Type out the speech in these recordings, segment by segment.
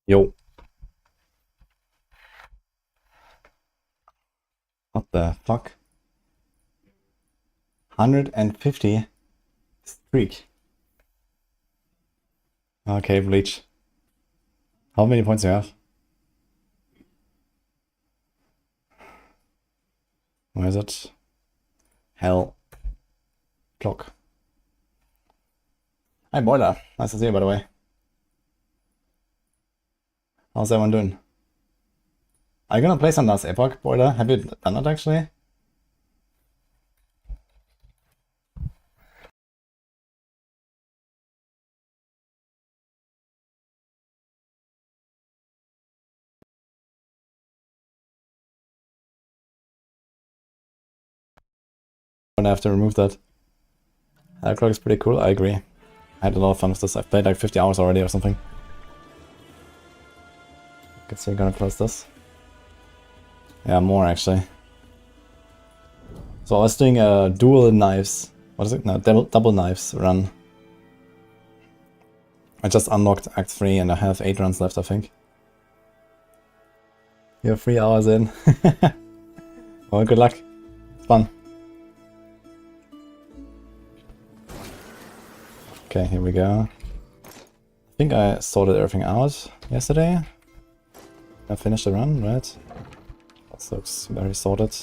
Yo. What the fuck? 150 streak. Okay, Bleach. How many points do you have? Where is it? Hell. Clock. Hi, Boiler. Nice to see you, by the way. How's everyone doing? Are you gonna play some last Epoch, Boiler? Have you done that actually? I'm gonna have to remove that. Clock is pretty cool, I agree. I had a lot of fun with this. I've played like 50 hours already or something. Guess you're gonna close this. Yeah, more actually. So I was doing a dual knives. What is it? No, double knives run. I just unlocked Act 3 and I have 8 runs left, I think. You're 3 hours in. Well, good luck. It's fun. Okay, here we go. I think I sorted everything out yesterday. I finished the run, right? That looks very sorted.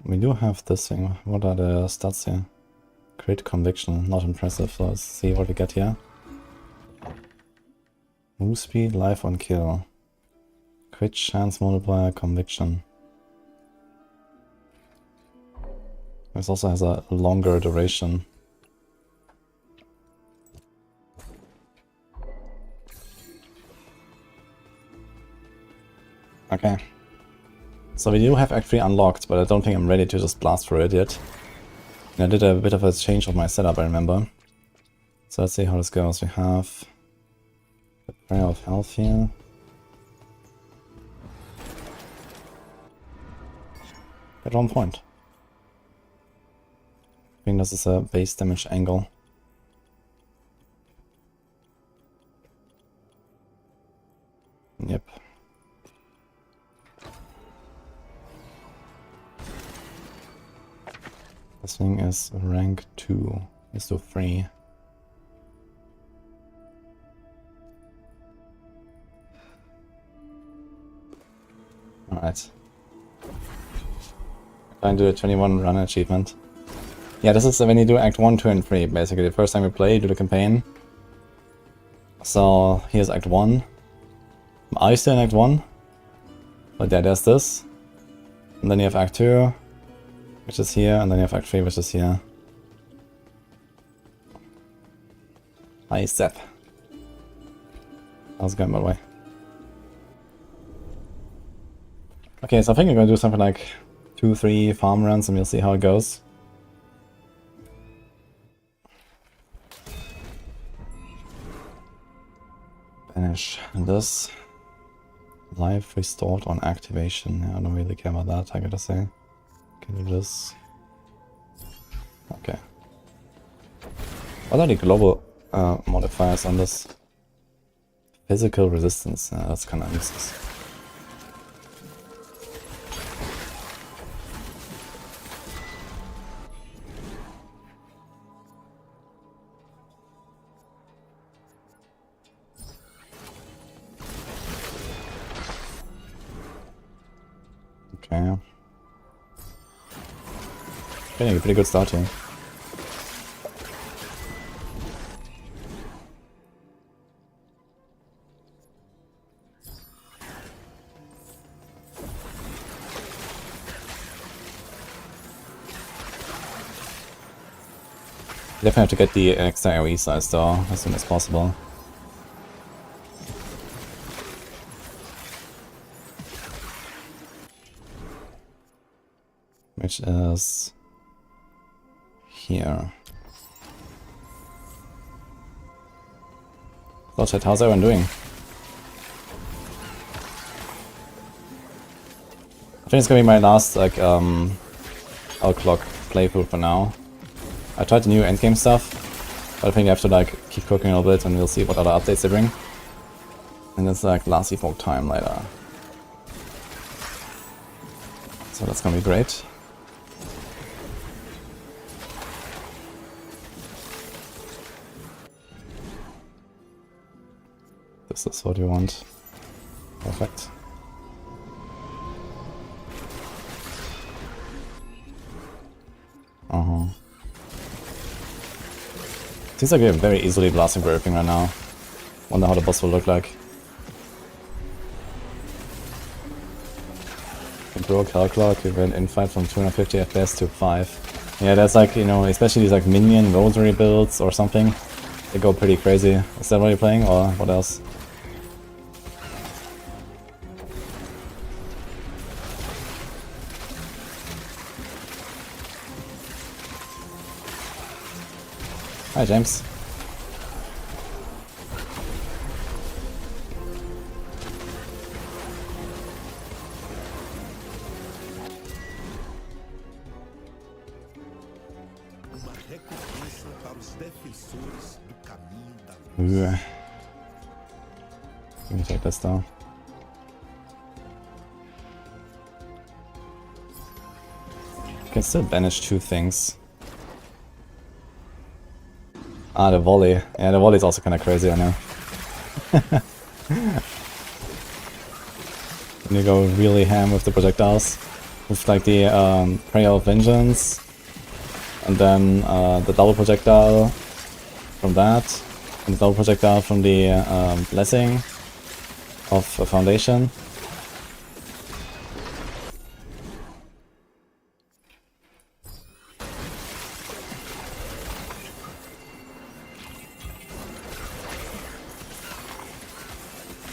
We do have this thing. What are the stats here? Crit conviction, not impressive. So let's see what we get here. Move speed, life on kill. Crit chance multiplier, conviction. This also has a longer duration. Okay. So we do have Act 3 unlocked, but I don't think I'm ready to just blast through it yet. And I did a bit of a change of my setup, I remember. So let's see how this goes. We have the Prayer of Health here. At 1 point. I think this is a base damage angle. Yep. This thing is rank 2. Let's do 3. Alright. Trying to do a 21 run achievement. Yeah, this is when you do Act 1, 2, and 3, basically. The first time you play, you do the campaign. So, here's Act 1. Are you still in Act 1? But yeah, there's this. And then you have Act 2, which is here, and then you have Act 3, which is here. Hi, Seth. How's it going, by the way? Okay, so I think I'm gonna do something like 2, 3 farm runs, and we'll see how it goes. Banish this. Life restored on activation. Yeah, I don't really care about that, I gotta say. Can do this. Okay. What are the global modifiers on this? Physical resistance. That's kind of useless. Okay. Getting a pretty good start here. Definitely have to get the extra AoE size though, as soon as possible. Which is here. So chat, how's everyone doing? I think it's gonna be my last like outclock playthrough for now. I tried the new endgame stuff. But I think I have to like keep cooking a little bit and we'll see what other updates they bring. And it's like last Epoch time later. So that's gonna be great. This is what you want. Perfect. Seems like we're very easily blasting for everything right now. Wonder how the boss will look like. We broke Hell Clock, we went in fight from 250 FPS to 5. Yeah, that's like, you know, especially these like minion rosary builds or something. They go pretty crazy. Is that what you're playing or what else? Hi, James. Let me take this down. I can still banish 2 things. Ah, the volley. Yeah, the volley is also kind of crazy, I know. When you go really ham with the projectiles. With like the Prayer of Vengeance. And then the double projectile from that. And the double projectile from the Blessing of Foundation.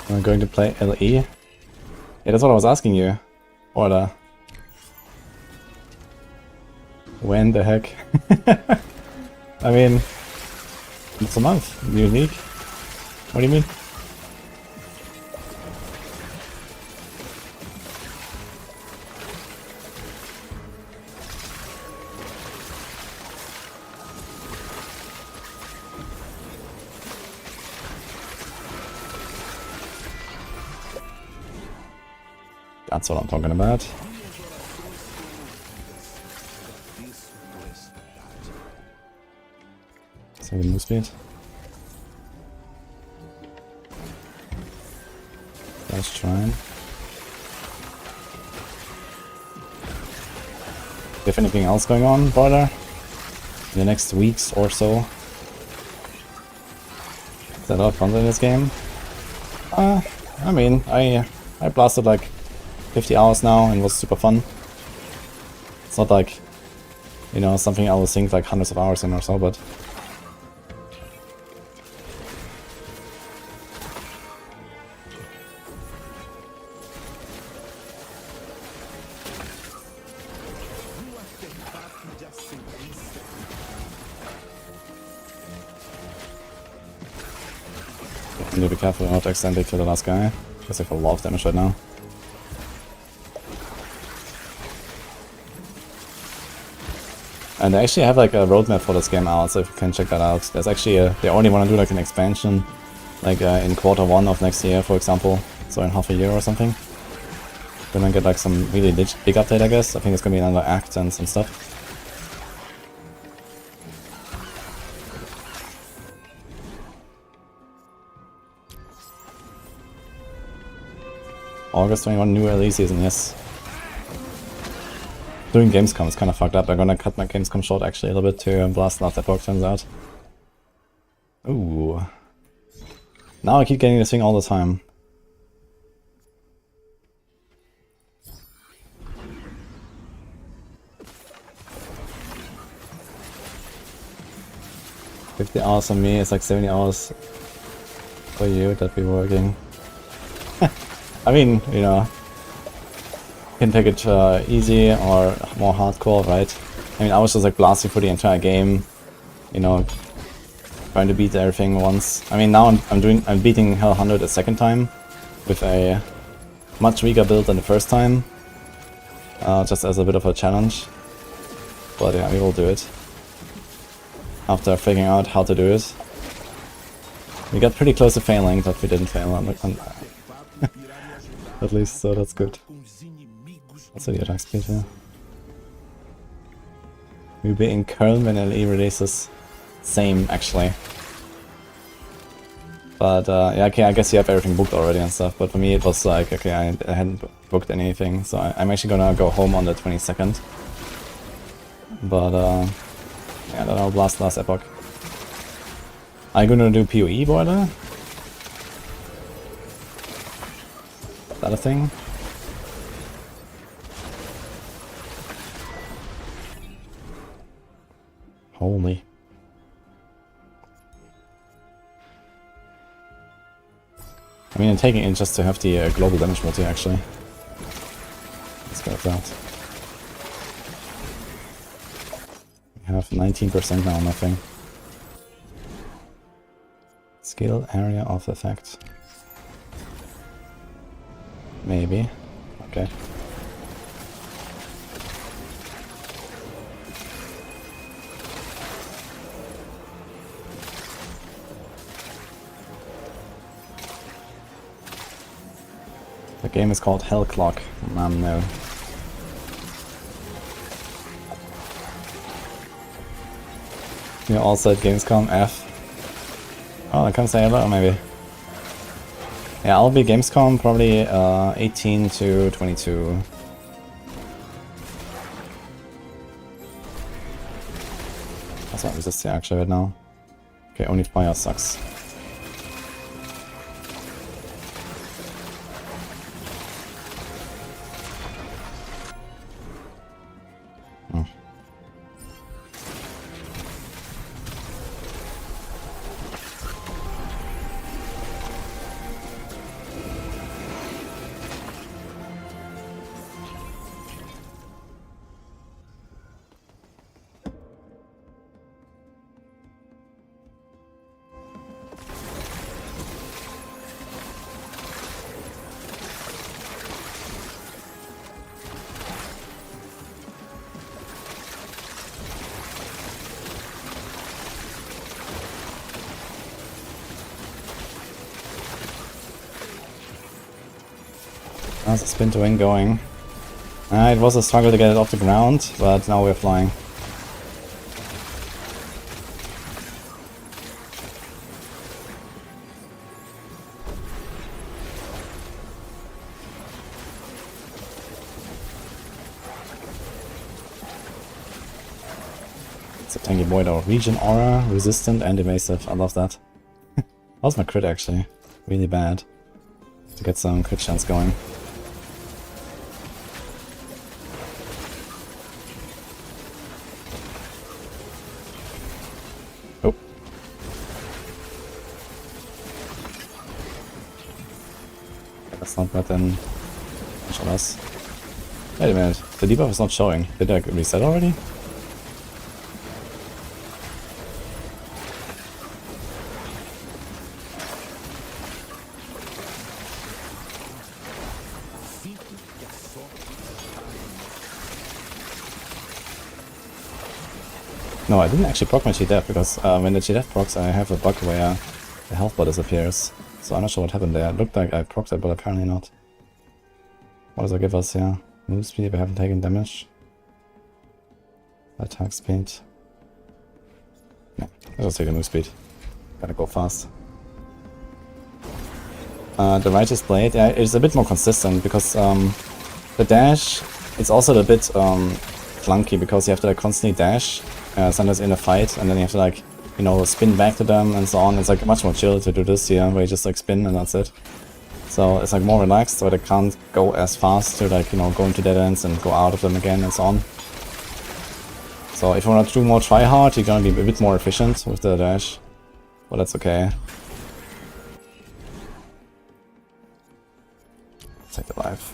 I'm going to play LE. Yeah, that's what I was asking you. Order. When the heck? I mean, it's a month. Unique. What do you mean? That's what I'm talking about. Second move speed. Let's try. If anything else going on, brother, in the next weeks or so. Is that a lot of fun in this game? I mean, I blasted like 50 hours now and it was super fun. It's not like, you know, something I will sink like hundreds of hours in or so, but I need to be careful not to accidentally kill the last guy, because I have a lot of damage right now. And they actually have like a roadmap for this game out, so if you can check that out. There's actually they only want to do like an expansion, like in Q1 of next year, for example. So in half a year or something. Then I get like some really big update, I guess. I think it's gonna be another act and some stuff. August 21 new LE season, yes. Doing Gamescom is kind of fucked up. I'm gonna cut my Gamescom short actually a little bit to blast last Epoch, turns out. Ooh. Now I keep getting this thing all the time. $50 hours on me, it's like 70 hours for you that we're working. I mean, you know, you can take it easy or more hardcore, right? I mean, I was just like blasting for the entire game, you know, trying to beat everything once. I mean, now I'm beating H100 a second time with a much weaker build than the first time, just as a bit of a challenge. But yeah, we will do it. after figuring out how to do it. We got pretty close to failing, but we didn't fail on at least, so that's good. What's the attack speed here? We'll be in Köln when LE releases. Same, actually. But yeah, okay, I guess you have everything booked already and stuff, but for me it was like, okay, I hadn't booked anything, so I'm actually gonna go home on the 22nd. But yeah, then I'll blast last Epoch. Are you gonna do PoE boiler? Is that a thing? Holy. I mean, I'm taking it just to have the global damage multi, actually. Let's go with that. We have 19% now, nothing. Skill area of effect. Maybe. Okay. The game is called Hell Clock. No. You also at Gamescom F. Oh, I can say hello, maybe. Yeah, I'll be Gamescom probably 18 to 22. That's not resist the actually right now. Okay, only fire sucks. How's the SPIN2WIN going? It was a struggle to get it off the ground, but now we're flying. It's a tanky boy though. Regen aura, resistant and evasive. I love that. That was my crit actually. Really bad. To get some crit chance going. Oh. That's not bad then. Show us. Wait a minute. The debuff is not showing. Did I reset already? No, I didn't actually proc my G-Death, because when the G-Death procs I have a bug where the health bar disappears. So I'm not sure what happened there. It looked like I procced it, but apparently not. What does that give us here? Move speed if I haven't taken damage. Attack speed. Yeah, I'll just take the move speed. Gotta go fast. The Righteous Blade, yeah, it's a bit more consistent, because the dash, it's also a bit clunky, because you have to like constantly dash. Sometimes in a fight, and then you have to like, you know, spin back to them and so on. It's like much more chill to do this here, where you just like spin and that's it. So it's like more relaxed, so they can't go as fast to like, you know, go into dead ends and go out of them again and so on. So if you want to do more try hard, you're gonna be a bit more efficient with the dash, but that's okay. Take the life.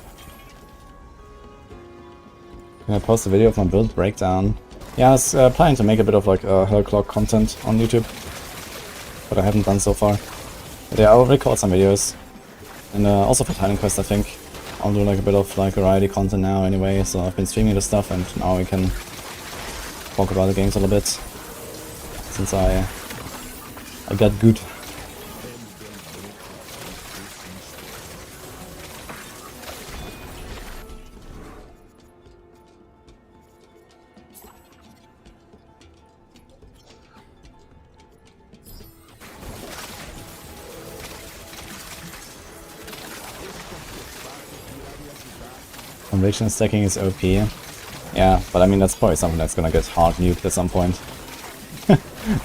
Can I post a video of my build breakdown? Yeah, I was planning to make a bit of like Hell Clock content on YouTube, but I haven't done so far. But yeah, I'll record some videos, and also for Titan Quest I think. I'll do like a bit of like variety content now anyway, so I've been streaming this stuff and now we can talk about the games a little bit. since I got good. Conviction stacking is OP. Yeah, but I mean that's probably something that's gonna get hard nuked at some point.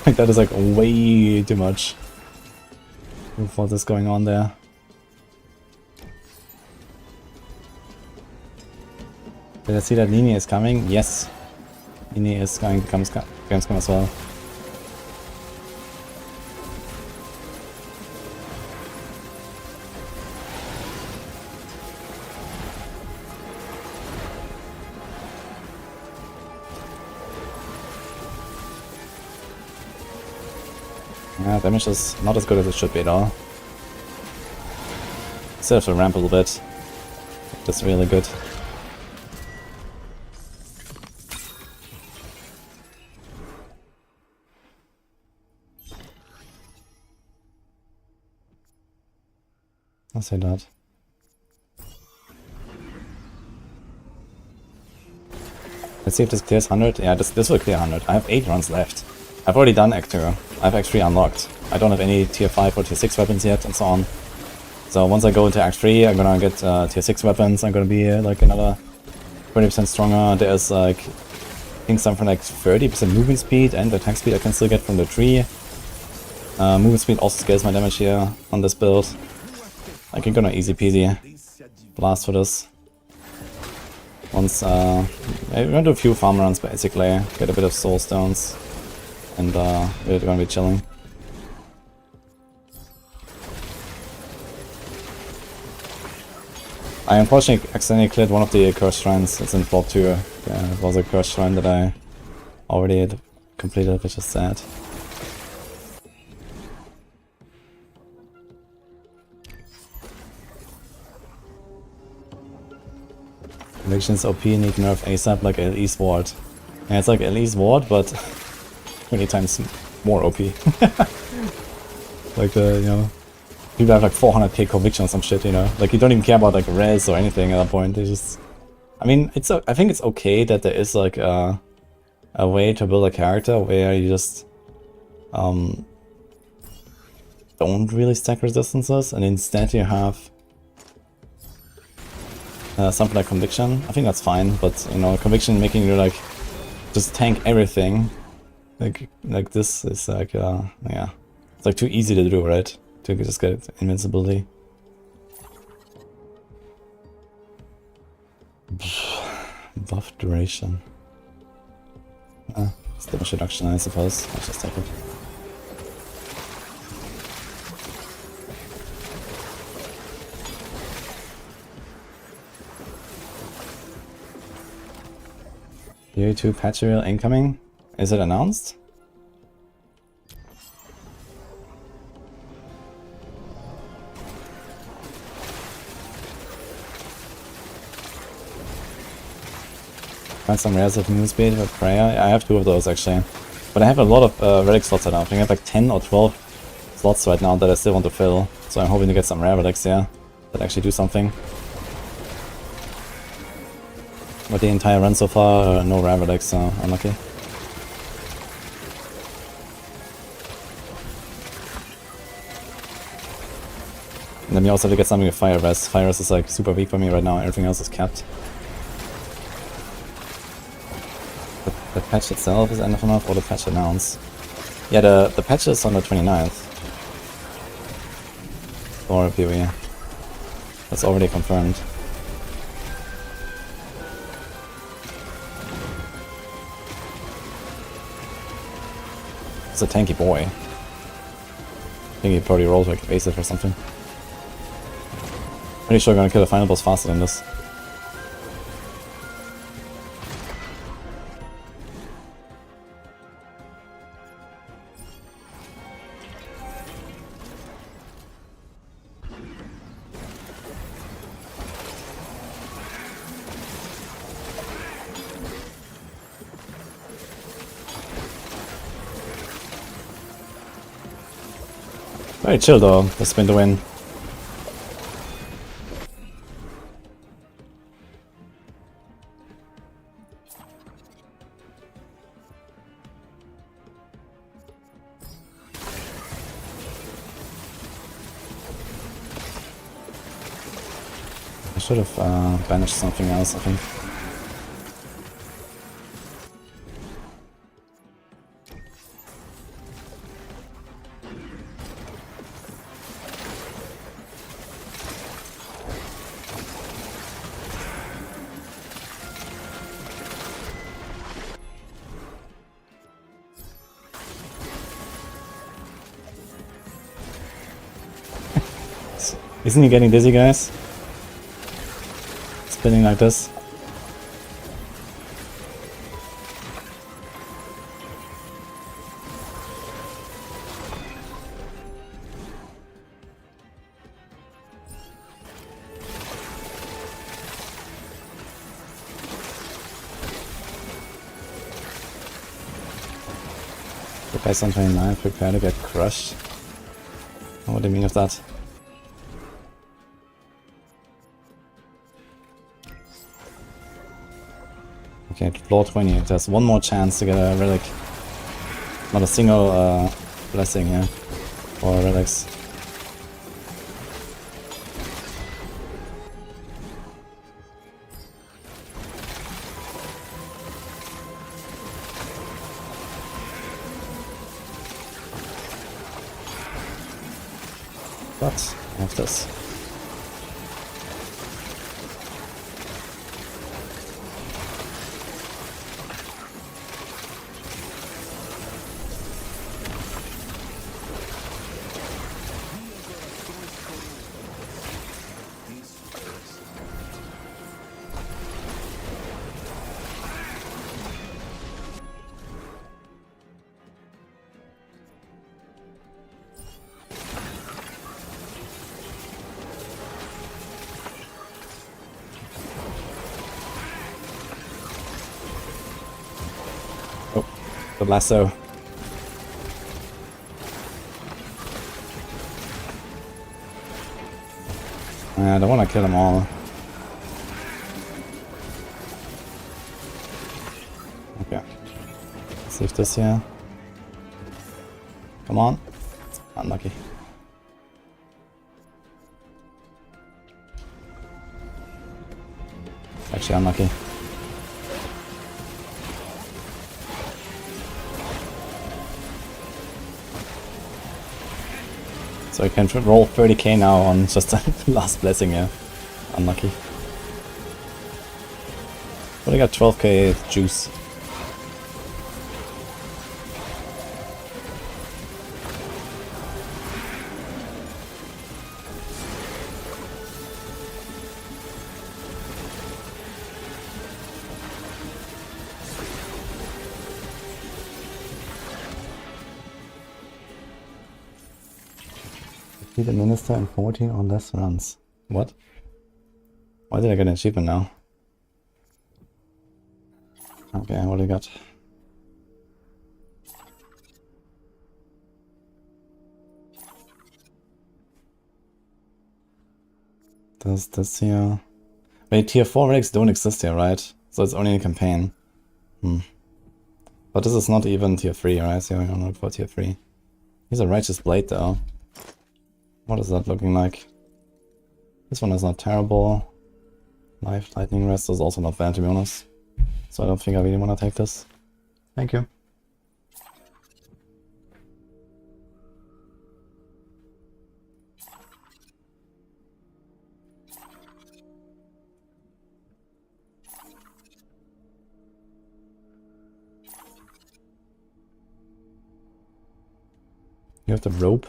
Like that is like way too much with what is going on there. Did I see that Nini is coming? Yes. Nini is going to Gamescom as well. Yeah, damage is not as good as it should be at all. Still have to ramp a little bit. That's really good. I'll say that. Let's see if this clears 100. Yeah, this will clear 100. I have 8 runs left. I've already done Act 2. I have Act 3 unlocked. I don't have any tier 5 or tier 6 weapons yet and so on. So once I go into Act 3, I'm gonna get tier 6 weapons. I'm gonna be like another 20% stronger. There's like, I think something like 30% movement speed and attack speed I can still get from the tree. Movement speed also scales my damage here on this build. I can go on easy peasy blast for this. Once, I'm gonna do a few farm runs basically, get a bit of soul stones. And we're gonna be chilling. I unfortunately accidentally cleared one of the cursed shrines. It's in Plot 2. Yeah, it was a cursed shrine that I already had completed, which is sad. Convictions OP need nerf ASAP like LE's ward. Yeah, it's like LE's ward, but 20 times more OP. Like you know, people have like 400k conviction or some shit, you know. Like you don't even care about like res or anything at that point. They just, I mean, I think it's okay that there is like a way to build a character where you just don't really stack resistances, and instead you have something like conviction. I think that's fine, but you know, conviction making you like just tank everything. Like this is like yeah, it's like too easy to do, right? To just get invincibility. Buff duration. It's damage reduction, I suppose. Let's just take it. Year 2 patch reveal incoming. Is it announced? Find some rares of moon speed with prayer. I have 2 of those actually. But I have a lot of relic slots right now. I think I have like 10 or 12 slots right now that I still want to fill. So I'm hoping to get some rare relics, yeah, that actually do something. But the entire run so far, no rare relics, so unlucky. And then you also have to get something with Fire Res. Fire Res is like super weak for me right now, everything else is capped. The patch itself is end of month or the patch announced? Yeah, the patch is on the 29th. For PoE. That's already confirmed. It's a tanky boy. I think he probably rolls like evasive or something. Pretty sure I'm gonna kill the final boss faster than this. Very chill though, the spin to win. I should have banished something else, I think. Isn't he getting dizzy, guys? Spinning like this. Guys on 29, prepare to get crushed. What do you mean of that? Okay, floor 20. There's one more chance to get a relic. Not a single blessing here for relics. But I have this. The lasso. I don't want to kill them all. Okay. Save this here. Come on. Unlucky. Actually unlucky. So I can roll 30k now on just the last blessing, yeah. Unlucky. But I got 12k juice. Be the minister in 14 or less runs. What? Why did I get an achievement now? Okay, what do we got? Does this here... Wait, tier 4 relics don't exist here, right? So it's only in campaign. But this is not even tier 3, right? So I'm gonna look for tier 3. He's a righteous blade though. What is that looking like? This one is not terrible. Life lightning rest is also not bad, to be honest. So I don't think I really want to take this. Thank you. You have the rope.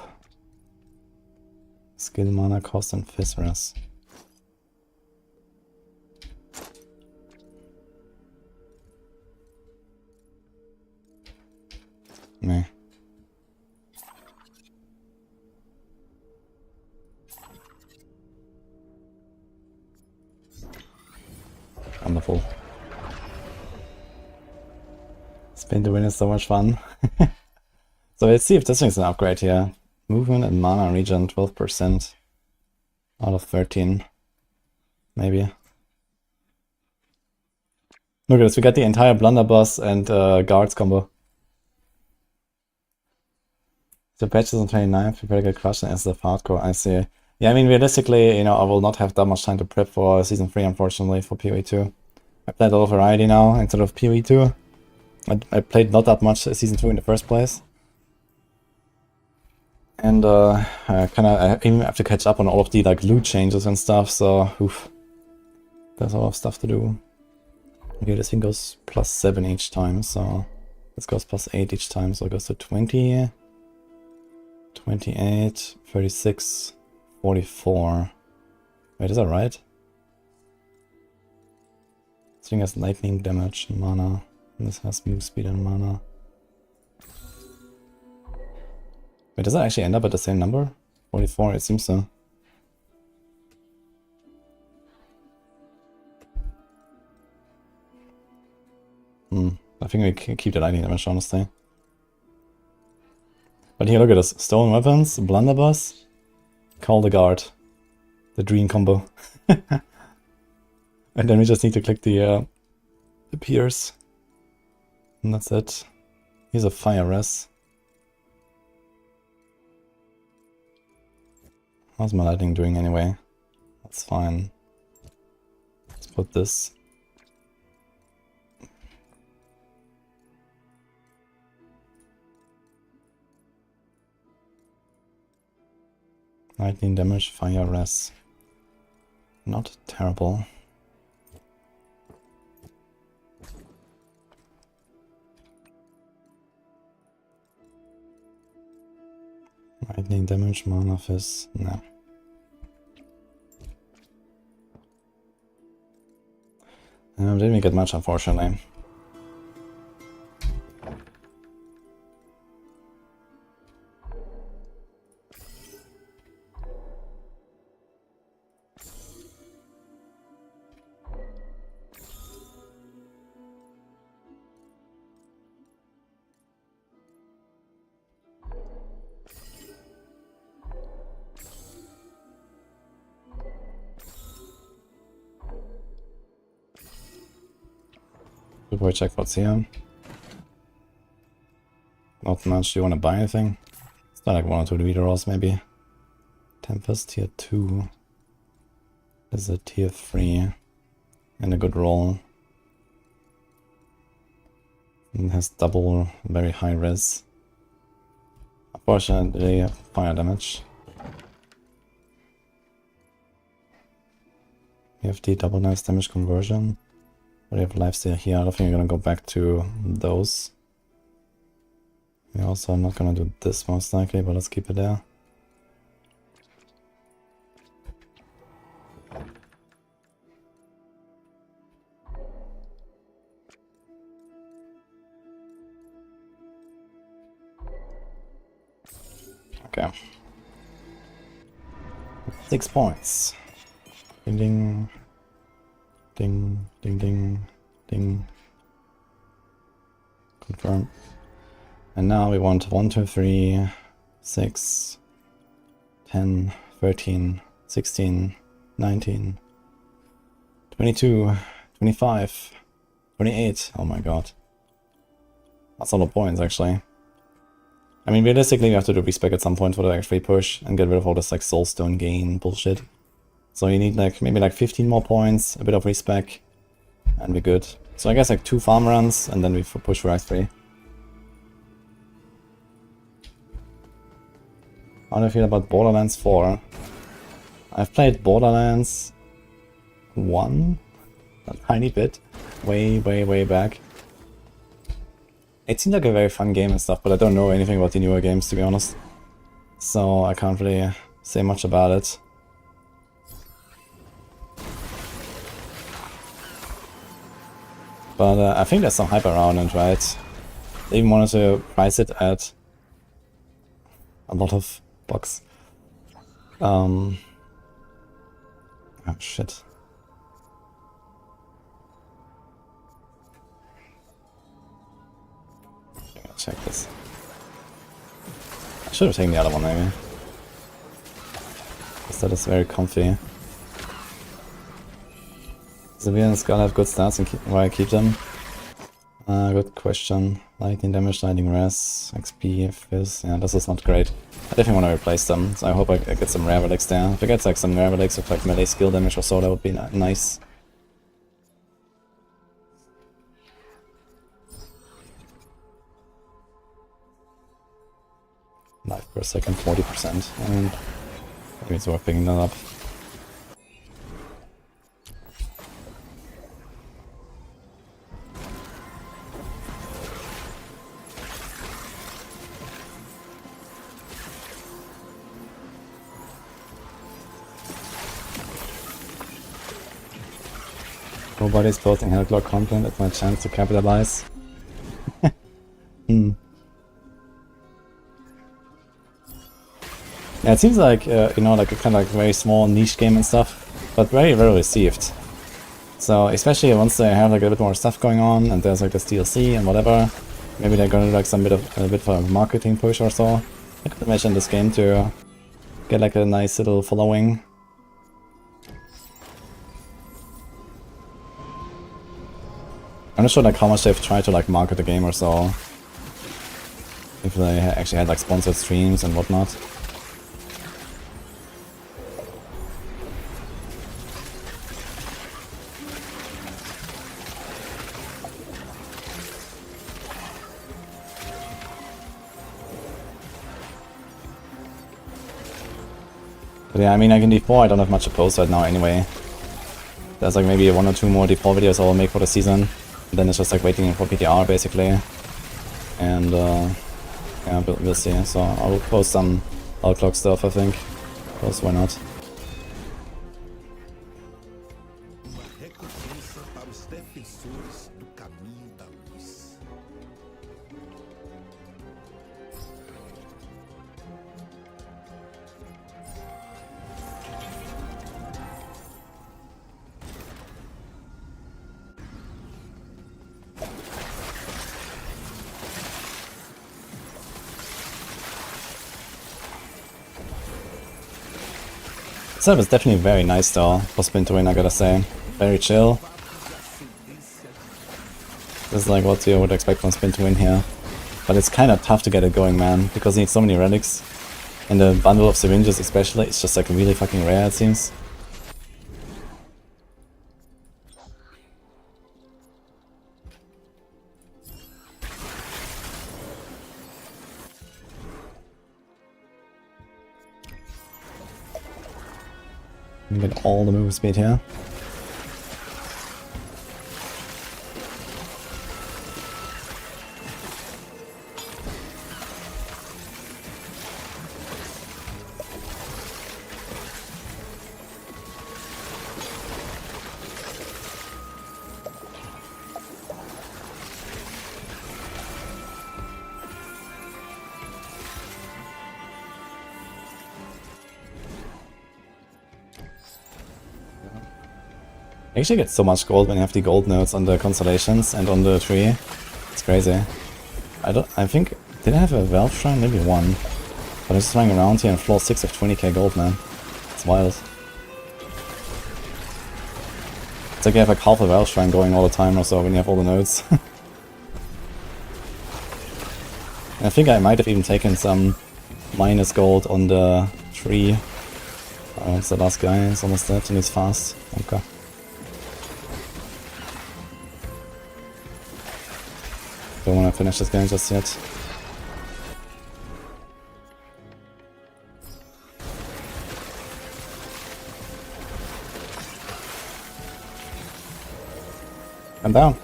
Skill, mana cost, and Fizz. Meh. Wonderful. SPIN2WIN is so much fun. So let's see if this thing's an upgrade here. Movement and mana regen 12% out of 13. Maybe. Look at this, we got the entire blunderbuss and guards combo. The patches on 29th, prepare to get crushed and SF hardcore, I see. Yeah, I mean, realistically, you know, I will not have that much time to prep for Season 3, unfortunately, for PoE 2. I played a lot of variety now instead of PoE 2. I played not that much Season 2 in the first place. And I even have to catch up on all of the like loot changes and stuff, so oof. There's a lot of stuff to do. Okay, this thing goes +7 each time, so this goes +8 each time, so it goes to 20, 28, 36, 44. Wait, is that right? This thing has lightning damage and mana, and this has move speed and mana. Wait, does that actually end up at the same number? 44, it seems so. I think we can keep the lightning damage, honestly. But here, look at this. Stolen weapons, blunderbuss, call the guard. The dream combo. And then we just need to click the pierce. And that's it. Here's a fire res. How's my lightning doing anyway? That's fine. Let's put this. Lightning damage, fire res. Not terrible. Lightning damage, mana fizz, no. Didn't get much, unfortunately. Before we check what's here. Not much. Do you want to buy anything? It's not like 1 or 2 leader rolls, maybe. Tempest tier 2. This is a tier 3. And a good roll. And has double, very high res. Unfortunately, fire damage. We have the double nice damage conversion. We have lifesteal here. I don't think we're gonna go back to those. We also are not gonna do this most likely, but let's keep it there. Okay. 6 points. Ding ding. Ding, ding, ding, ding. Confirm. And now we want 1, 2, 3, 6, 10, 13, 16, 19, 22, 25, 28. Oh my god. That's a lot of points, actually. I mean, realistically, we have to do respec at some point for the X3 push and get rid of all this like soulstone gain bullshit. So you need like maybe like 15 more points, a bit of respec, and we're good. So I guess like 2 farm runs, and then we push for X3. How do I feel about Borderlands 4? I've played Borderlands 1, a tiny bit, way back. It seemed like a very fun game and stuff, but I don't know anything about the newer games, to be honest. So I can't really say much about it. But I think there's some hype around it, right? They even wanted to price it at a lot of bucks. Oh shit. Check this. Should have taken the other one maybe. Because that is very comfy. Civilians gotta have good stats and why I keep them. Good question. Lightning damage, lightning res, XP, fizz. Yeah, this is not great. I definitely want to replace them, so I hope I get some rare relics there. If I get like some rare relics with like melee skill damage or so, that would be nice. Life per second, 40%. And maybe it's worth picking that up. Nobody's posting Hellclaw content at my chance to capitalize. Yeah, it seems like, you know, like a kind of like very small niche game and stuff, but very well received. So, especially once they have like a bit more stuff going on and there's like this DLC and whatever, maybe they're gonna do like a bit of a marketing push or so. I could imagine this game to get like a nice little following. I'm not sure like how much they've tried to like market the game or so. If they actually had like sponsored streams and whatnot. But yeah, I mean, like in D4 I don't have much to post right now anyway. There's like maybe 1 or 2 more D4 videos I will make for the season. And then it's just like waiting for PTR basically. And yeah, we'll see. So I will post some Outclock stuff, I think. Because why not? Setup is definitely very nice though, for SPIN2WIN, I gotta say. Very chill. This is like what you would expect from SPIN2WIN here. But it's kinda tough to get it going, man, because you need so many relics. And the bundle of syringes especially, it's just like really fucking rare, it seems. Get all the move speed here. You actually get so much gold when you have the gold nodes on the constellations and on the tree. It's crazy. I think, did I have a Valve Shrine? Maybe one. But I'm just running around here on floor 6 of 20k gold, man. It's wild. It's like you have like half a Valve Shrine going all the time or so when you have all the nodes. And I think I might have even taken some minus gold on the tree. Oh, it's the last guy, he's almost dead and he's fast. Okay. Don't want to finish this game just yet. I'm down.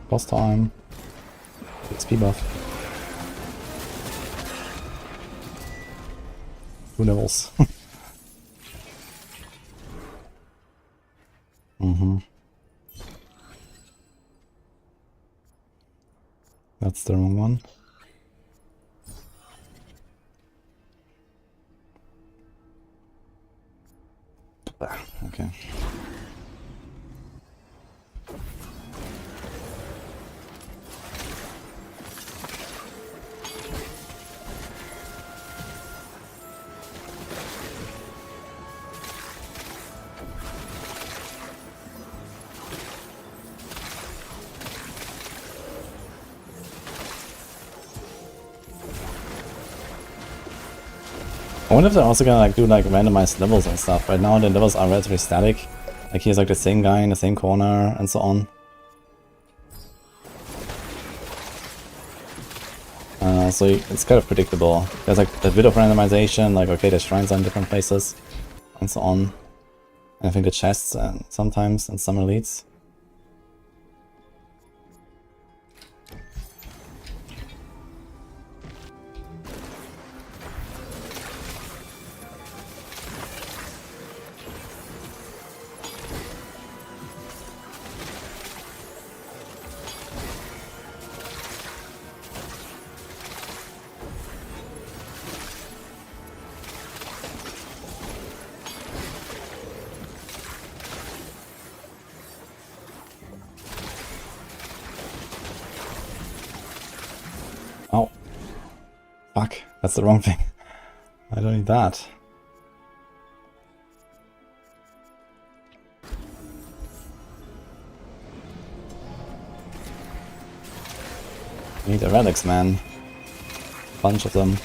Boss time. XP buff. 2 levels. That's the wrong one. Okay. Okay. I wonder if they're also gonna like do like randomized levels and stuff. Right now the levels are relatively static. Like here's like the same guy in the same corner and so on. So it's kind of predictable. There's like a bit of randomization, like okay, the shrines are in different places and so on. And I think the chests sometimes and some elites. Oh. Fuck, that's the wrong thing. I don't need that. I need the relics, man. Bunch of them.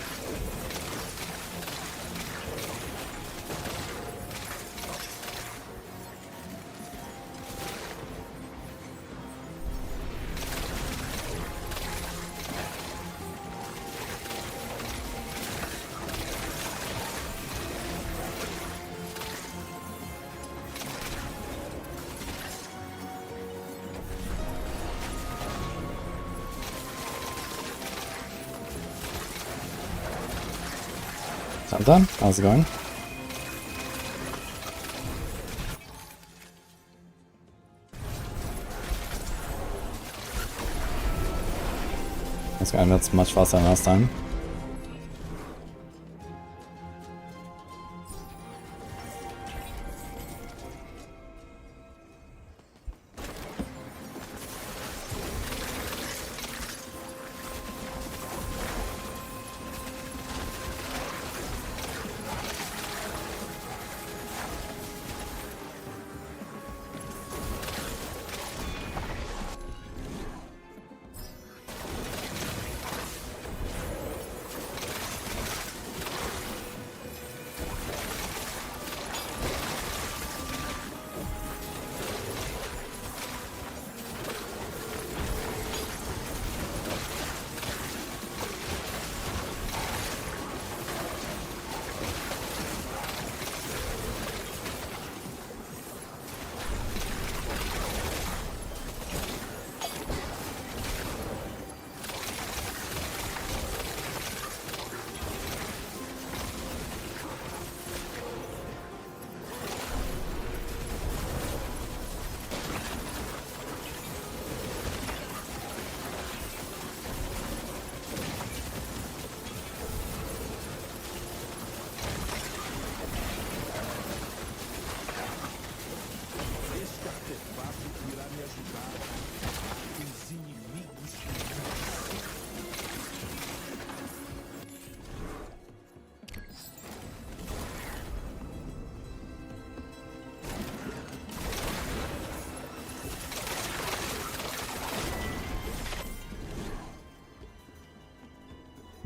I'm done. How's it going? That's much faster than last time.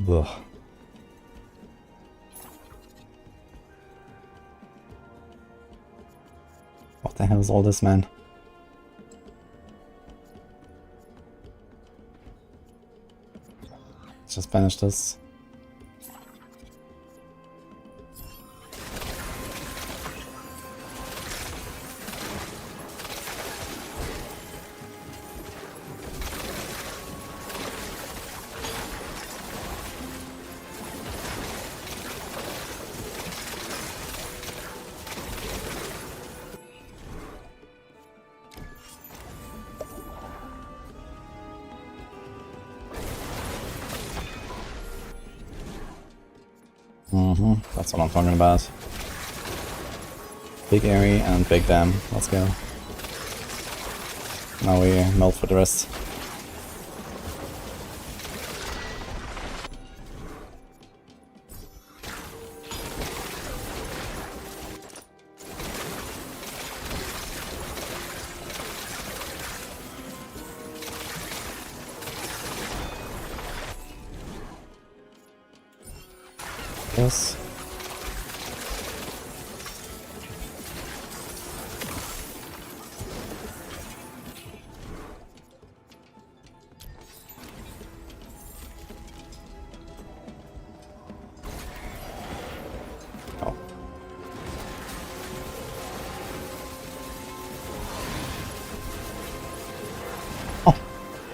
Ugh. What the hell is all this, man? Let's just banish this. That's what I'm talking about. Big Airy and Big Dam. Let's go. Now we melt for the rest. Yes. Oh. Oh.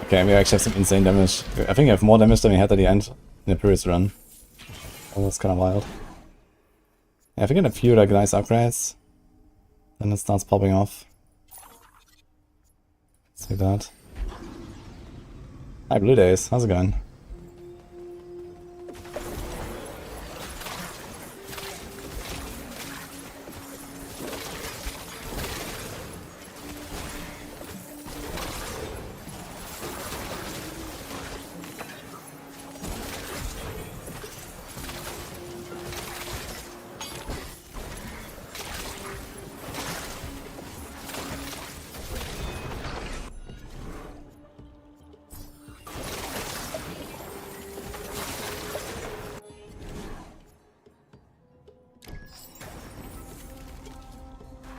Okay, we actually have some insane damage. I think we have more damage than we had at the end in the previous run. Oh, that's kind of wild. Yeah, if we get a few like nice upgrades, then it starts popping off. Let's do that. Hi Blue Days, how's it going?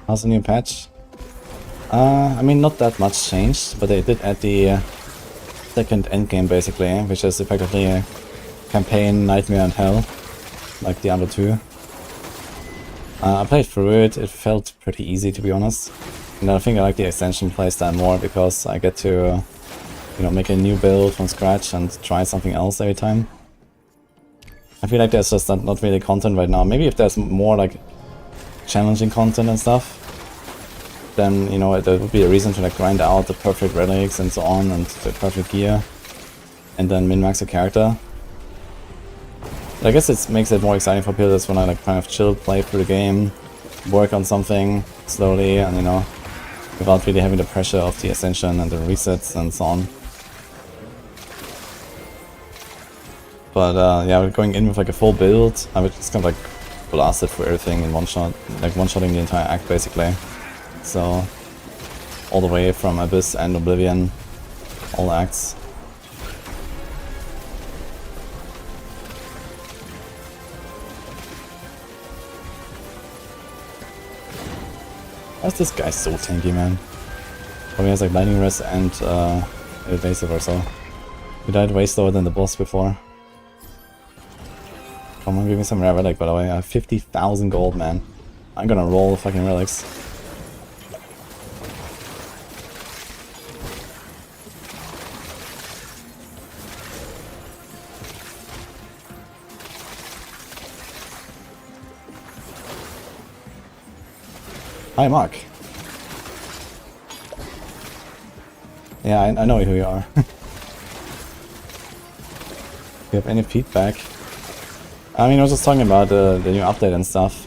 How's the new patch? I mean, not that much changed, but they did add the second endgame basically, which is effectively a campaign Nightmare and Hell, like Diablo 2. I played through it, it felt pretty easy to be honest. And I think I like the extension playstyle more because I get to, you know, make a new build from scratch and try something else every time. I feel like there's just not really content right now. Maybe if there's more like challenging content and stuff, then, you know, there would be a reason to like grind out the perfect relics and so on and the perfect gear and then min-max a character. I guess it makes it more exciting for players when I like kind of chill, play through the game, work on something slowly and, you know, without really having the pressure of the ascension and the resets and so on. But yeah, going in with like a full build, I would just kind of like blast it through everything in one shot, like one-shotting the entire act basically. So, all the way from Abyss and Oblivion, all acts. Why is this guy so tanky, man? Oh, he has like Lightning Rest and Evasive or so. He died way slower than the boss before. Come on, give me some rare relic, by the way. I have 50,000 gold, man. I'm gonna roll the fucking relics. Hi, Mark. Yeah, I know who you are. Do you have any feedback? I mean, I was just talking about the new update and stuff,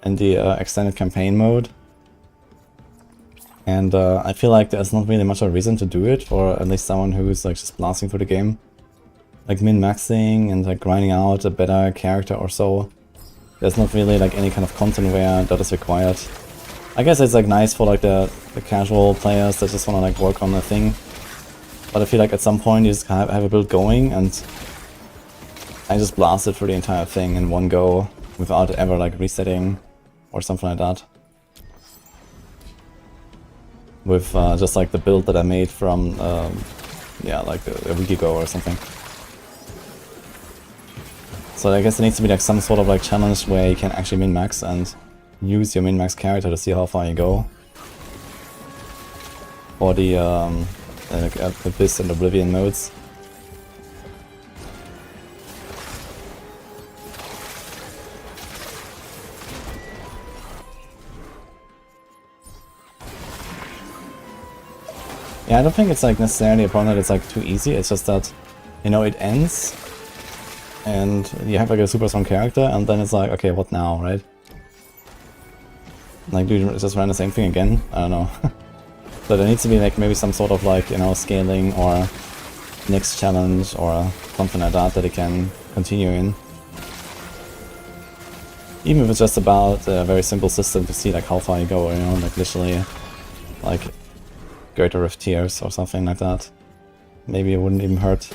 and the extended campaign mode. And I feel like there's not really much of a reason to do it for at least someone who's like just blasting through the game. Like min-maxing and like grinding out a better character or so. There's not really like any kind of content where that is required. I guess it's like nice for like the casual players that just want to like work on a thing. But I feel like at some point you just have a build going and I just blasted through the entire thing in one go without ever like resetting or something like that. With just like the build that I made from, yeah, like a week ago or something. So I guess there needs to be like some sort of like challenge where you can actually min-max and use your min-max character to see how far you go. For the like Abyss and Oblivion modes. Yeah, I don't think it's like necessarily a problem that it's like too easy, it's just that, you know, it ends and you have like a super strong character and then it's like, okay, what now, right? Like, do you just run the same thing again? I don't know. So there needs to be like maybe some sort of like, you know, scaling or next challenge or something like that that it can continue in. Even if it's just about a very simple system to see like how far you go, you know, like literally like Greater Rift tiers or something like that. Maybe it wouldn't even hurt.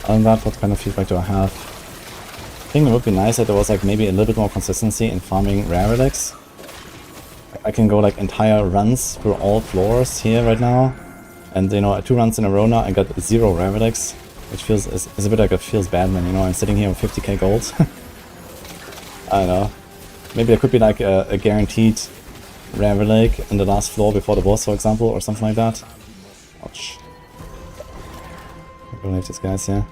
Other than that, what kind of feedback do I have? I think it would be nice that there was like maybe a little bit more consistency in farming rare relics. I can go like entire runs through all floors here right now. And you know, 2 runs in a row now I got 0 rare relics. Which feels is a bit like it feels bad, man, you know, I'm sitting here with 50k gold. I don't know. Maybe there could be like a guaranteed rare relic in the last floor before the boss, for example, or something like that. Ouch. I don't leave these guys here.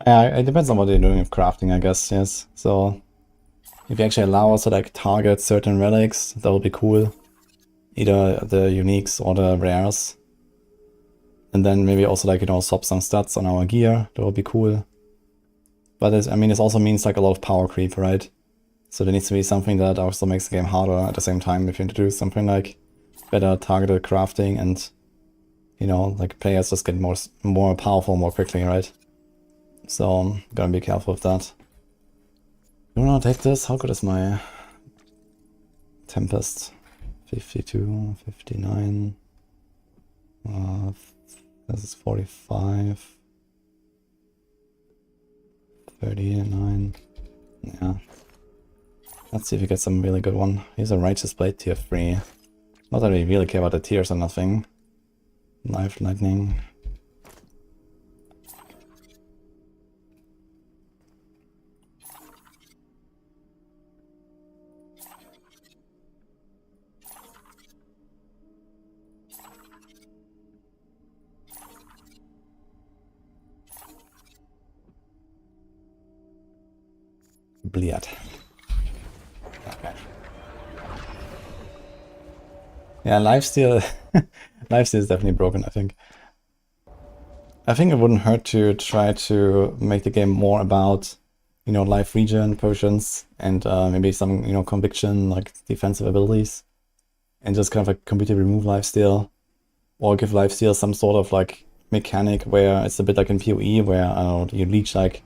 Yeah, it depends on what you're doing with crafting, I guess, yes. So, if you actually allow us to like target certain relics, that would be cool. Either the uniques or the rares. And then maybe also like, you know, swap some stats on our gear, that would be cool. But I mean, this also means like a lot of power creep, right? So there needs to be something that also makes the game harder at the same time if you introduce something like better targeted crafting and, you know, like players just get more powerful more quickly, right? So, gotta be careful with that. Do you wanna take this? How good is my Tempest? 52, 59. This is 45. 39. Yeah. Let's see if we get some really good one. Here's a Righteous Blade tier 3. Not that we really care about the tiers or nothing. Life Lightning. Bleed. Okay. Yeah, lifesteal. Lifesteal is definitely broken, I think. I think it wouldn't hurt to try to make the game more about, you know, life regen potions and maybe some, you know, conviction, like defensive abilities. And just kind of like completely remove lifesteal. Or give lifesteal some sort of like mechanic where it's a bit like in PoE where, I don't know, you leech like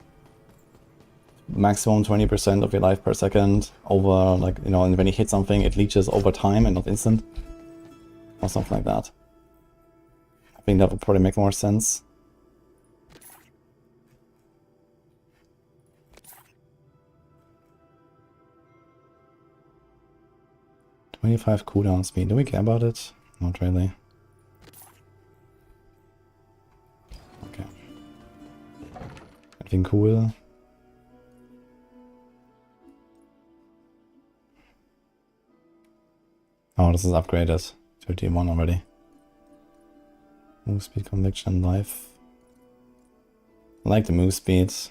maximum 20% of your life per second over, like, you know, and when you hit something it leeches over time and not instant. Or something like that. I think that would probably make more sense. $25 cooldown speed. Do we care about it? Not really. Okay. Anything cool? Oh, this is upgraded. 31 already. Move speed, conviction, life. I like the move speeds.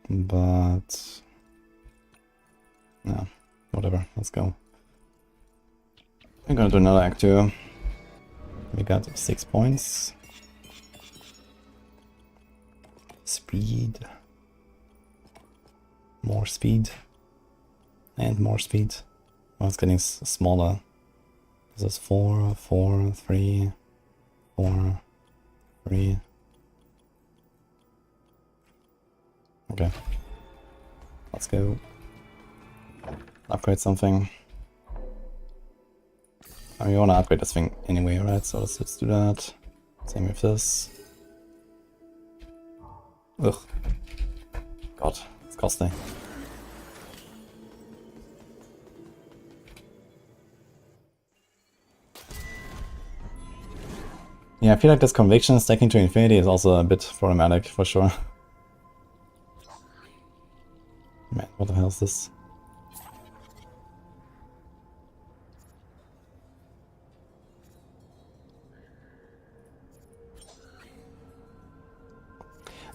But yeah, whatever, let's go. I'm gonna do another act 2. We got 6 points. Speed. More speed. And more speed. Oh, it's getting smaller. This is 4, 4, 3, 4, 3. Okay. Let's go. Upgrade something. I mean, we want to upgrade this thing anyway, right? So let's do that. Same with this. Ugh. God, it's costly. Yeah, I feel like this conviction stacking to infinity is also a bit problematic, for sure. Man, what the hell is this?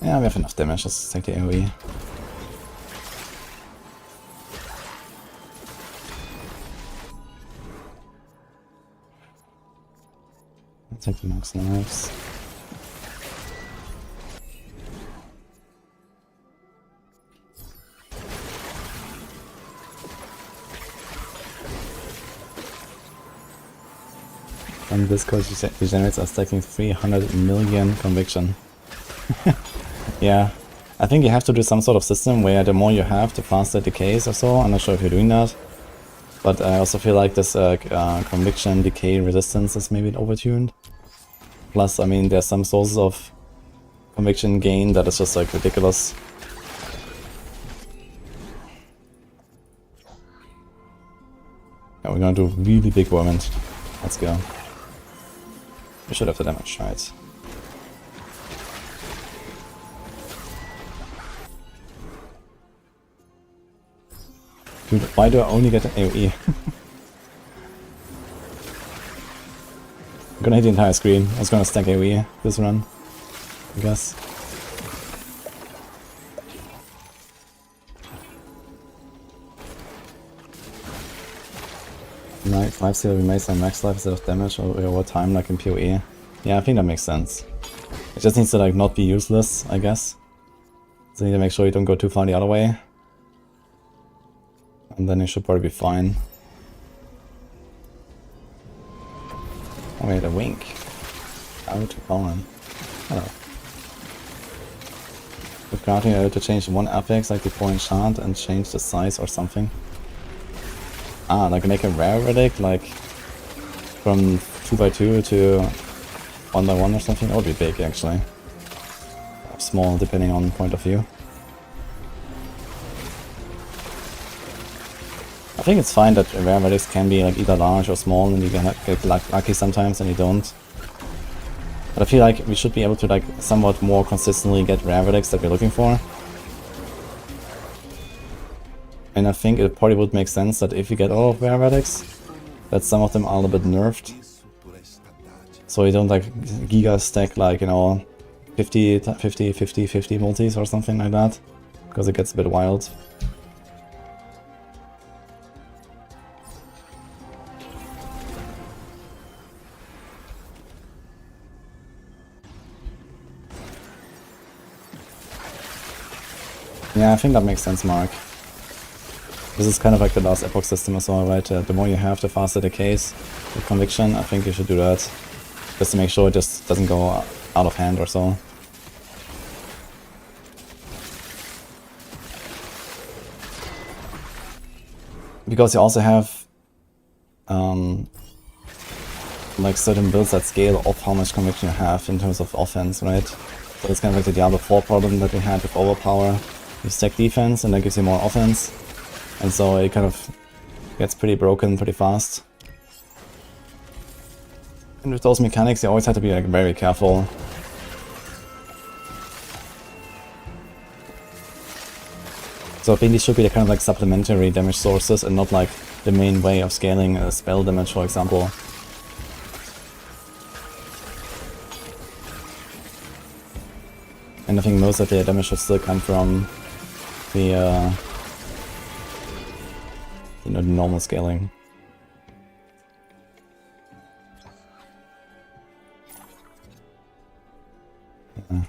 Yeah, we have enough damage, let's take the AoE. Let's take the max knives. And this code regenerates are stacking 300 million conviction. Yeah, I think you have to do some sort of system where the more you have, the faster it decays or so. I'm not sure if you're doing that. But I also feel like this conviction decay resistance is maybe overtuned. Plus, I mean, there's some sources of conviction gain that is just like ridiculous. Yeah, we're gonna do really big whirlwind. Let's go. We should have the damage, right? Dude, why do I only get an AoE? I'm gonna hit the entire screen. I was gonna stack AoE this run, I guess. Night 5-0 we made some max life instead of damage over time like in PoE. Yeah, I think that makes sense. It just needs to like not be useless, I guess. So you need to make sure you don't go too far the other way. And then you should probably be fine. Oh wait, a wink. Out to Colin. Hello. With granting to change one affix like before enchant and change the size or something. Ah, like make a rare relic, like from 2x2 to 1x1 or something? That would be big actually. Or small depending on point of view. I think it's fine that rare relics can be like either large or small and you can get lucky sometimes and you don't. But I feel like we should be able to like somewhat more consistently get rare relics that we're looking for. And I think it probably would make sense that if you get all of rare relics, that some of them are a little bit nerfed. So you don't like giga stack like, you know, 50 multis or something like that. Because it gets a bit wild. Yeah, I think that makes sense, Mark. This is kind of like the last Epoch system as well, right? The more you have, the faster the case. With conviction, I think you should do that. Just to make sure it just doesn't go out of hand or so. Because you also have like certain builds that scale off how much conviction you have in terms of offense, right? So it's kind of like the Diablo 4 problem that we had with overpower. You stack defense and that gives you more offense. And so it kind of gets pretty broken pretty fast. And with those mechanics you always have to be like very careful. So I think these should be the kind of like supplementary damage sources and not like the main way of scaling spell damage, for example. And I think most of the damage should still come from the you know, the normal scaling. Yeah.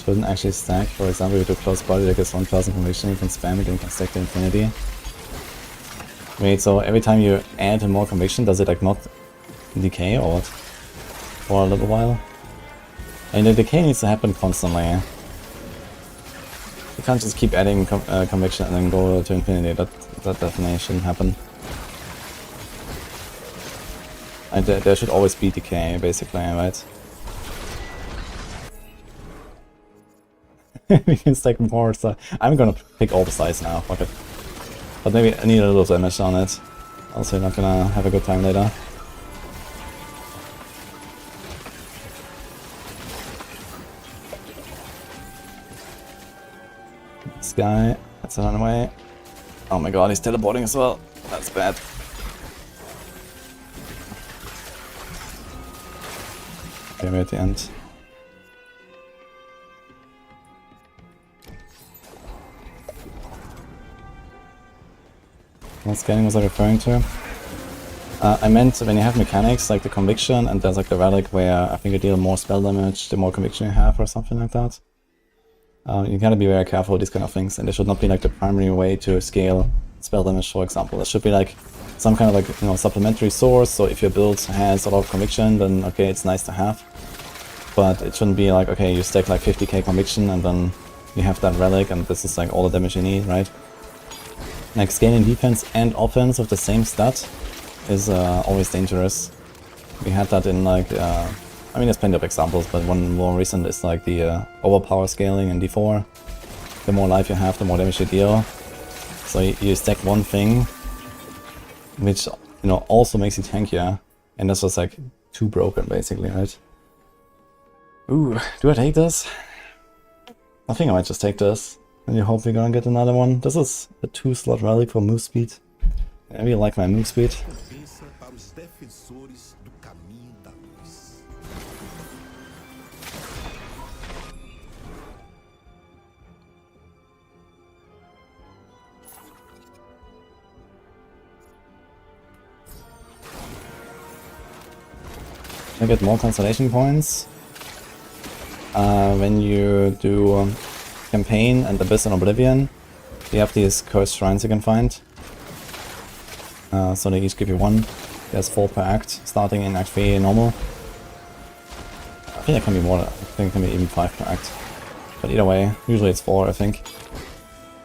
Shouldn't actually stack. For example, you do close body that gets 1000 conviction, you can spam it and you can stack to infinity. Wait, so every time you add more conviction, does it like not decay or what? For a little while? And the decay needs to happen constantly. You can't just keep adding conviction and then go to infinity. That definitely shouldn't happen. And there should always be decay, basically, right? We can stack more stuff. I'm gonna pick all the size now, fuck it. But maybe I need a little damage on it. Also, not gonna have a good time later. This guy, that's a runaway. Oh my god, he's teleporting as well. That's bad. Okay, we're at the end. What scanning was I referring to? I meant when you have mechanics like the conviction and there's like the relic where I think you deal more spell damage the more conviction you have or something like that. You gotta be very careful with these kind of things, and there should not be like the primary way to scale spell damage, for example. There should be like some kind of like, you know, supplementary source, so if your build has a lot of conviction, then okay, it's nice to have. But it shouldn't be like, okay, you stack like 50k conviction and then you have that relic and this is like all the damage you need, right? Like scaling defense and offense with the same stat is always dangerous. We had that in like, I mean there's plenty of examples, but one more recent is like the overpower scaling in D4. The more life you have, the more damage you deal. So you stack one thing, which, you know, also makes you tankier, and that's just like too broken basically, right? Ooh, do I take this? I think I might just take this. And you hope we're gonna get another one. This is a 2-slot relic for move speed. I really like my move speed. I get more constellation points when you do campaign and Abyss and Oblivion. You have these cursed shrines you can find. So they each give you 1. There's 4 per act, starting in Act 3 normal. I think it can be more, I think it can be even 5 per act. But either way, usually it's 4, I think.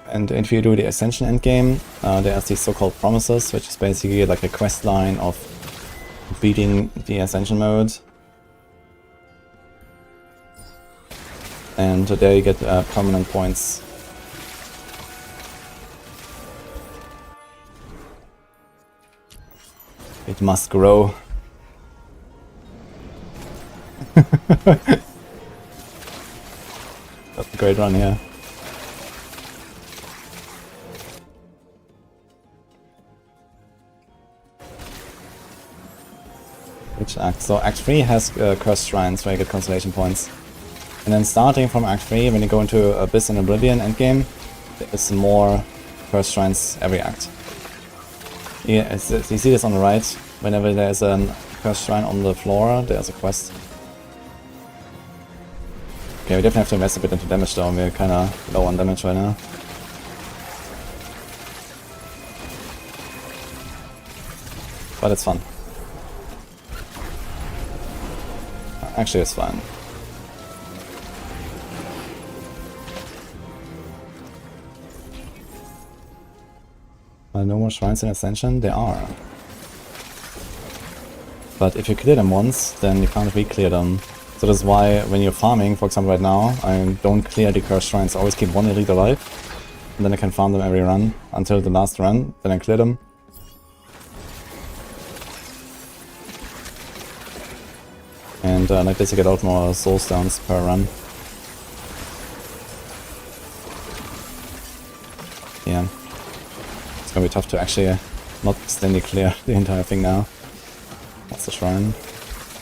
And if you do the Ascension endgame, there's these so-called promises, which is basically like a quest line of beating the Ascension mode. And there you get permanent points. It must grow. That's a great run here. Which act? So Act 3 has cursed shrines where you get constellation points. And then starting from Act 3, when you go into Abyss and Oblivion endgame, there's more cursed shrines every act. Yeah, you see this on the right. Whenever there's a cursed shrine on the floor, there's a quest. Okay, we definitely have to invest a bit into damage though, we're kinda low on damage right now. But it's fun. Actually, it's fine. No more shrines in Ascension? There are. But if you clear them once, then you can't re-clear them. So that's why when you're farming, for example right now, I don't clear the cursed shrines. I always keep 1 elite alive. And then I can farm them every run, until the last run, then I clear them. And like this you get out more soul stones per run. Yeah. It's gonna be tough to actually not extendedly clear the entire thing now. What's the shrine?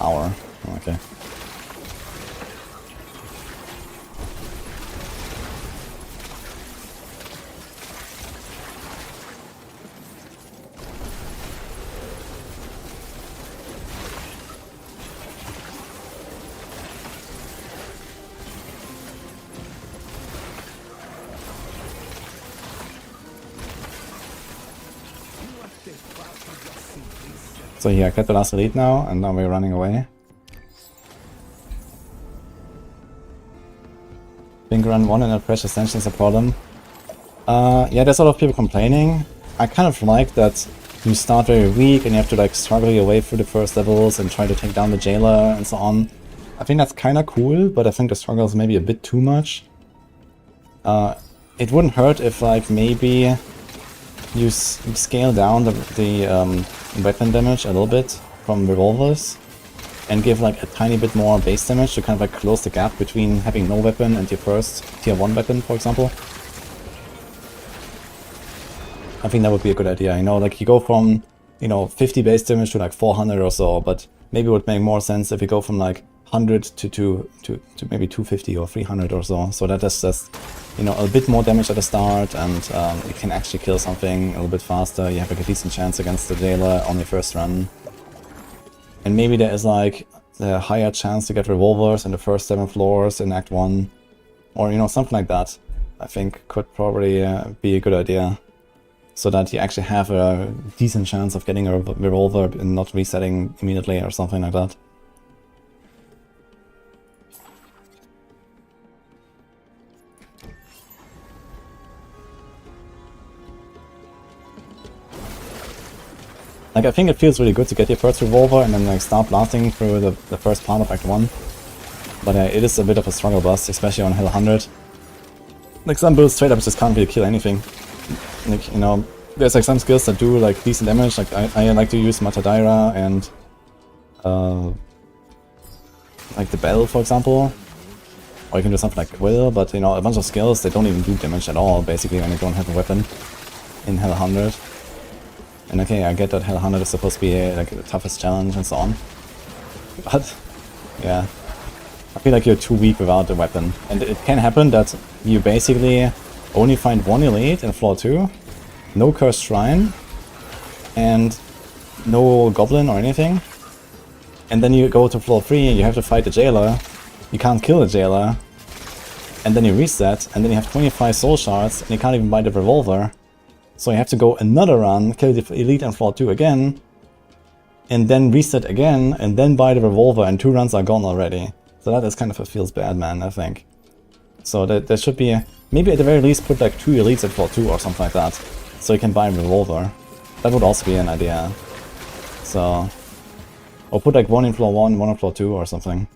Hour. Oh, okay. So yeah, I kept the last elite now, and now we're running away. I think run 1 and a pressure extension is a problem. Yeah, there's a lot of people complaining. I kind of like that you start very weak and you have to like struggle your way through the first levels and try to take down the jailer and so on. I think that's kind of cool, but I think the struggle is maybe a bit too much. It wouldn't hurt if like maybe you scale down the weapon damage a little bit from revolvers and give like a tiny bit more base damage to kind of like close the gap between having no weapon and your first tier 1 weapon, for example. I think that would be a good idea, you know, like you go from, you know, 50 base damage to like 400 or so, but maybe it would make more sense if you go from like 100 to maybe 250 or 300 or so, so that is just, you know, a bit more damage at the start, and you can actually kill something a little bit faster. You have like a decent chance against the jailer on your first run. And maybe there is like a higher chance to get revolvers in the first 7 floors in Act 1. Or, you know, something like that. I think could probably be a good idea. So that you actually have a decent chance of getting a revolver and not resetting immediately or something like that. Like, I think it feels really good to get your first revolver and then like start blasting through the first part of Act 1. But it is a bit of a struggle bust, especially on Hill 100. Like some builds straight up just can't really kill anything. Like, you know, there's like some skills that do like decent damage, like I like to use Matadaira and like the Bell, for example. Or you can do something like Quill, but you know, a bunch of skills that don't even do damage at all, basically, when you don't have a weapon in Hell 100. And okay, I get that Hell 100 is supposed to be like the toughest challenge and so on. But, yeah. I feel like you're too weak without the weapon. And it can happen that you basically only find 1 elite in floor 2, no cursed shrine, and no goblin or anything. And then you go to floor 3 and you have to fight the jailer. You can't kill the jailer. And then you reset, and then you have 25 soul shards, and you can't even buy the revolver. So you have to go another run, kill the elite on floor 2 again, and then reset again, and then buy the revolver, and 2 runs are gone already. So that is kind of a feels bad, man, I think. So there should be, maybe at the very least put like 2 elites at floor 2 or something like that, so you can buy a revolver. That would also be an idea. So, or put like 1 in floor 1, 1 in floor 2 or something.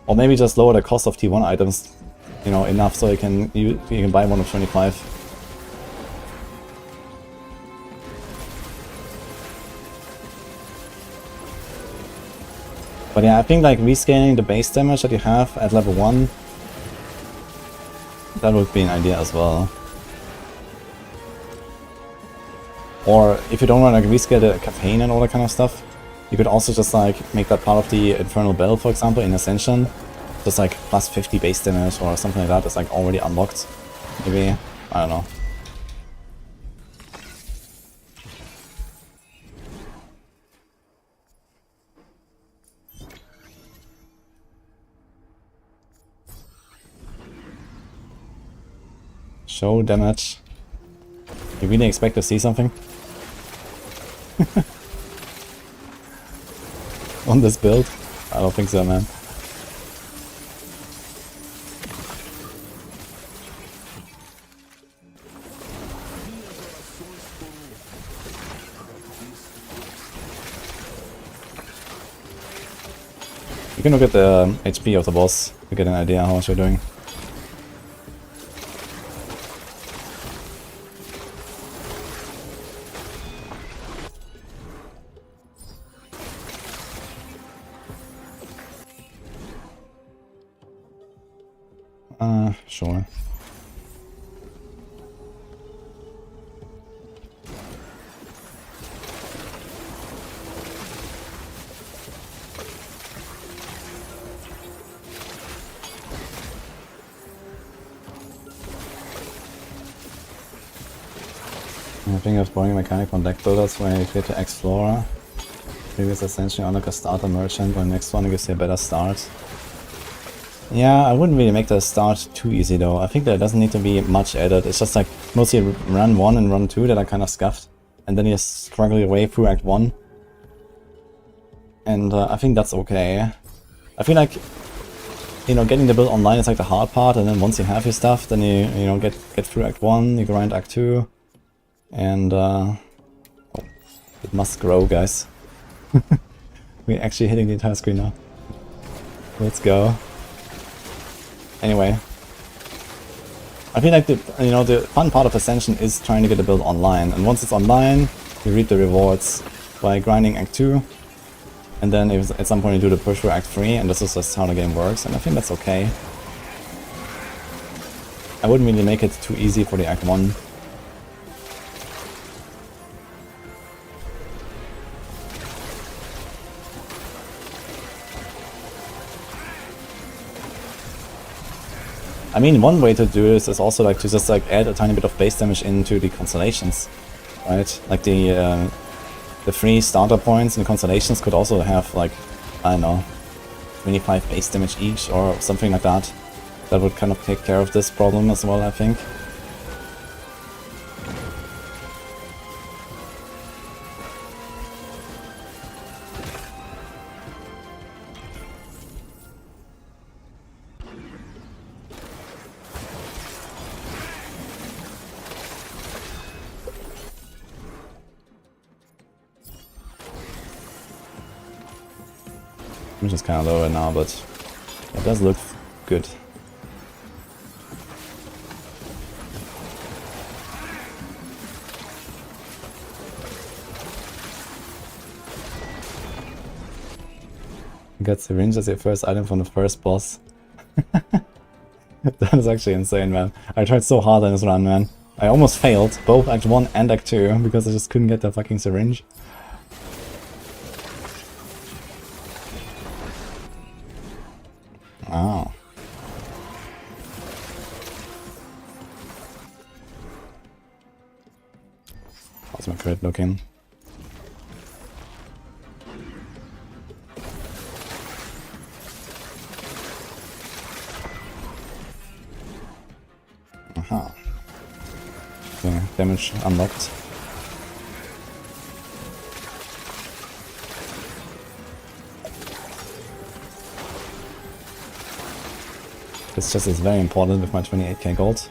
Or maybe just lower the cost of T1 items, you know, enough so you can buy one of 25. But yeah, I think like rescaling the base damage that you have at level 1, that would be an idea as well. Or if you don't want to like rescale the campaign and all that kind of stuff, you could also just like make that part of the Infernal Bell, for example, in Ascension. Just like plus 50 base damage or something like that that's like already unlocked. Maybe, I don't know. Show damage. You really expect to see something? On this build? I don't think so, man. You can look at the HP of the boss to get an idea how much you're doing. Sure. I think I was borrowing a mechanic from deck builders when I cleared the Explorer. Previous Ascension, unlock a starter merchant, when the next one gives you a better start. Yeah, I wouldn't really make the start too easy though. I think there doesn't need to be much added. It's just like mostly run 1 and run 2 that are kind of scuffed. and then you struggle your way through Act 1. And I think that's okay. I feel like, you know, getting the build online is like the hard part, and then once you have your stuff, then you know, get through Act 1, you grind Act 2, and oh, it must grow, guys. We're actually hitting the entire screen now. Let's go. Anyway. I feel like the fun part of Ascension is trying to get the build online, and once it's online, you reap the rewards by grinding Act 2, and then at some point you do the push for Act 3, and this is just how the game works, and I think that's okay. I wouldn't really make it too easy for the Act 1. I mean, one way to do this is also like to just like add a tiny bit of base damage into the constellations, right? Like the 3 starter points in the constellations could also have like, I don't know, 25 base damage each or something like that. That would kind of take care of this problem as well, I think. Which is kind of low right now, but it does look good. You got syringe as your first item from the first boss. That is actually insane, man. I tried so hard on this run, man. I almost failed, both Act 1 and Act 2, because I just couldn't get the fucking syringe. Oh. How's my crit looking? Aha. Okay, damage unlocked. This just is very important with my 28k gold.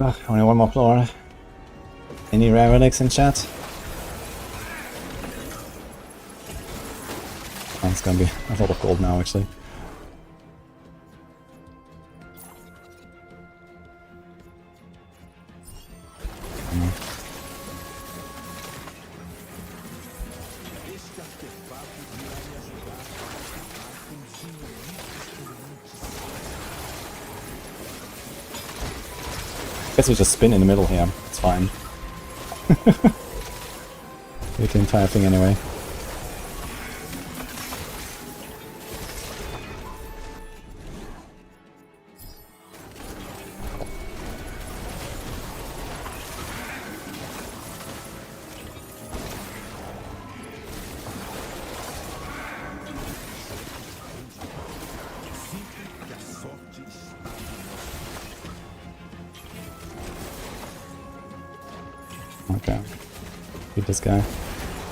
Ugh, only one more floor. Any rare relics in chat? Oh, it's gonna be a lot of gold now, actually. Guess we just spin in the middle here. It's fine. Hit the entire thing anyway. Okay. Beat this guy.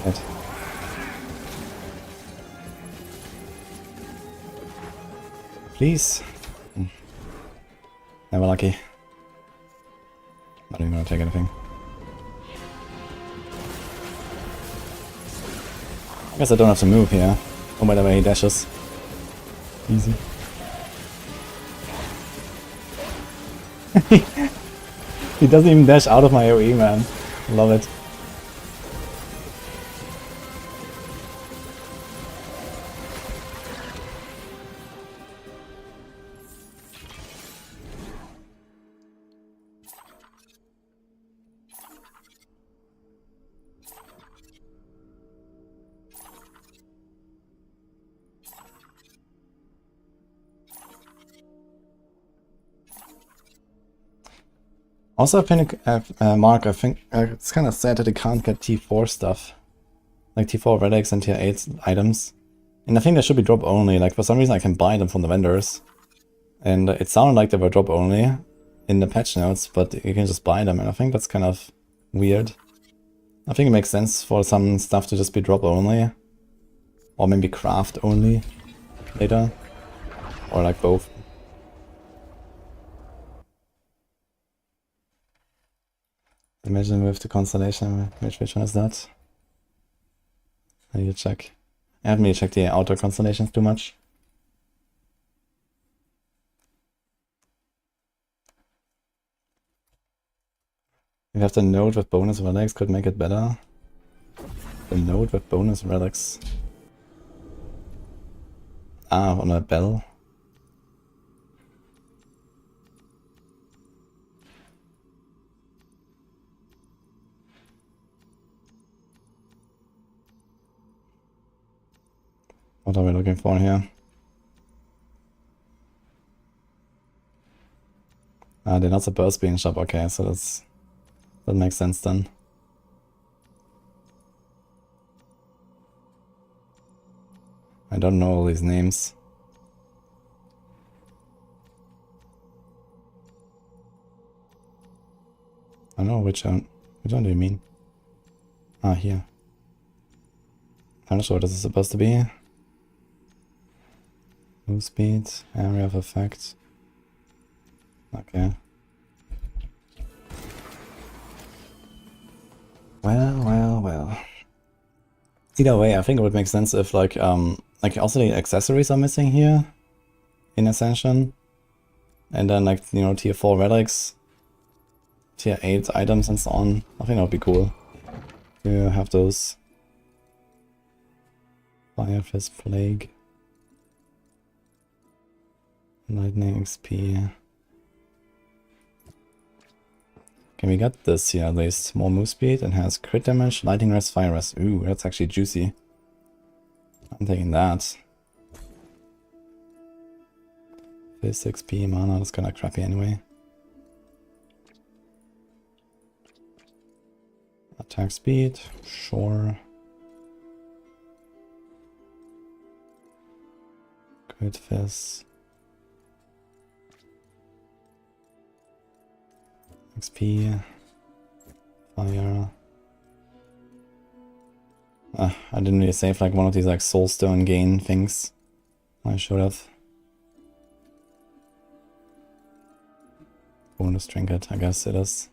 Dead. Please. Never lucky. Not even gonna take anything. I guess I don't have to move here. No matter where he dashes. Easy. He doesn't even dash out of my AoE, man. Love it. Also, Mark, I think it's kind of sad that you can't get T4 stuff. Like T4 relics and tier 8 items. And I think they should be drop only. Like, for some reason I can buy them from the vendors. And it sounded like they were drop only in the patch notes, but you can just buy them. And I think that's kind of weird. I think it makes sense for some stuff to just be drop only. Or maybe craft only later. Or like both. Imagine with the constellation, which one is that? I need to check. I haven't really checked the outer constellations too much. You have the node with bonus relics, could make it better. The node with bonus relics. Ah, on a bell. What are we looking for here? Ah, they're not supposed to be in shop. Okay, so that makes sense then. I don't know all these names. I don't know which one do you mean? Ah, here. I'm not sure what this is supposed to be. Move speed, area of effect. Okay. Well. Either way, I think it would make sense if like also the accessories are missing here in Ascension. And then like, you know, tier 4 relics, tier 8 items and so on. I think that would be cool to have those. Fire Fist Plague. Lightning XP. Okay, we got this here at least. More move speed and has crit damage, lightning rest, fire rest. Ooh, that's actually juicy. I'm taking that. 6 XP mana, that's kinda crappy anyway. Attack speed, sure. Crit fist. XP, fire. I didn't really save like one of these like soulstone gain things. I should have. Bonus trinket, I guess it is.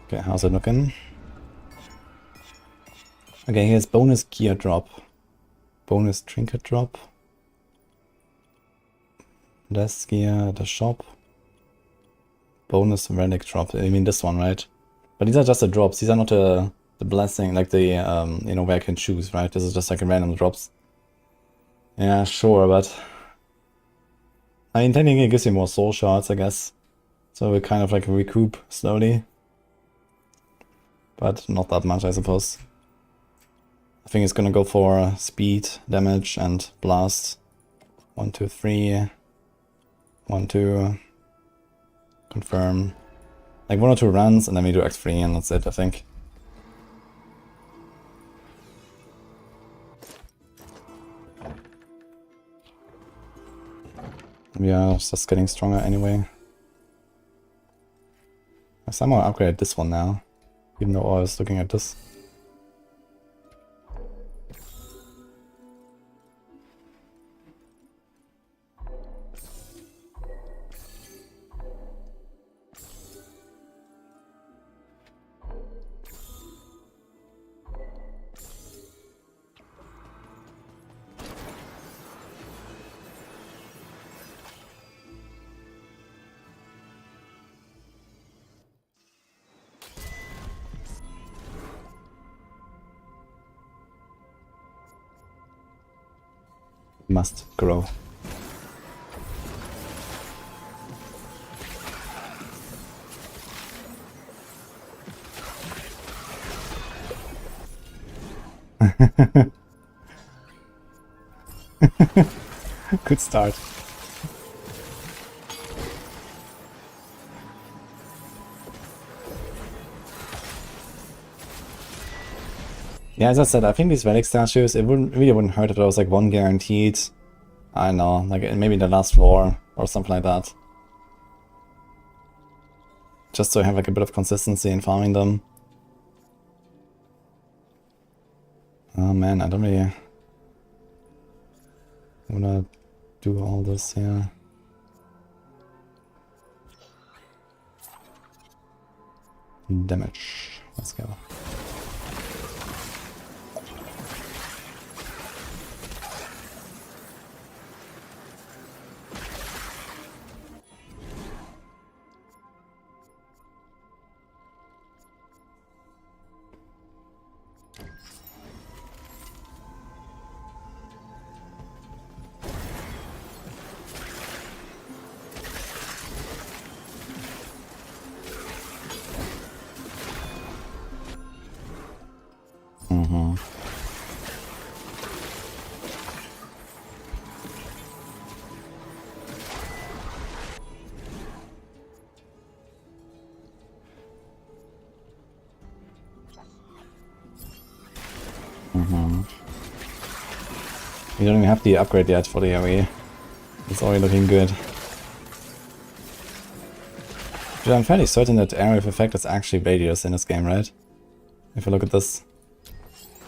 Okay, how's it looking? Okay, here's bonus gear drop. Bonus trinket drop. Less gear at the shop. Bonus relic drop. I mean this one, right? But these are just the drops. These are not the blessing, like the, you know, where I can choose, right? This is just like random drops. Yeah, sure, but... I mean, technically it gives you more soul shards, I guess. So we kind of like recoup slowly. But not that much, I suppose. I think it's gonna go for speed, damage, and blast. 1, 2, 3. 1, 2. Confirm. Like 1 or 2 runs, and then we do X3, and that's it, I think. We are just getting stronger anyway. I somehow upgraded this one now, even though I was looking at this. Must grow. Good start. Yeah, as I said, I think these relic statues, it really wouldn't hurt if there was like one guaranteed. I don't know, like maybe the last floor or something like that. Just so I have like a bit of consistency in farming them. Oh man, I don't really wanna do all this here. Damage. Let's go. We don't even have the upgrade yet for the AoE. It's already looking good. But I'm fairly certain that area of effect is actually radius in this game, right? If you look at this,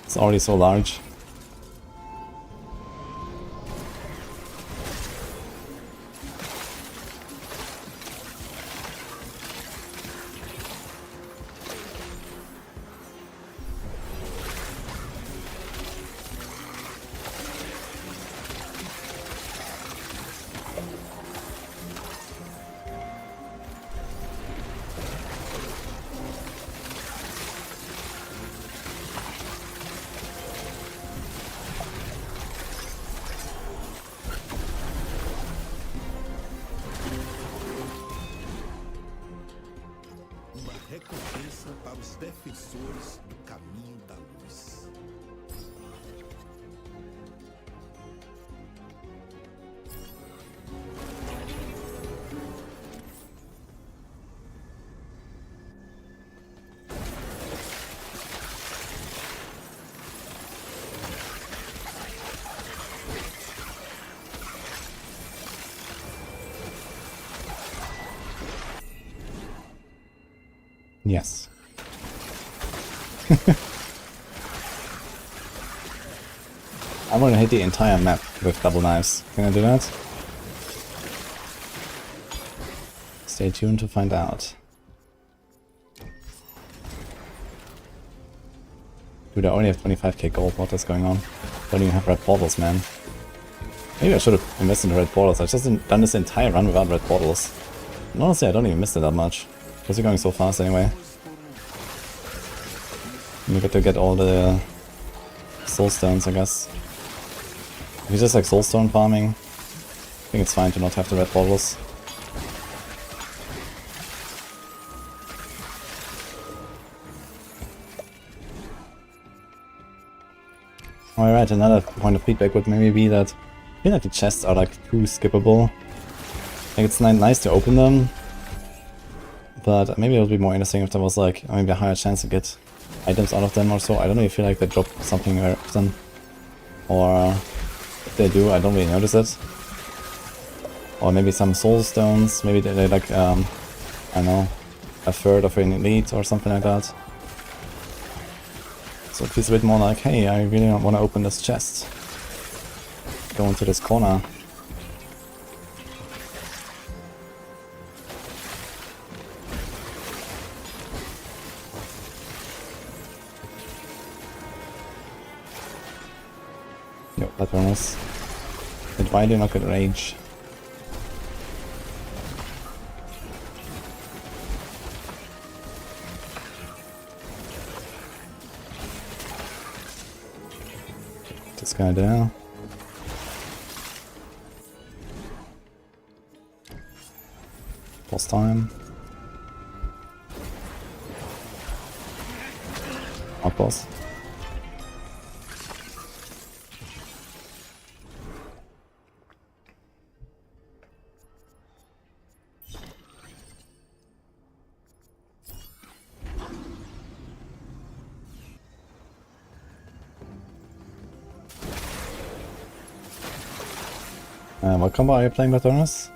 it's already so large. Yes. I want to hit the entire map with double knives. Can I do that? Stay tuned to find out. Dude, I only have 25k gold. What is going on? Don't even have red portals, man. Maybe I should have invested in red portals. I've just done this entire run without red portals. And honestly, I don't even miss it that much. Because you're going so fast anyway. You get to get all the soul stones, I guess. If you just like soulstone farming, I think it's fine to not have the red portals. Alright, another point of feedback would maybe be that I feel like the chests are like too skippable. Like it's nice to open them, but maybe it would be more interesting if there was like maybe a higher chance to get items out of them or so. I don't really feel like they drop something very often, or if they do, I don't really notice it. Or maybe some soul stones, maybe they like, I don't know, a third of an elite or something like that. So it feels a bit more like, hey, I really don't want to open this chest. Go into this corner. Yo, that one was. But why do you not get rage? This guy there. Boss time. Outboss. What combo are you playing, Batonus?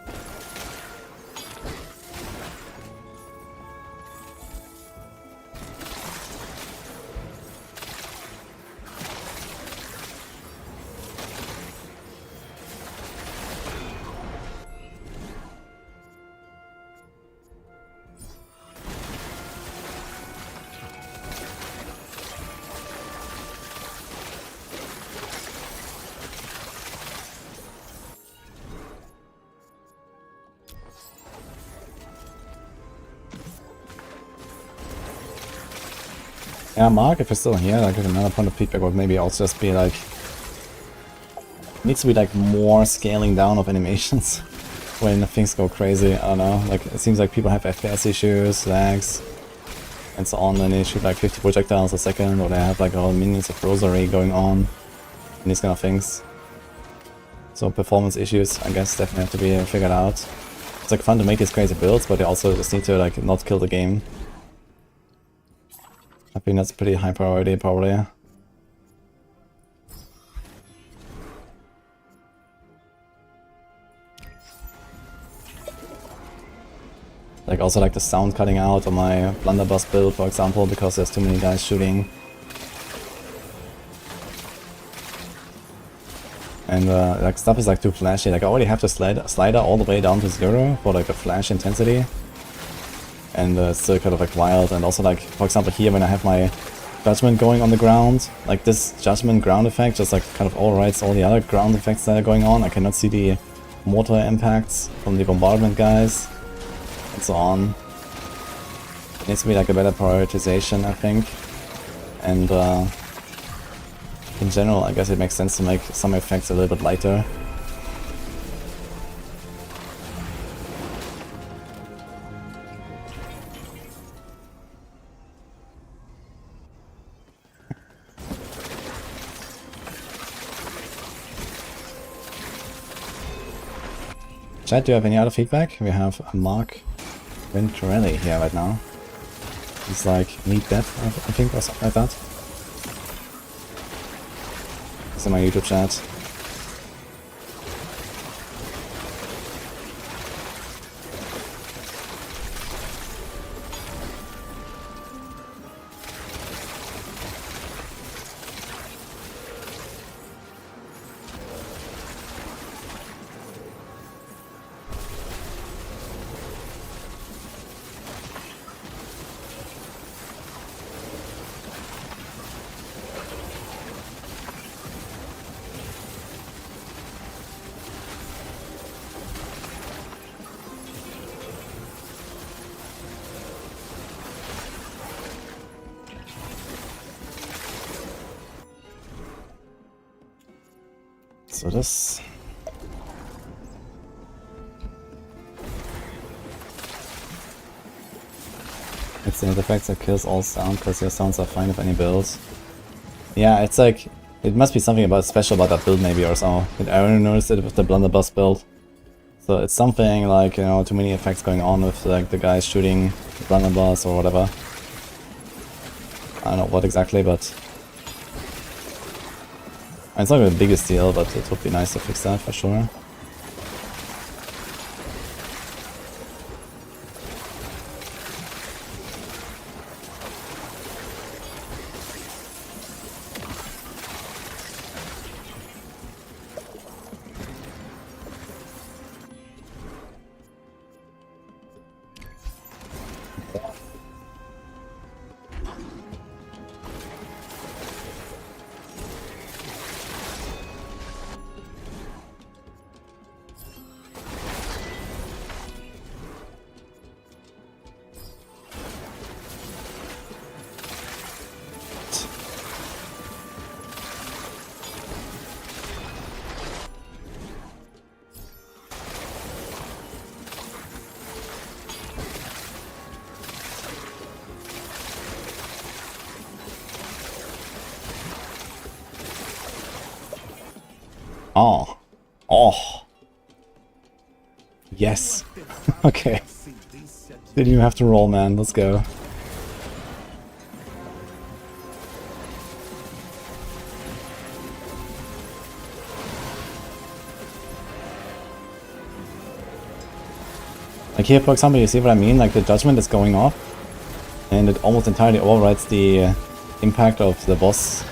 Yeah, Mark, if you're still here, like another point of feedback would maybe also just be like, needs to be like more scaling down of animations when things go crazy. I don't know, like it seems like people have FPS issues, lags, and so on, and they shoot like 50 projectiles a second, or they have like all minions of rosary going on, and these kind of things. So performance issues, I guess, definitely have to be figured out. It's like fun to make these crazy builds, but they also just need to like not kill the game. I think that's pretty high priority, probably. Like also like the sound cutting out on my blunderbuss build, for example, because there's too many guys shooting. And like stuff is like too flashy. Like I already have the slider all the way down to 0 for like the flash intensity. And it's still kind of like wild. And also like, for example, here when I have my Judgement going on the ground, like this Judgement ground effect just like kind of overrides all the other ground effects that are going on. I cannot see the mortar impacts from the bombardment guys, and so on. It needs to be like a better prioritization, I think. And in general, I guess it makes sense to make some effects a little bit lighter. Chat, do you have any other feedback? We have Mark Venturelli here right now. He's like, need death, I think, or something like that. It's in my YouTube chat. So this... It's the effects that kills all sound, because your sounds are fine with any build. Yeah, it's like... It must be something about special about that build maybe or so. I only noticed it with the blunderbuss build. So it's something like, you know, too many effects going on with like the guys shooting the blunderbuss or whatever. I don't know what exactly, but... It's not the biggest deal, but it would be nice to fix that for sure. Oh. Oh. Yes. Okay. Didn't even have to roll, man. Let's go. Like here, for example, you see what I mean? Like the Judgement is going off, and it almost entirely overrides the impact of the boss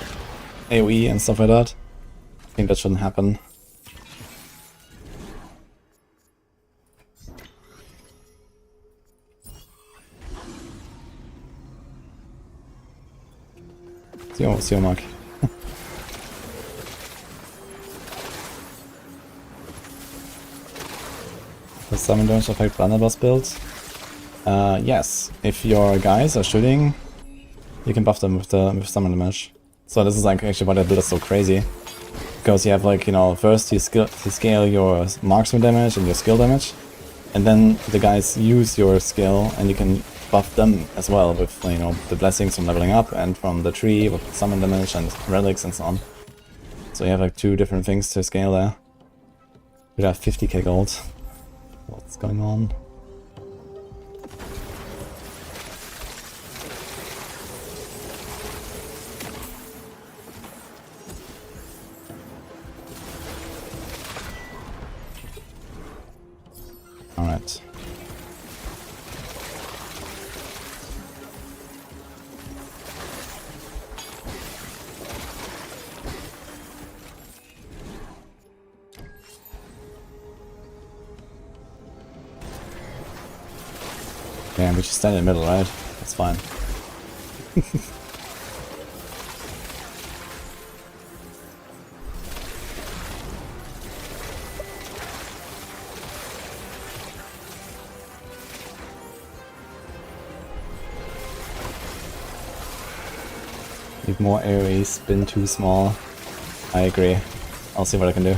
AoE and stuff like that. I think that shouldn't happen. See you, Mark. Does summon damage affect blunderbuss builds? Yes. If your guys are shooting, you can buff them with summon damage. So this is like actually why that build is so crazy. Because you have like, you know, first you scale your marksman damage and your skill damage. And then the guys use your skill and you can buff them as well with, you know, the blessings from leveling up and from the tree with summon damage and relics and so on. So you have like 2 different things to scale there. We have 50k gold. What's going on? Alright. Yeah, we just stand in the middle, right? That's fine. Need more AoE, spin too small. I agree. I'll see what I can do.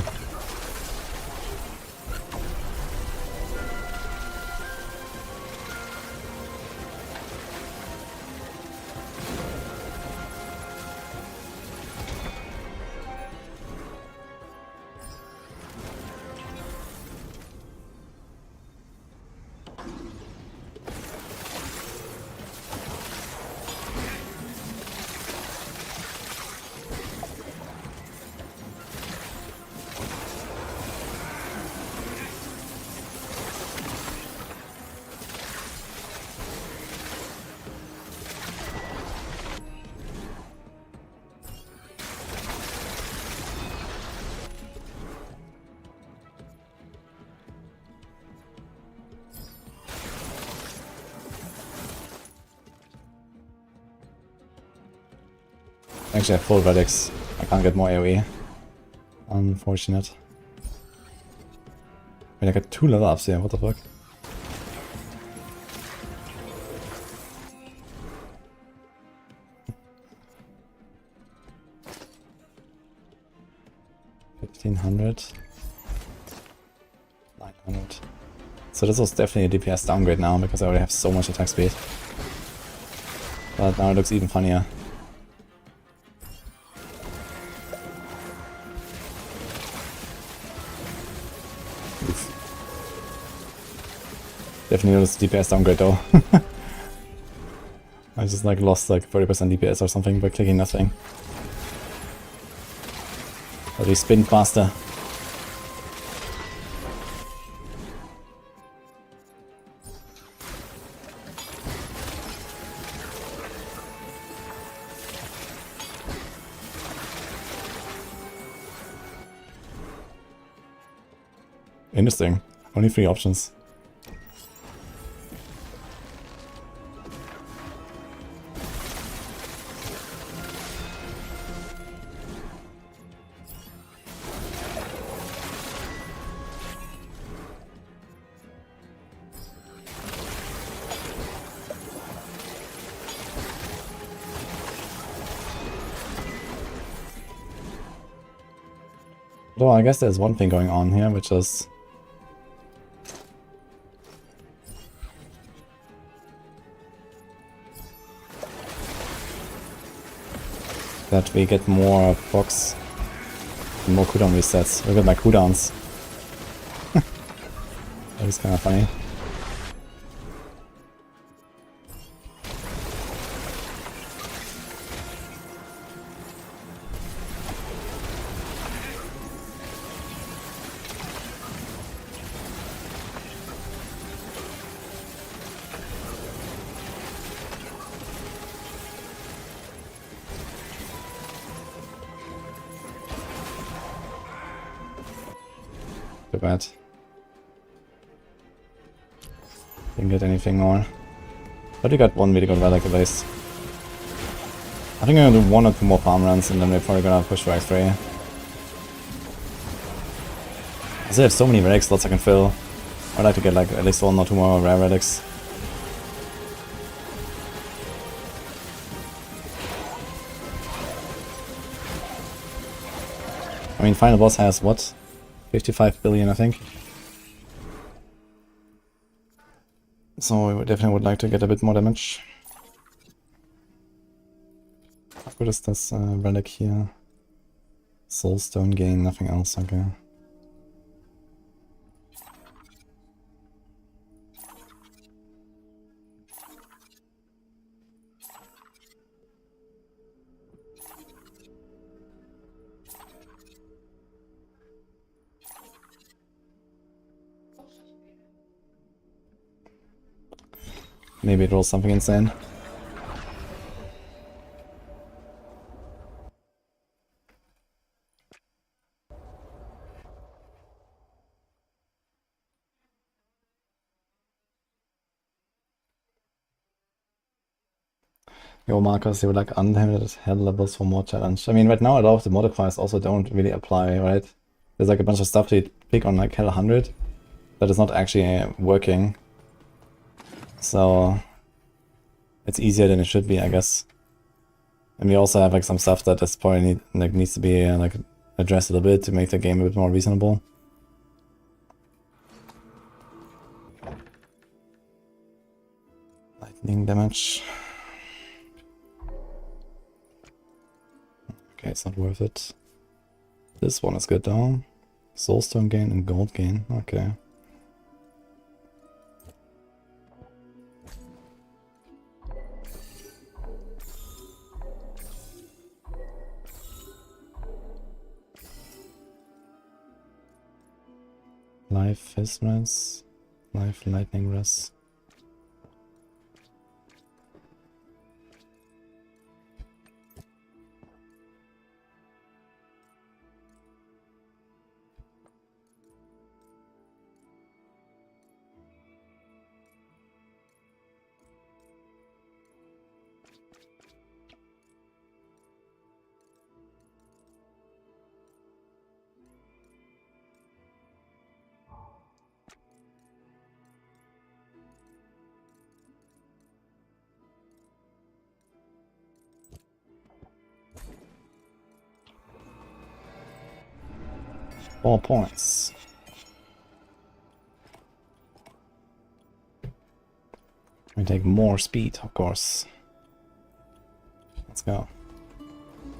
Actually, I have full relics. I can't get more AoE. Unfortunate. Wait, I got 2 level ups here, what the fuck? $1,500. 900. So this was definitely a DPS downgrade now because I already have so much attack speed. But now it looks even funnier. Definitely noticed DPS downgrade though. I just like lost like 30% DPS or something by clicking nothing. But we spin faster. Interesting. Only 3 options. Well, I guess there's one thing going on here, which is that we get more box and more cooldown resets. Look at my cooldowns. That is kind of funny. Too bad. Didn't get anything more. But we got one really good relic at least. I think I'm gonna do 1 or 2 more farm runs and then we're probably gonna push for X3. I still have so many relic slots I can fill. I'd like to get like at least 1 or 2 more rare relics. I mean, final boss has what? 55 billion, I think. So we definitely would like to get a bit more damage. How good is this relic here? Soulstone gain, nothing else, okay. Maybe it rolls something insane. Yo, Marcus, you would like unlimited hell levels for more challenge. I mean, right now a lot of the modifiers also don't really apply, right? There's like a bunch of stuff that you pick on like hell 100 that is not actually working. So it's easier than it should be, I guess. And we also have like some stuff that is probably needs to be like addressed a little bit to make the game a bit more reasonable. Lightning damage. Okay, it's not worth it. This one is good though. Soulstone gain and gold gain. Okay. Life Fizz Res, Life Lightning Res. Four points. We take more speed, of course. Let's go.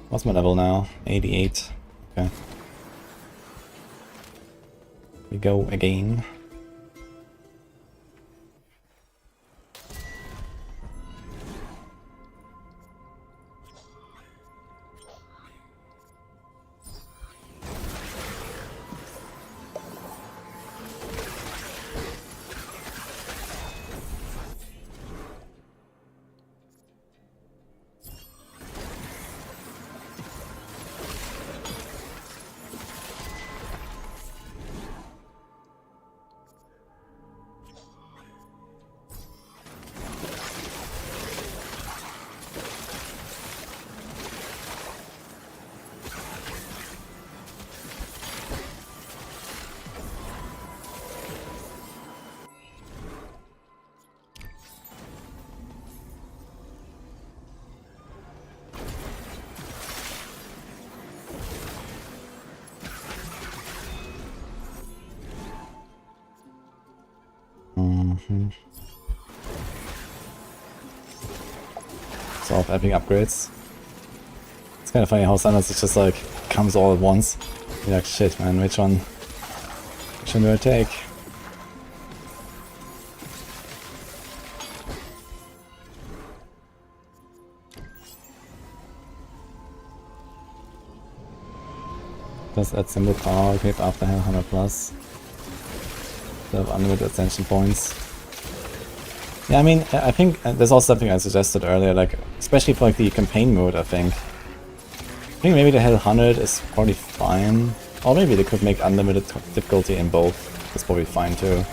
What's my level now? 88. Okay. We go again. So of epic upgrades. It's kind of funny how sometimes it just like comes all at once. You're like, shit man, which one do I take? Does add symbol power, give after 100 plus. They have unlimited ascension points. Yeah, I mean, I think there's also something I suggested earlier, like, especially for like the campaign mode, I think maybe the hell 100 is probably fine Or maybe they could make unlimited difficulty in both. That's probably fine too.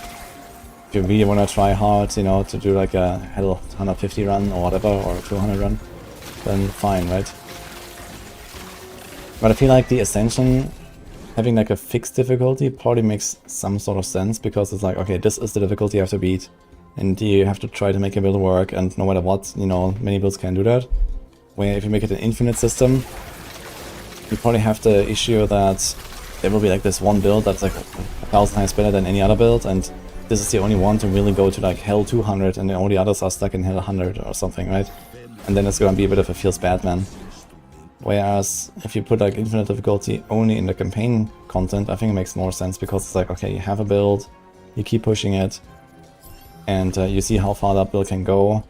If you really want to try hard, you know, to do like a hell 150 run or whatever, or 200 run, then fine, right? But I feel like the Ascension, having like a fixed difficulty probably makes some sort of sense, because it's like, okay, this is the difficulty you have to beat, and you have to try to make a build work, and no matter what, you know, many builds can do that. Where if you make it an infinite system, you probably have the issue that there will be like this one build that's like 1,000 times better than any other build, and this is the only one to really go to like hell 200, and then all the others are stuck in hell 100 or something, right? And then it's gonna be a bit of a feels bad man. Whereas if you put like infinite difficulty only in the campaign content, I think it makes more sense, because it's like, okay, you have a build, you keep pushing it, and you see how far that build can go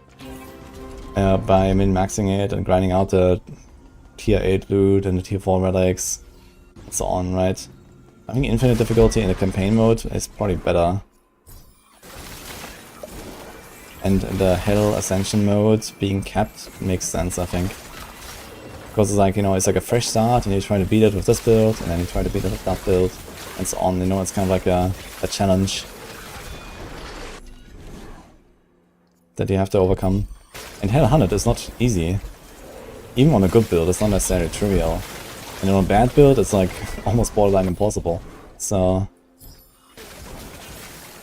by min-maxing it and grinding out the tier 8 loot and the tier 4 relics and so on, right? I think infinite difficulty in the campaign mode is probably better. And the Hell Ascension mode being capped makes sense, I think. Because it's like, you know, it's like a fresh start, and you try to beat it with this build, and then you try to beat it with that build, and so on. You know, it's kind of like a challenge that you have to overcome. And Hell 100 is not easy. Even on a good build, it's not necessarily trivial. And on a bad build, it's like almost borderline impossible. So,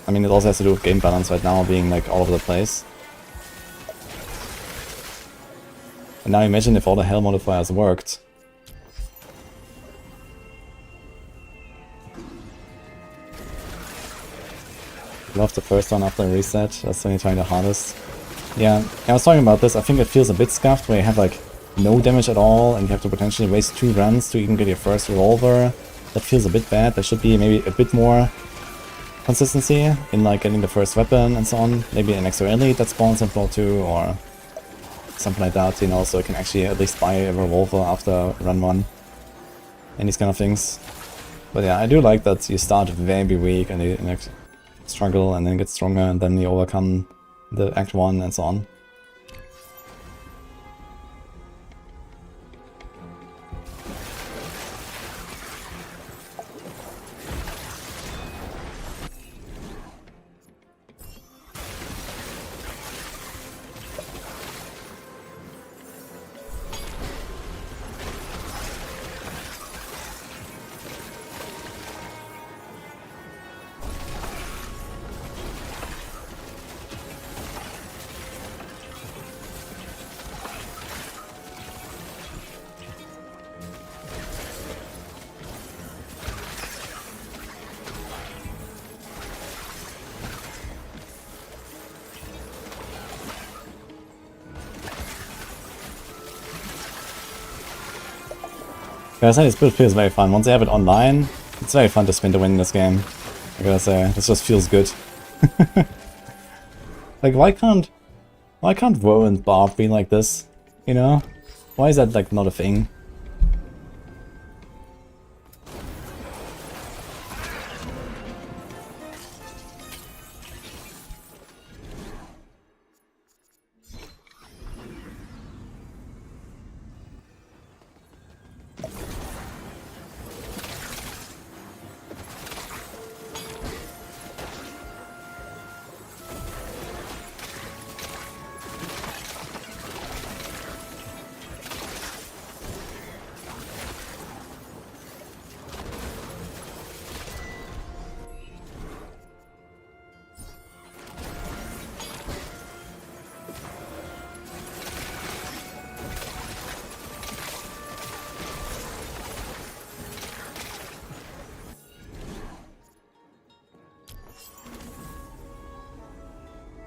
I mean, it also has to do with game balance right now being like all over the place. And now imagine if all the hell modifiers worked. Love the first one after the reset, that's when you're trying the hardest. Yeah, I was talking about this, I think it feels a bit scuffed where you have like no damage at all, and you have to potentially waste 2 runs to even get your first revolver. That feels a bit bad. There should be maybe a bit more consistency in like getting the first weapon and so on. Maybe an extra elite that spawns in floor 2 or something like that, you know, so you can actually at least buy a revolver after run 1 and these kind of things. But yeah, I do like that you start very weak and you struggle and then get stronger, and then you overcome the Act 1 and so on. Yeah, I said this build feels very fun. Once you have it online, it's very fun to spin to win this game. I gotta say, this just feels good. Like, why can't Woe and Barb be like this? You know? Why is that like not a thing?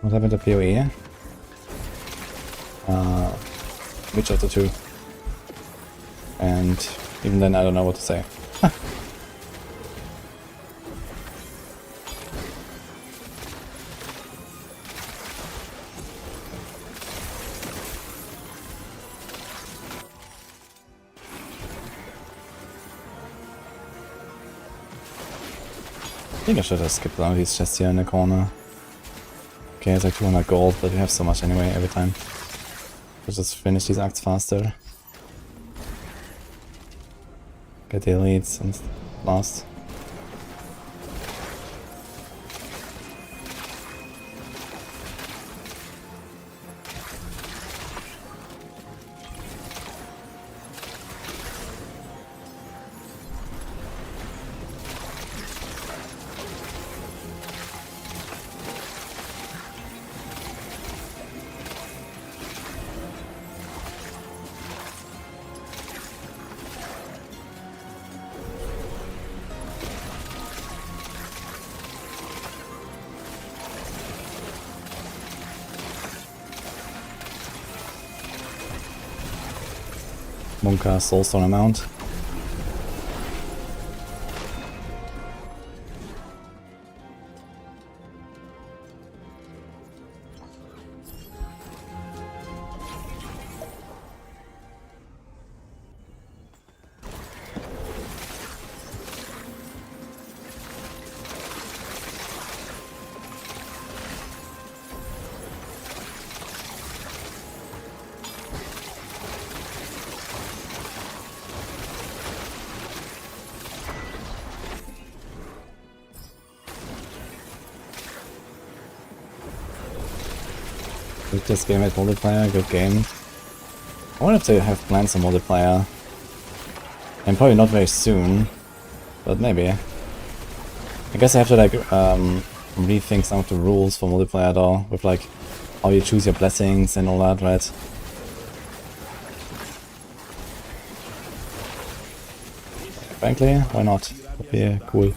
What happened to PoE? Which of the two? And even then I don't know what to say. I think I should have skipped one of these chests here in the corner. Okay, it's like 200 gold, but we have so much anyway every time. Let's just finish these acts faster. Get the elites and blast. Monka Soulstone amount. This game at multiplayer, good game. I wanted to have plans on multiplayer. And probably not very soon, but maybe. I guess I have to like rethink some of the rules for multiplayer though, with like how you choose your blessings and all that, right? Frankly, why not? Would be cool.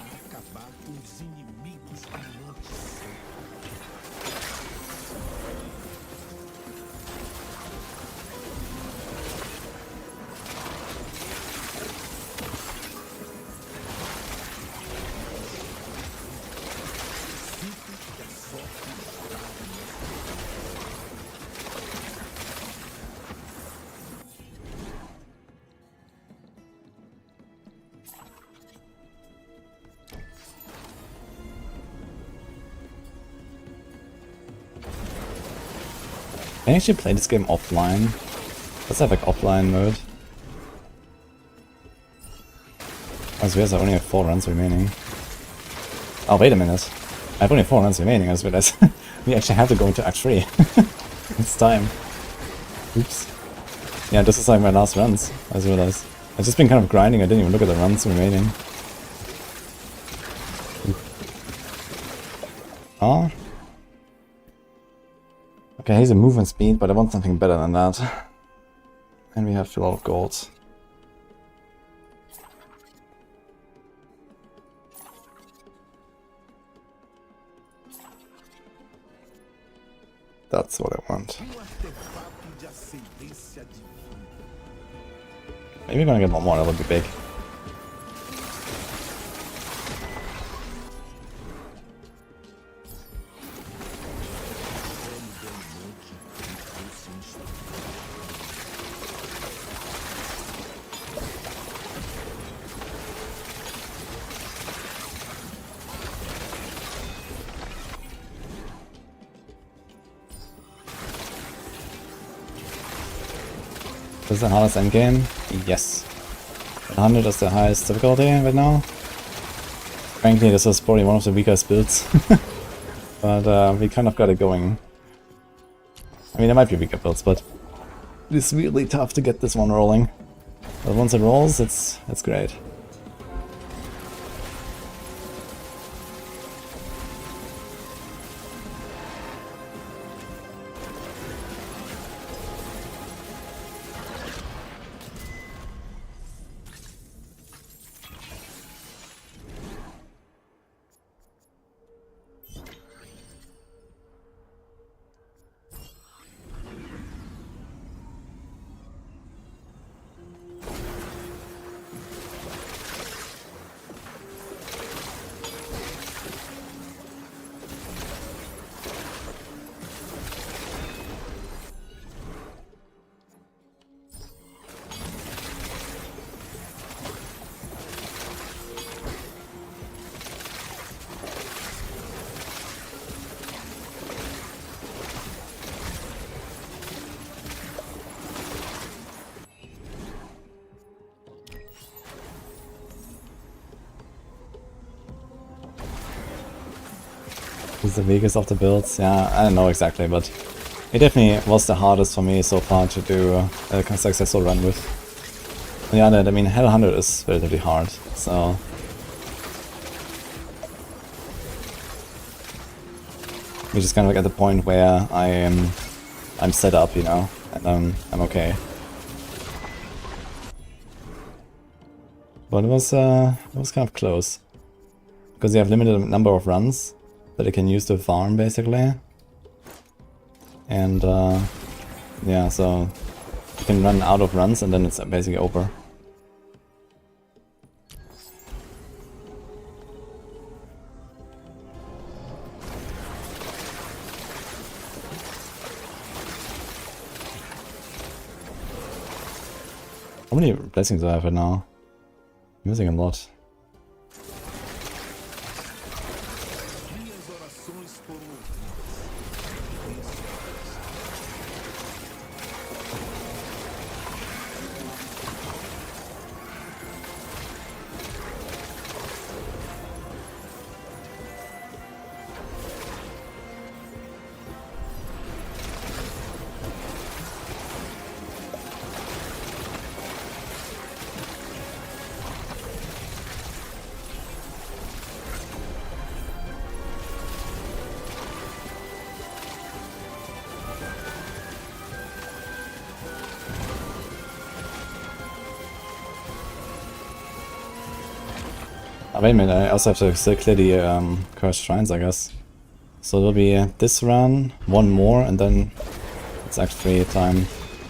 Can I actually play this game offline? Let's have like offline mode. I realize I only have 4 runs remaining. Oh, wait a minute. I have only 4 runs remaining, I just realized. We actually have to go into Act 3. It's time. Oops. Yeah, this is like my last runs, I just realized. I've just been kind of grinding, I didn't even look at the runs remaining. Ah. Okay, he's a movement speed, but I want something better than that. And we have a lot of gold. That's what I want. Maybe we're gonna get one more, that would be big. This is the hardest endgame? Yes. 100 is the highest difficulty right now. Frankly, this is probably one of the weakest builds. But we kind of got it going. I mean, there might be weaker builds, but it's really tough to get this one rolling. But once it rolls, it's great. He's the weakest of the builds. Yeah, I don't know exactly, but it definitely was the hardest for me so far to do a successful run with. On the other hand, I mean, H100 is relatively hard, so... We're just kind of like at the point where I'm set up, you know, and I'm okay. But it was kind of close. Because you have limited number of runs that you can use to farm, basically. And, yeah, so you can run out of runs and then it's basically over. How many blessings do I have right now? I'm missing a lot. Oh, wait a minute, I also have to still clear the cursed shrines, I guess. So it'll be this run, one more, and then it's Act 3 time.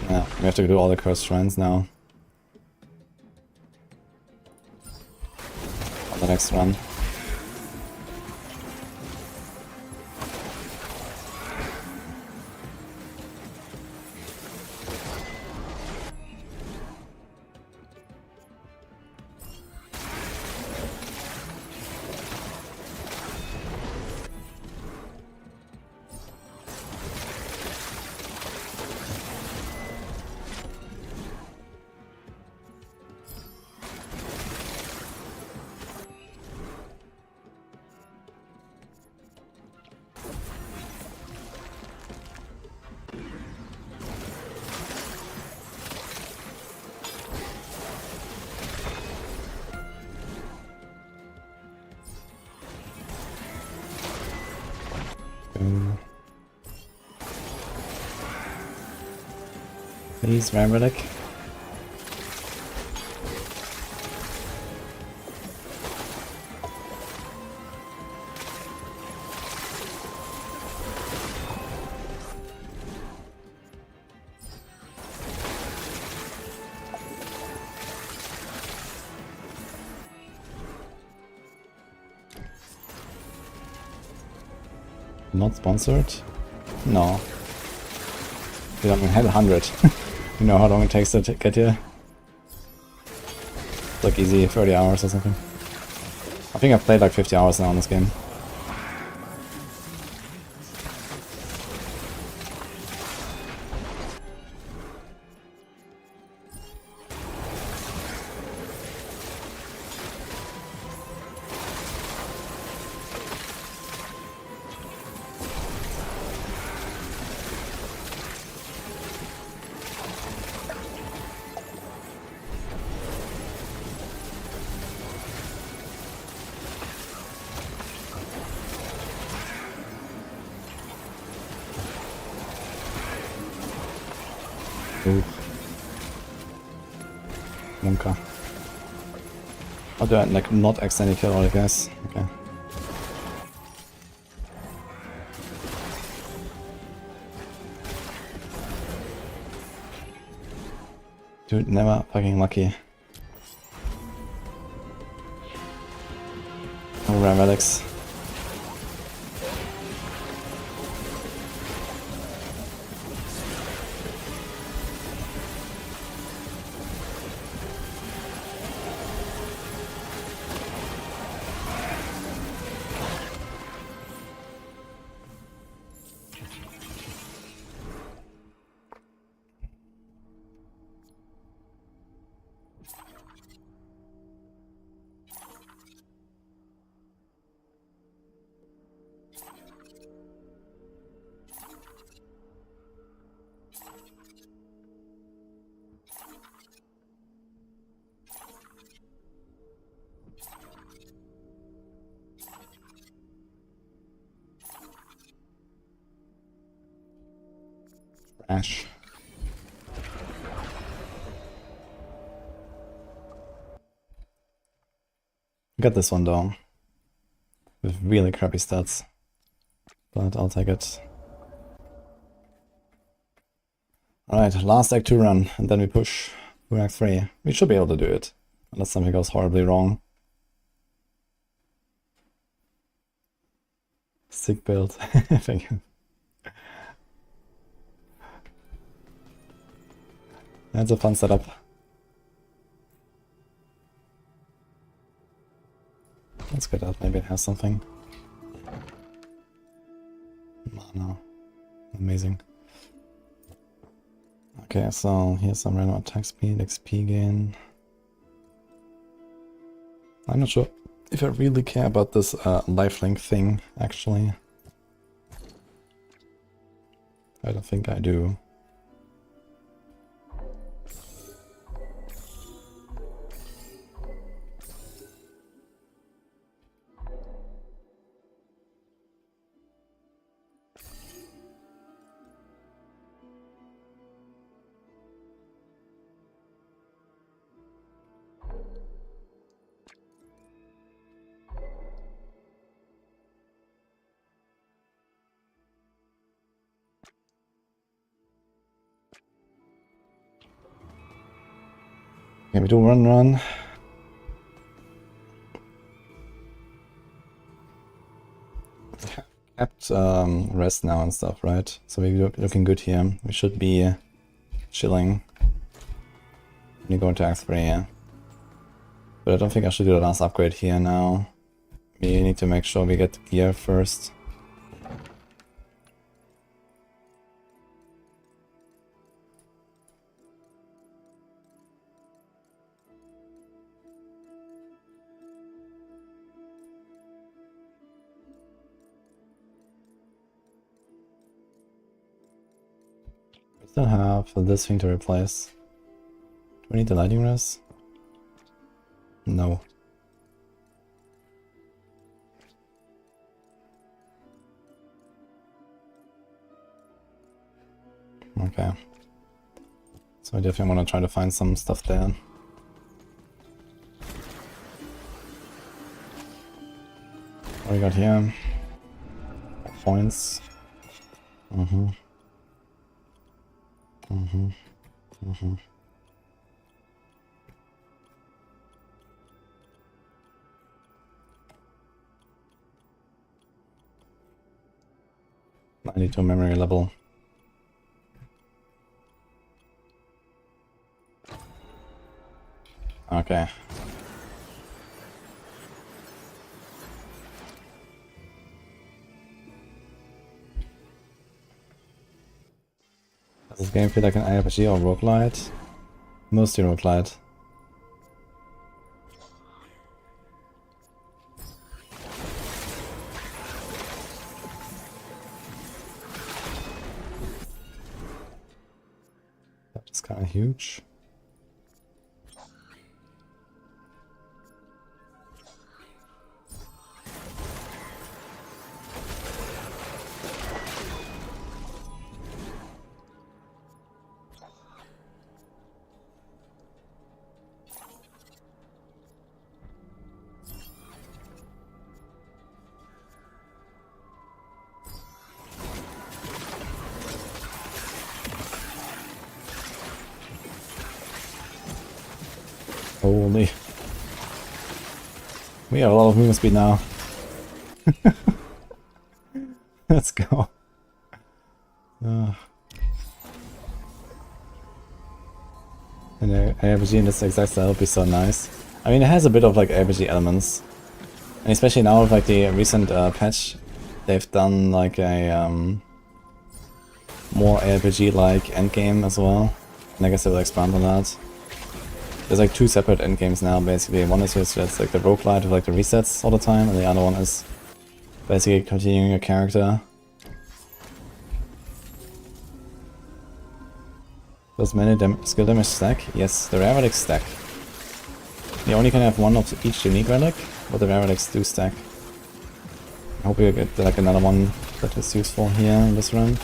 Yeah, we have to do all the cursed shrines now. On the next run. Please, Rare Relic. Not sponsored? No. We don't have 100. You know how long it takes to get here? It's like easy 30 hours or something. I think I've played like 50 hours now on this game. Ooh. Monka. How do I like not accidentally kill all the guys? Okay. Dude, never fucking lucky. No rare relics. Ash. Got this one though. With really crappy stats. But I'll take it. Alright, last Act 2 run, and then we push to Act 3. We should be able to do it. Unless something goes horribly wrong. Sick build. Thank you. That's a fun setup. Let's get out, maybe it has something. Mana. Amazing. Okay, so here's some random attack speed, XP gain. I'm not sure if I really care about this lifelink thing, actually. I don't think I do. Okay, we do run. Kept rest now and stuff, right? So we're looking good here. We should be chilling when you go into Act 3, yeah. But I don't think I should do the last upgrade here now. We need to make sure we get gear first. Still have this thing to replace. Do we need the lighting res? No. Okay. So I definitely want to try to find some stuff there. What we got here? Points. I need to memory level. Okay. Does this game feel like an RPG or roguelite? Mostly roguelite. That's kind of huge. Holy. We have a lot of movement speed now. Let's go. And the RPG in this exact style would be so nice. I mean, it has a bit of like RPG elements. And especially now with like the recent patch, they've done like a more RPG-like endgame as well. And I guess they will expand on that. There's like two separate endgames now, basically. One is just like the roguelite with like the resets all the time, and the other one is basically continuing your character. Does many skill damage stack? Yes, the rare relics stack. You only can have one of each unique relic, but the rare relics do stack. I hope we get like another one that is useful here in this run.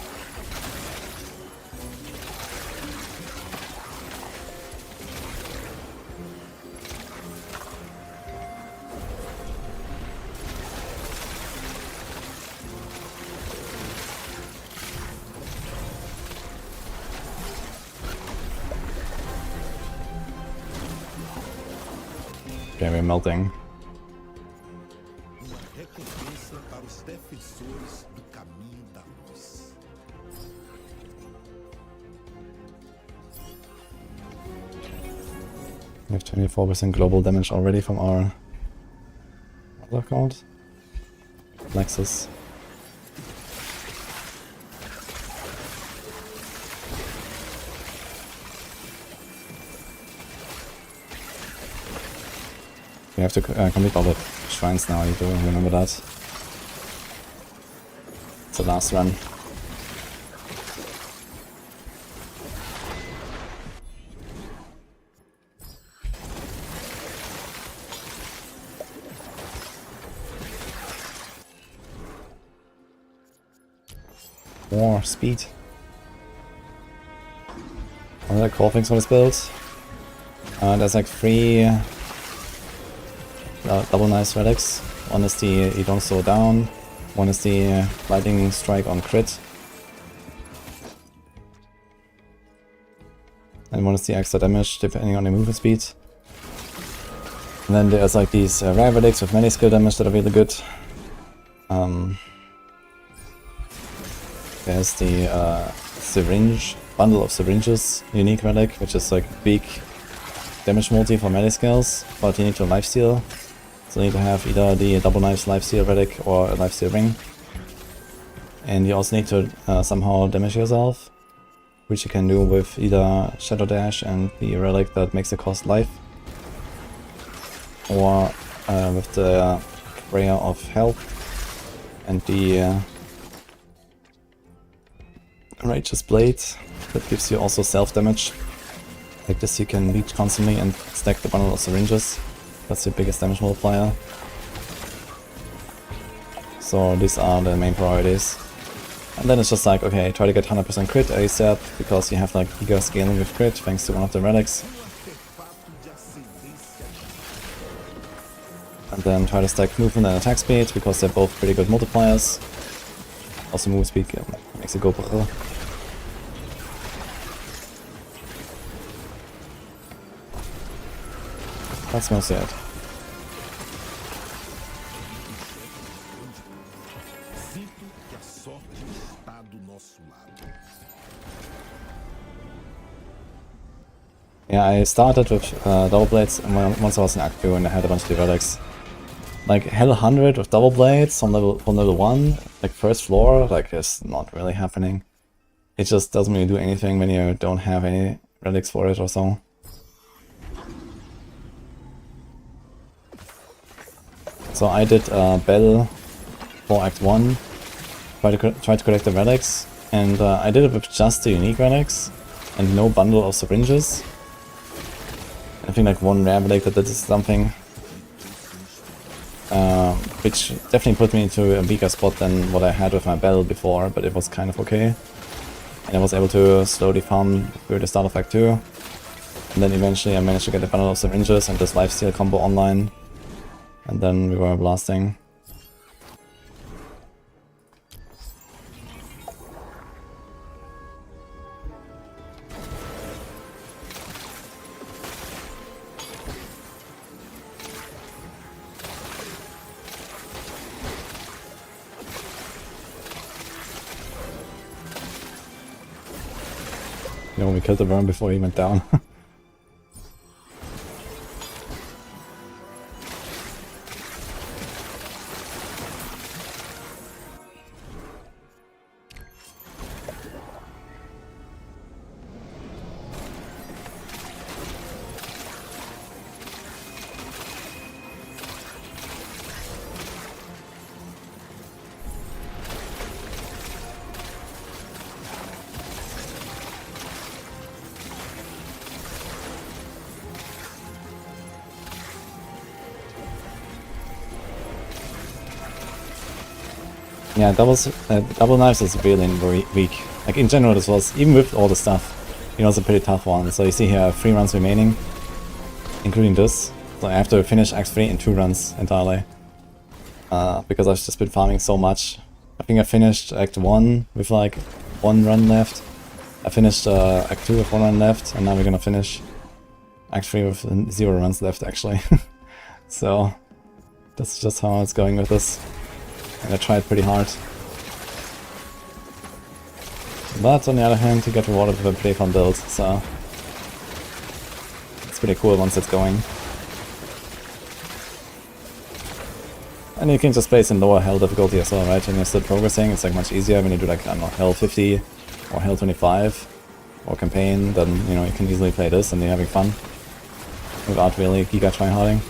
Okay, we're melting. Uma recompensa para os defensores do caminho da luz. We have 24% global damage already from our other account. Nexus. We have to complete all the shrines now, you do remember that. It's the last run. More speed. Another cool things for this build. There's like 3 double nice relics. One is the you don't slow down. One is the lightning strike on crit. And one is the extra damage depending on the movement speed. And then there's like these rare relics with many skill damage that are really good. There's the syringe, bundle of syringes, unique relic, which is like big damage multi for melee skills, but you need to lifesteal. So you need to have either the double knives lifesteal relic or a lifesteal ring. And you also need to somehow damage yourself, which you can do with either Shadow Dash and the relic that makes it cost life, or with the Prayer of Health and the Righteous Blade that gives you also self damage. Like this you can leech constantly and stack the bundle of syringes. That's your biggest damage multiplier. So these are the main priorities. And then it's just like, okay, try to get 100% crit ASAP, because you have like giga scaling with crit thanks to one of the relics. And then try to stack movement and attack speed, because they're both pretty good multipliers. Also move speed makes it go brrr. That's mostly it. Sinto que a sorte está do nosso lado. Yeah, I started with double blades and once I was in Act 2 and I had a bunch of the relics. Like H100 with double blades from level 1, like first floor, like it's not really happening. It just doesn't really do anything when you don't have any relics for it or so. So I did Bell for Act 1, tried to collect the relics, and I did it with just the unique relics and no bundle of syringes. I think like one rare relic that did something, which definitely put me into a weaker spot than what I had with my Bell before, but it was kind of okay. And I was able to slowly farm through the start of Act 2, and then eventually I managed to get a bundle of syringes and this lifesteal combo online. And then we were blasting. You know, we killed the worm before he went down. Yeah, double knives is really very weak. Like in general, this was, even with all the stuff, it was a pretty tough one. So you see here 3 runs remaining, including this. So I have to finish Act 3 in 2 runs entirely. Because I've just been farming so much. I think I finished Act 1 with like 1 run left. I finished Act 2 with 1 run left, and now we're gonna finish Act 3 with 0 runs left actually. So that's just how it's going with this. And I tried pretty hard. But on the other hand, you get rewarded with a pretty fun build, so it's pretty cool once it's going. And you can just place in lower hell difficulty as well, right? When you're still progressing, it's like much easier when you do like, I don't know, hell 50 or hell 25 or campaign, then you know you can easily play this and you're having fun without really giga tryharding.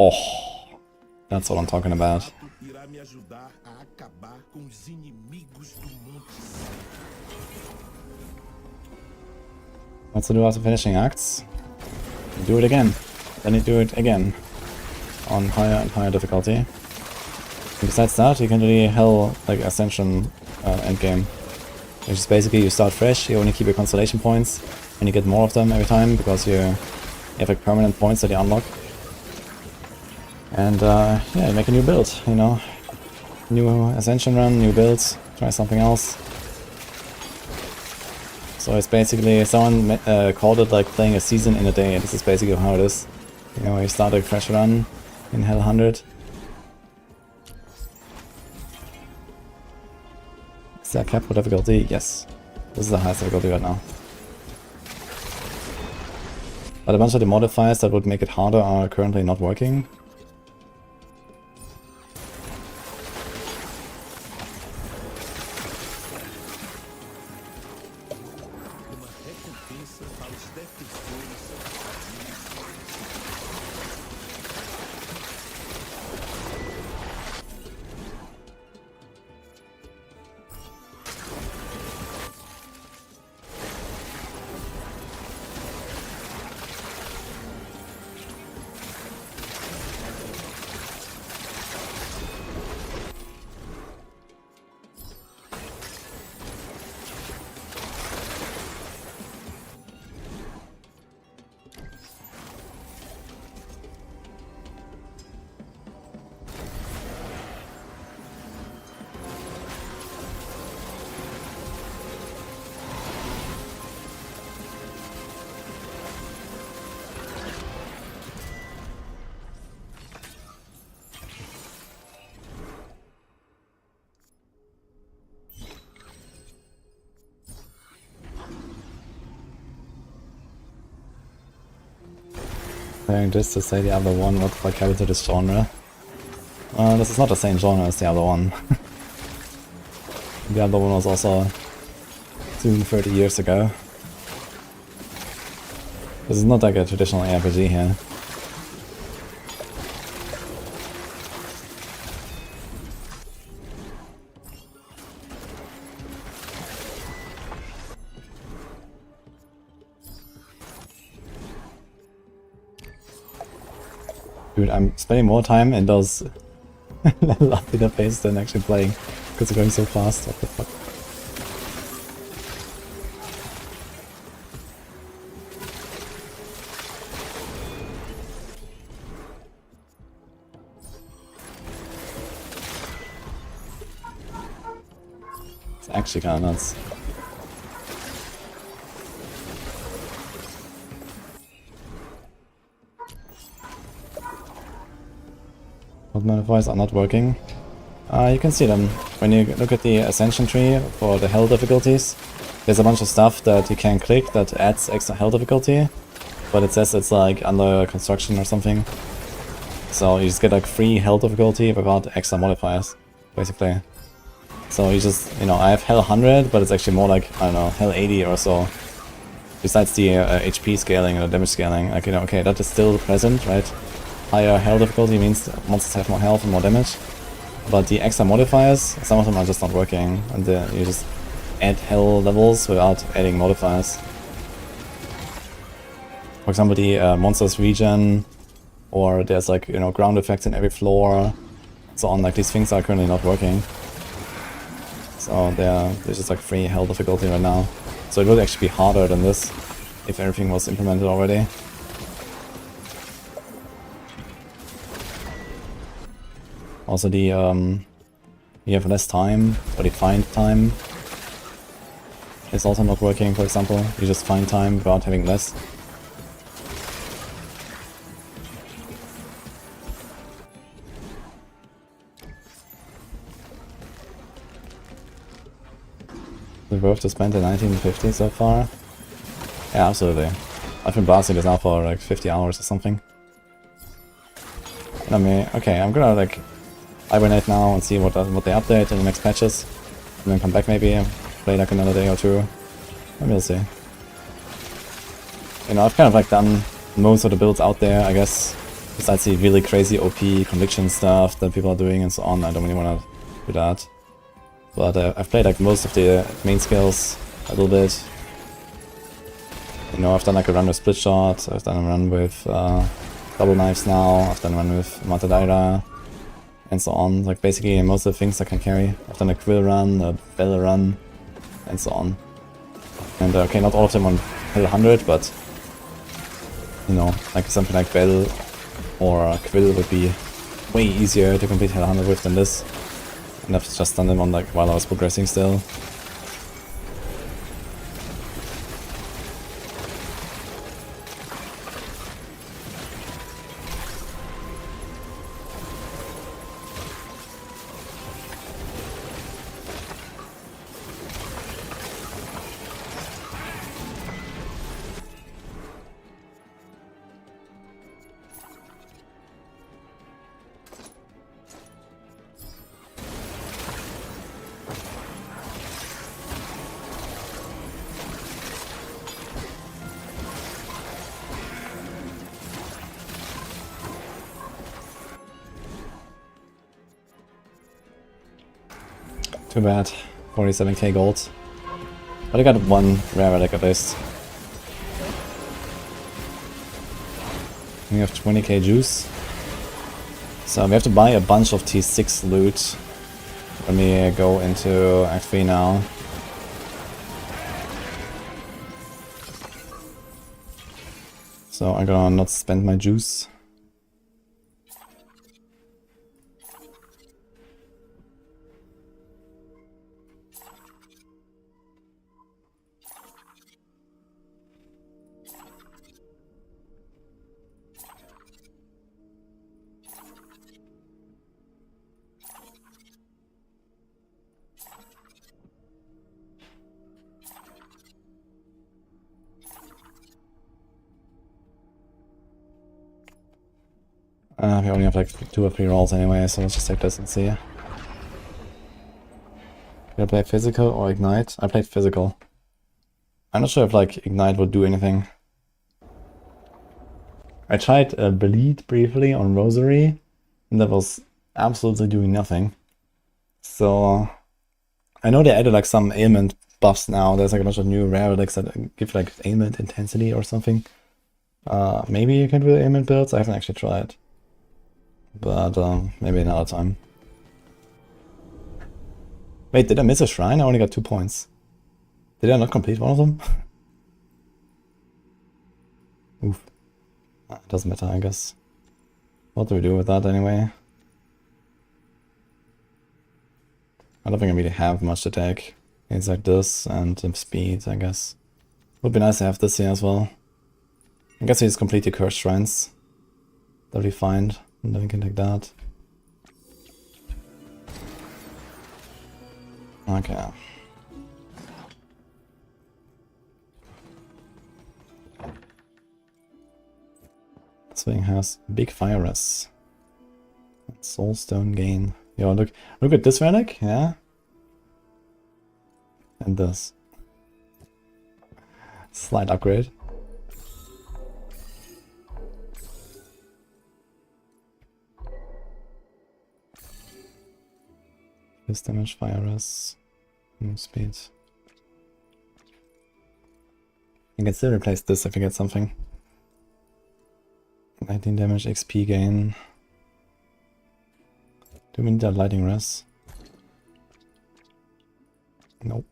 Oh, that's what I'm talking about. Irá me ajudar a acabar com os inimigos do Monte. What's to do after finishing acts? You do it again. Then you do it again. On higher and higher difficulty. And besides that, you can do the hell like ascension endgame. Which is basically you start fresh, you only keep your constellation points, and you get more of them every time because you have like permanent points that you unlock. And yeah, you make a new build, you know. New ascension run, new builds, try something else. So it's basically, someone called it like playing a season in a day. This is basically how it is. You know, you start a fresh run in Hell 100. Is that cap for difficulty? Yes. This is the highest difficulty right now. But a bunch of the modifiers that would make it harder are currently not working. Just to say Diablo 1 not quite capital this genre. This is not the same genre as Diablo 1. Diablo 1 was also soon 30 years ago. This is not like a traditional ARPG here. Dude, I'm spending more time in those level up interfaces than actually playing, because they're going so fast. What the fuck? It's actually kinda nuts. What modifiers are not working? You can see them. When you look at the ascension tree for the hell difficulties, there's a bunch of stuff that you can click that adds extra hell difficulty, but it says it's like under construction or something. So you just get like free hell difficulty without extra modifiers, basically. So you just, you know, I have hell 100, but it's actually more like, I don't know, hell 80 or so. Besides the HP scaling or damage scaling, like, you know, okay, that is still present, right? Higher hell difficulty means monsters have more health and more damage. But the extra modifiers, some of them are just not working, and you just add hell levels without adding modifiers. For example, the monsters regen, or there's like, you know, ground effects in every floor, so on. Like, these things are currently not working. So there's just like free hell difficulty right now. So it would actually be harder than this if everything was implemented already. Also the you have less time, or the find time is also not working, for example. You just find time without having less. Is it worth to spend the 1950 so far? Yeah, absolutely. I've been blasting this now for like 50 hours or something. I mean, okay, I'm gonna like hibernate now and see what they update in the next patches. And then come back maybe and play like another day or two. Maybe we'll see. You know, I've kind of like done most of the builds out there, I guess. Besides the really crazy OP conviction stuff that people are doing and so on. I don't really want to do that. But I've played like most of the main skills a little bit. You know, I've done like a run with split shot, I've done a run with double knives now, I've done a run with Matadaira, and so on. Like basically most of the things I can carry. I've done a quill run, a bell run, and so on. And okay, not all of them on H100, but you know, like something like bell or quill would be way easier to complete H100 with than this. And I've just done them on like while I was progressing still. Too bad. 47k gold. But I got one rare relic at least. We have 20k juice. So we have to buy a bunch of T6 loot when we go into Act 3 now. So I'm gonna not spend my juice. We only have like 2 or 3 rolls anyway, so let's just take this and see. Did I play physical or ignite? I played physical. I'm not sure if like ignite would do anything. I tried bleed briefly on Rosary, and that was absolutely doing nothing. So I know they added like some ailment buffs now. There's like a bunch of new rare relics that give like ailment intensity or something. Maybe you can do ailment builds. I haven't actually tried. But maybe another time. Wait, did I miss a shrine? I only got 2 points. Did I not complete one of them? Oof. Doesn't matter, I guess. What do we do with that anyway? I don't think I really have much to take. It's like this and speed, I guess. Would be nice to have this here as well. I guess we just complete the cursed shrines. That'll be fine. And then we can take that. Okay. This thing has big virus. Soulstone gain. Yo, look at this relic, yeah? And this. Slight upgrade. This damage, virus, move speed. You can still replace this if you get something. 19 damage, XP gain. Do we need that lighting res? Nope.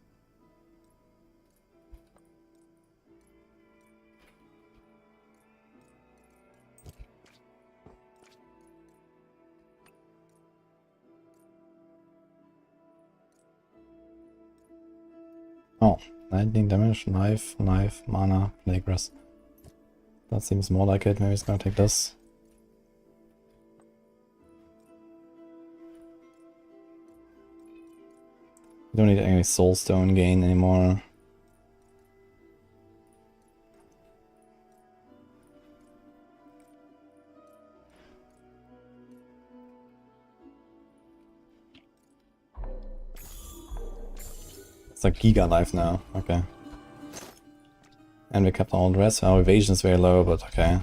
Oh, 19 damage, knife, mana, Negros. That seems more like it. Maybe it's gonna take this. We don't need any soulstone gain anymore. It's like Giga life now, okay. And we kept all the rest. Our evasion is very low, but okay.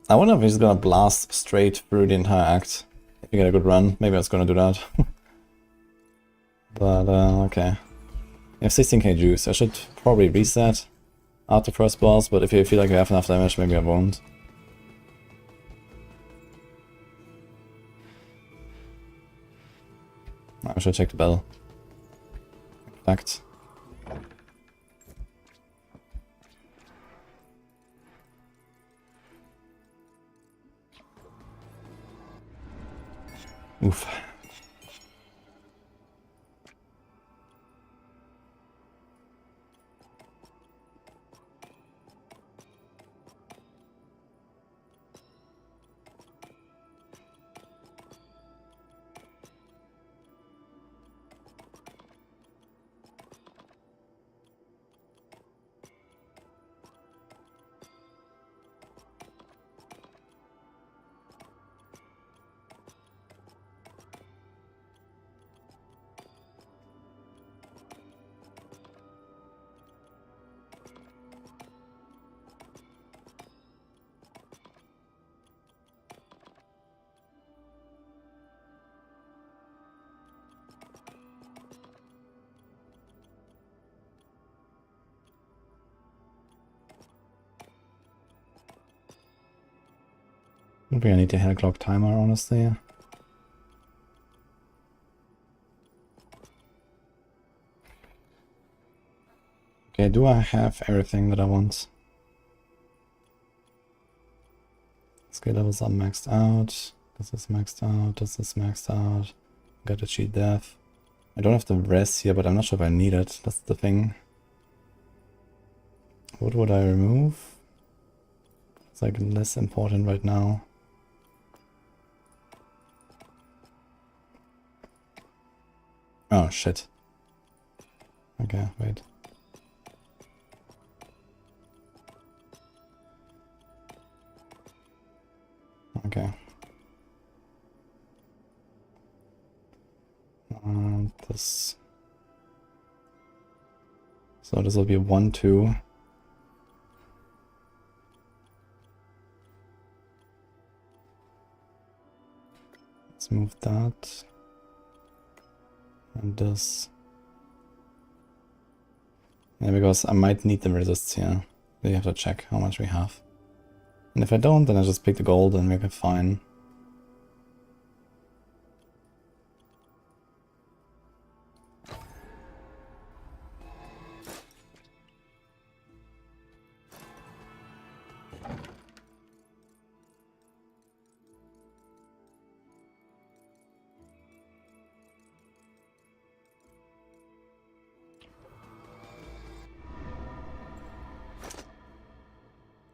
I wonder if he's gonna blast straight through the entire act. If we get a good run, maybe I was gonna do that. But, okay. We have 16k juice. I should probably reset after first boss, but if you feel like you have enough damage, maybe I won't. I should check the bell. Fact. Oof. Maybe I need a hair clock timer, honestly. Okay, do I have everything that I want? Skill levels are maxed out. This is maxed out. This is maxed out. Got to cheat death. I don't have the rest here, but I'm not sure if I need it. That's the thing. What would I remove? It's like less important right now. Oh shit. Okay, wait. Okay. This. So this will be 1, 2. Let's move that. And this. Yeah, because I might need the resists here. We have to check how much we have. And if I don't, then I just pick the gold and make it fine.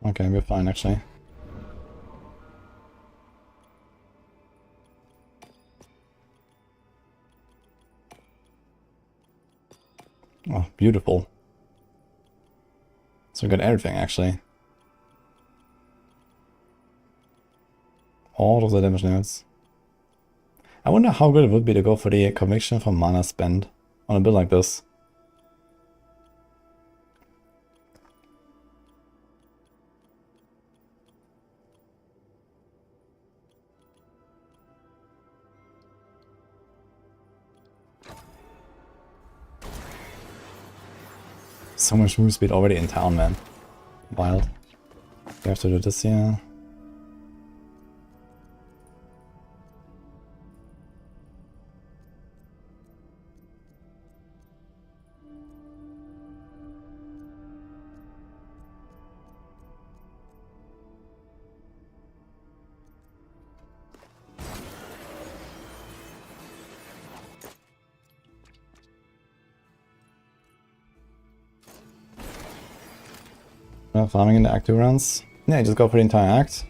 Okay, we're fine actually. Oh, beautiful. So we got everything actually. All of the damage nodes. I wonder how good it would be to go for the conviction from mana spend on a build like this. So much move speed already in town, man. Wild. We have to do this here. Farming in the Act 2 runs. Yeah, you just go for the entire Act.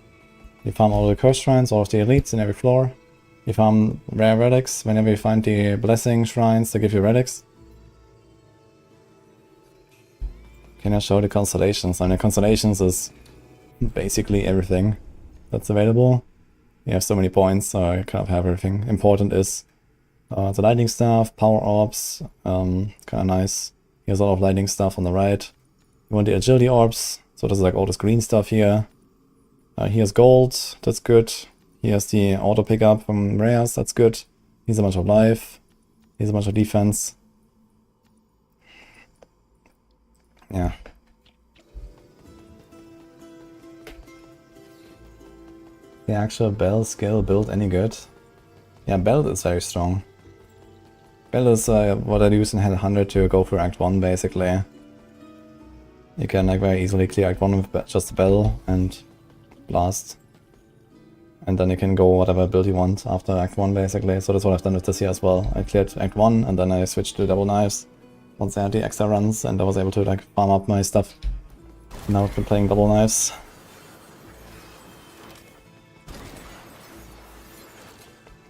You farm all the Curse Shrines, all of the Elites in every floor. You farm rare relics whenever you find the Blessing Shrines that give you relics. Can I show the Constellations? And the Constellations is basically everything that's available. You have so many points, so you kind of have everything. Important is the Lightning Staff, Power Orbs, kind of nice. Here's a lot of Lightning Stuff on the right. You want the Agility Orbs, so this is like all this green stuff here. Here's gold, that's good. Here's the auto pickup from rares, that's good. Here's a bunch of life. Here's a bunch of defense. Yeah. The actual Bell skill build any good? Yeah, Bell is very strong. Bell is what I use in H100 to go for Act 1 basically. You can like very easily clear Act 1 with just a Bell and Blast. And then you can go whatever build you want after Act 1 basically. So that's what I've done with this here as well. I cleared Act 1 and then I switched to Double Knives once I had the extra runs and I was able to like farm up my stuff. Now I've been playing Double Knives.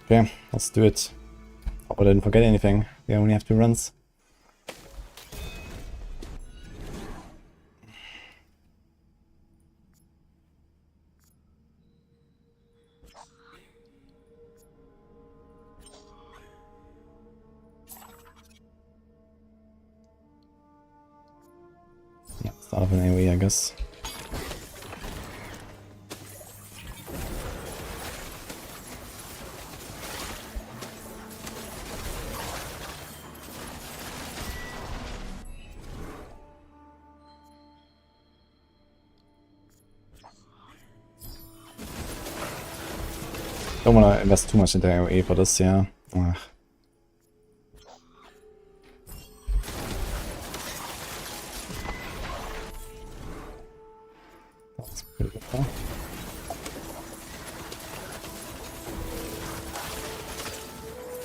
Okay, let's do it. Hope I didn't forget anything. We only have 2 runs. Yeah, start off an AoE, I guess. Don't want to invest too much into AoE for this, yeah. Ugh. That's pretty good, huh?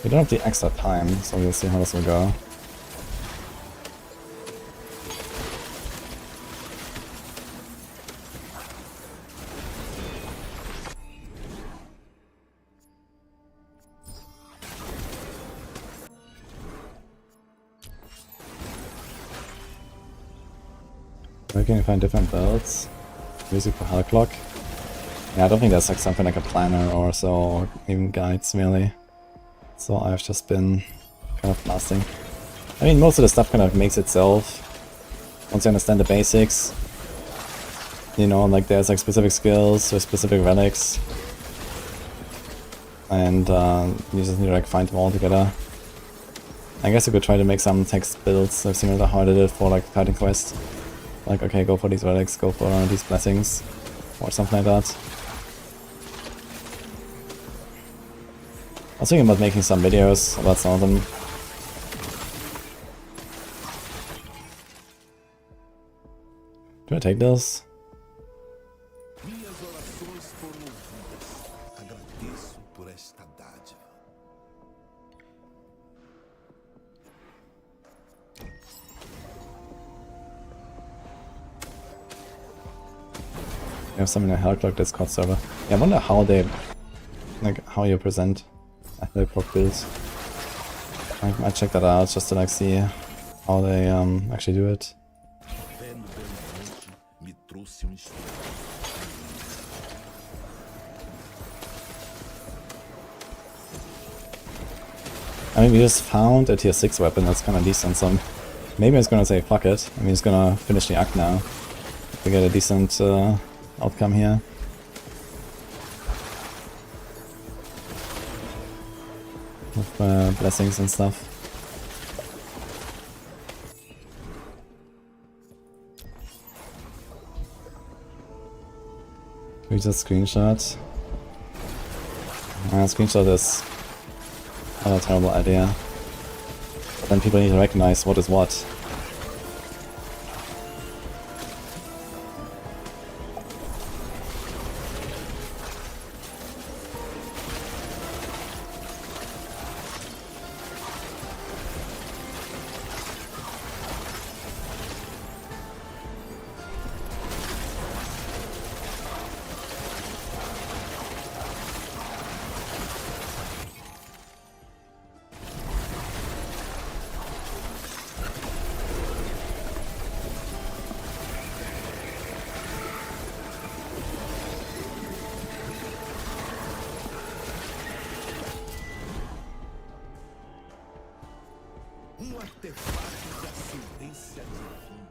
We don't have the extra time, so we'll see how this will go. Where can you find different belts? Music for Hell Clock? Yeah, I don't think there's like something like a planner or so, or even guides really. So I've just been kind of blasting. I mean, most of the stuff kind of makes itself. Once you understand the basics. You know, like there's like specific skills or specific relics. And you just need to like find them all together. I guess you could try to make some text builds similar to how I did it for like Titan Quest. Like, okay, go for these relics, go for these blessings, or something like that. I was thinking about making some videos about some of them. Do I take this? Minhas orações foram ouvidas. Agradeço por esta dádiva. We have some in a Hellclock Discord server. Yeah, I wonder how they, like, how you present a Hellclock builds. I might check that out just to like see how they actually do it. Fé no Belo me trouxe instrumento. I mean, we just found a tier 6 weapon that's kind of decent, so maybe I was gonna say fuck it. I mean, it's gonna finish the act now. We get a decent outcome here. With blessings and stuff. We just screenshot. Screenshot is not a terrible idea. But then people need to recognize what is what. Artefato de ascendência divina.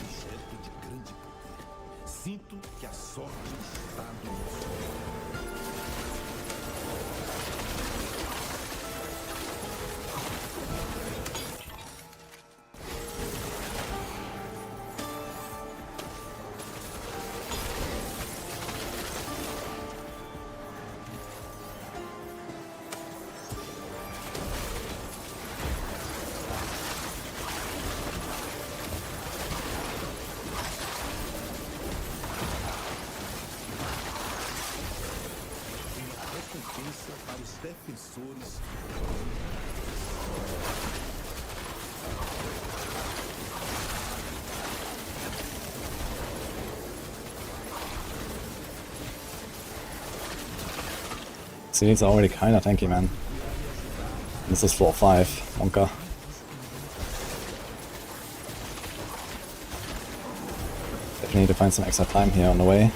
Objeto de grande poder. Sinto que a sorte está do nosso lado. Recompensa para os defensores. See, it's already kinda tanky, man. This is floor 5, Monka. Definitely need to find some extra time here on the way.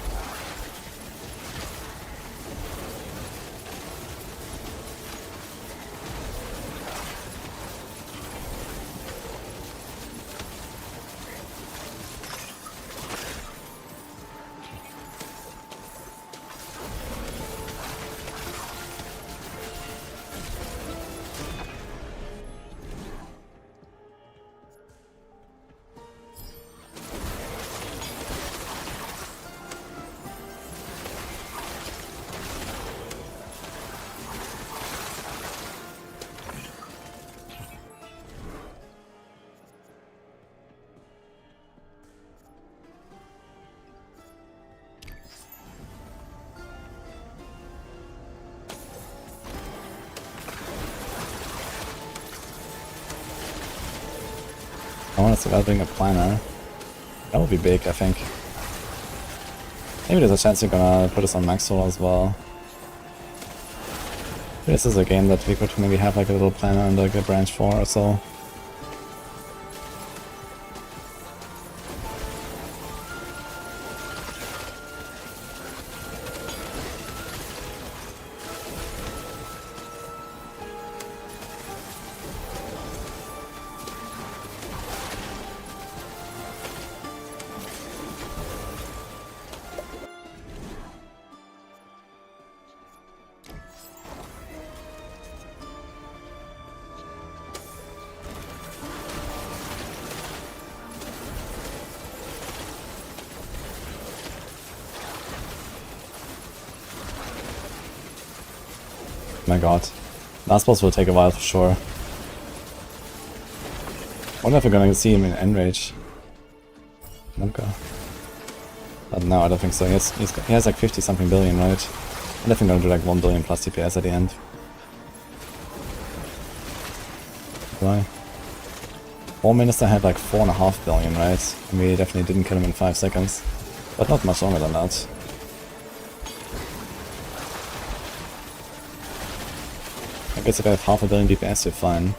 I want to see about doing a planner. That would be big, I think. Maybe there's a chance you're gonna put us on Maxroll as well. This is a game that we could maybe have like a little planner and like a branch for or so. My god. Last boss will take a while for sure. Wonder if we're gonna see him in Enrage. Monka. But no, I don't think so. He has like 50 something billion, right? I'm definitely gonna do like 1 billion plus DPS at the end. Why? War Minister had like 4.5 billion, right? And we definitely didn't kill him in 5 seconds. But not much longer than that. I guess if I have 500 million DPS, you're fine.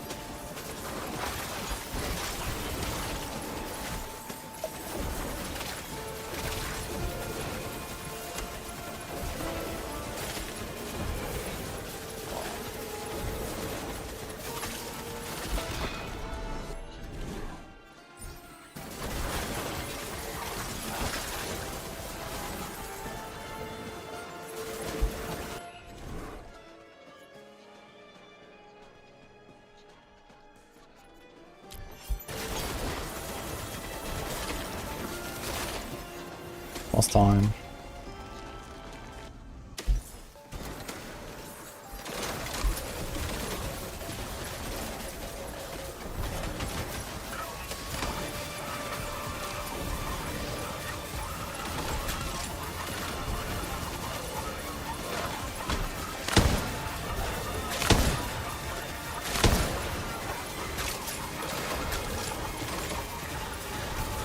Last time.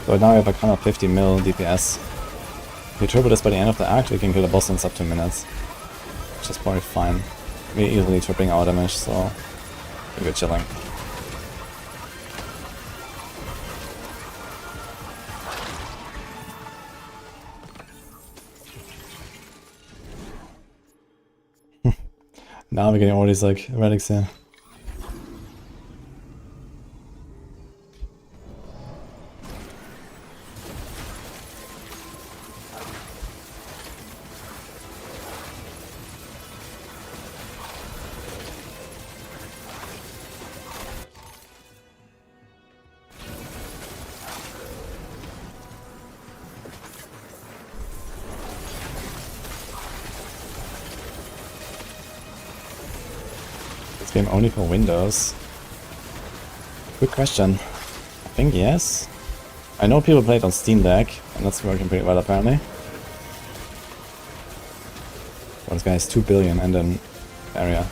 So now we have like 150 mil DPS. If we triple this by the end of the act, we can kill the boss in sub 2 minutes. Which is probably fine. We're easily tripling our damage, so we're chilling. Now we're getting all these like relics here. Game only for Windows? Good question. I think yes. I know people play it on Steam Deck, and that's working pretty well apparently. Well, this guy has 2 billion and an area.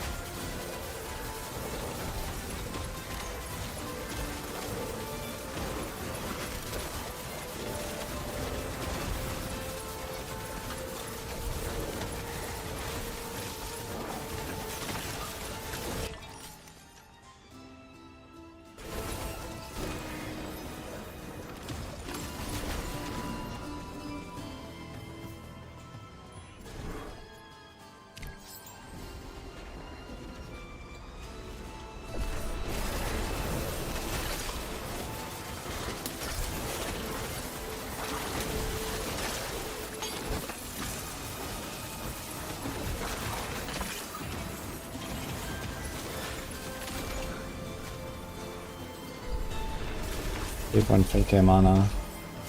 Big 3k mana.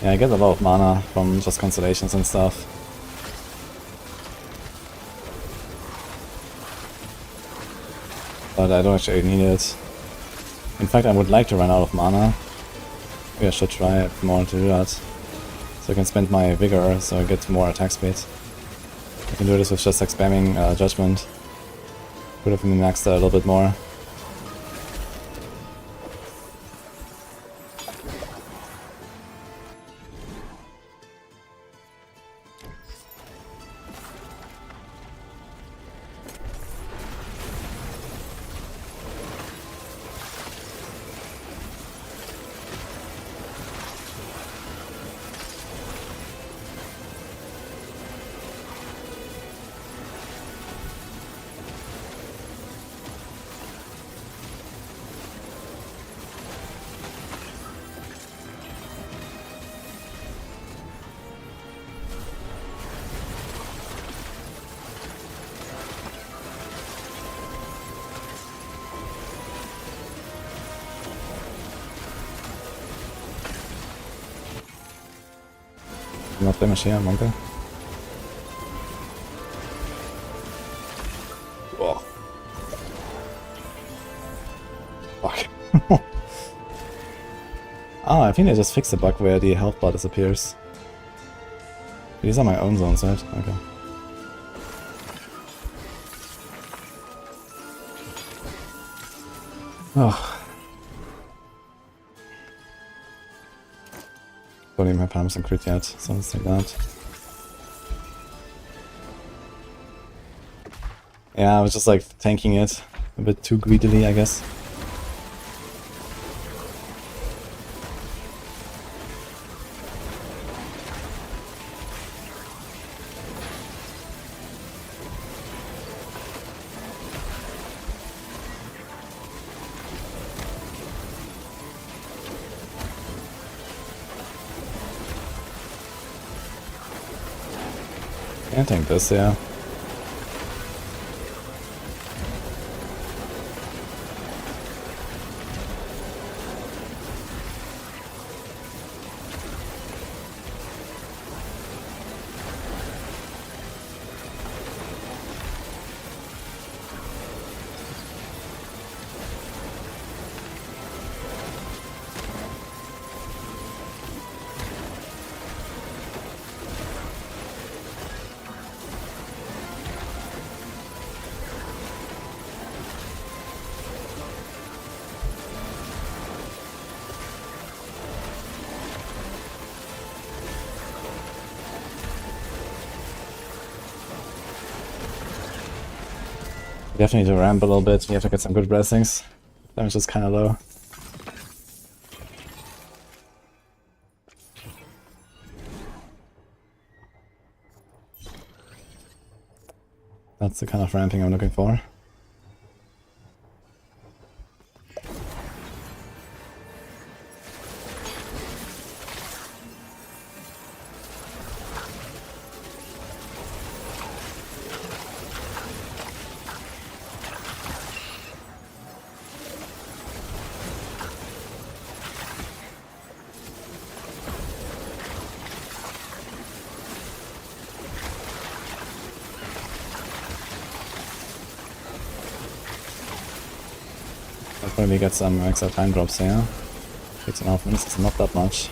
Yeah, I get a lot of mana from just constellations and stuff. But I don't actually need it. In fact, I would like to run out of mana. Maybe I should try more to do that. So I can spend my vigor so I get more attack speed. I can do this with just like spamming Judgement. Could have been maxed out a little bit more. Not damage here, Monkey. Whoa. Fuck. Ah, I think I just fixed the bug where the health bar disappears. These are my own zones, right? Okay. Oh. Don't even have Parmesan crit yet, something like that. Yeah, I was just like tanking it a bit too greedily, I guess. I think this, yeah. Definitely need to ramp a little bit, we have to get some good blessings. Damage is kinda low. That's the kind of ramping I'm looking for. I'll probably get some Exile time drops here. 6.5 minutes is not that much.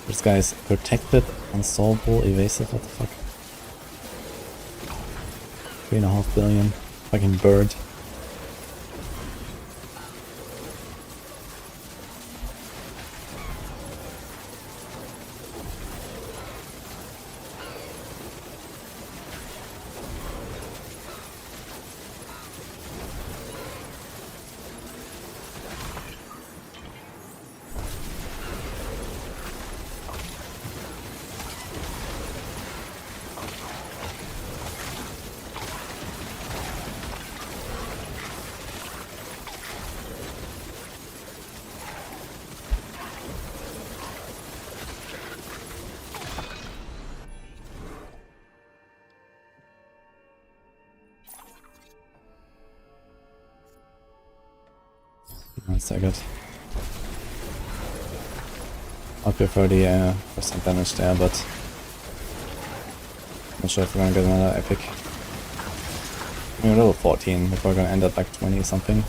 This guy is protected, unsolvable, evasive, what the fuck? 3.5 billion. Fucking bird. That's so good. I prefer the percent damage there, but not sure if we're gonna get another epic. We're level 14, if we're gonna end at like 20 something.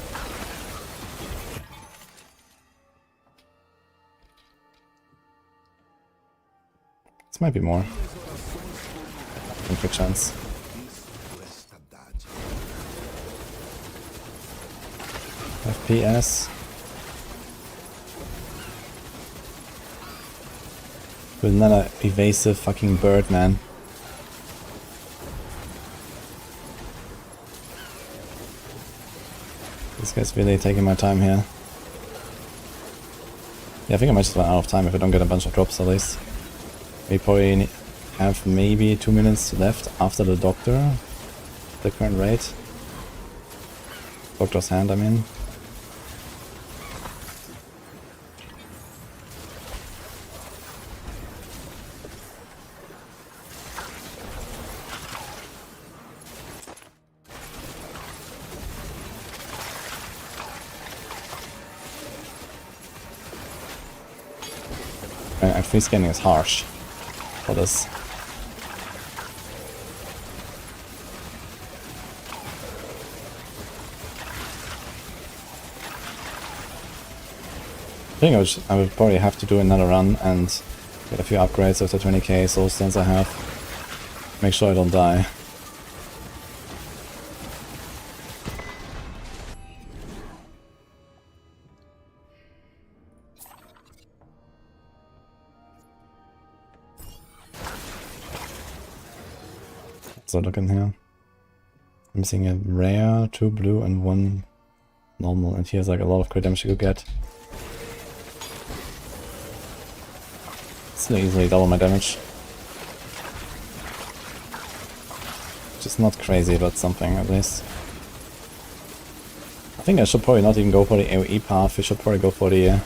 This might be more. Good chance. FPS. With another evasive fucking bird, man. This guy's really taking my time here. Yeah, I think I might just run out of time if I don't get a bunch of drops at least. We probably have maybe 2 minutes left after the doctor. The current rate. Doctor's hand, I mean. Free scanning is harsh for this. I think I would probably have to do another run and get a few upgrades of the 20k soul stones I have. Make sure I don't die. So looking here. I'm missing a rare, 2 blue and 1 normal, and here's like a lot of crit damage you could get. Still easily double my damage. Just not crazy, but something at least. I think I should probably not even go for the AoE path, we should probably go for the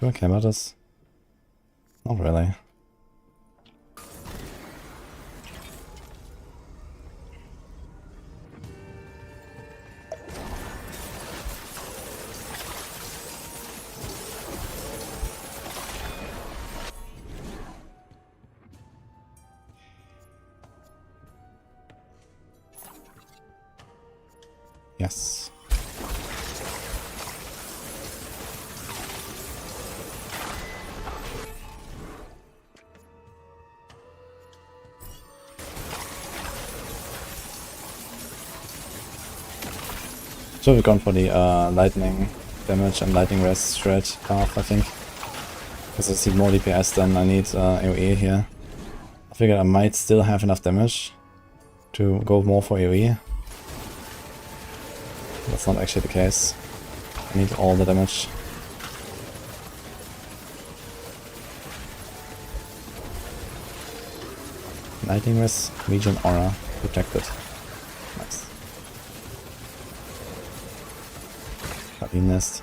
do I care about this? Not really. Yes. So we've gone for the lightning damage and lightning rest strat path, I think. Because I see more DPS than I need AoE here. I figured I might still have enough damage to go more for AoE. That's not actually the case. I need all the damage. Lightning rest, Legion aura, protected. Nice. Happy nest.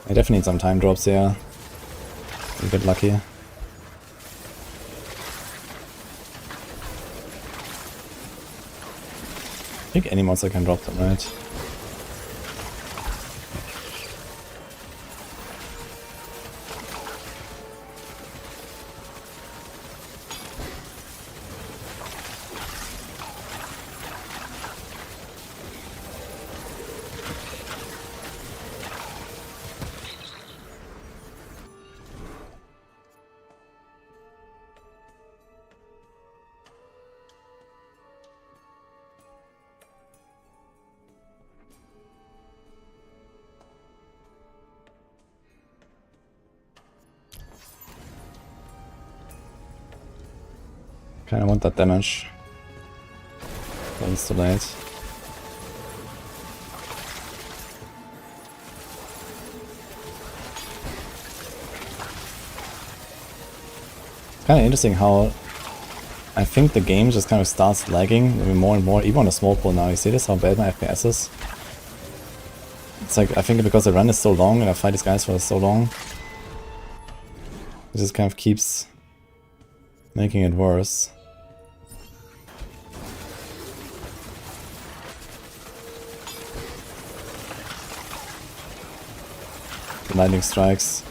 I definitely need some time drops here. We get lucky. I think any monster can drop them, right? Kinda want that damage. But it's too late. It's kinda interesting how I think the game just kind of starts lagging maybe more and more, even on a small pool now. You see this, how bad my FPS is? It's like, I think because the run is so long and I fight these guys for so long, it just kind of keeps making it worse. The lightning strikes.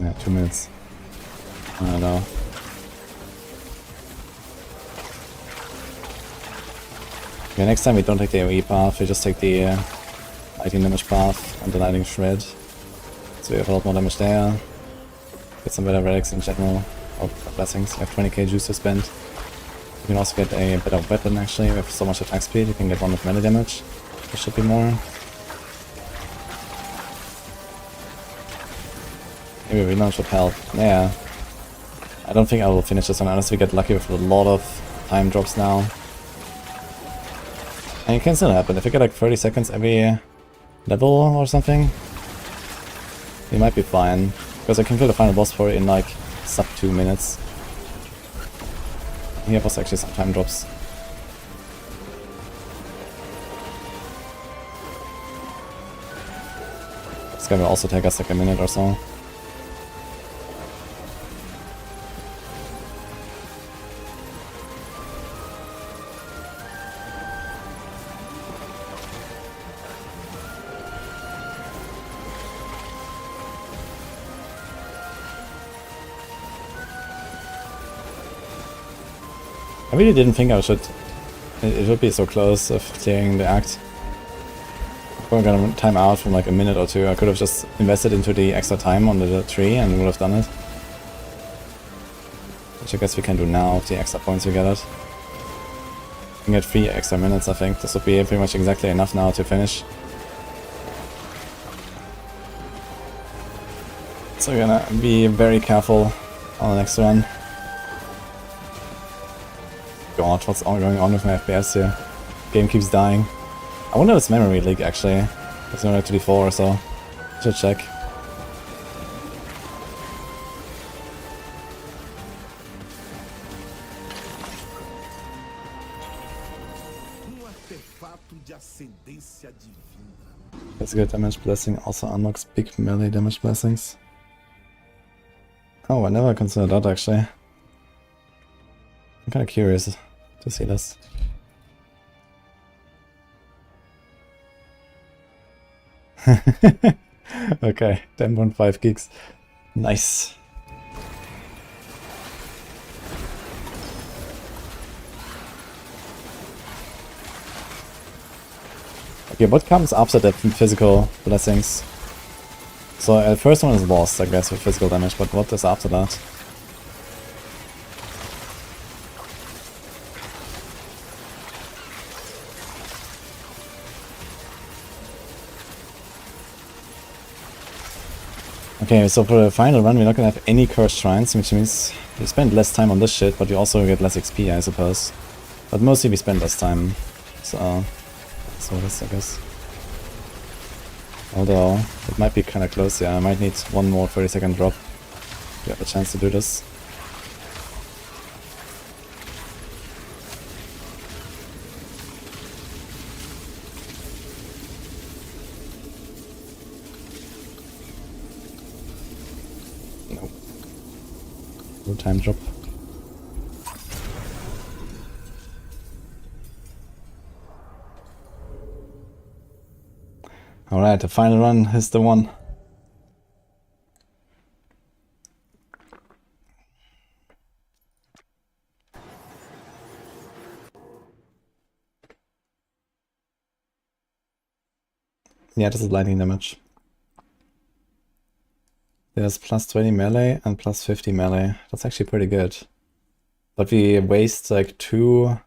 Yeah, 2 minutes. I don't know. Okay, next time we don't take the AoE path, we just take the lightning damage path and the lightning shred. So we have a lot more damage there. Get some better relics in general. Or blessings. We have 20k juice to spend. You can also get a better weapon actually. We have so much attack speed, you can get one with melee damage. There should be more. Maybe relaunch would help. Yeah. I don't think I will finish this one unless we get lucky with a lot of time drops now. And it can still happen. If we get like 30 seconds every level or something, we might be fine. Because I can kill the final boss for it in like sub 2 minutes. Here was actually some time drops. This guy will also take us like a minute or so. I really didn't think it would be so close of clearing the act. We're gonna time out from like a minute or two. I could have just invested into the extra time on the tree and would have done it. Which I guess we can do now with the extra points we get it. We can get 3 extra minutes, I think. This would be pretty much exactly enough now to finish. So we're gonna be very careful on the next one. God, what's going on with my FPS here? Game keeps dying. I wonder if it's memory leak actually. It's only to D4 or so. Should check. That's a good damage blessing. Also unlocks big melee damage blessings. Oh, I never considered that actually. I'm kind of curious to see this. Okay, 10.5 gigs. Nice. Okay, what comes after the physical blessings? So the first one is lost, I guess, with physical damage, but what is after that? Okay, so for the final run we're not gonna have any cursed shrines, which means we spend less time on this shit, but we also get less XP, I suppose. But mostly we spend less time, so this, I guess. Although, it might be kinda close, yeah, I might need one more 30-second drop to have a chance to do this. No time drop. Alright, the final run is the one. Yeah, this is lightning damage. There's plus 20 melee and plus 50 melee. That's actually pretty good. But we waste like 2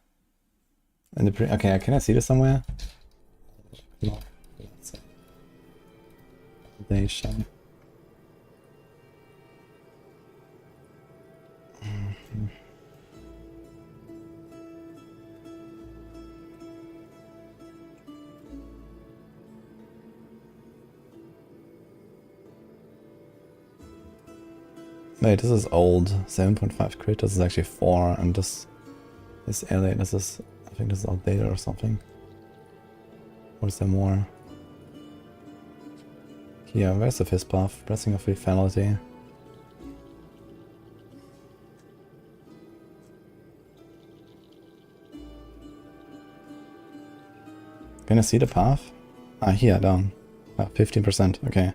in the okay, can I see this somewhere? No. They shine. Wait, this is old. 7.5 crit, this is actually 4, and this is LA, this is, I think this is outdated or something. Or is there more? Here, where's the fist buff? Pressing of lethality. Can I see the path? Ah, here, down. 15%, okay.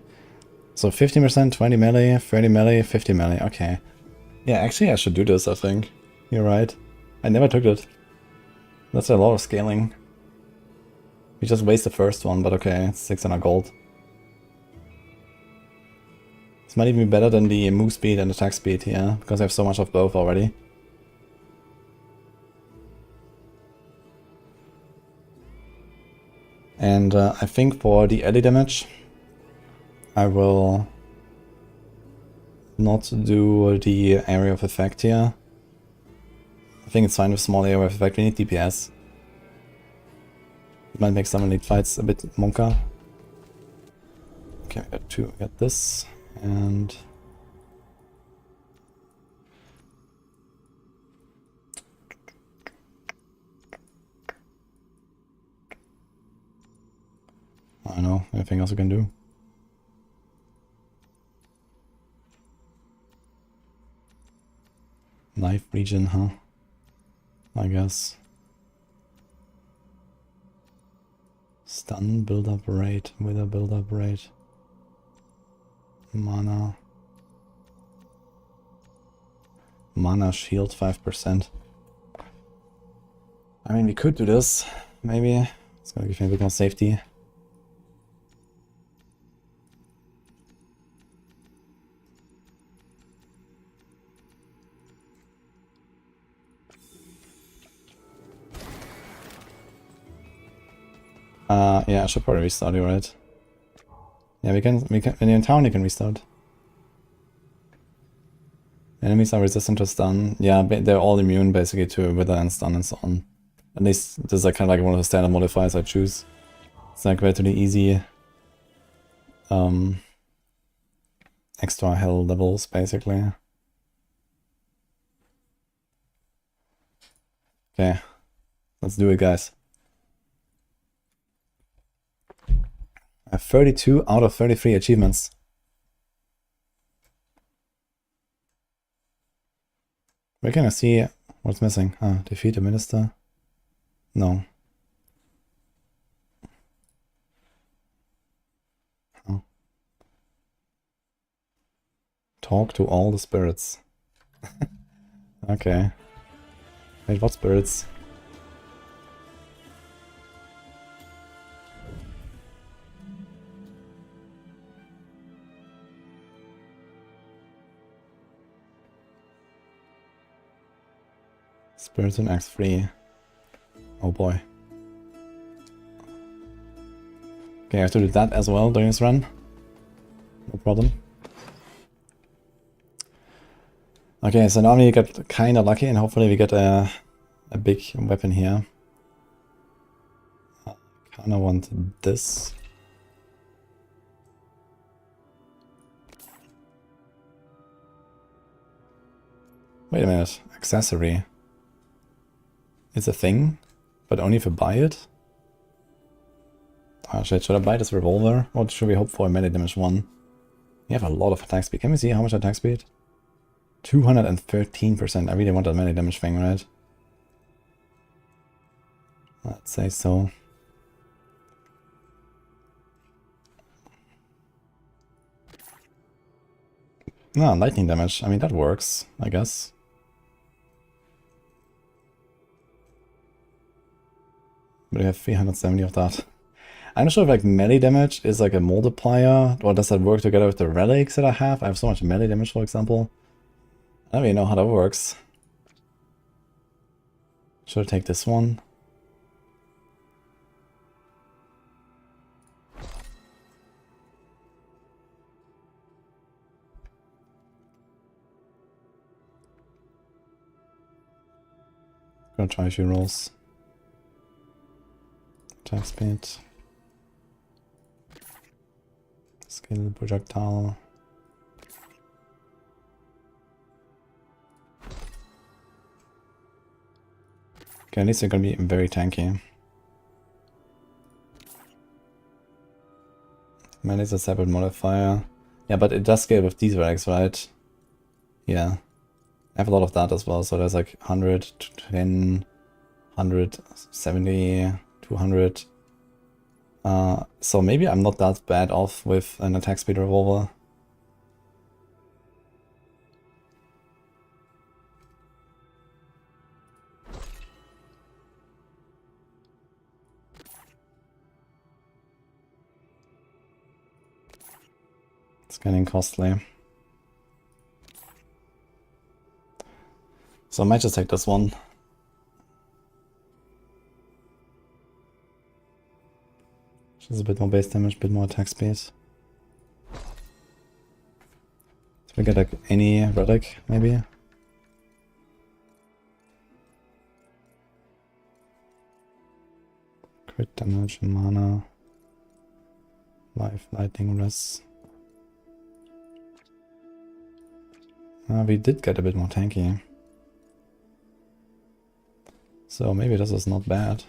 So 15%, 20 melee, 30 melee, 50 melee, okay. Yeah, actually I should do this, I think. You're right. I never took it. That's a lot of scaling. We just waste the first one, but okay, it's 600 gold. This might even be better than the move speed and attack speed here, because I have so much of both already. And I think for the ally damage, I will not do the area of effect here. I think it's fine with small area of effect, we need DPS. It might make some elite fights a bit monka. Okay, I got 2, I got this, and... I don't know, anything else we can do? Life region, huh? I guess. Stun, build up rate, wither build up rate. Mana. Mana shield 5%. I mean, we could do this, maybe. It's gonna give me a bit more safety. Yeah, I should probably restart you, right? Yeah, we can, when you're in town you can restart. Enemies are resistant to stun. Yeah, they're all immune basically to wither and stun and so on. At least this is like kind of like one of the standard modifiers I choose. It's like relatively easy extra hell levels basically. Okay, let's do it, guys. I have 32 out of 33 achievements. Where can I see what's missing? Ah, defeat a minister? No. Oh. Talk to all the spirits. Okay. Wait, what spirits? Spirits in Act 3. Oh boy. Okay, I have to do that as well during this run. No problem. Okay, so now we got kinda lucky and hopefully we get a big weapon here. I kinda want this. Wait a minute, accessory. It's a thing, but only if you buy it? Oh shit, should I buy this revolver? What should we hope for? Melee damage 1. You have a lot of attack speed. Can we see how much attack speed? 213%. I really want that melee damage thing, right? Let's say so. No, lightning damage. I mean, that works, I guess. But we have 370 of that. I'm not sure if like melee damage is like a multiplier, or does that work together with the relics that I have? I have so much melee damage, for example. I don't really know how that works. Should I take this one? Gonna try a few rolls. Attack speed. Skill projectile. Okay, at least they're gonna be very tanky. Man, it's a separate modifier. Yeah, but it does scale with these relics, right? Yeah. I have a lot of that as well, so there's like 100, 10, 170, 200. So maybe I'm not that bad off with an attack speed revolver. It's getting costly. So I might just take this one. Just a bit more base damage, a bit more attack speed. So we get like any relic, maybe. Crit damage and mana. Life, lightning, res. We did get a bit more tanky. So maybe this is not bad.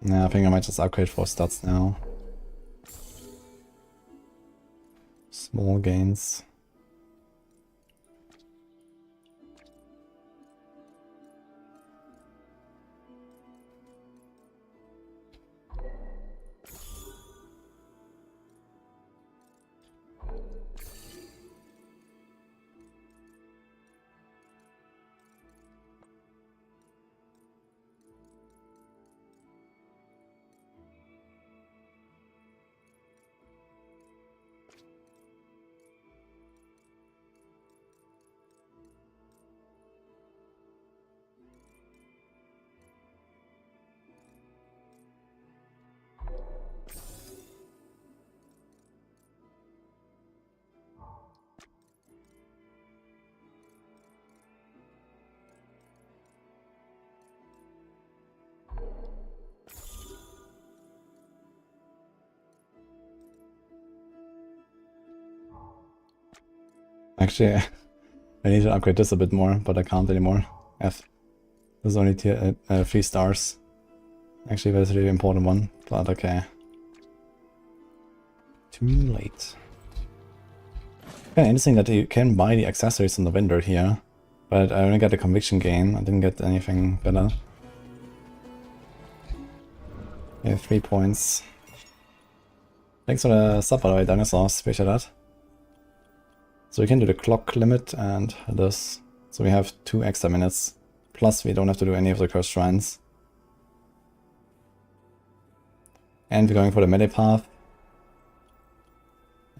Yeah, I think I might just upgrade for stats now. Small gains. Actually, I need to upgrade this a bit more, but I can't anymore. This is only tier 3 stars. Actually, that's a really important one, but okay. Too late. Kind of interesting that you can buy the accessories in the vendor here, but I only got the conviction gain. I didn't get anything better. Yeah, 3 points. Thanks for the sub, by the way, dinosaurs. Appreciate that. So we can do the clock limit and this. So we have 2 extra minutes. Plus we don't have to do any of the cursed shrines. And we're going for the melee path.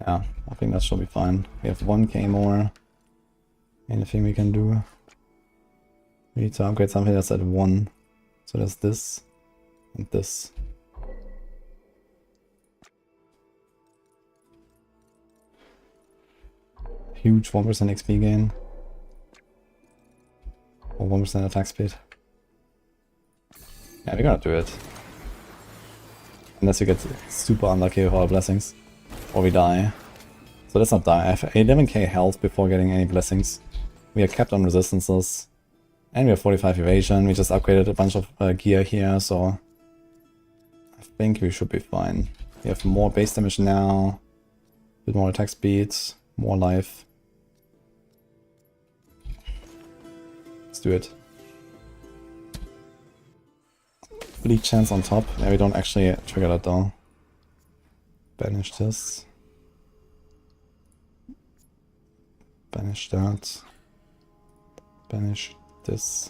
Yeah, I think that should be fine. We have 1k more. Anything we can do. We need to upgrade something that's at 1. So there's this and this. Huge 1% XP gain. Or 1% attack speed. Yeah, we're gonna do it. Unless we get super unlucky with our blessings. Or we die. So let's not die. I have 11k health before getting any blessings. We are capped on resistances. And we have 45 evasion. We just upgraded a bunch of gear here, so I think we should be fine. We have more base damage now, a bit more attack speed, more life. Let's do it. Bleed chance on top. Yeah, we don't actually trigger that though. Banish this. Banish that. Banish this.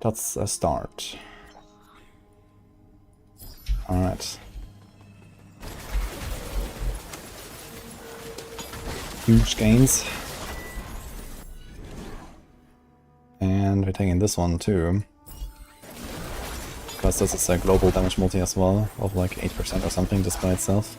That's a start. Alright. Huge gains. And we're taking this one too. Because this is a global damage multi as well, of like 8% or something just by itself.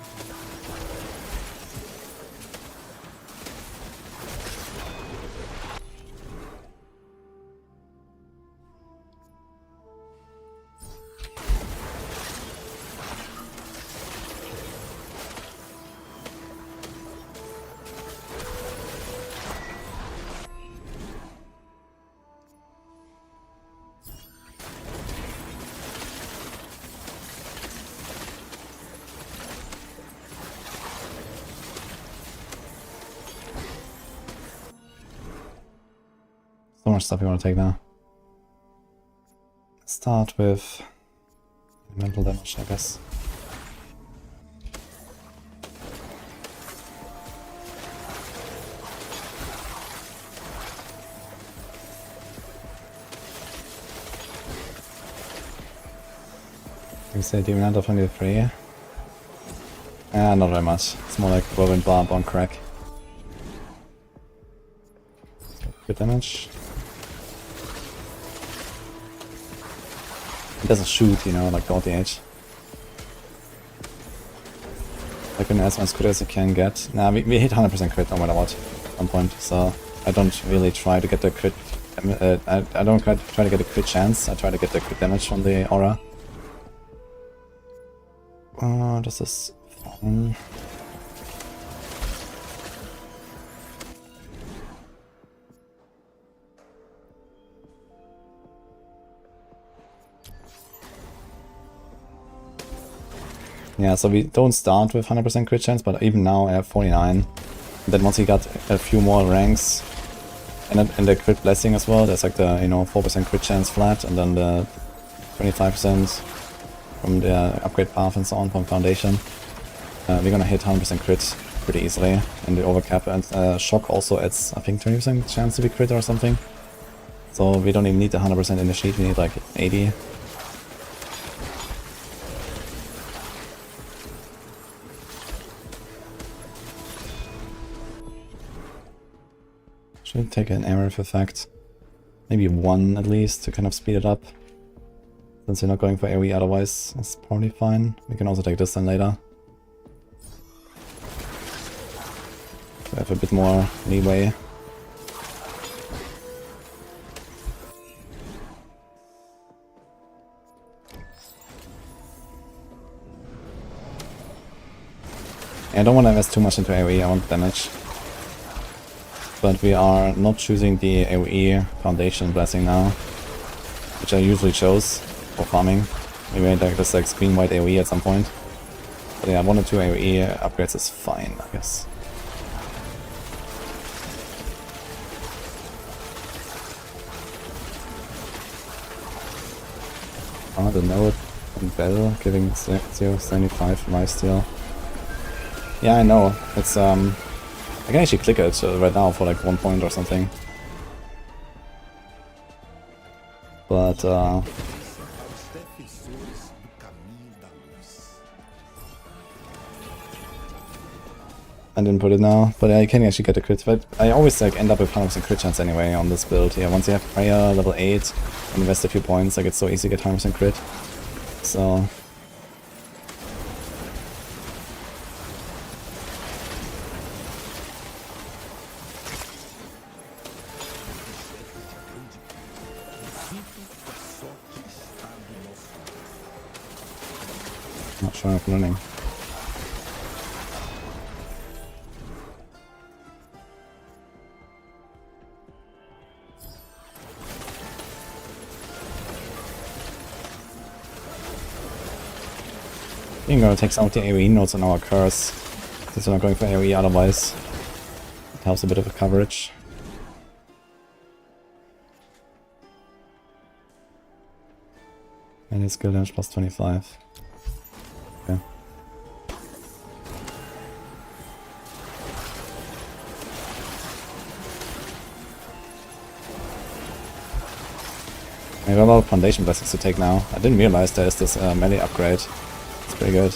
So much stuff you want to take now. Start with mental damage, I guess. You say Demon Hunter 23? Not very much. It's more like Barb on crack. Good damage. It doesn't shoot, you know, like the OTH. Like an as much crit as you can get. Nah, we hit 100% crit no matter what at one point, so I don't really try to get the crit. I don't try to get a crit chance, I try to get the crit damage from the aura. This is fine. Yeah, so we don't start with 100% crit chance, but even now I have 49. And then once you got a few more ranks, and the crit blessing as well, there's like the, you know, 4% crit chance flat, and then the 25% from the upgrade path and so on from Foundation. We're gonna hit 100% crit pretty easily, and the overcap and shock also adds, I think, 20% chance to be crit or something. So we don't even need the 100% in the sheet, we need like 80. Should take an Aerith effect. Maybe one at least to kind of speed it up. Since you're not going for AoE otherwise, it's probably fine. We can also take this then later. We have a bit more leeway. I don't want to invest too much into AoE, I want damage. But we are not choosing the AoE Foundation Blessing now, which I usually chose for farming. We made like this like screen white AoE at some point. But yeah, 1 or 2 AoE upgrades is fine, I guess. The Node and Bell giving 0.75 lifesteal. Yeah, I know. It's I can actually click it right now for like 1 point or something. But I didn't put it now, but I can actually get a crit. But I always like end up with 100% crit chance anyway on this build. Yeah, once you have prayer level 8 and invest a few points, like it's so easy to get 100% crit. So not sure I'm running. We're gonna take some of the AoE nodes on our curse, since we're not going for AoE otherwise. It helps a bit of a coverage. And his skill damage plus 25. Okay. I got a lot of foundation blessings to take now. I didn't realize there's this melee upgrade. It's pretty good.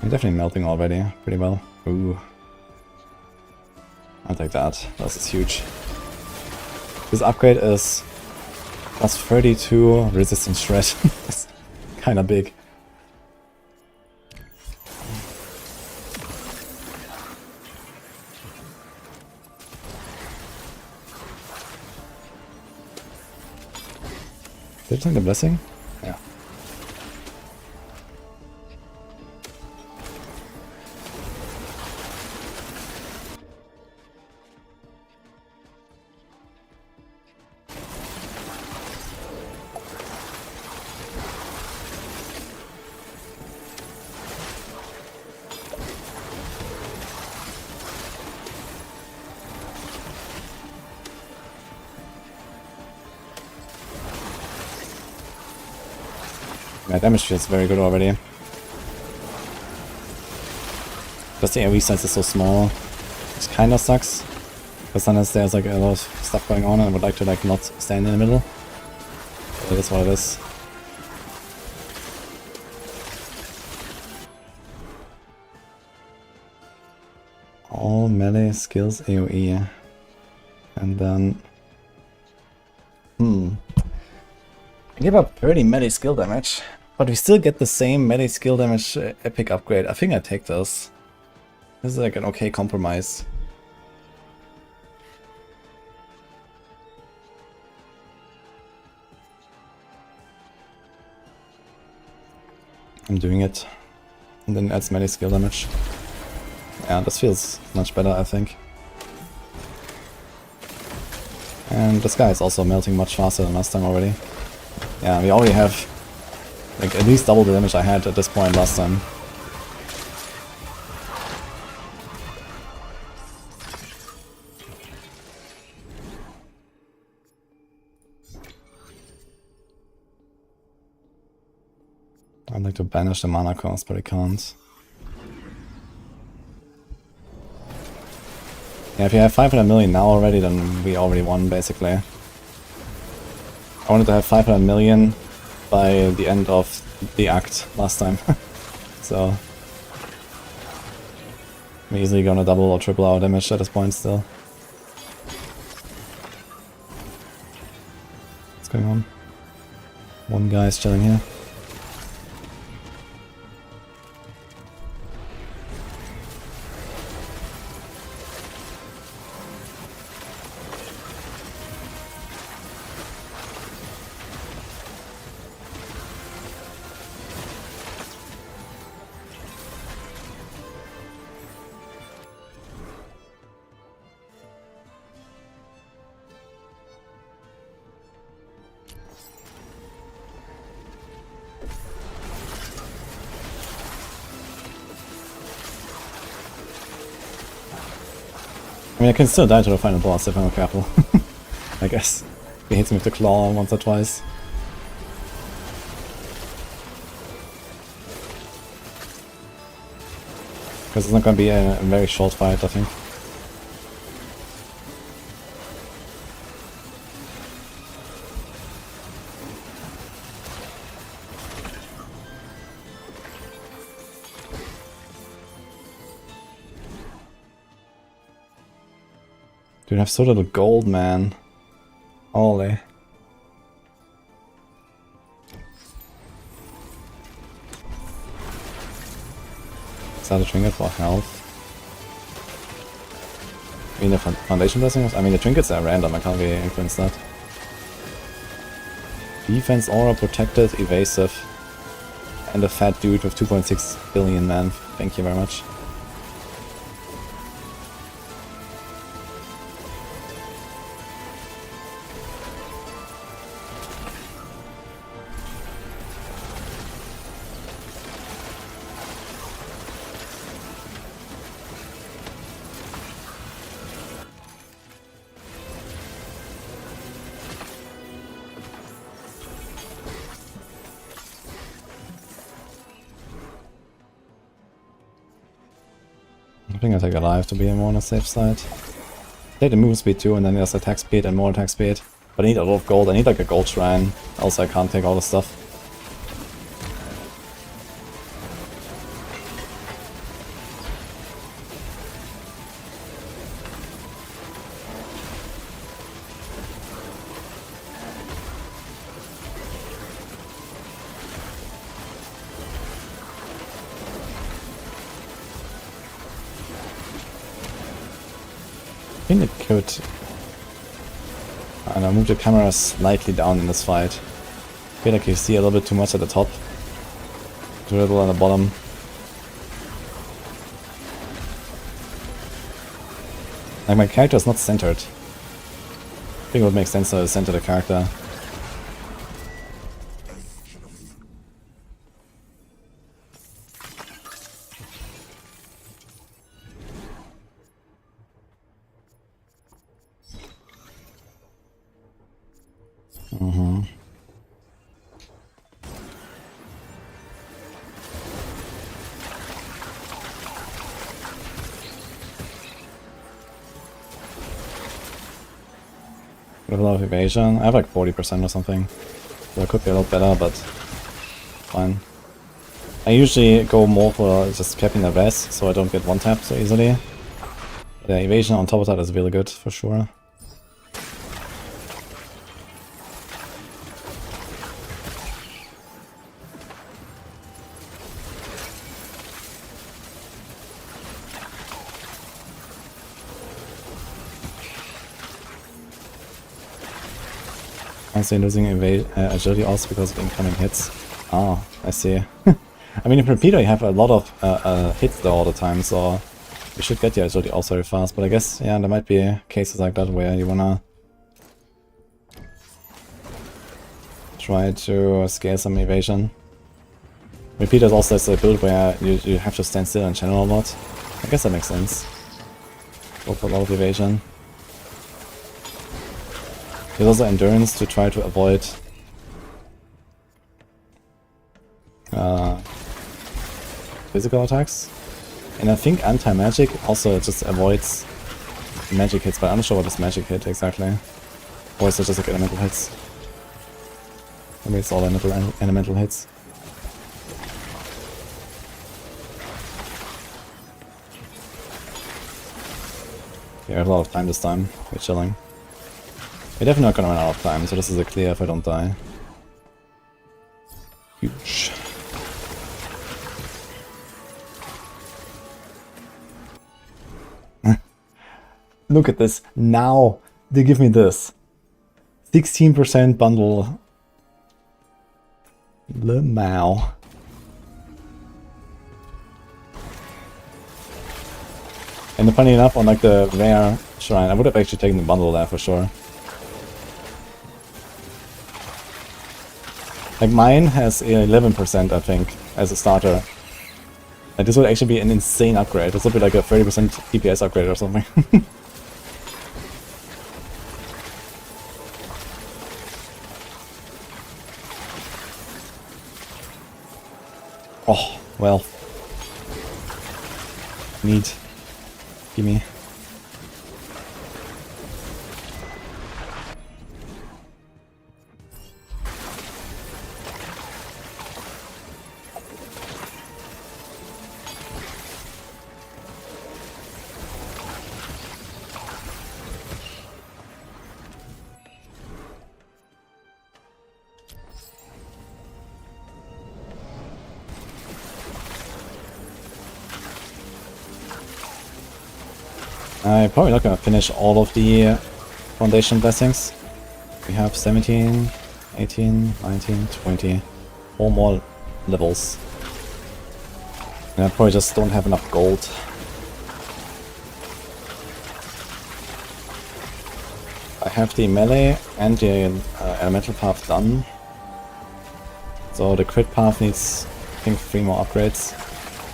You're definitely melting already, pretty well. Ooh. I'll take that. This is huge. This upgrade is plus 32 resistance shred. It's kinda big. Did you take the blessing? Yeah. My damage feels very good already. Just the AoE size is so small, which kinda sucks. Because sometimes there's like a lot of stuff going on and I would like to like not stand in the middle. But that's what it is. All melee skills AoE. And then... I give up 30 melee skill damage, but we still get the same melee skill damage epic upgrade. I think I take this. This is like an okay compromise. I'm doing it. And then adds melee skill damage. Yeah, this feels much better, I think. And this guy is also melting much faster than last time already. Yeah, we already have like at least double the damage I had at this point last time. I'd like to banish the mana cost, but I can't. Yeah, if you have 500 million now already, then we already won, basically. I wanted to have 500 million by the end of the act last time. So... we're easily gonna double or triple our damage at this point still. What's going on? One guy is chilling here. I mean, I can still die to the final boss if I'm not careful. I guess. He hits me with the claw once or twice. Because it's not gonna be a very short fight, I think. Dude, I have so little gold, man. Holy. Is that a trinket for health? I mean, the foundation blessing? I mean, the trinkets are random, I can't really influence that. Defense, aura, protected, evasive. And a fat dude with 2.6 billion, man. Thank you very much. I think I take alive to be more on the safe side. Take the movement speed too, and then there's attack speed and more attack speed. But I need a lot of gold. I need like a gold shrine. Also, I can't take all the stuff. I think it could... I don't know, move the camera slightly down in this fight. I feel like you see a little bit too much at the top. Too little on the bottom. Like, my character is not centered. I think it would make sense to center the character. With a lot of evasion. I have like 40% or something. So it could be a lot better, but fine. I usually go more for just capping the res, so I don't get one tap so easily. The evasion on top of that is really good for sure. Honestly, losing agility also because of incoming hits. Ah, I see. I mean, in Repeater you have a lot of hits there all the time, so you should get your agility also very fast. But I guess, yeah, there might be cases like that where you wanna try to scale some evasion. Repeater is also a build where you have to stand still and channel a lot. I guess that makes sense. Go for a lot of evasion. There's also endurance to try to avoid physical attacks. And I think anti-magic also just avoids magic hits, but I'm not sure what is magic hit exactly. Or is it just like elemental hits? Maybe it's all elemental hits. Yeah, I have a lot of time this time. We're chilling. We're definitely not gonna run out of time, so this is a clear if I don't die. Huge. Look at this. Now they give me this. 16% bundle. Lemao. And funny enough, on like the rare shrine, I would have actually taken the bundle there for sure. Like mine has 11%, I think, as a starter. Like this would actually be an insane upgrade. This would be like a 30% DPS upgrade or something. Oh, well. Neat. Gimme. I'm probably not gonna finish all of the foundation blessings. We have 17, 18, 19, 20. 4 more levels. And I probably just don't have enough gold. I have the melee and the elemental path done. So the crit path needs, I think, 3 more upgrades.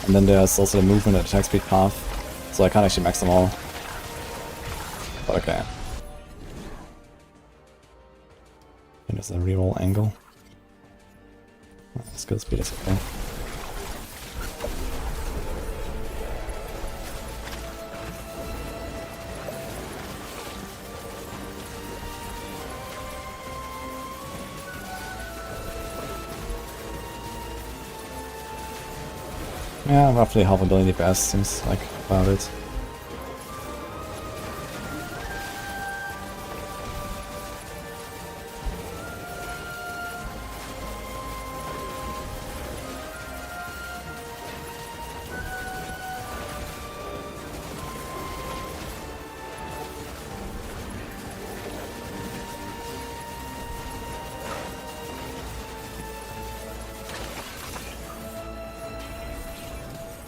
And then there's also the movement and attack speed path. So I can't actually max them all. But okay. And there's a reroll angle. Skill speed is okay. Yeah, roughly half a billion DPS seems like about it.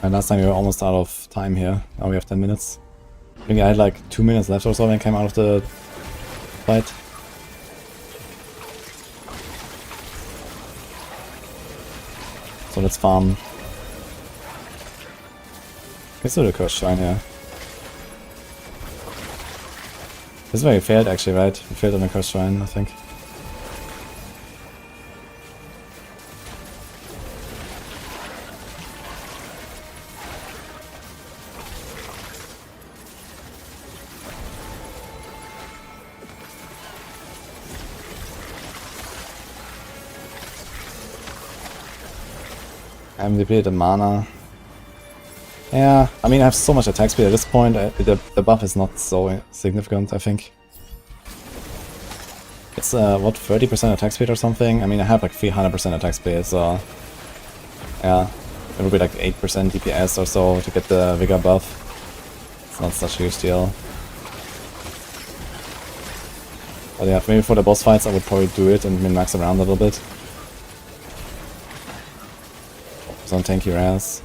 And last time we were almost out of time here. Now we have 10 minutes. I think I had like 2 minutes left or so when I came out of the fight. So let's farm. Let's do the Cursed Shrine here. This is where we failed actually, right? We failed on the Cursed Shrine, I think. I haven't depleted the mana. Yeah, I mean I have so much attack speed at this point, the buff is not so significant, I think. It's what, 30% attack speed or something? I mean I have like 300% attack speed, so... Yeah, it would be like 8% DPS or so to get the Vigor buff. It's not such a huge deal. But yeah, maybe for the boss fights I would probably do it and min-max around a little bit. Don't tank your ass.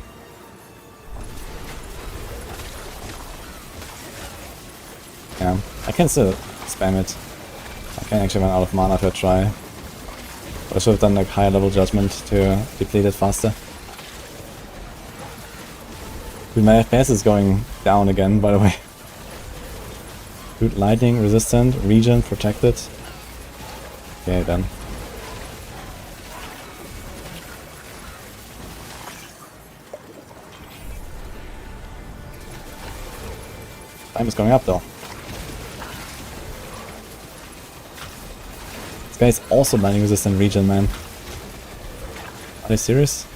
Yeah, I can still spam it. I can actually run out of mana to try. But I should have done like higher level Judgement to deplete it faster. Dude, my FPS is going down again, by the way. Dude, lightning resistant, regen protected. Okay, then. Time is going up though. This guy is also lightning resistant regen, man. Are they serious?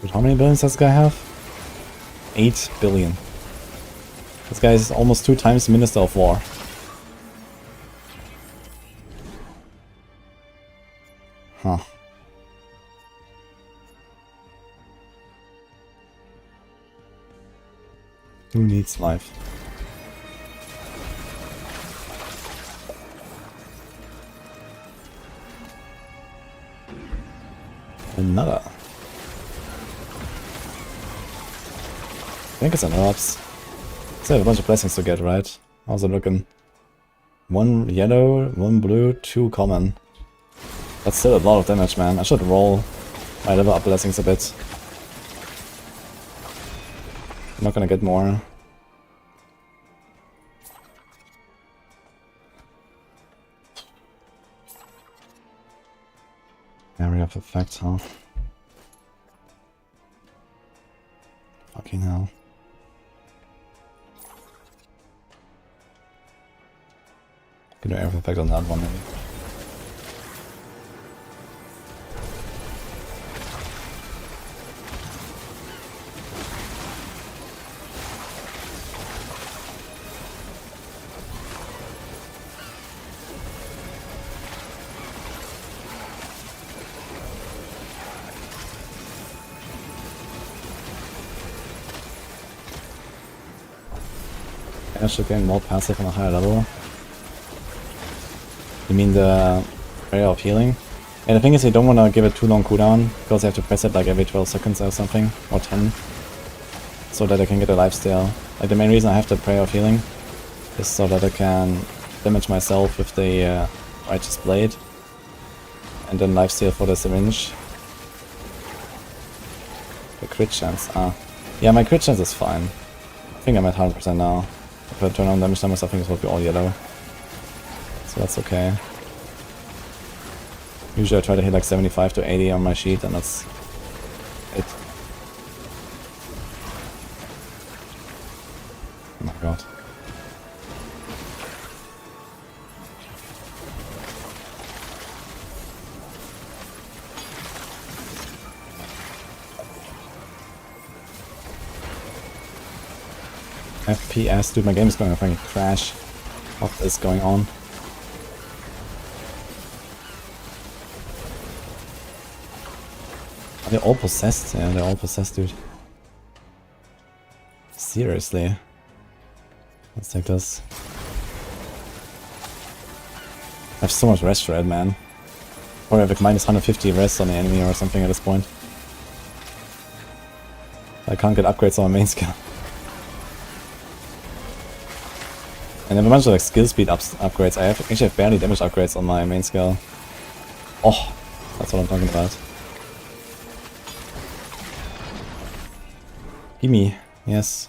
Dude, how many billions does this guy have? 8 billion. This guy is almost 2 times Minister of War. Huh. Who needs life? Another. I think it's an herbs. So I have a bunch of blessings to get, right? How's it looking? 1 yellow, 1 blue, 2 common. That's still a lot of damage, man. I should roll my level up blessings a bit. I'm not gonna get more. Area of effect, huh? Fucking hell. Can do area of effect on that one maybe. I should gain more passive on a higher level. You mean the Prayer of Healing? And the thing is, you don't want to give it too long cooldown, because you have to press it like every 12 seconds or something, or 10, so that I can get a lifesteal. Like the main reason I have the Prayer of Healing is so that I can damage myself with the Righteous Blade, and then lifesteal for the syringe. The crit chance, yeah, my crit chance is fine. I think I'm at 100% now. If I turn on damage numbers, I think it will be all yellow. So that's okay. Usually I try to hit like 75 to 80 on my sheet, and that's it. Oh my god. FPS, dude, my game is going to fucking crash. What is going on? Are they all possessed? Yeah, they're all possessed, dude. Seriously. Let's take this. I have so much rest red, man. Or I have like minus 150 rest on the enemy or something at this point. I can't get upgrades on my main skill. And I have a bunch of like skill speed upgrades. I actually have barely damage upgrades on my main skill. Oh, that's what I'm talking about. Gimme, yes.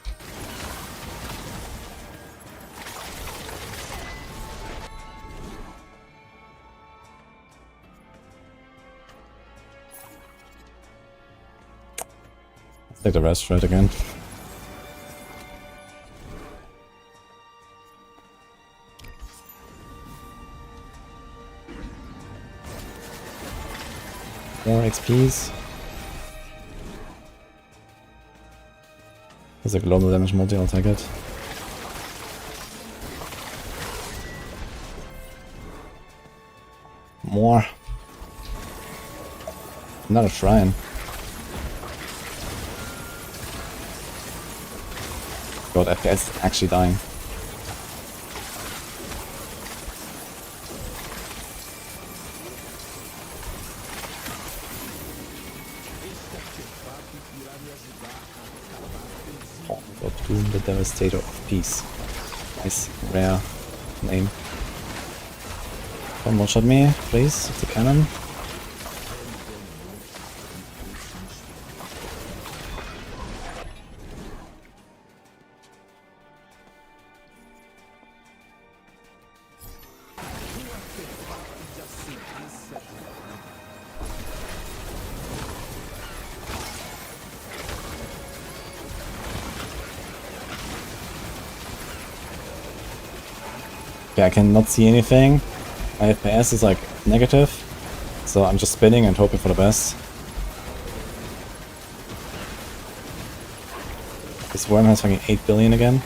Let's take the rest right again. More XPs. There's a global damage multi, I'll take it. More. Another shrine. God, FPS is actually dying. Of Doom, the Devastator of Peace. Nice, rare name. Come one-shot me, please, with the cannon. Okay, I cannot see anything. My FPS is like negative, so I'm just spinning and hoping for the best. This worm has fucking 8 billion again.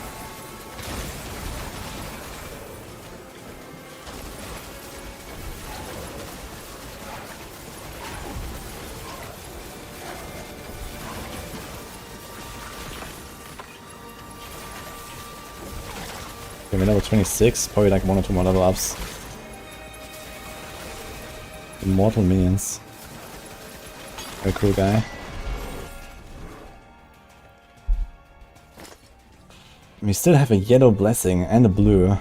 Okay, we're level 26, probably like 1 or 2 more level ups. Immortal minions. Very cool guy. We still have a yellow blessing and a blue.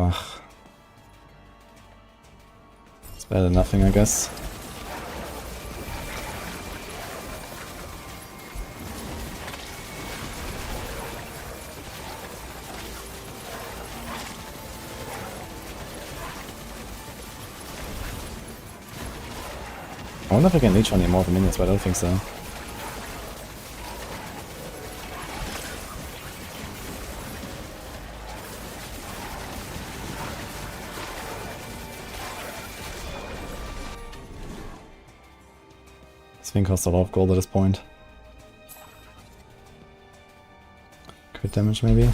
Ugh. It's better than nothing, I guess. I wonder if I can leech on the immortal minions, but I don't think so. This thing costs a lot of gold at this point. Crit damage maybe?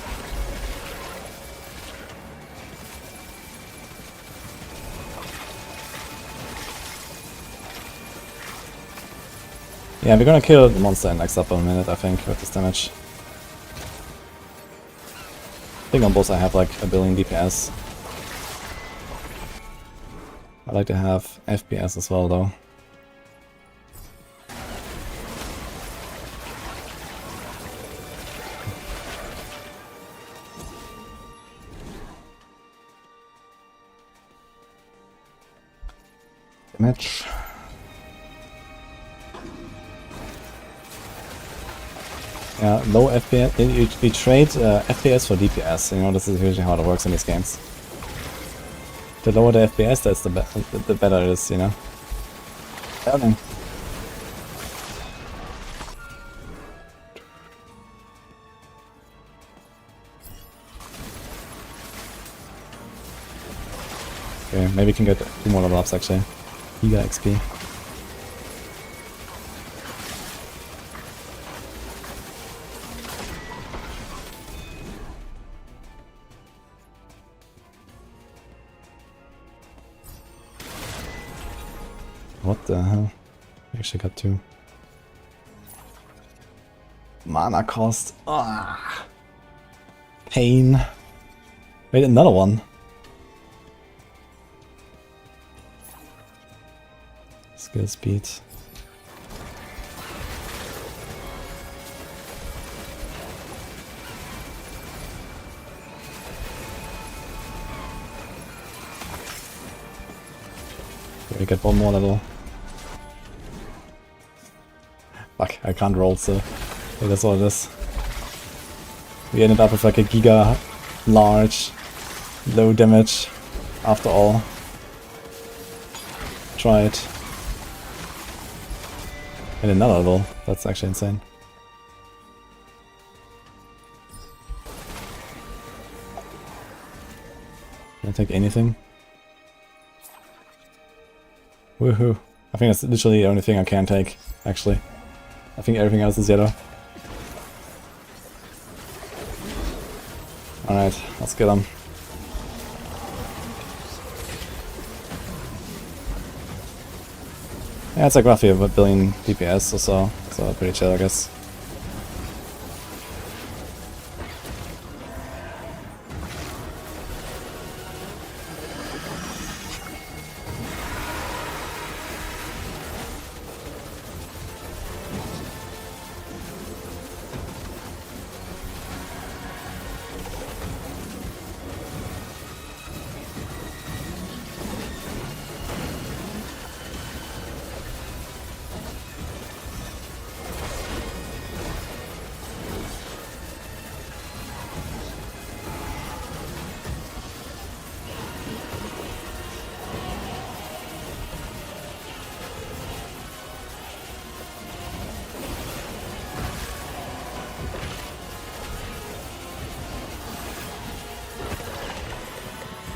Yeah, we're gonna kill the monster in next up a minute, I think, with this damage. I think on both I have like a billion DPS. I like to have FPS as well though. Damage. Yeah, low FPS. We trade FPS for DPS. You know, this is usually how it works in these games. The lower the FPS, that's the better it is. You know. Okay. Okay, maybe we can get 2 more level ups actually. Giga XP. What the hell? We actually got 2. Mana cost. Ah, pain. Wait, another one. Skill speed. We get 1 more level. Fuck, I can't roll still. Okay, that's all it is. We ended up with like a giga large, low damage after all. Try it. And another level. That's actually insane. Can I take anything? Woohoo. I think that's literally the only thing I can take, actually. I think everything else is yellow. Alright, let's get them. Yeah, it's like roughly a billion DPS or so pretty chill, I guess.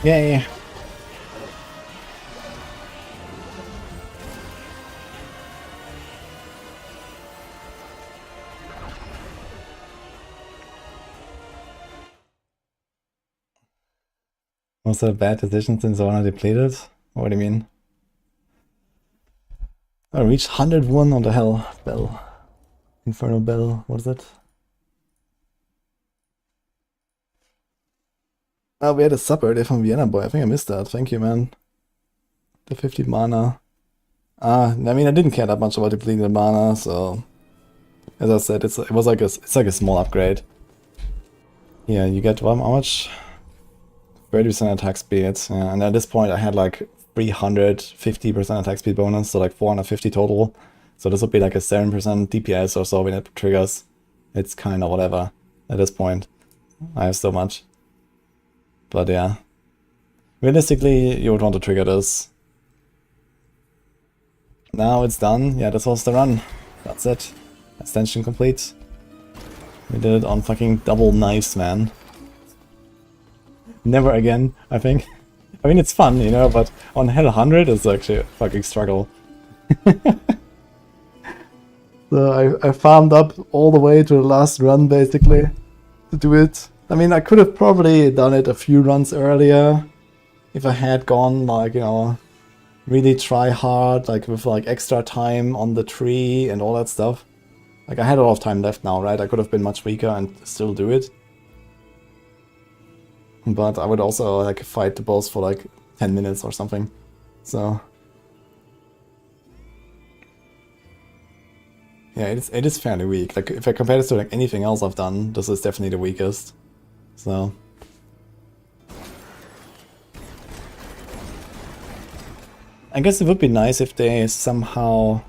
Yay! Was that a bad decision since I wanna depleted? What do you mean? I reached 101 on the hell bell. Infernal bell, what is it? Oh, we had a sub earlier from Vienna boy. I think I missed that. Thank you, man. The 50 mana. I mean, I didn't care that much about depleting the mana, so as I said, it's like a small upgrade. Yeah, you get how much? 30% attack speed. Yeah, and at this point, I had like 350% attack speed bonus, so like 450 total. So this would be like a 7% DPS or so when it triggers. It's kind of whatever at this point. I have so much. But yeah, realistically, you would want to trigger this. Now it's done. Yeah, this was the run. That's it. Extension complete. We did it on fucking double knives, man. Never again, I think. I mean, it's fun, you know, but on Hell 100 it's actually a fucking struggle. So I farmed up all the way to the last run, basically, to do it. I mean, I could have probably done it a few runs earlier if I had gone, like, you know, really try hard, like with like extra time on the tree and all that stuff. Like I had a lot of time left now, right? I could have been much weaker and still do it. But I would also like fight the boss for like 10 minutes or something. So yeah, it is fairly weak. Like if I compare this to like anything else I've done, this is definitely the weakest. So I guess it would be nice if they somehow,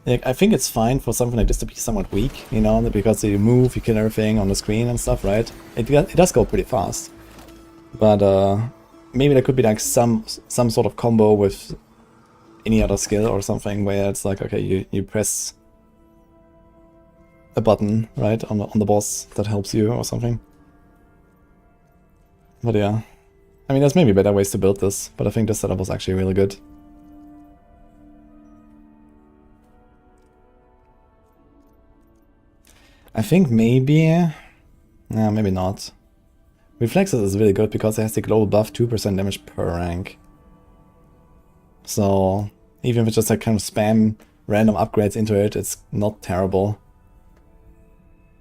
like, I think it's fine for something like this to be somewhat weak, you know, because you move, you kill everything on the screen and stuff, right? It does go pretty fast. But maybe there could be like some sort of combo with any other skill or something where it's like, okay, you press a button, right, on the boss that helps you or something. But yeah, I mean, there's maybe better ways to build this, but I think this setup was actually really good. I think maybe, nah, maybe not. Reflexes is really good because it has the global buff 2% damage per rank. So even if it's just like kind of spam random upgrades into it, it's not terrible.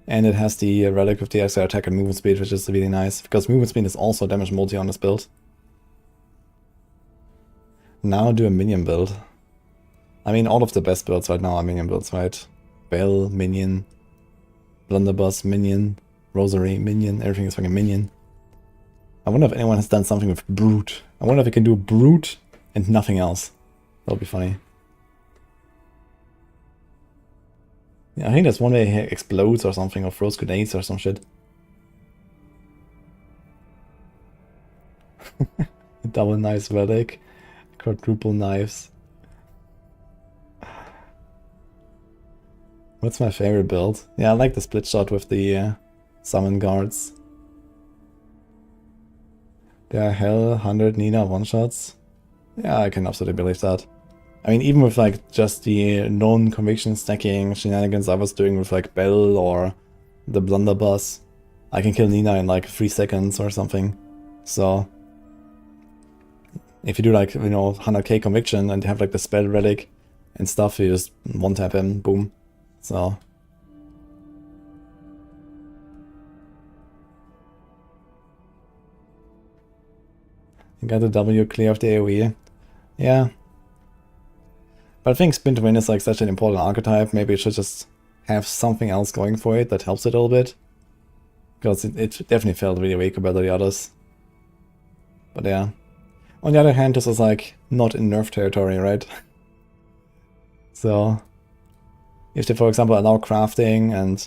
And it has the relic with the extra attack and movement speed, which is really nice, because movement speed is also damage multi on this build. Now do a minion build. I mean, all of the best builds right now are minion builds, right? Bell, minion, blunderbuss, minion, rosary, minion, everything is fucking minion. I wonder if anyone has done something with brute. I wonder if we can do brute and nothing else. That'll be funny. Yeah, I think that's one way he explodes or something, or throws grenades or some shit. Double knives relic. Quadruple knives. What's my favorite build? Yeah, I like the split shot with the summon guards. There are hell 100 Nina one-shots. Yeah, I can absolutely believe that. I mean, even with like just the known conviction stacking shenanigans I was doing with like Bell or the blunderbuss, I can kill Nina in like 3 seconds or something. So if you do like, you know, 100k conviction and have like the spell relic and stuff, you just one-tap him, boom. So you got the W clear of the AoE. Yeah. But I think SPIN2WIN is like such an important archetype, maybe it should just have something else going for it that helps it a little bit. Because it definitely felt really weak compared to the others. But yeah. On the other hand, this is like not in nerf territory, right? So if they, for example, allow crafting and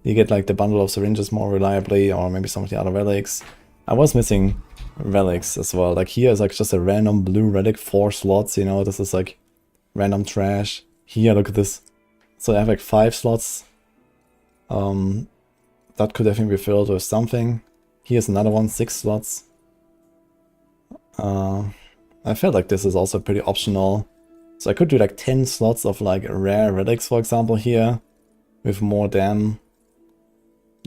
you get like the bundle of syringes more reliably, or maybe some of the other relics. I was missing relics as well. Like here is like just a random blue relic, 4 slots, you know, this is like random trash. Here, look at this. So I have like 5 slots. That could definitely be filled with something. Here's another one, 6 slots. I felt like this is also pretty optional. So I could do like 10 slots of like rare relics, for example, here. With more dam.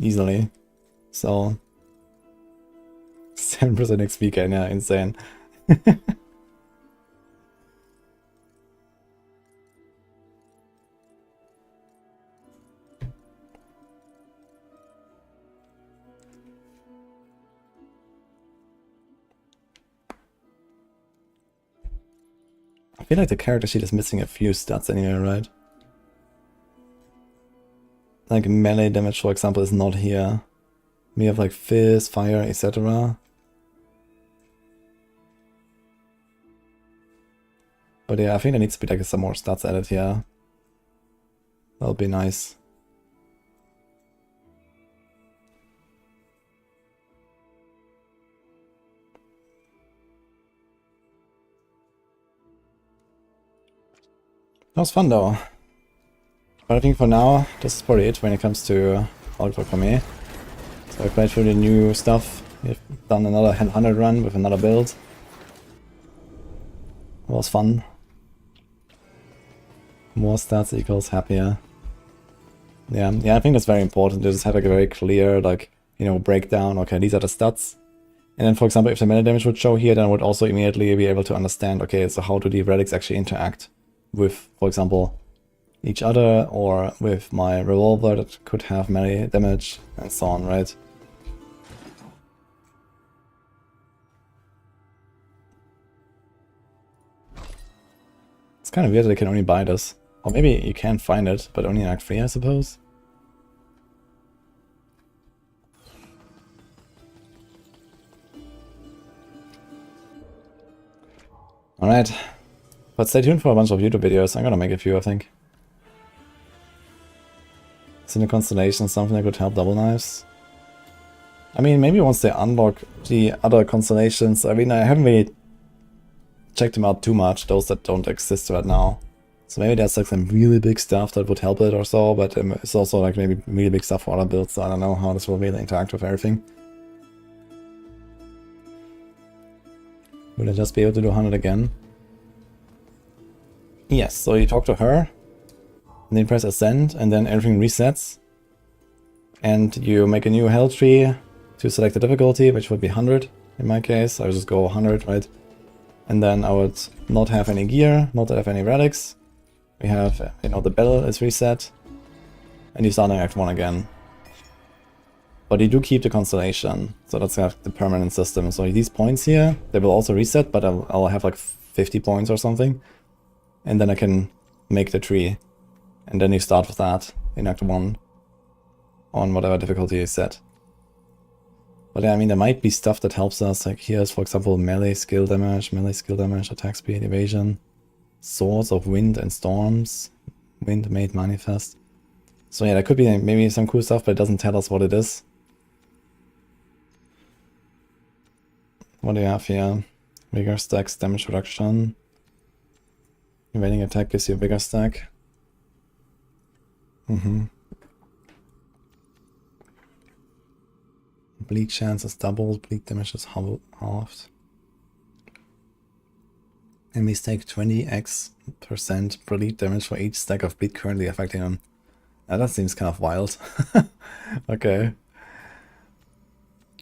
Easily. So 7% XP gain, yeah, insane. I feel like the character sheet is missing a few stats anyway, right? Like melee damage, for example, is not here. We have like fizz, fire, etc. But yeah, I think there needs to be like some more stats added here. That'll be nice. That was fun though. But I think for now, this is probably it when it comes to Outlook for me. So I played through the new stuff. We've done another H100 run with another build. It was fun. More stats equals happier. Yeah, I think that's very important to just have like a very clear, like, you know, breakdown. Okay, these are the stats. And then, for example, if the melee damage would show here, then I would also immediately be able to understand, okay, so how do the relics actually interact with, for example, each other, or with my revolver that could have melee damage, and so on, right? It's kind of weird that I can only buy this. Or maybe you can find it, but only in Act 3, I suppose? Alright. But stay tuned for a bunch of YouTube videos. I'm gonna make a few, I think. Is in the constellation something that could help double knives? I mean, maybe once they unlock the other constellations. I mean, I haven't really checked them out too much, those that don't exist right now. So maybe there's like some really big stuff that would help it or so, but it's also like maybe really big stuff for other builds, so I don't know how this will really interact with everything. Will I just be able to do 100 again? Yes, so you talk to her, and then press ascend, and then everything resets. And you make a new hell tree to select the difficulty, which would be 100 in my case. I would just go 100, right? And then I would not have any gear, not have any relics. We have, you know, the bell is reset. And you start in Act 1 again. But you do keep the constellation, so that's like the permanent system. So these points here, they will also reset, but I'll have like 50 points or something. And then I can make the tree. And then you start with that in Act 1. On whatever difficulty you set. But yeah, I mean, there might be stuff that helps us. Like here's, for example, melee skill damage, attack speed, evasion. Swords of wind and storms. Wind made manifest. So yeah, there could be maybe some cool stuff, but it doesn't tell us what it is. What do you have here? Vigor stacks, damage reduction. Evading attack gives you a bigger stack. Bleed chance is doubled, bleed damage is halved. Enemies take 20x% bleed damage for each stack of bleed currently affecting them. Now that seems kind of wild. Okay.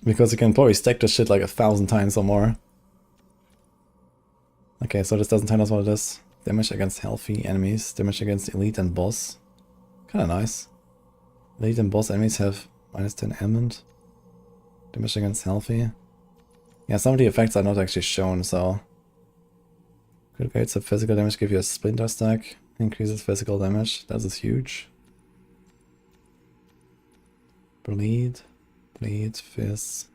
Because you can probably stack this shit like 1,000 times or more. Okay, so this doesn't tell us what it is. Damage against healthy enemies, damage against elite and boss. Kinda nice. Elite and boss enemies have -10 ailment. Damage against healthy. Yeah, some of the effects are not actually shown, so... Critical hits of physical damage give you a splinter stack. Increases physical damage. That is huge. Bleed. Bleed. Fizz.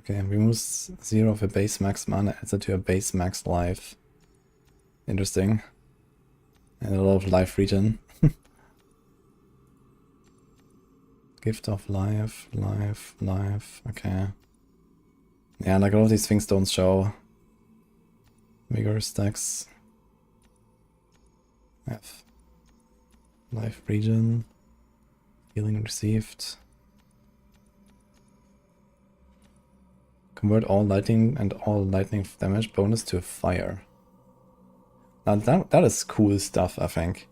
Okay, removes 0 of a base max mana, adds it to a base max life. Interesting. And a lot of life regen. Gift of life, life, okay. Yeah, like a lot of these things don't show. Vigor stacks. F. Life regen. Healing received. Convert all lightning and all lightning damage bonus to fire. Now that is cool stuff, I think.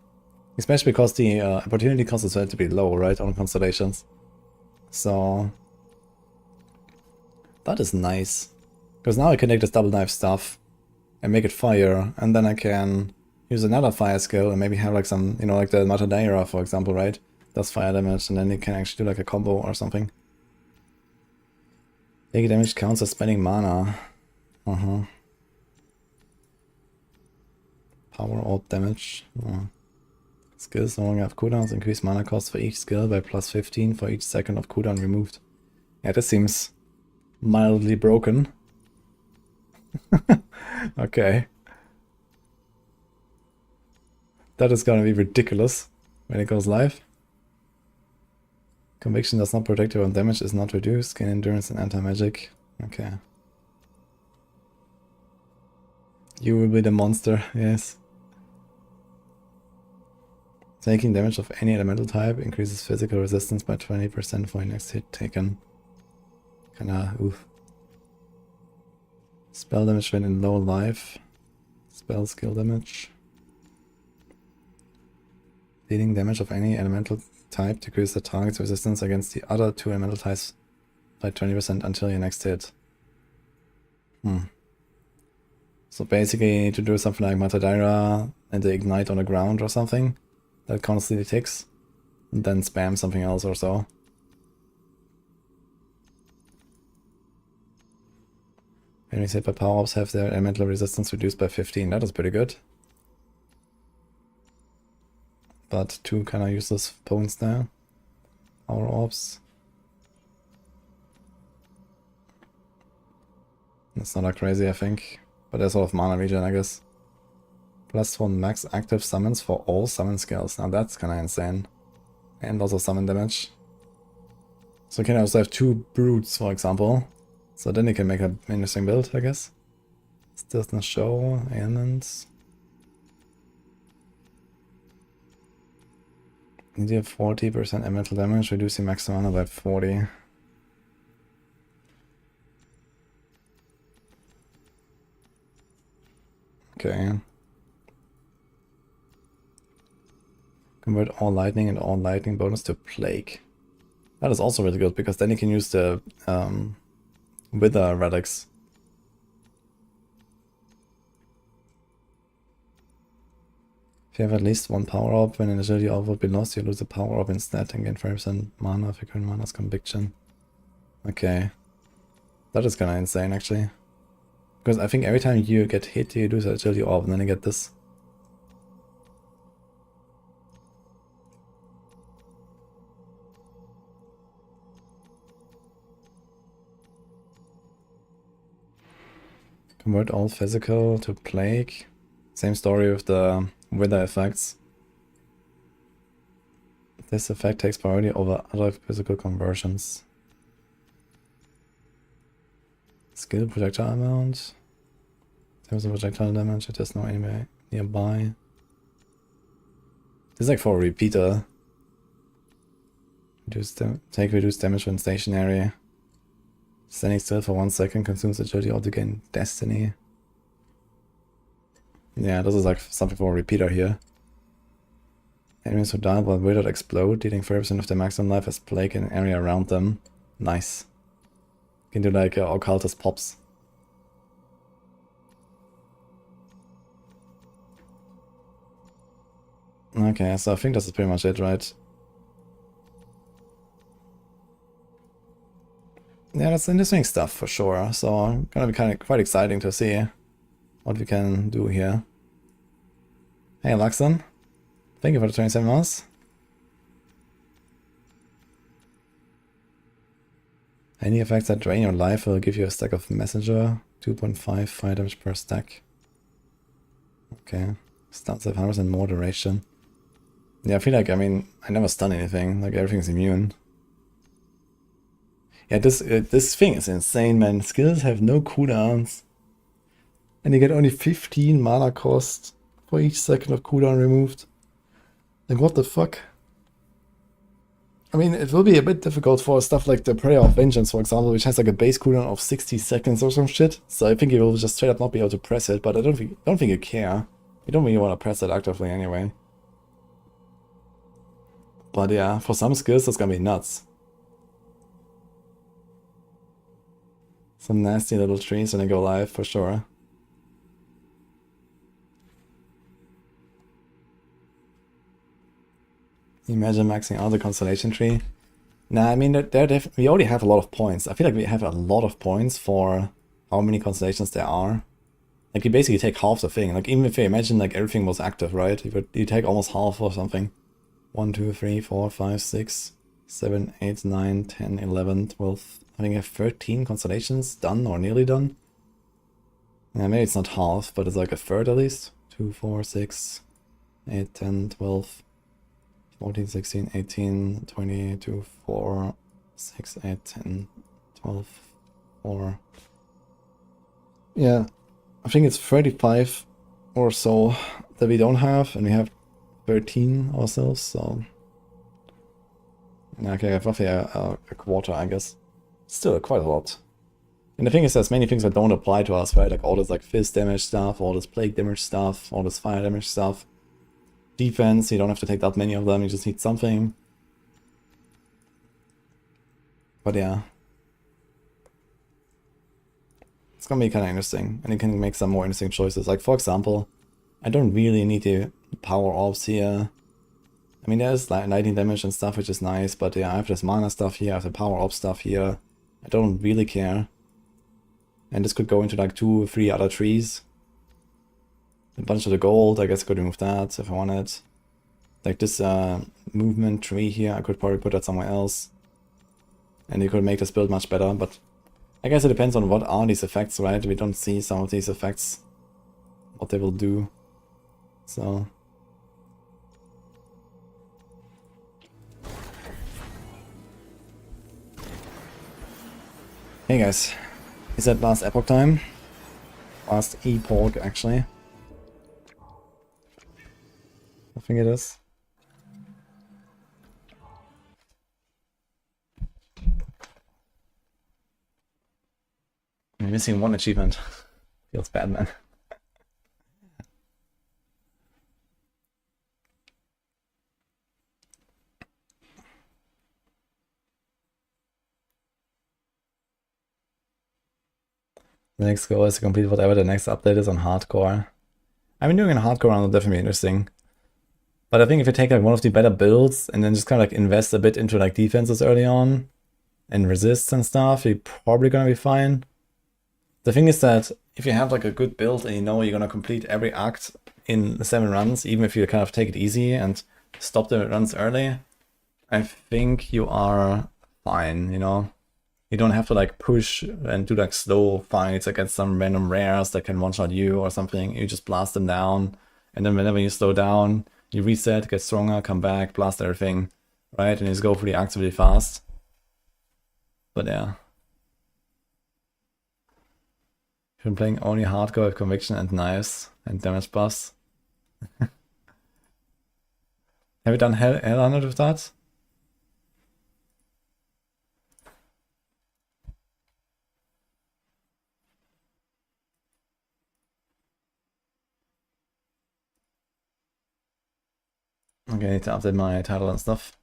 Especially because the opportunity cost is relatively low, right, on constellations. So... that is nice. Because now I can take this double knife stuff and make it fire, and then I can use another fire skill and maybe have like some, you know, like the Matadera, for example, right? Does fire damage, and then it can actually do like a combo or something. Taking damage counts as spending mana. Power orb damage. Skills no longer have cooldowns, increase mana cost for each skill by +15 for each second of cooldown removed. Yeah, this seems mildly broken. Okay. That is gonna be ridiculous when it goes live. Conviction does not protect you when damage is not reduced, gain endurance and anti-magic. Okay. You will be the monster, yes. Taking damage of any elemental type increases physical resistance by 20% for your next hit taken. Kinda oof. Spell damage when in low life. Spell skill damage. Dealing damage of any elemental type decreases the target's resistance against the other 2 elemental types by 20% until your next hit. So basically to do something like Matadira and the ignite on the ground or something that constantly ticks, and then spam something else or so. Enemies hit by power-ups have their elemental resistance reduced by 15. That is pretty good. But 2 kind of useless opponents there. Power-ups. That's not that crazy, I think. But there's a lot of mana regen, I guess. +1 max active summons for all summon skills. Now that's kind of insane. And also summon damage. So you can also have 2 brutes, for example. So then you can make an interesting build, I guess. This does not show ailments. You deal 40% elemental damage, reducing max mana by 40. Okay. Convert all lightning and all lightning bonus to plague. That is also really good because then you can use the wither relics. If you have at least 1 power up when an agility orb would be lost, you lose a power up instead and gain 5% mana if your current mana's conviction. Okay. That is kinda insane actually. Because I think every time you get hit you lose an agility orb and then you get this. Convert all physical to plague. Same story with the wither effects. This effect takes priority over other physical conversions. Skill projectile amount. There's a projectile damage, it has no enemy nearby. This is like for a repeater. Take reduced damage when stationary. Standing still for 1 second consumes agility or to gain destiny. Yeah, this is like something for a repeater here. Enemies who die while withered explode, dealing 30% of their maximum life as plague in an area around them. Nice. You can do like occultist pops. Okay, so I think this is pretty much it, right? Yeah, that's interesting stuff for sure. So gonna be quite exciting to see what we can do here. Hey Luxon, thank you for the 27 months. Any effects that drain your life will give you a stack of messenger. 2.5 fire damage per stack. Okay, stats have 100% more duration. Yeah, I feel like, I mean, I never stun anything, like everything's immune. Yeah, this thing is insane, man. Skills have no cooldowns. And you get only 15 mana cost for each second of cooldown removed. Like, what the fuck? I mean, it will be a bit difficult for stuff like the Prayer of Vengeance, for example, which has like a base cooldown of 60 seconds or some shit. So I think you will just straight up not be able to press it, but I don't think you care. You don't really want to press it actively anyway. But yeah, for some skills that's gonna be nuts. Some nasty little trees when they go live, for sure. Imagine maxing out the constellation tree. Nah, I mean, we already have a lot of points. I feel like we have a lot of points for how many constellations there are. Like, you basically take half the thing. Like, even if you imagine, like, everything was active, right? You take almost half or something. 1, 2, 3, 4, 5, 6, 7, 8, 9, 10, 11, 12. I think I have 13 constellations done or nearly done. Yeah, maybe it's not half, but it's like a third at least. 2, 4, 6, 8, 10, 12, 14, 16, 18, 20, 2, 4, 6, 8, 10, 12, 4. Yeah, I think it's 35 or so that we don't have, and we have 13 ourselves, so... Okay, I have roughly a quarter, I guess. Still quite a lot. And the thing is, there's many things that don't apply to us, right? Like all this like fizz damage stuff, all this plague damage stuff, all this fire damage stuff. Defense, you don't have to take that many of them, you just need something. But yeah. It's gonna be kind of interesting, and you can make some more interesting choices. Like, for example, I don't really need the power orbs here. I mean, there's like 19 damage and stuff, which is nice, but yeah, I have this mana stuff here, I have the power orb stuff here. I don't really care. And this could go into like 2 or 3 other trees. A bunch of the gold, I guess I could remove that if I wanted. Like this movement tree here, I could probably put that somewhere else. And you could make this build much better, but I guess it depends on what are these effects, right? We don't see some of these effects, what they will do. So... Hey guys, is that last Epoch time? Last Epoch, actually. I think it is. I'm missing one achievement. Feels bad, man. The next goal is to complete whatever the next update is on hardcore. I mean, doing a hardcore round will definitely be interesting. But I think if you take like one of the better builds and then just kind of like invest a bit into like defenses early on and resists and stuff, you're probably gonna be fine. The thing is that if you have like a good build and you know you're gonna complete every act in the 7 runs, even if you kind of take it easy and stop the runs early, I think you are fine, you know? You don't have to like push and do like slow fights against some random rares that can one-shot you or something. You just blast them down, and then whenever you slow down, you reset, get stronger, come back, blast everything, right? And you just go pretty actively fast. But yeah. If you're playing only hardcore with conviction and knives and damage buffs. Have you done H100 with that? Okay, I need to update my title and stuff.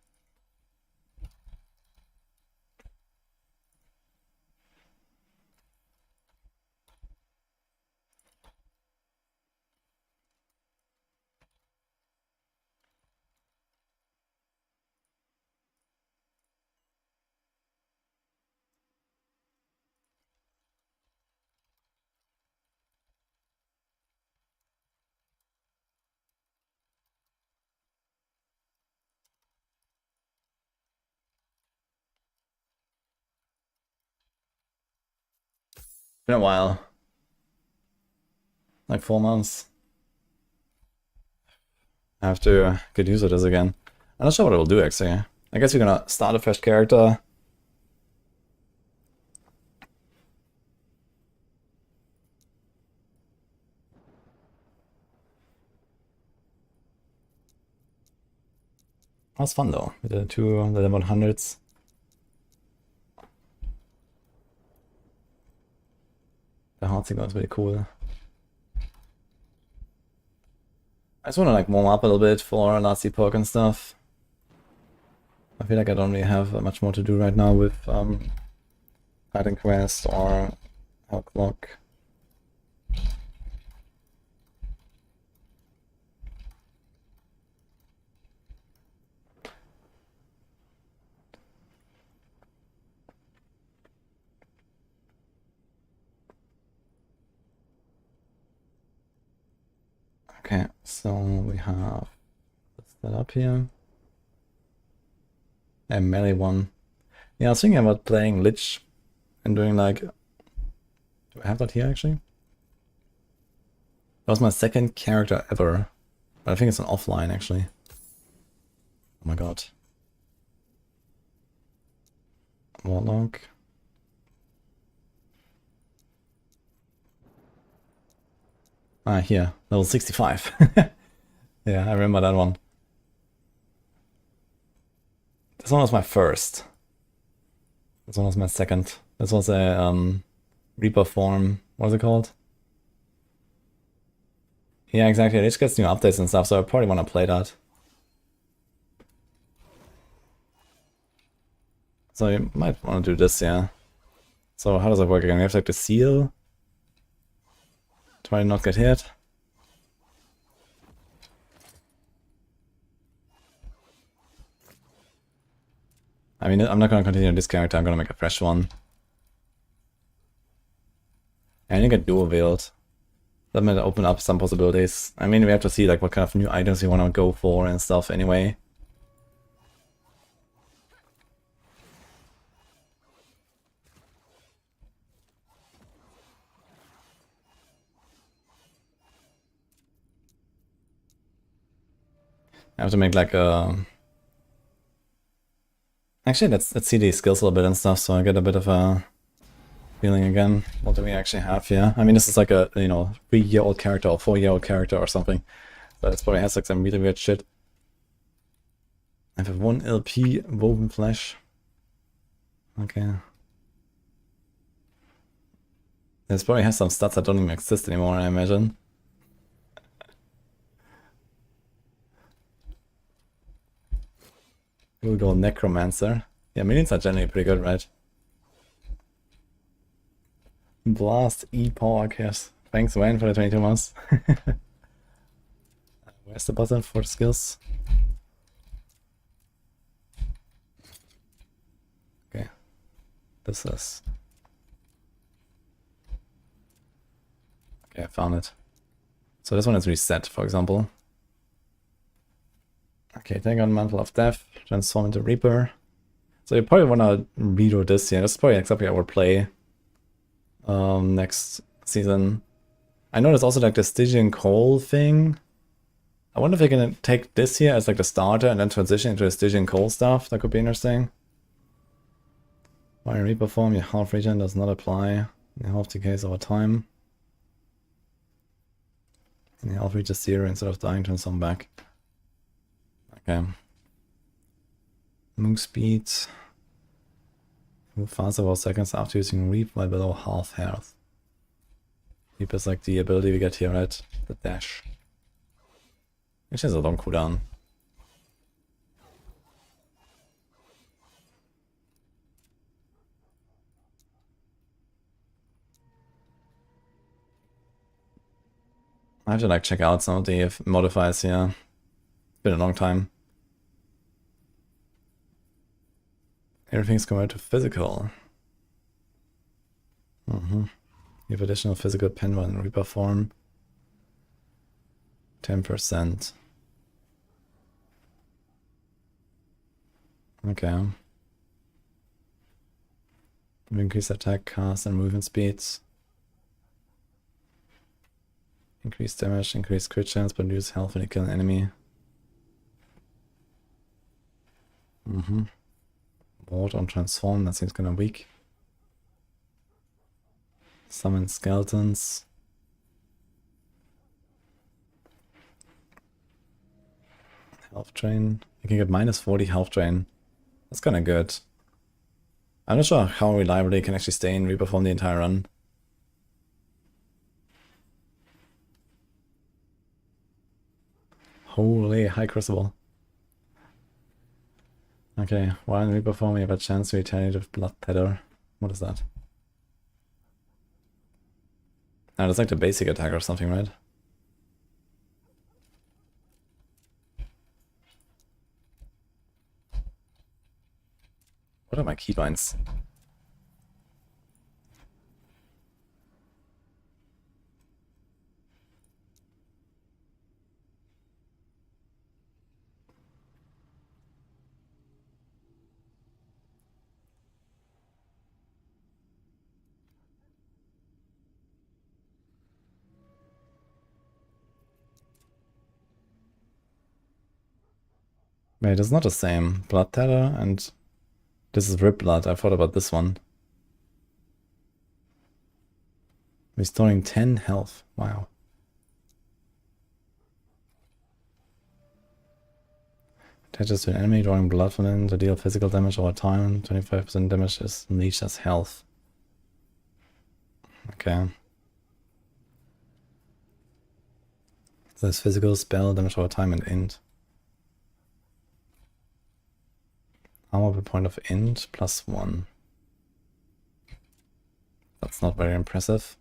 Been a while. Like 4 months. I have to get used to this again. I'm not sure what it will do actually. I guess we're gonna start a fresh character. That was fun though, with the 2 the 100s. The Heartseeker was really cool. I just want to like warm up a little bit for last Epoch and stuff. I feel like I don't really have much more to do right now with Fighting Quest or Outlook. Okay, so we have that up here. A melee one. Yeah, I was thinking about playing Lich and doing like... Do I have that here actually? That was my second character ever. But I think it's an offline actually. Oh my god. Warlock. Ah, here. Level 65. Yeah, I remember that one. This one was my first. This one was my second. This was a Reaper form. What is it called? Yeah, exactly. It just gets new updates and stuff, so I probably want to play that. So you might want to do this, yeah. So how does that work again? We have like the seal, Try to not get hit. I mean, I'm not going to continue this character, I'm going to make a fresh one. And you get dual wield. That might open up some possibilities. I mean, we have to see like what kind of new items you want to go for and stuff anyway. I have to make like a... Actually, let's see the skills a little bit and stuff, so I get a bit of a feeling again. What do we actually have here? I mean, this is like a, you know, 3-year-old character or 4-year-old character or something. But it probably has like some really weird shit. I have 1 LP woven flesh. Okay. This probably has some stats that don't even exist anymore, I imagine. We'll go Necromancer. Yeah, minions are generally pretty good, right? Blast Epoch, yes. Thanks, Wayne, for the 22 months. Where's the button for skills? Okay. This is... Okay, I found it. So this one is reset, for example. Okay, take on Mantle of Death, transform into Reaper. So you probably want to redo this here. This is probably exactly what I would play next season. I know there's also like the Stygian Coal thing. I wonder if I can take this here as like the starter and then transition into the Stygian Coal stuff. That could be interesting. Fire Reaper form, your half regen does not apply. Your half decays over time. And your health reaches 0 instead of dying, transform back. Okay. Move speed. Move faster for seconds after using Reap while below half health. Reap is like the ability we get here, right? The dash. Which has a long cooldown. I have to like check out some of the modifiers here. It's been a long time. Everything's converted to physical. You have additional physical pen in Reaper form. 10%. Okay. Increase attack, cast, and movement speeds. Increase damage, increase crit chance, but reduce health when you kill an enemy. Ward on transform, that seems kinda weak. Summon skeletons. Health drain. You can get minus 40 health drain. That's kinda good. I'm not sure how reliably you can actually stay in Reaper form the entire run. Holy, high crucible. Okay, while in Reaper form you have a chance to retaliate with Blood Tether. What is that? Ah, that's like the basic attack or something, right? What are my keybinds? Wait, it's not the same. Blood Tether and this is Rip Blood. I thought about this one. Restoring 10 health. Wow. Attaches to an enemy, drawing blood from them to deal physical damage over time. 25% damage is unleashed as health. Okay. So there's physical, spell, damage over time, and int. Armor per point of int, +1. That's not very impressive.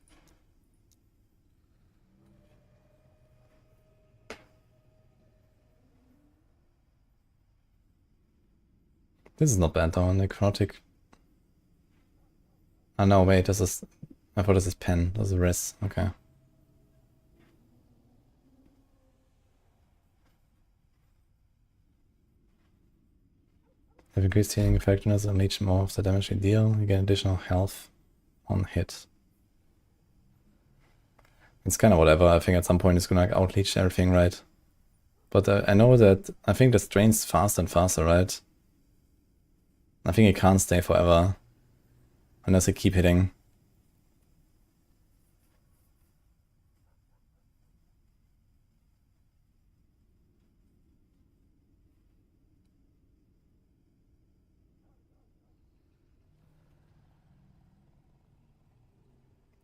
This is not bad though, necrotic. Oh no, wait, this is... I thought this is pen, this is res, okay. Have increased healing effectiveness and leech more of the damage you deal, you get additional health on hit. It's kind of whatever, I think at some point it's gonna like outleech everything, right? But I know that, I think this drains faster and faster, right? I think it can't stay forever. Unless I keep hitting.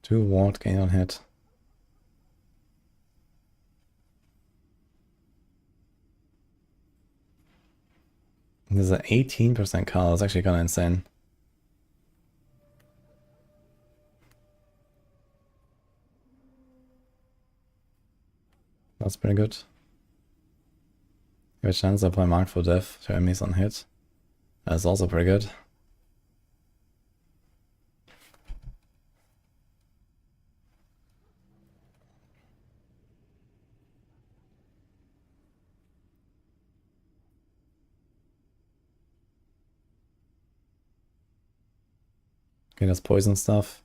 Two ward gain on hit. There's an 18% call, that's actually kind of insane. That's pretty good. You have a chance to apply Mark for Death to enemies on hit. That's also pretty good. Okay, that's poison stuff.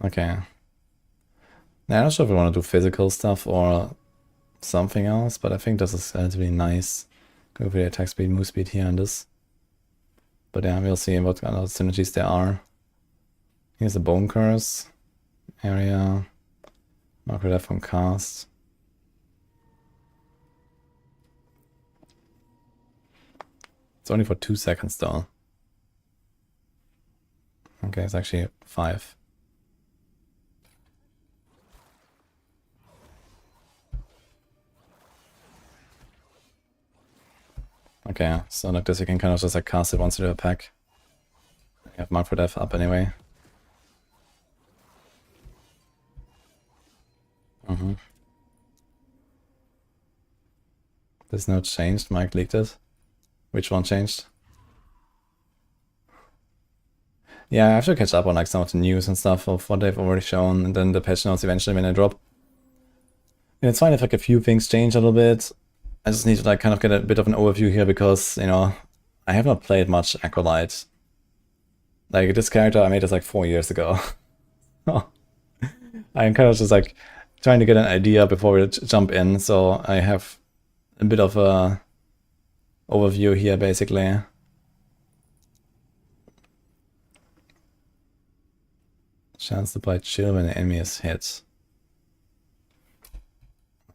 Okay. Now, I'm not sure if we want to do physical stuff or something else, but I think this is relatively nice. Go for the attack speed, move speed here and this. But yeah, we'll see what kind of synergies there are. Here's the Bone Curse area. Mark that from cast. It's only for 2 seconds though. Okay, it's actually 5. Okay, so like this you can kind of just like cast it once you do a pack. You have Mark for Death up anyway. This note changed, Mike leaked it. Which one changed? Yeah, I have to catch up on like some of the news and stuff of what they've already shown, and then the patch notes eventually when they drop. And it's fine if like a few things change a little bit. I just need to like kind of get a bit of an overview here because, you know, I have not played much Acolyte. Like this character I made this like 4 years ago. I'm kind of just like trying to get an idea before we jump in, so I have a bit of a overview here basically. Chance to apply chill when the enemy is hit.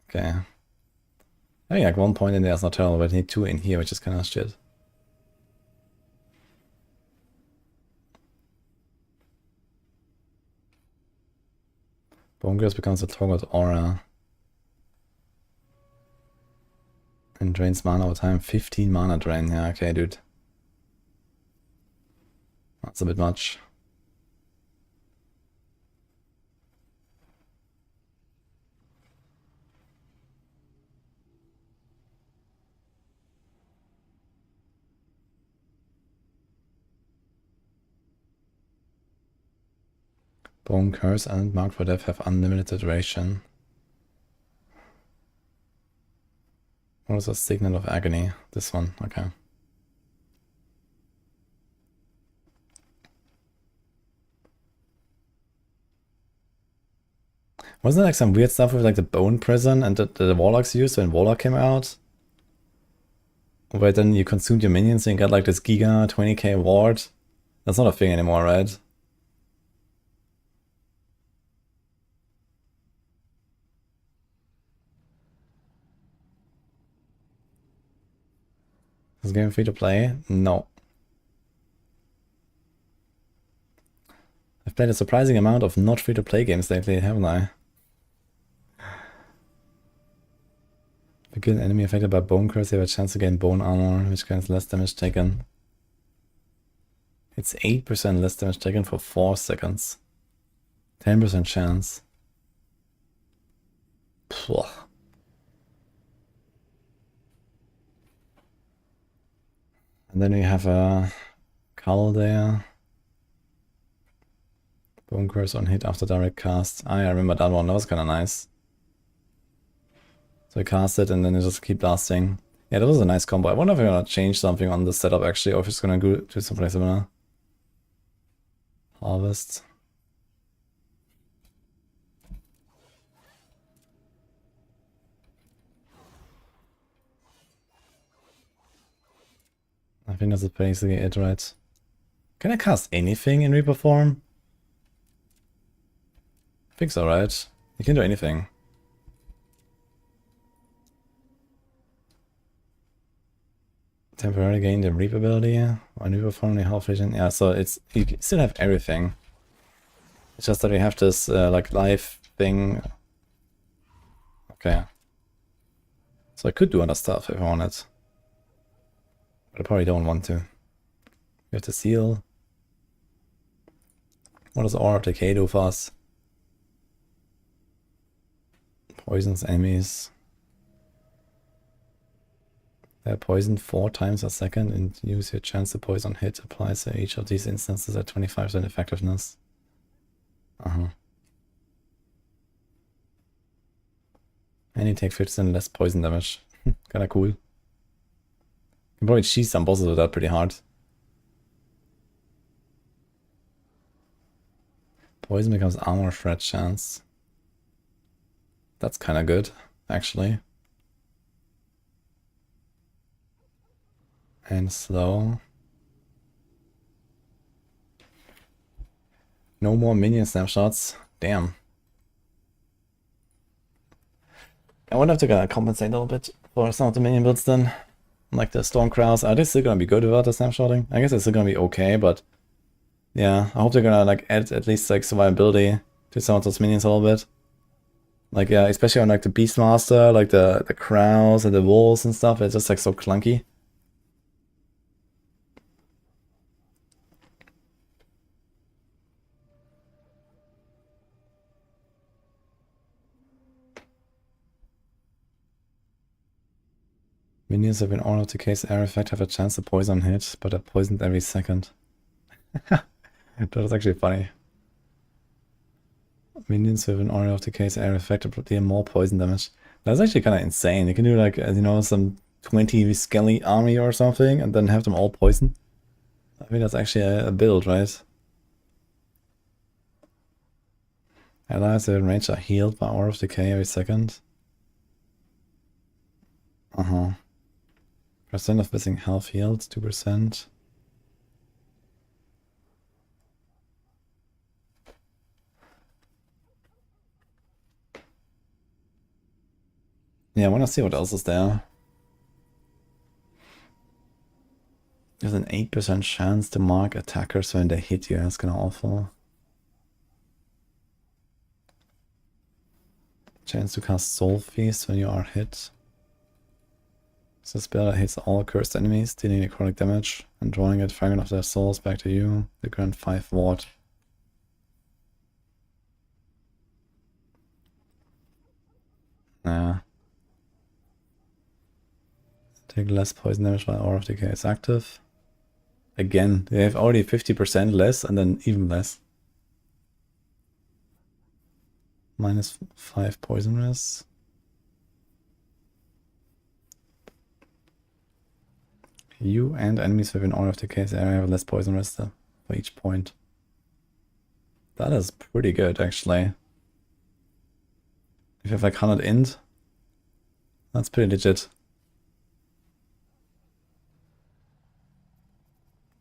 Okay. I think like 1 point in there is not terrible, but I need 2 in here, which is kind of shit. Bone Curse becomes a target aura. And drains mana over time. 15 mana drain. Yeah, okay, dude. That's a bit much. Bone Curse and Mark for Death have unlimited duration. What is a Signal of Agony? This one, okay. Wasn't there like some weird stuff with like the Bone Prison and the Warlocks used when Warlock came out? Where then you consumed your minions and you got like this Giga 20k ward? That's not a thing anymore, right? Is this game free to play? No. I've played a surprising amount of not free to play games lately, haven't I? If you kill an enemy affected by Bone Curse, you have a chance to gain bone armor, which gains less damage taken. It's 8% less damage taken for 4 seconds. 10% chance. And then we have a Cull there. Bone Curse on hit after direct cast. I remember that one, that was kind of nice. So I cast it and then I just keep blasting. Yeah, that was a nice combo. I wonder if I'm gonna change something on the setup actually, or if it's gonna do something similar. Harvest. I think that's basically it, right? Can I cast anything in Reaper form? I think so, right? You can do anything. Temporarily gain the Reap ability on Reaper form, the health vision. Yeah, so it's you still have everything. It's just that we have this like life thing. Okay. So I could do other stuff if I wanted. But I probably don't want to. We have to seal. What does Aura of Decay do for us? Poisons enemies. They're poisoned 4 times a second and use your chance to poison hit applies to each of these instances at 25% effectiveness. And you take 50% less poison damage. Kinda cool. You can probably cheese some bosses with that pretty hard. Poison becomes armor threat chance. That's kinda good, actually. And slow. No more minion snapshots. Damn. I wonder if they're gonna compensate a little bit for some of the minion builds then. Like the Storm Crowds. Are they still gonna be good without the snapshotting? I guess it's still gonna be okay, but yeah, I hope they're gonna like add at least like survivability to some of those minions a little bit. Like yeah, especially on like the Beastmaster, like the crows and the wolves and stuff, it's just like so clunky. Minions have been ordered to case air effect have a chance to poison hit, but are poisoned every second. That was actually funny. Minions with an aura of the case air effect deal more poison damage. That's actually kind of insane. You can do like, you know, some 20 skelly army or something and then have them all poison. I think that's actually a build, right? Allies within range are healed by Aura of Decay every second. Percent of missing health healed, 2%. Yeah, I want to see what else is there. There's an 8% chance to mark attackers when they hit you. That's kind of awful. Chance to cast Soul Feast when you are hit. It's a spell that hits all cursed enemies, dealing necrotic damage and drawing a fragment of their souls back to you. They grant 5 ward. Nah. Take less poison damage while Aura of Decay is active. Again, they have already 50% less and then even less. -5 poison risk. You and enemies within Aura of Decay's area have less poison risk for each point. That is pretty good, actually. If you have like 100 int, that's pretty legit.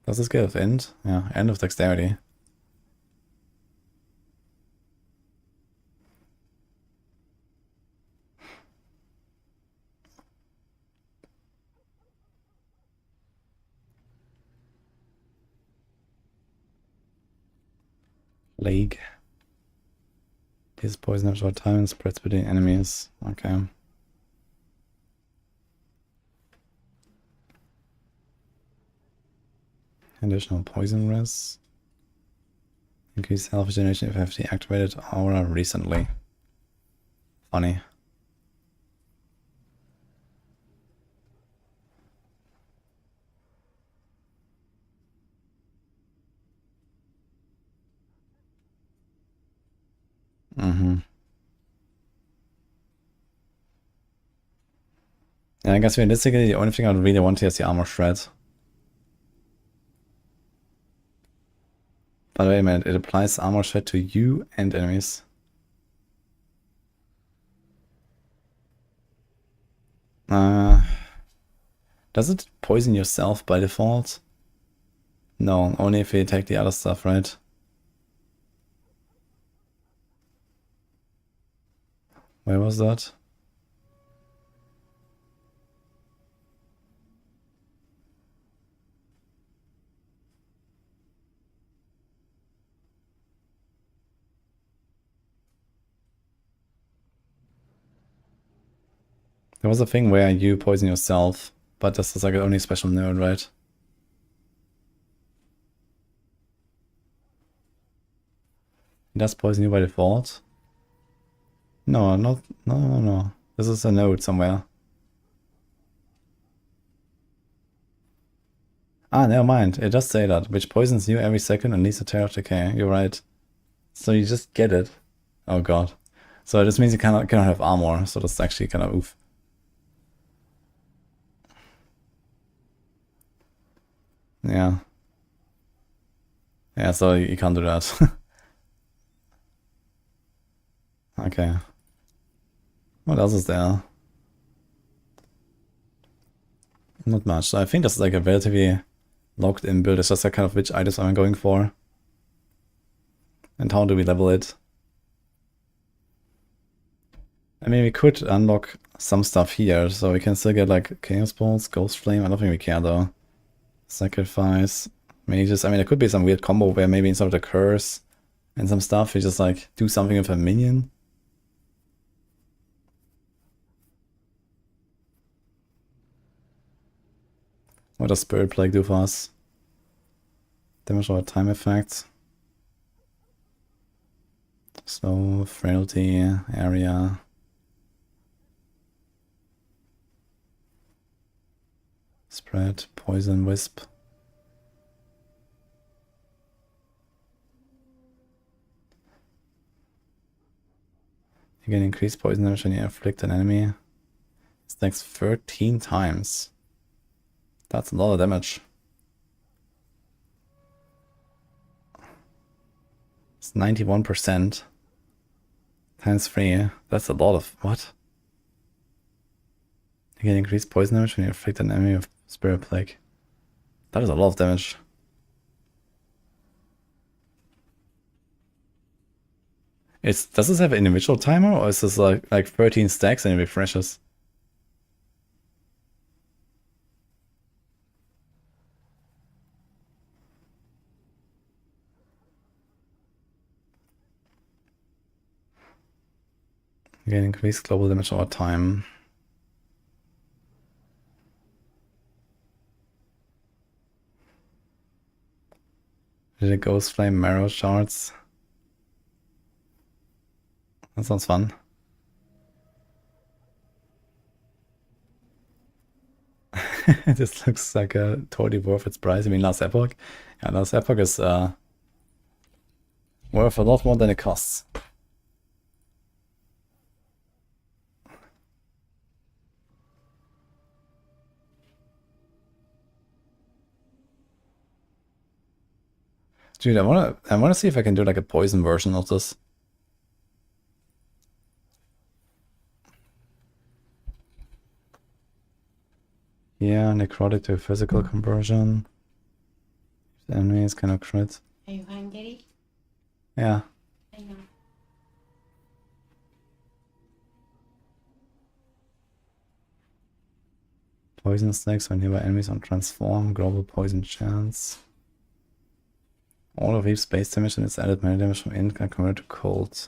Does this get with int? Yeah, and with dexterity. Plague. Is poison after time and spreads between enemies. Okay. Additional poison risk. Increase health regeneration if you have deactivated aura recently. Funny. Mm-hmm. Yeah, I guess realistically, the only thing I really want here is the armor shred. But wait a minute, it applies armor shred to you and enemies. Does it poison yourself by default? No, only if you take the other stuff, right? Where was that? There was a thing where you poison yourself, but this is like only a special node, right? It does poison you by default? No, no. This is a node somewhere. Ah, never mind. It does say that, which poisons you every second and leads to terror decay. You're right. So you just get it. Oh god. So this means you cannot have armor, so that's actually kind of oof. Yeah. Yeah, so you can't do that. Okay. What else is there? Not much. So I think this is like a relatively locked in build. It's just like kind of which items am I going for. And how do we level it? I mean, we could unlock some stuff here, so we can still get like Chaos Bolts, Ghost Flame. I don't think we care though. Sacrifice, Mages. I mean, there could be some weird combo where maybe instead of the Curse and some stuff, we just like do something with a minion. What does Spirit Plague do for us? Damage over time effects. Slow, frailty, area. Spread, poison, wisp. You can increase poison damage when you inflict an enemy. Stacks 13 times. That's a lot of damage. It's 91%. Times 3. That's a lot of... What? You can increase poison damage when you inflict an enemy with Spirit Plague. That is a lot of damage. Does this have an individual timer, or is this like 13 stacks and it refreshes? You can increase global damage over time. Did it Ghost Flame Marrow Shards? That sounds fun. This looks like a totally worth its price. I mean, last Epoch. Yeah, last Epoch is worth a lot more than it costs. Dude, I wanna see if I can do like a poison version of this. Yeah, necrotic to physical conversion. The enemy is kind of crit. Are you hungry? Yeah. I know. Poison snakes when nearby enemies on transform, global poison chance. All of each base damage and its added melee damage from int can convert to cold.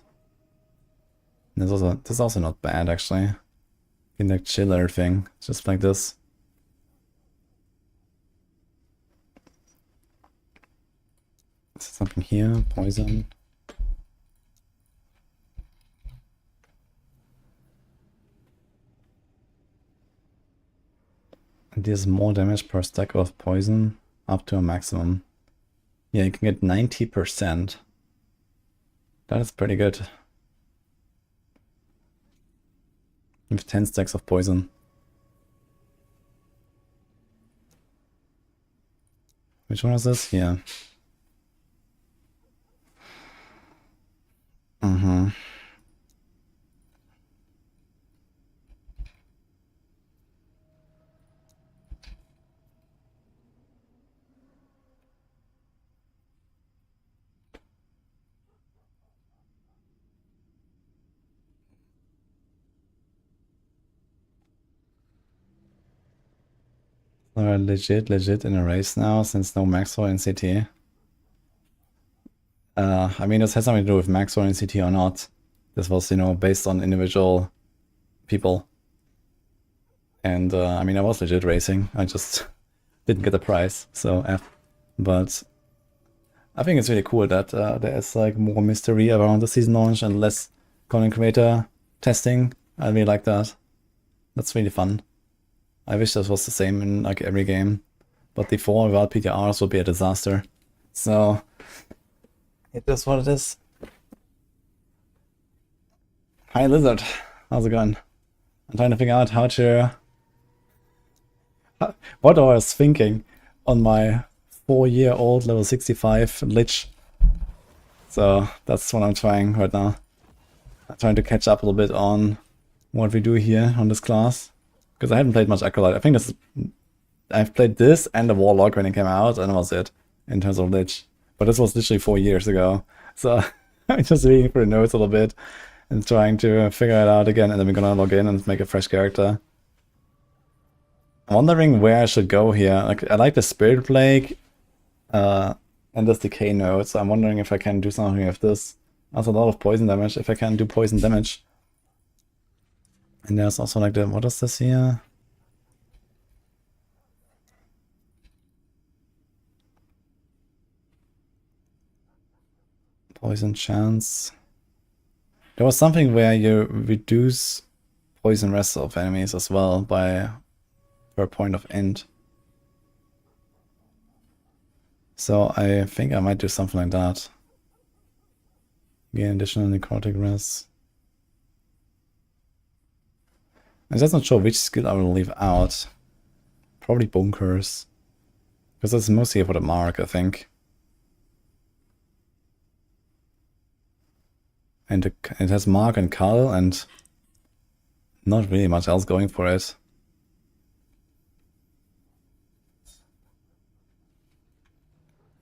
This is also not bad actually. You can like chill everything, just like this. Something here, poison. It deals more damage per stack of poison up to a maximum. Yeah, you can get 90%. That is pretty good. With 10 stacks of poison. Which one is this? Here. We're legit in a race now, since no Maxroll in CT. I mean, this has something to do with Maxroll in CT or not. This was, you know, based on individual people. And, I mean, I was legit racing. I just didn't get the prize, so F. But I think it's really cool that there is, like, more mystery around the season launch and less content creator testing. I really like that. That's really fun. I wish this was the same in like every game, but the 4 without PTRs would be a disaster. So it is what it is. Hi Lizard, how's it going? I'm trying to figure out how to... what I was thinking on my 4-year-old level 65 Lich. So that's what I'm trying right now. I'm trying to catch up a little bit on what we do here on this class. Because I haven't played much Acolyte. I think this is, I've played this and the Warlock when it came out, and that was it in terms of Lich. But this was literally 4 years ago. So I'm just reading through the notes a little bit and trying to figure it out again, and then we're gonna log in and make a fresh character. I'm wondering where I should go here. Like, I like the Spirit Plague and this Decay node, so I'm wondering if I can do something with this. That's a lot of poison damage, if I can do poison damage. And there's also like the, what is this here? Poison chance. There was something where you reduce poison rest of enemies as well by per point of end. So I think I might do something like that. Gain additional necrotic rest. I'm just not sure which skill I will leave out. Probably Bunkers. Because that's mostly for the mark, I think. And it has Mark and Cull, and not really much else going for it.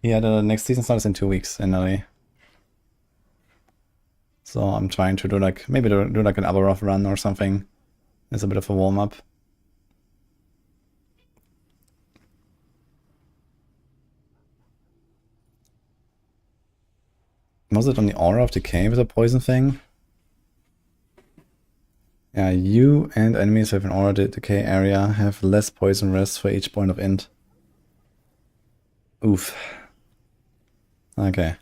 Yeah, the next season starts in 2 weeks in LA. So I'm trying to do like, maybe do like an Abaroth run or something. It's a bit of a warm-up. Was it on the Aura of Decay with the poison thing? Yeah, you and enemies with an Aura Decay area have less poison rest for each point of int. Oof. Okay.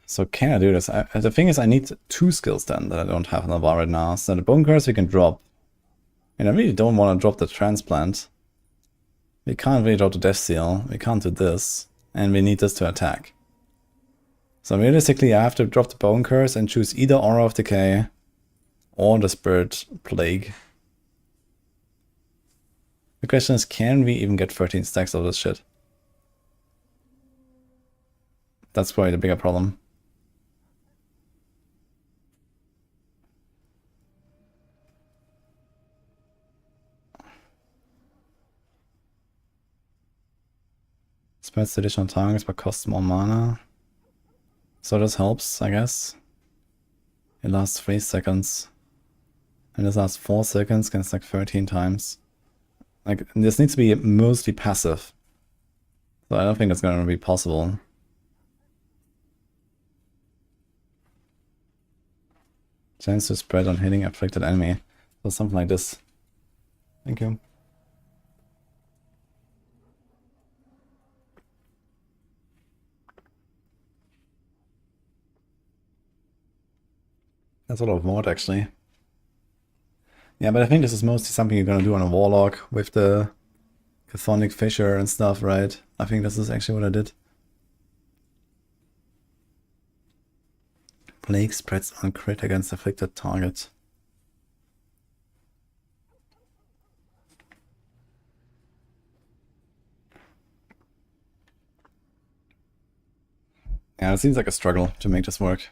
So can I do this? The thing is, I need 2 skills then that I don't have on the bar right now. So the Bone Curse we can drop. And I really don't want to drop the Transplant. We can't really drop the Death Seal. We can't do this. And we need this to attack. So realistically, I have to drop the Bone Curse and choose either Aura of Decay or the Spirit Plague. The question is, can we even get 13 stacks of this shit? That's probably the bigger problem. Spreads additional targets but costs more mana. So this helps, I guess. It lasts 3 seconds. And this lasts 4 seconds, can stack 13 times. Like, this needs to be mostly passive. So I don't think that's gonna be possible. Chance to spread on hitting afflicted enemy. So something like this. Thank you. That's a lot of mod, actually. Yeah, but I think this is mostly something you're gonna do on a Warlock with the Chthonic Fissure and stuff, right? I think this is actually what I did. Plague spreads on crit against afflicted target. Yeah, it seems like a struggle to make this work.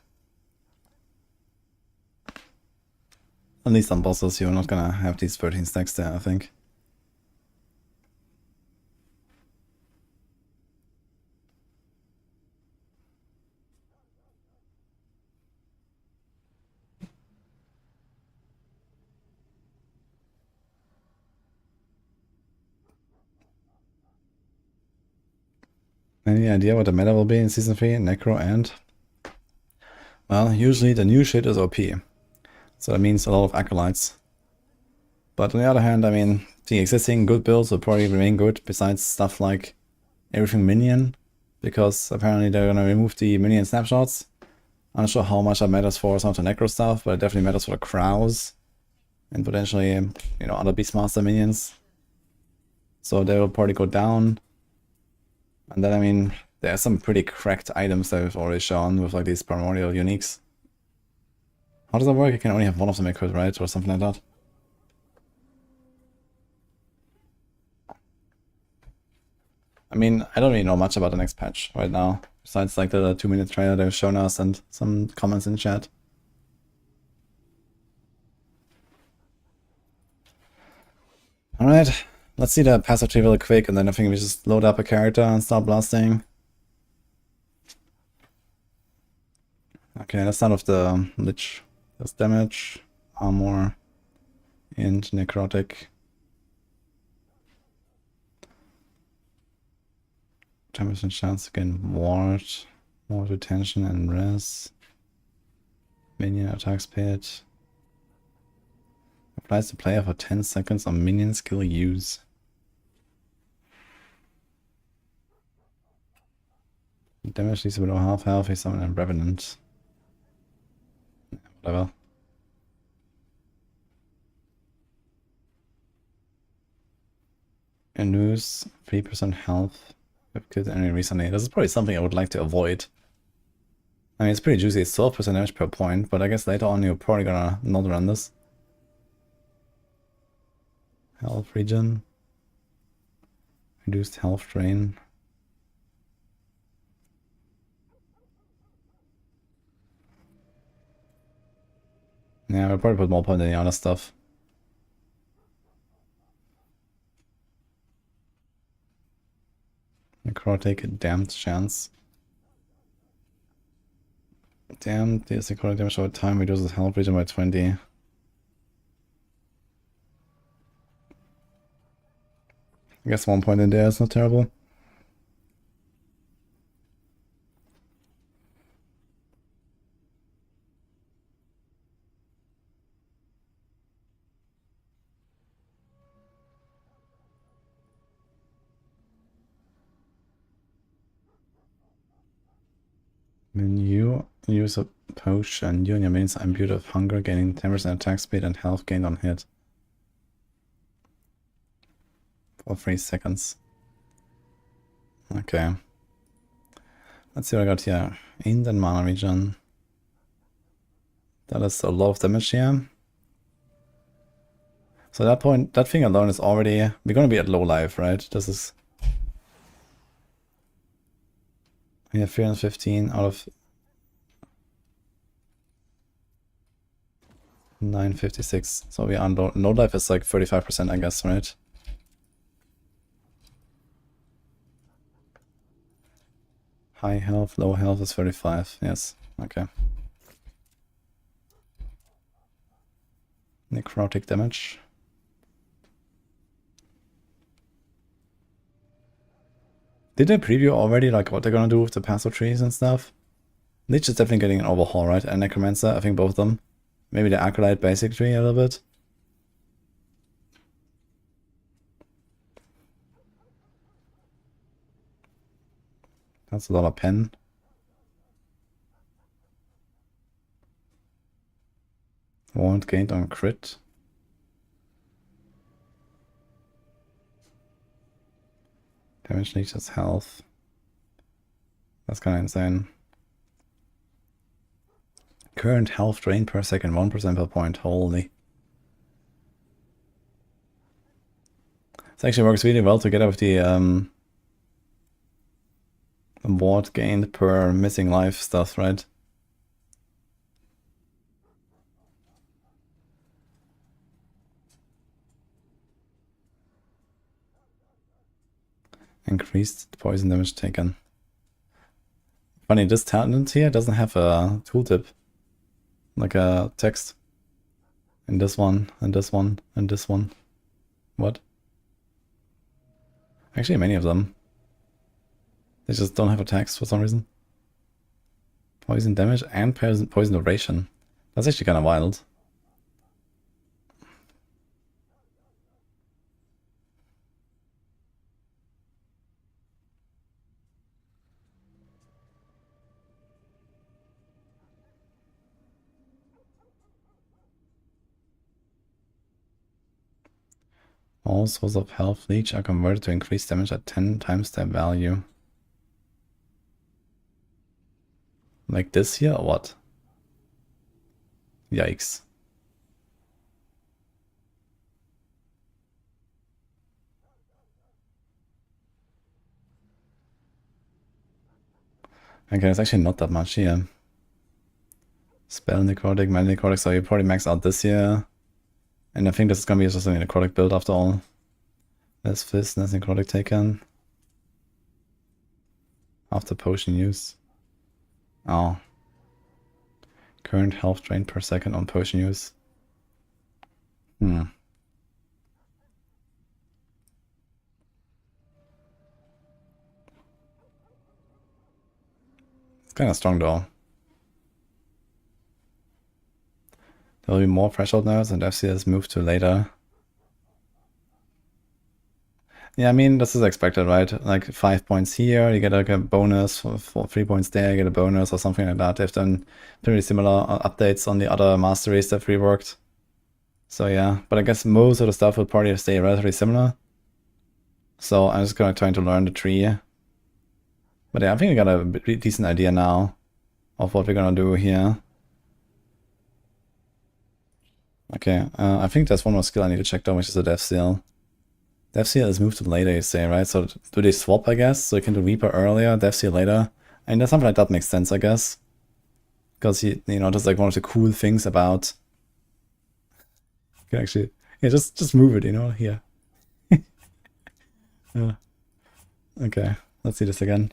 At least on bosses, you're not gonna have these 13 stacks there, I think. Any idea what the meta will be in Season 3, Necro and? Well, usually the new shit is OP. So that means a lot of acolytes. But on the other hand, I mean, the existing good builds will probably remain good, besides stuff like everything minion, because apparently they're gonna remove the minion snapshots. I'm not sure how much that matters for some of the Necro stuff, but it definitely matters for the Crows and potentially, you know, other Beastmaster minions. So they will probably go down. And then, I mean, there are some pretty cracked items that we've already shown with like these primordial uniques. How does that work? You can only have one of them equipped, right? Or something like that. I mean, I don't really know much about the next patch right now, besides like the 2-minute trailer they've shown us and some comments in chat. Alright, let's see the passive tree really quick, and then I think we just load up a character and start blasting. Okay, let's start with the Lich. That's damage, armor, and necrotic. 10% chance to gain ward, more retention and res. Minion attack speed. Applies to player for 10 seconds on minion skill use. Damage leaves below half health, he's summon a revenant. Whatever. And lose 3% health. I've killed enemy recently. This is probably something I would like to avoid. I mean, it's pretty juicy. It's 12% damage per point, but I guess later on you're probably gonna not run this. Health regen. Reduced health drain. Yeah, we'll probably put more point in the other stuff. Necrotic, damned chance. Damned, deals necrotic damage over time, reduces health regen by 20. I guess 1 point in there is not terrible. When you use a potion, you and your minions are imbued with hunger, gaining 10% attack speed and health gained on hit. For 3 seconds. Okay. Let's see what I got here. In the mana region. That is a lot of damage here. So at that point, that thing alone is already... We're gonna be at low life, right? This is... We have 315 out of 956. So we are on low life is like 35%, I guess, right? High health, low health is 35. Yes, okay. Necrotic damage. Did they preview already like what they're gonna do with the passive trees and stuff? Lich is definitely getting an overhaul, right? And Necromancer, I think both of them. Maybe the Acolyte basic tree a little bit. That's a lot of pen. Won't gained on crit. Damage leeches health. That's kind of insane. Current health drain per second, 1% per point. Holy. This actually works really well together with the ward gained per missing life stuff, right? Increased poison damage taken. Funny, this talent here doesn't have a tooltip. Like a text. And this one, and this one, and this one. What? Actually, many of them. They just don't have a text for some reason. Poison damage and poison duration. That's actually kind of wild. All sources of health leech are converted to increase damage at 10 times their value. Like this here or what? Yikes. Okay, it's actually not that much here. Spell necrotic, mana necrotic, so you probably max out this here. And I think this is gonna be just a necrotic build after all. There's fist, there's necrotic taken. After potion use. Oh. Current health drain per second on potion use. It's kind of strong though. There will be more threshold nodes and FCS moved to later. Yeah, I mean, this is expected, right? Like 5 points here, you get like a bonus for 3 points there, you get a bonus or something like that. They've done pretty similar updates on the other masteries that reworked. So yeah, but I guess most of the stuff will probably stay relatively similar. So I'm just trying to learn the tree. But yeah, I think we got a decent idea now of what we're gonna do here. Okay, I think there's one more skill I need to check though, which is the Death Seal. Death Seal is moved to later, you say, right? So do they swap, I guess? So you can do Reaper earlier, Death Seal later. And that's something like that makes sense, I guess. Because, you know, that's like one of the cool things about... You can actually... Yeah, just move it, you know, here. Okay, let's see this again.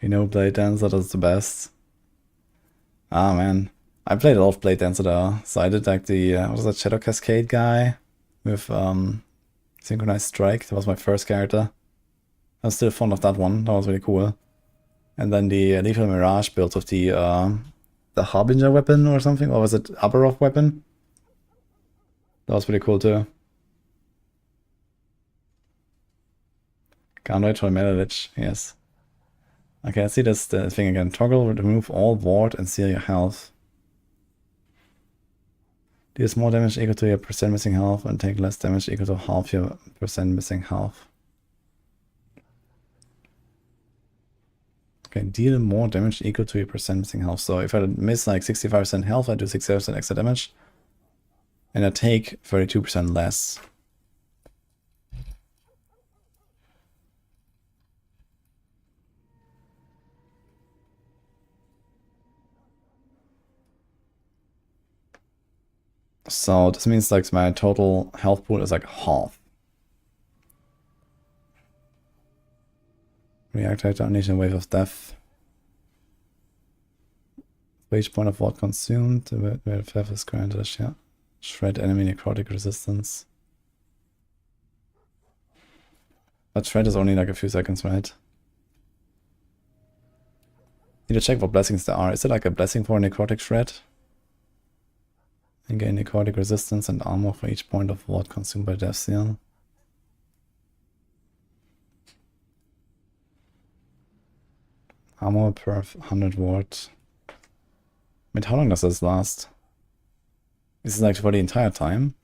You know, Blade Dancer, that's the best. Ah, man. I played a lot of Blade Dancer though. So I did like the, what was that, Shadow Cascade guy? With Synchronized Strike. That was my first character. I was still fond of that one. That was really cool. And then the Lethal Mirage built with the Harbinger weapon or something. Or was it Aberroth weapon? That was pretty cool too. Can't wait for Metal Lich, yes. Okay, let's see this thing again. Toggle, remove all ward and seal your health. Deals more damage equal to your percent missing health and take less damage equal to half your percent missing health. Okay, deal more damage equal to your percent missing health. So if I miss like 65% health, I do 65% extra damage. And I take 32% less. So this means like my total health pool is like half. Reactivate Unleash a Wave of Death. For each point of ward consumed, where death is granted, yeah. Shred enemy necrotic resistance. But shred is only like a few seconds, right? Need to check what blessings there are. Is it like a blessing for a necrotic shred? And gain necrotic resistance and armor for each point of ward consumed by Death Seal. Armor per 100 ward. Wait, how long does this last? Is this like for the entire time?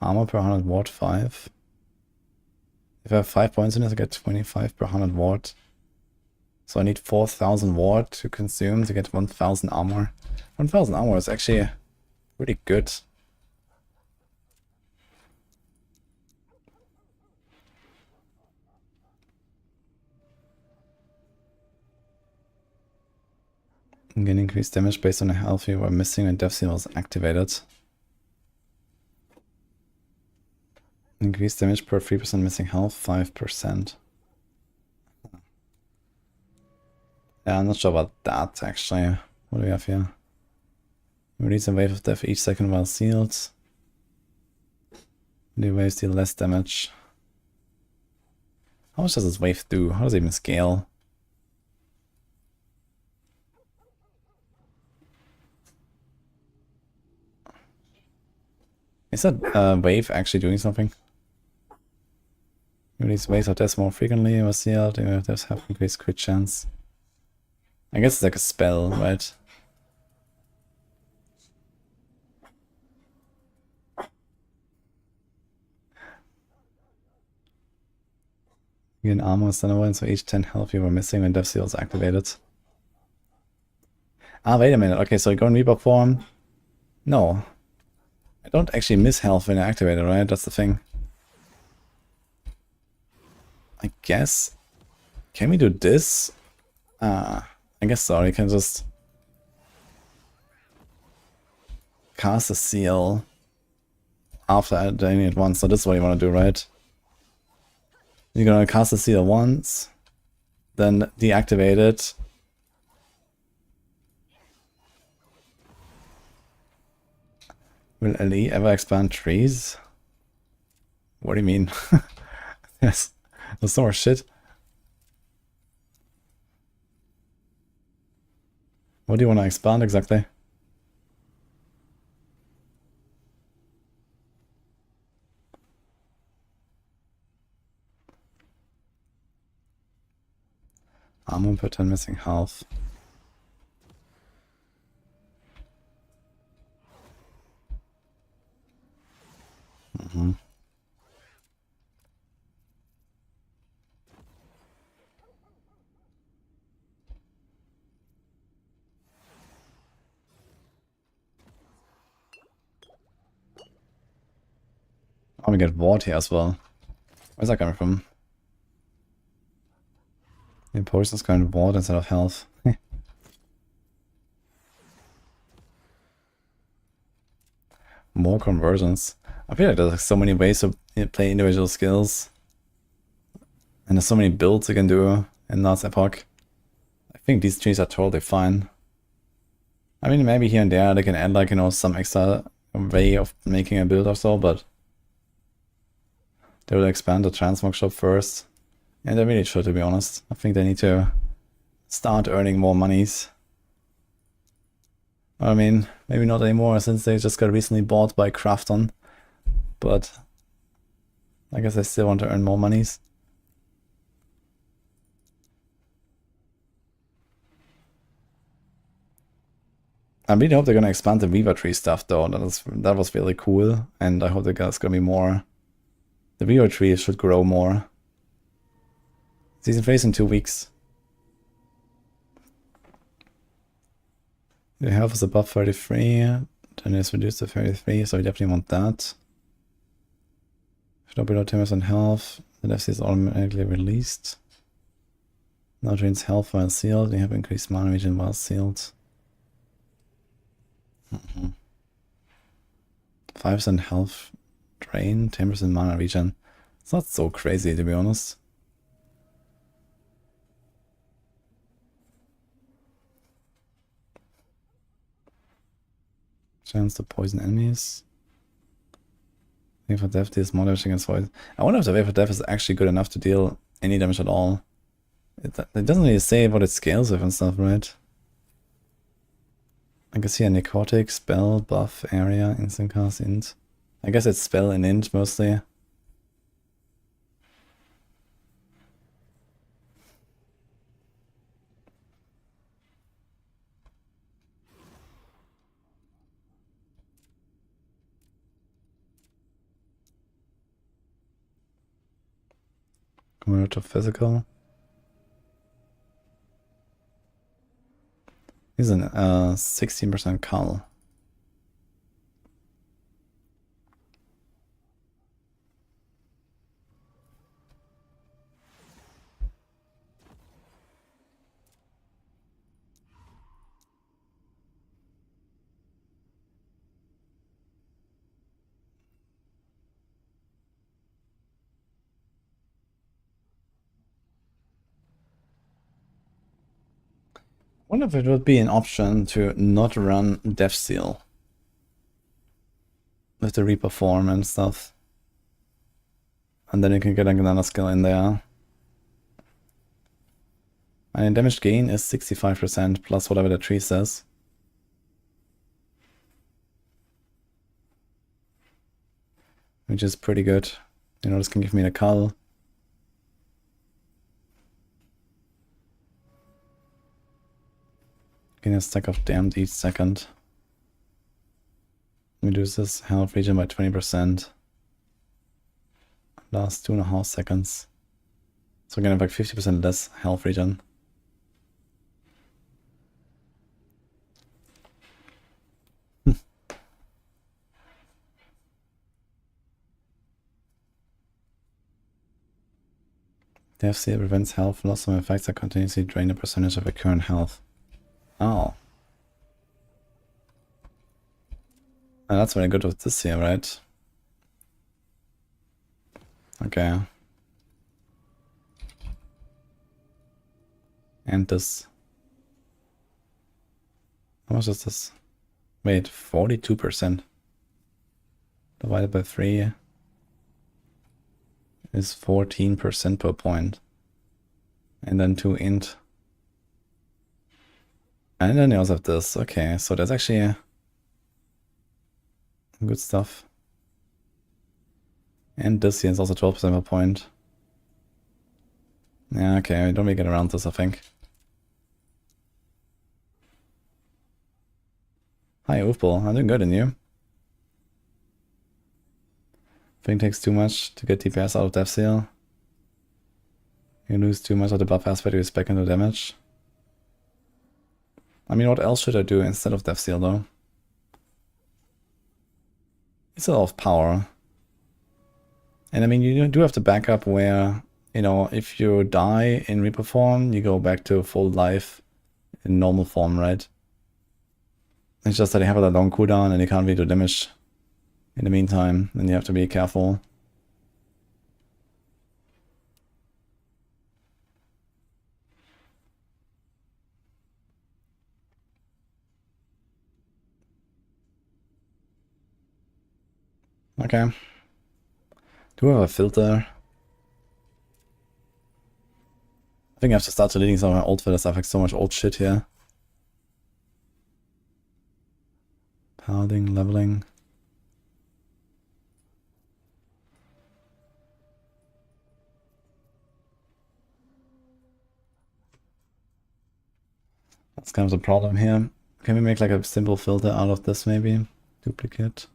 Armor per 100 ward 5. If I have 5 points in it, I get 25 per 100 ward. So I need 4,000 ward to consume to get 1,000 armor. 1,000 armor is actually pretty good. You can increase damage based on the health you were missing when Death Seal was activated. Increase damage per 3% missing health, 5%. Yeah, I'm not sure about that actually. What do we have here? Release a wave of death each second while sealed. The waves deal less damage. How much does this wave do? How does it even scale? Is that wave actually doing something? Release waves of death more frequently while sealed. Deaths have increased crit chance. I guess it's like a spell, right? You gain armor and stun avoidance for each 10 health you were missing when Death Seal is activated. Ah, wait a minute. Okay, so I go in Reaper form. No. I don't actually miss health when I activate it, right? That's the thing. I guess. Can we do this? I guess so. You can just cast a seal after doing it once. So this is what you want to do, right? You're gonna cast a seal once, then deactivate it. Will LE ever expand trees? What do you mean? Yes, there's no more shit. What do you want to expand exactly? Armor per 10 missing health. Oh, we get ward here as well. Where's that coming from? The poison's going to ward instead of health. More conversions. I feel like there's like so many ways to play individual skills. And there's so many builds you can do in last Epoch. I think these trees are totally fine. I mean, maybe here and there they can add like, you know, some extra way of making a build or so, but they will expand the transmog shop first. And they really should, to be honest. I think they need to start earning more monies. I mean, maybe not anymore since they just got recently bought by Krafton. But I guess I still want to earn more monies. I really hope they're gonna expand the Weaver Tree stuff though. That was really cool, and I hope there's gonna be more. The Weaver Tree should grow more. Season phase in 2 weeks. The health is above 33, then it's reduced to 33, so we definitely want that. If not below 10% health, the FC is automatically released. Now drains health while sealed. We have increased mana regen while sealed. 5% health drain, 10% mana regen. It's not so crazy, to be honest. Chance to poison enemies. Wave of Death deals more damage against voice. I wonder if the Wave of Death is actually good enough to deal any damage at all. It doesn't really say what it scales with and stuff, right? I can see a necrotic, spell, buff, area, instant cast, int. I guess it's spell and int mostly. Convert to physical. He's an 16% cull. wonder if it would be an option to not run Death Seal with the Reaper form and stuff. And then you can get like another skill in there. And damage gain is 65% plus whatever the tree says. Which is pretty good. You know, this can give me the cull. Gain a stack of damned each second. Reduces health regen by 20%. Last 2.5 seconds. So we're gonna have like 50% less health regen. Death Seal prevents health loss from effects that continuously drain a percentage of your current health. Oh. And that's very good with this here, right? Okay. And this. How much is this? Wait, 42%. Divided by 3 is 14% per point. And then 2 int. And then you also have this. Okay, so that's actually good stuff. And this here is also 12% per point. Yeah, okay, I don't really get around this, I think. Hi, Oofball. I'm doing good, and you? Thing takes too much to get DPS out of Death Seal. You lose too much of the buff aspect to get back into damage. I mean, what else should I do instead of Death Seal, though? It's a lot of power. And I mean, you do have the backup where, you know, if you die in Reaper form, you go back to full life in normal form, right? It's just that they have a long cooldown and they can't really do damage in the meantime, and you have to be careful. Okay. Do we have a filter? I think I have to start deleting some of my old filters. I have like so much old shit here. Palading, leveling. That's kind of the problem here. Can we make like a simple filter out of this maybe? Duplicate.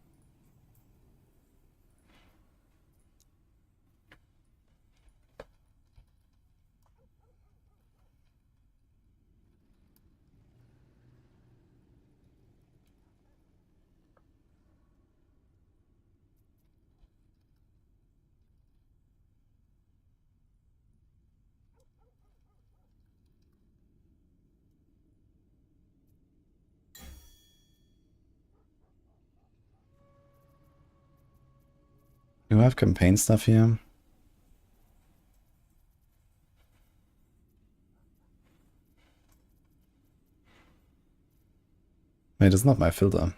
Do I have campaign stuff here? Wait, it's not my filter.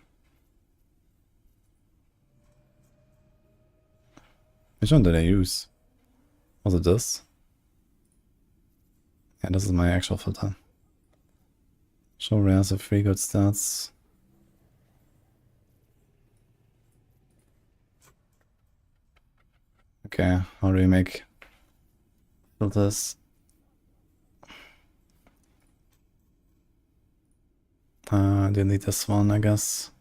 Which one did I use? Was it this? Yeah, this is my actual filter. Show rares of 3 good stats. Okay, how do we make filters? Delete this one, I guess.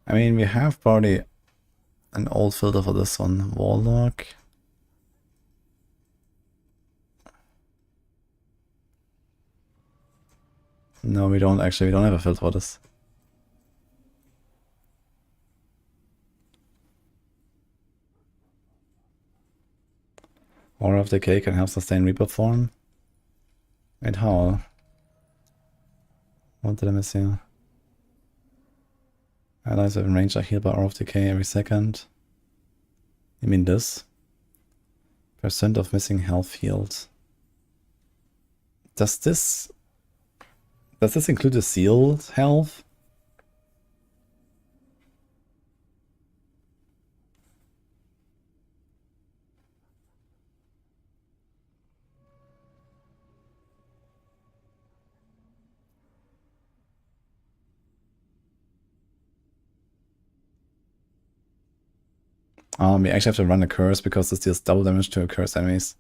I mean, we have probably an old filter for this one. Warlock. No, we don't actually. We don't have a filter for this. Aura of Decay can help sustain Reaper form. Wait, how? What did I miss here? Allies within range are healed by Aura of Decay every second. You mean this? Percent of missing health healed. Does this include the sealed health? We actually have to run a curse because this deals double damage to cursed enemies.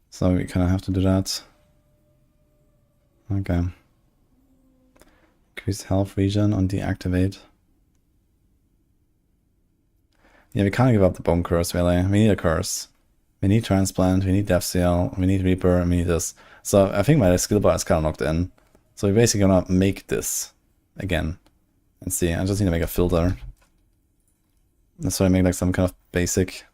So we kind of have to do that. Okay. Increase health regen on deactivate. Yeah, we can't give up the bone curse really. We need a curse. We need transplant, we need death seal, we need reaper, and we need this. So I think my skill bar is kind of locked in. So we're basically gonna make this again. And see, I just need to make a filter. That's why I make like some kind of basic.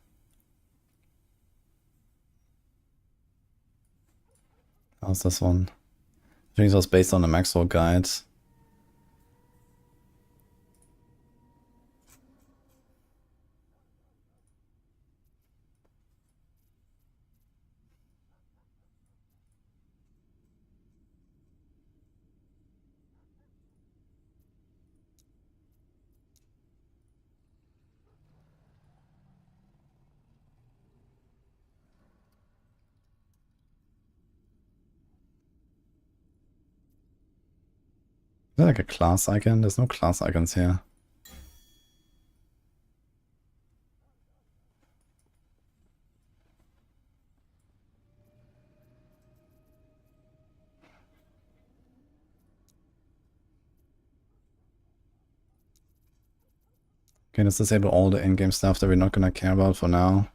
How's this one? I think it was based on the Maxroll guide. Is there like a class icon? There's no class icons here. Okay, let's disable all the in-game stuff that we're not gonna care about for now.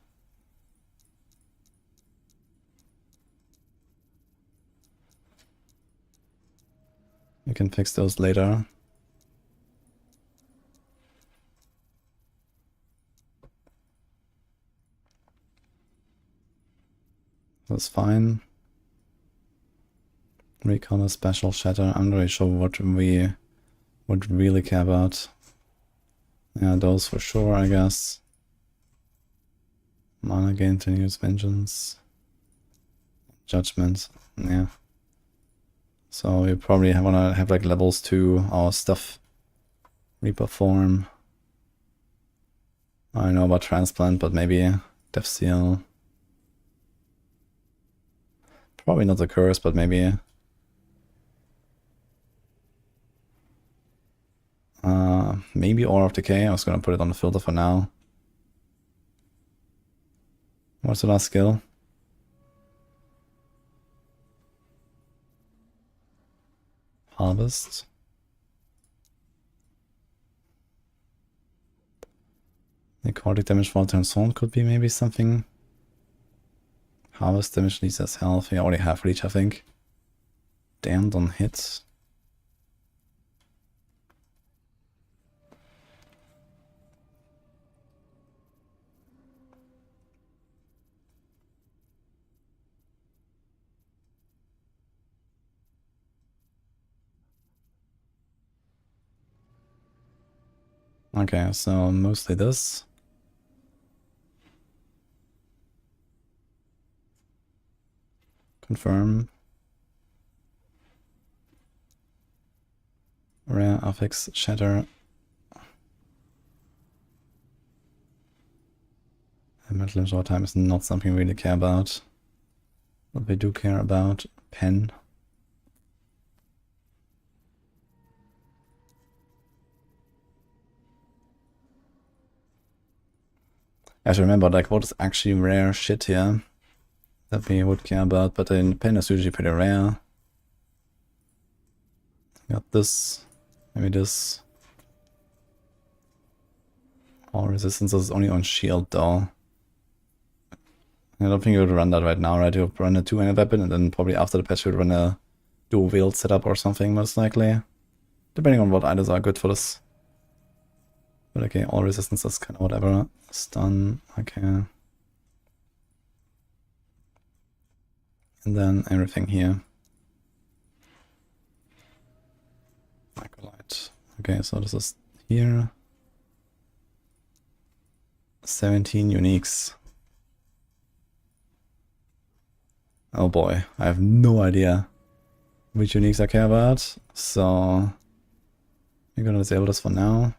You can fix those later. That's fine. Recon special shatter. I'm not really sure what we would really care about. Yeah, those for sure, I guess. Mana gain to use vengeance. Judgement. Yeah. So we probably wanna have like levels to our stuff. Reaper form. I don't know about transplant, but maybe death seal. Probably not the curse, but maybe. Maybe Aura of Decay. I was gonna put it on the filter for now. What's the last skill? Harvest. Necrotic damage for transformed could be maybe something. Harvest damage leads as health. We already have reach, I think. Damned on hit. Okay, so mostly this. Confirm. Rare affix shatter. And metal short time is not something we really care about. What we do care about, pen. I have to remember like what is actually rare shit here that we would care about, but then pen is usually pretty rare. Got this, maybe this. All resistance is only on shield though. I don't think you would run that right now, right? You would run a two-handed weapon and then probably after the patch you would run a dual wield setup or something most likely. Depending on what items are good for this. But okay, all resistance is kind of whatever. Stun, okay. And then everything here. Microlight. Okay, so this is here. 17 uniques. Oh boy, I have no idea which uniques I care about. So we're gonna disable this for now.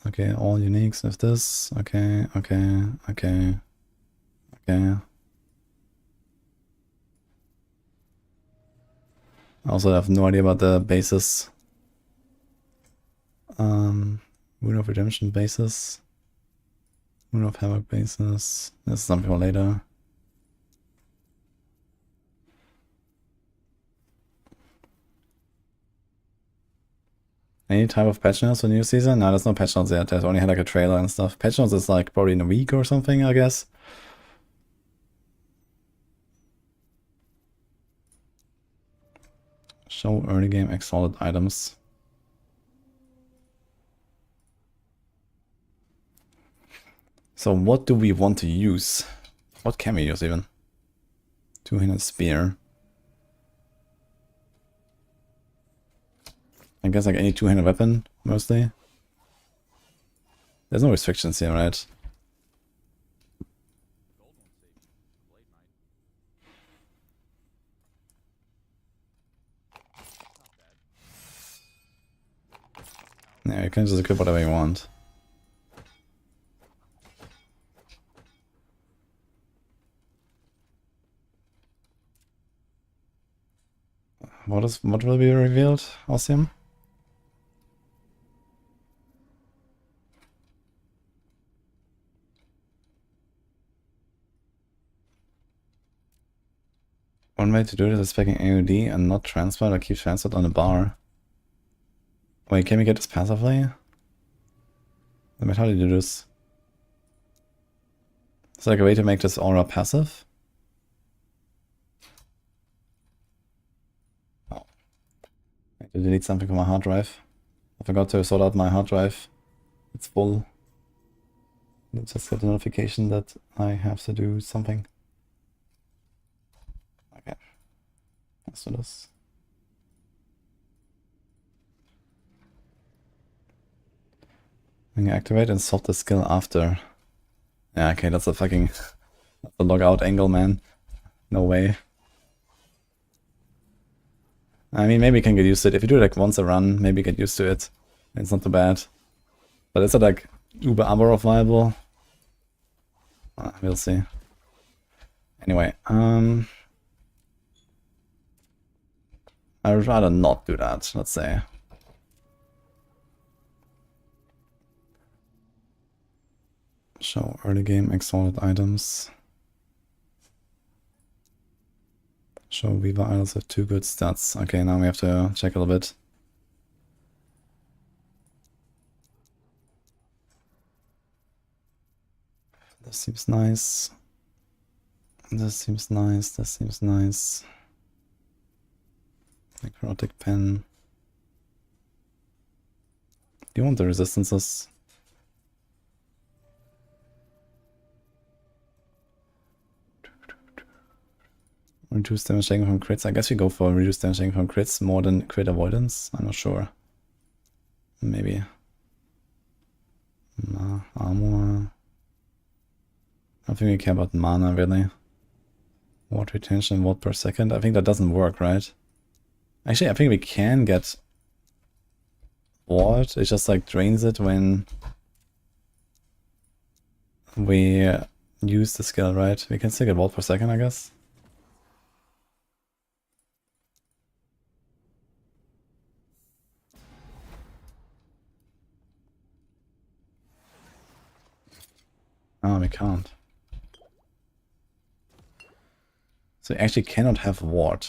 Okay, all uniques with this. Okay. I also have no idea about the bases. Moon of Redemption bases. Moon of Havoc bases. This is something for later. Any type of patch notes for new season? No, there's no patch notes yet. There's only had like a trailer and stuff. Patch notes is like probably in a week or something, I guess. Show early game Exile items. So what do we want to use? What can we use even? Two-handed spear. I guess like any two-handed weapon, mostly. There's no restrictions here, right? Yeah, you can just equip whatever you want. What will be revealed, Ossium? One way to do this is picking AOD and not transfer or keep transferred on the bar. Wait, can we get this passively? Wait, how do you do this? Is there like a way to make this aura passive? Oh. I have to delete something from my hard drive. I forgot to sort out my hard drive. It's full. I just got a notification that I have to do something. Okay. Let's do this. When you activate and sort the skill after. Yeah, okay, that's a fucking that's a logout angle, man. No way. I mean, maybe you can get used to it. If you do it like once a run, maybe get used to it. It's not too bad. But is it like uber arbor viable? We'll see. Anyway, I would rather not do that, let's say. Show early game exalted items. Show Weaver idols with 2 good stats. Okay, now we have to check a little bit. This seems nice. This seems nice. This seems nice. Necrotic pen. Do you want the resistances? Reduce damage taken from crits. I guess we go for reduce damage taken from crits more than crit avoidance. I'm not sure. Maybe. Nah, armor. I don't think we care about mana really. Ward retention, ward per second. I think that doesn't work, right? Actually, I think we can get ward. It just like drains it when we use the skill, right? We can still get ward per second, I guess. Oh, we can't. So we actually cannot have ward.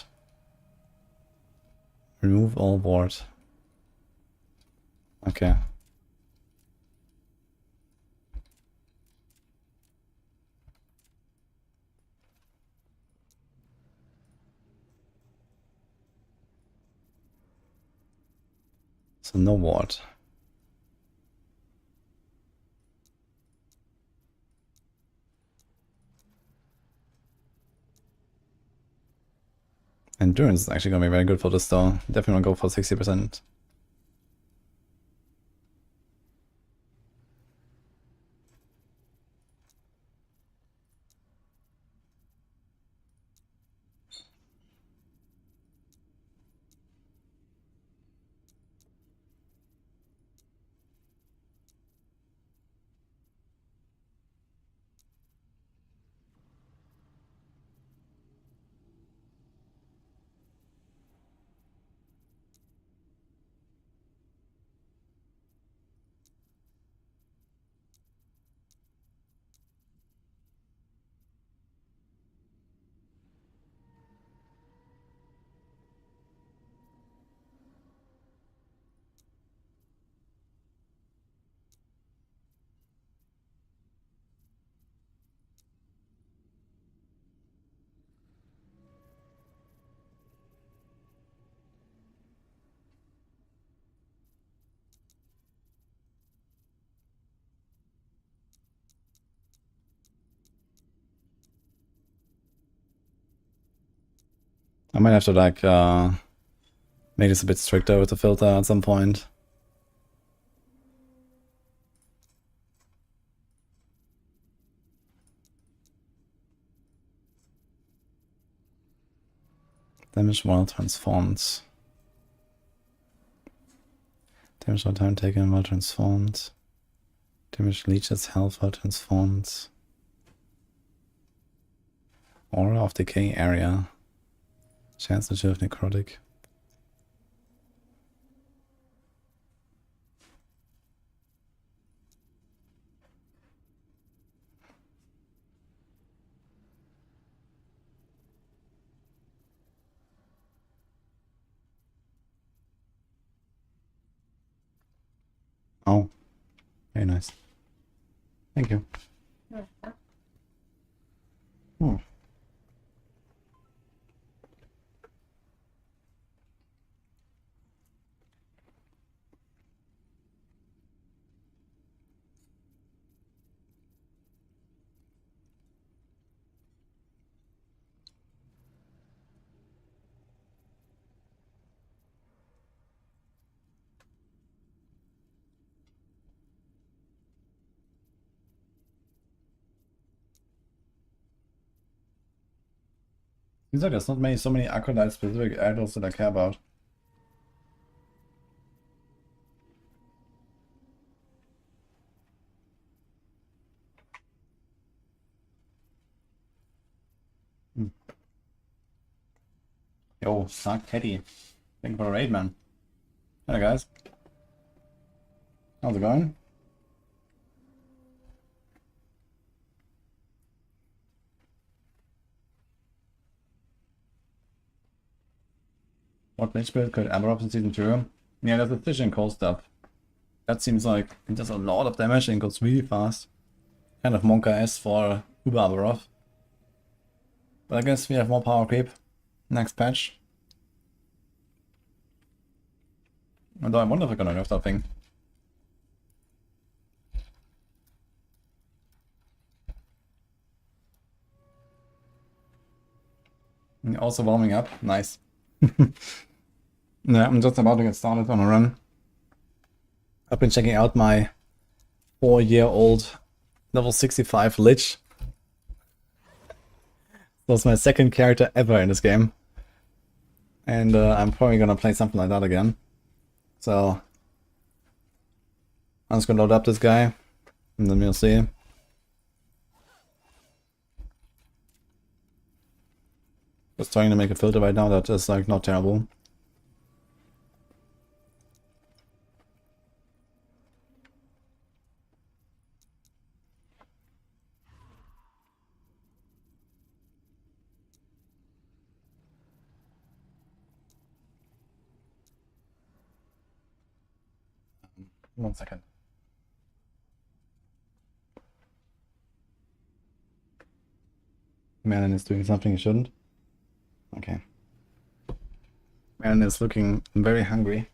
Remove all ward. Okay. So no ward. Endurance is actually gonna be very good for this though. Definitely wanna go for 60%. I might have to like make this a bit stricter with the filter at some point. Damage while transformed. Damage or time taken while transformed. Damage leeches health while transformed. Aura of decay area. Chance to chill of necrotic. Oh, very nice. Thank you. Hmm. Seems like there's not so many Acolyte specific idols that I care about. Yo, Sark Teddy. Thank you for the raid, man. Hello, guys. How's it going? What Lich build could Aberroth in Season 2? Yeah, there's a Fission Cold stuff. That seems like it does a lot of damage and goes really fast. Kind of Monka-S for Uber Aberroth. But I guess we have more power creep. Next patch. Although I wonder if we're gonna nerf that thing. And also warming up. Nice. Yeah, I'm just about to get started on a run. I've been checking out my 4-year-old level 65 Lich. That's my second character ever in this game. And I'm probably gonna play something like that again. So I'm just gonna load up this guy and then we'll see. Just trying to make a filter right now that is like not terrible. One second. Manon is doing something he shouldn't. Okay. Manon is looking very hungry.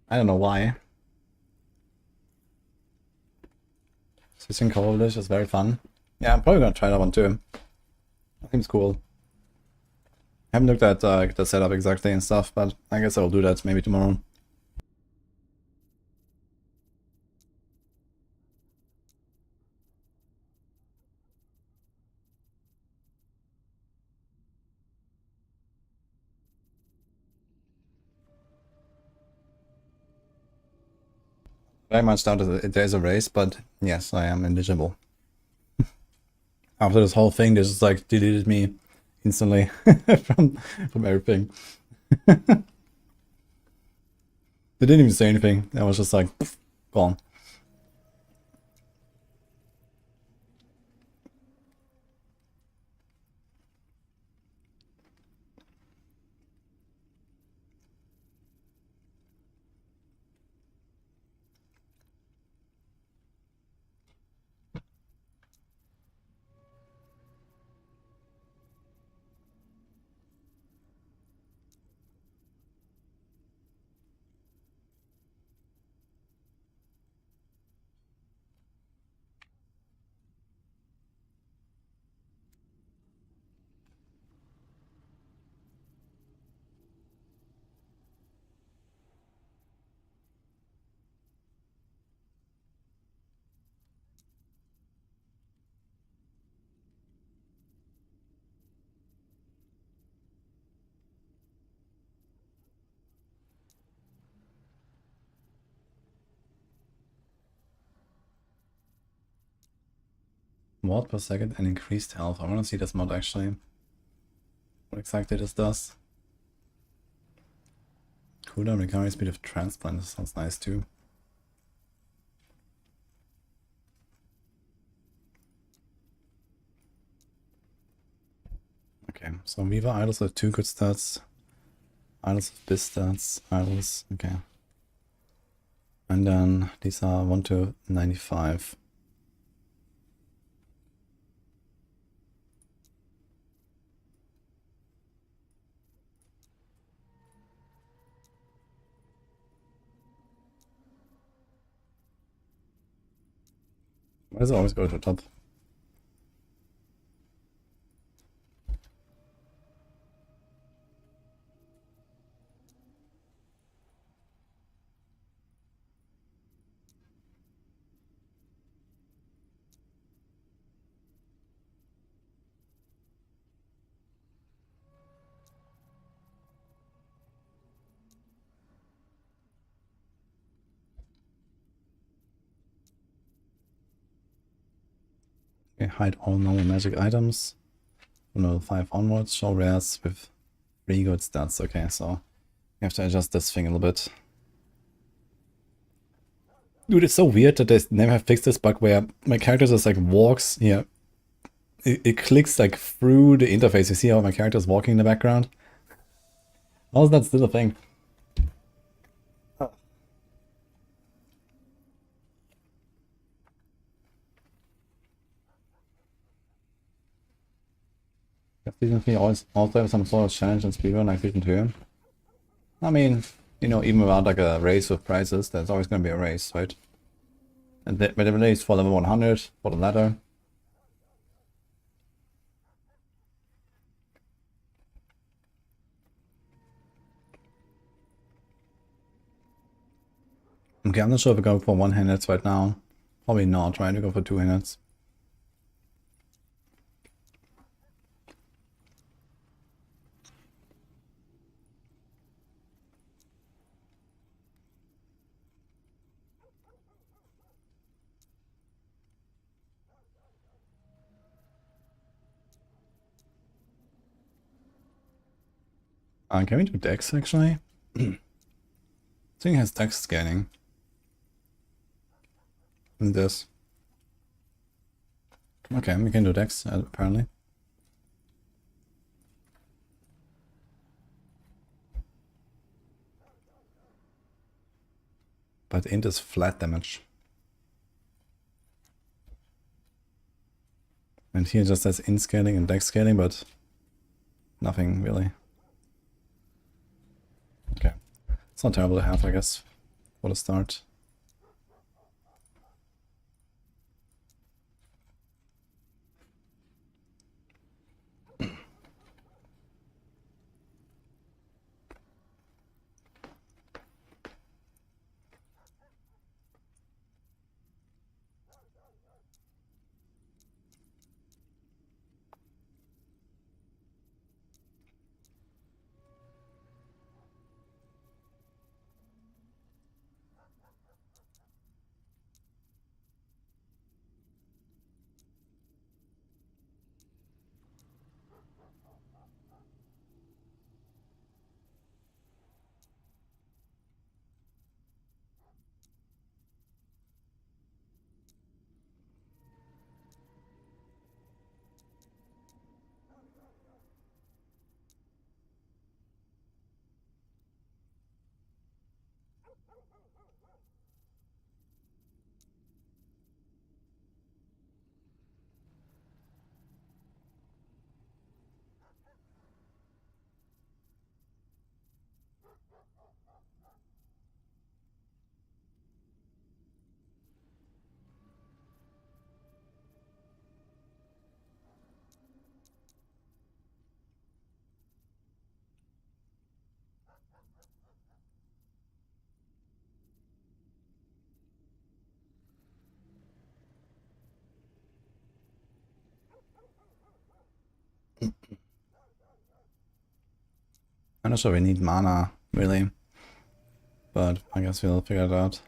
I don't know why. Switching Coalish is very fun. Yeah, I'm probably gonna try that one too. I think it's cool. I haven't looked at the setup exactly and stuff, but I guess I'll do that maybe tomorrow. Very much doubt that there's a race, but yes, I am eligible. After this whole thing, they just like deleted me instantly from everything. They didn't even say anything. I was just like, gone. ward per second and increased health. I want to see this mod actually. What exactly this does. Cooldown recovery speed of transplant. This sounds nice too. Okay, so Viva idols have 2 good stats. Idols have biz stats. Idols, okay. And then these are 1 to 95. Why does it always go to the top? Okay, hide all normal magic items. From level 5 onwards, show rares with 3 good stats. Okay, so we have to adjust this thing a little bit. Dude, it's so weird that they never have fixed this bug where my character just like walks here. It clicks like through the interface. You see how my character is walking in the background? How is that still a thing? Season 3 also have some sort of challenge in speedrun like Season 2. I mean, you know, even without like a race with prizes, there's always going to be a race, right? And but the race for level 100, for the ladder. Okay, I'm not sure if we go for 1-handeds right now. Probably not, trying to go for 2-handeds. Can we do dex actually? This thing has dex scanning. And this. Okay, we can do dex apparently. But int is flat damage. And here just says int scaling and dex scaling, but nothing really. Okay. It's not terrible to have, I guess, for the start. I'm not sure we need mana, really. But I guess we'll figure it out.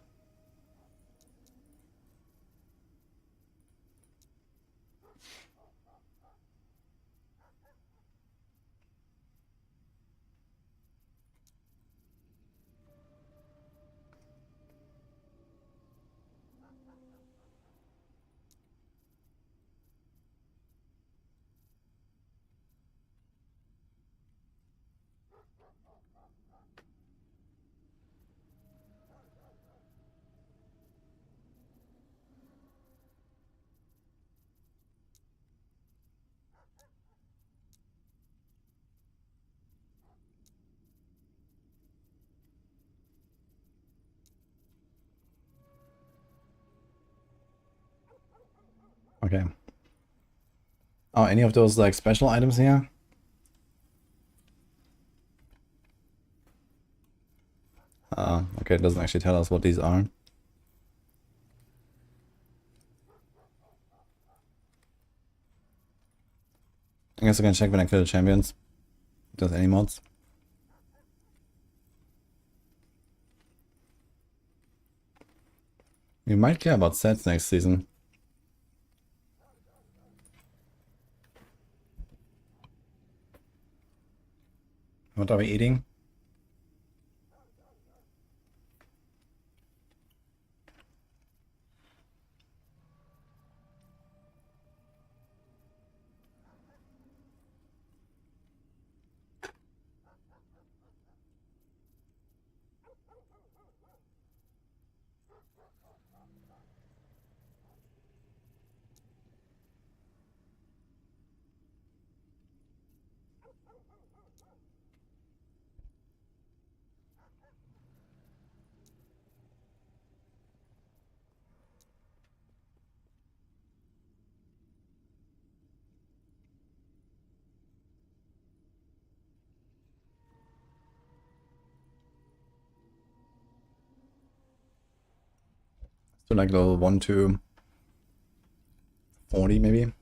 Okay. Oh, any of those like special items here? Okay, it doesn't actually tell us what these are. I guess I can check when I kill the champions. If there's any mods. We might care about sets next season. What are we eating? So like level 1 to 40 maybe?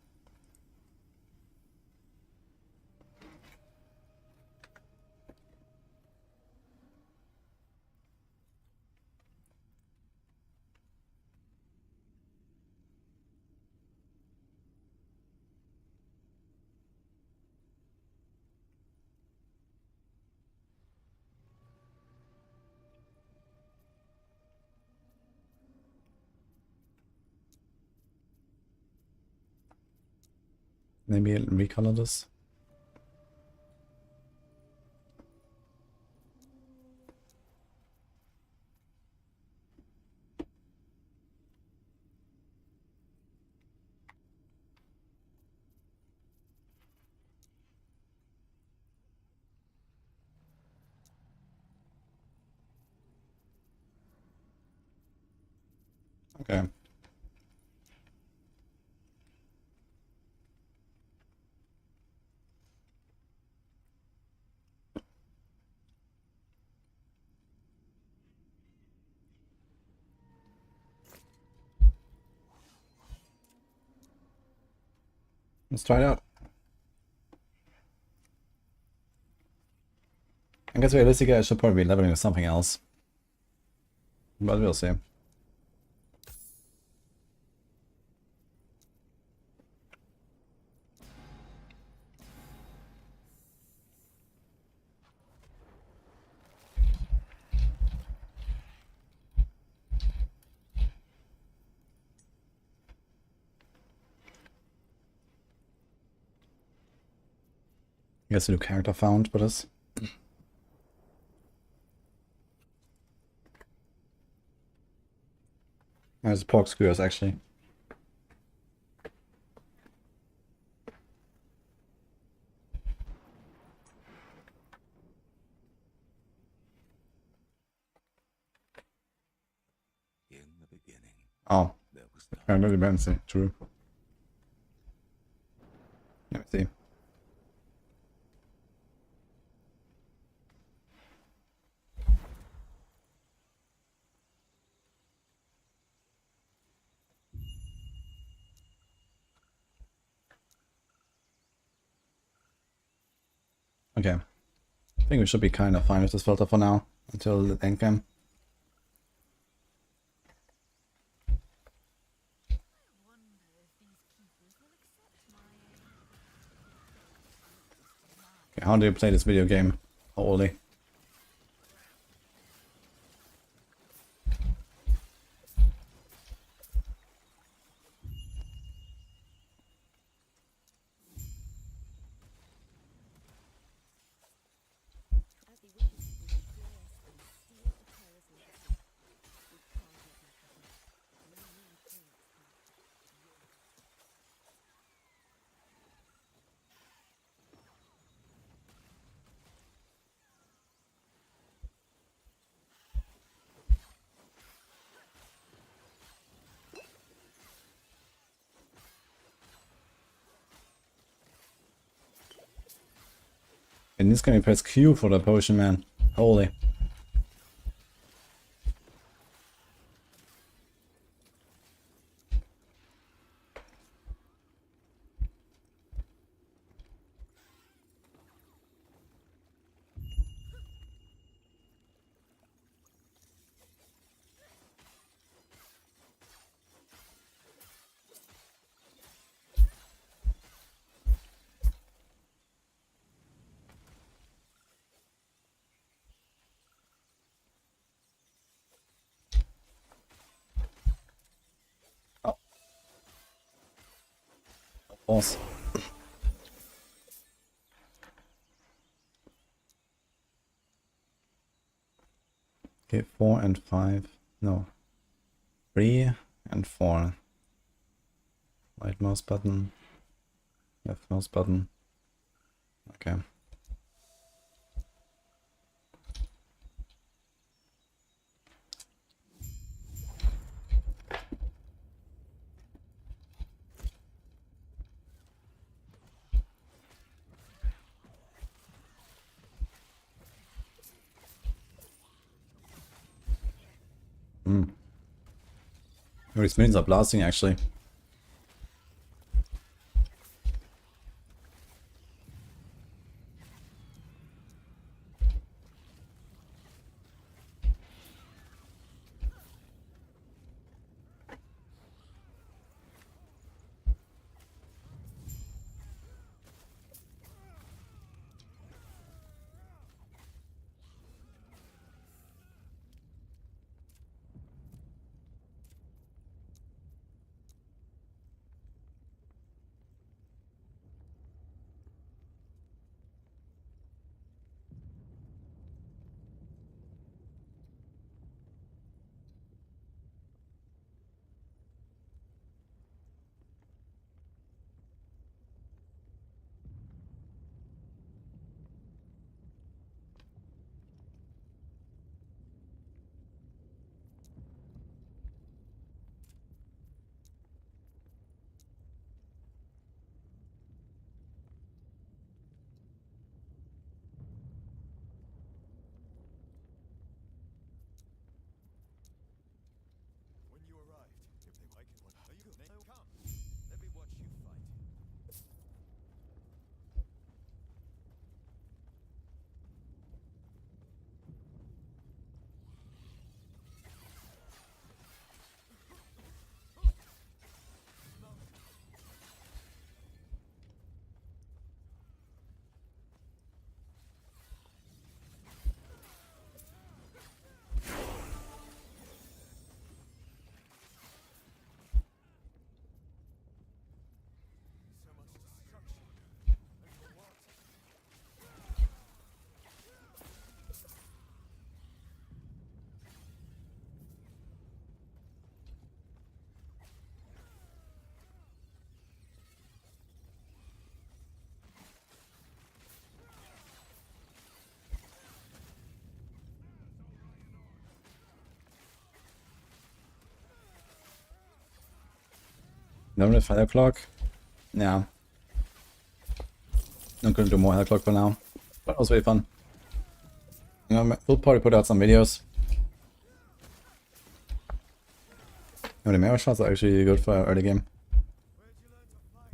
Maybe recolor this. Okay. Let's try it out. I guess realistically I should probably be leveling with something else. But we'll see. I guess a new character found for this. There's pork skewers actually. In the beginning, Oh, there was I know the fancy. True. Let me see. Okay. I think we should be kind of fine with this filter for now, until the endgame. Okay, how do you play this video game? Holy. And this can be press Q for the potion, man. Holy. Oh. Pause. Okay, 4 and 5. No. 3 and 4. Right mouse button. Left mouse button. Okay. Oh, these minions are blasting actually. When you arrived, if they like it, what are you going to come? Let me watch you fight. So much destruction. And for what? Another 5 o'clock. Yeah. I'm gonna do more 5 o'clock for now. But it was very fun. You know, we'll probably put out some videos. You know, the mirror shots are actually good for early game. Where'd you learn to fight?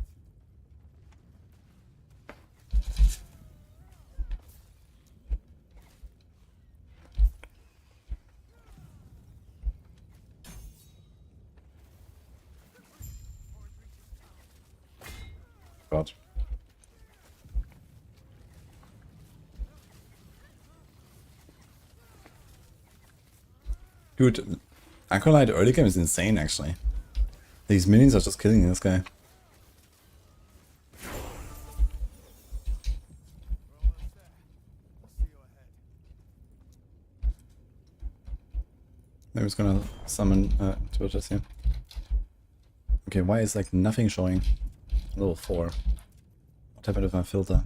God. Dude, Acolyte early game is insane actually. These minions are just killing this guy. We're almost there. I'll see you ahead. Maybe it's gonna summon Twitches here. Okay, why is like nothing showing? Level 4. What happened with my filter?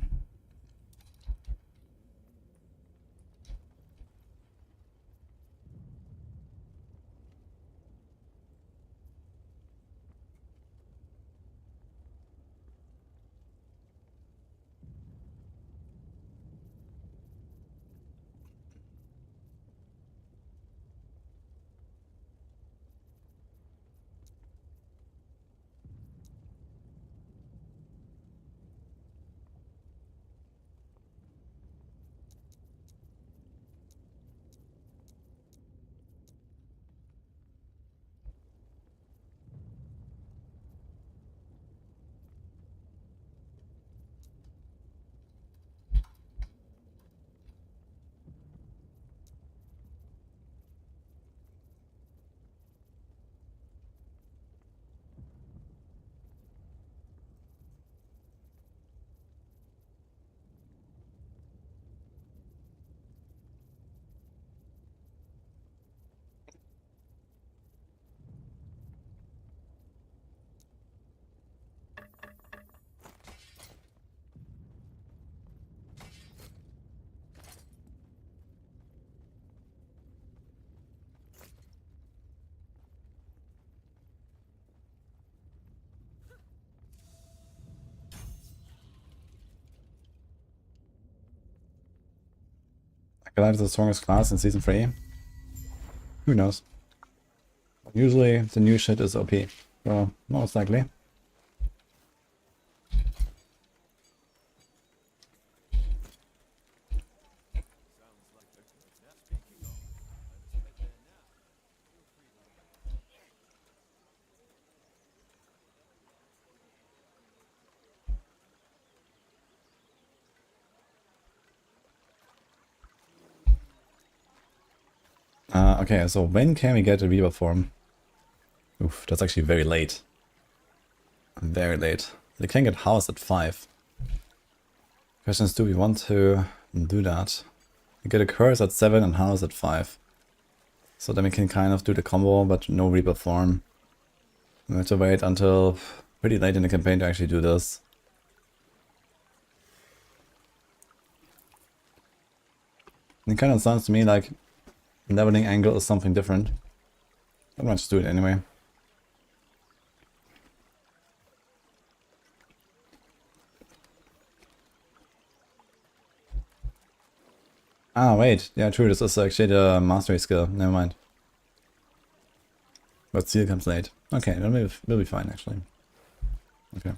Acolyte is the strongest class in Season 3. Who knows? Usually the new shit is OP, so most likely. Okay, so when can we get a Reaver form? Oof, that's actually very late. Very late. They can get housed at 5. Question is, do we want to do that? We get a curse at 7 and house at 5. So then we can kind of do the combo, but no Reaper form. We have to wait until pretty late in the campaign to actually do this. It kind of sounds to me like leveling angle is something different. I might just do it anyway. Ah, wait. Yeah, true. This is actually the mastery skill. Never mind. But seal comes late. Okay, then we'll be fine, actually. Okay.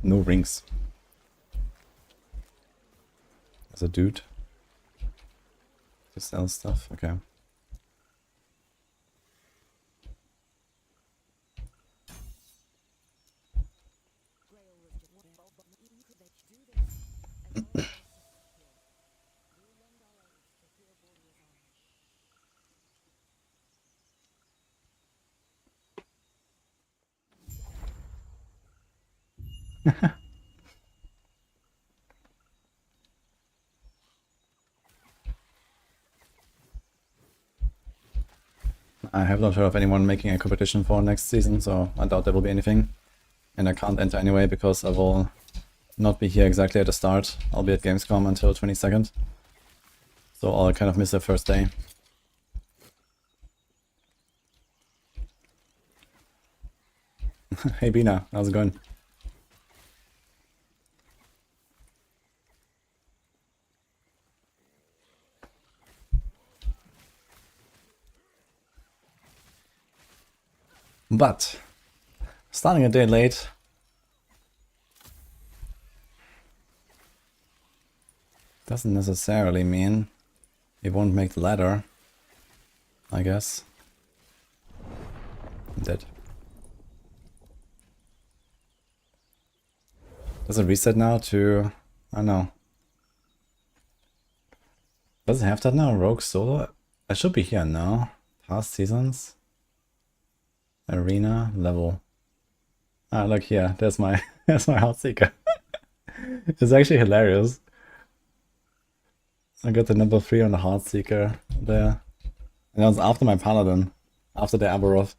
No rings. As a dude. To sell stuff, okay. I have not heard of anyone making a competition for next season, so I doubt there will be anything. And I can't enter anyway because I will not be here exactly at the start. I'll be at Gamescom until 22nd. So I'll kind of miss the first day. Hey Bina, how's it going? But starting a day late doesn't necessarily mean it won't make the ladder, I guess. I'm dead. Does it reset now to... I don't know. Does it have that now? Rogue Solo? I should be here now. Past seasons? Arena level. Ah, look here. There's my there's my Heartseeker. It's actually hilarious. I got the number 3 on the Heartseeker there. And that was after my Paladin. After the Aberoth.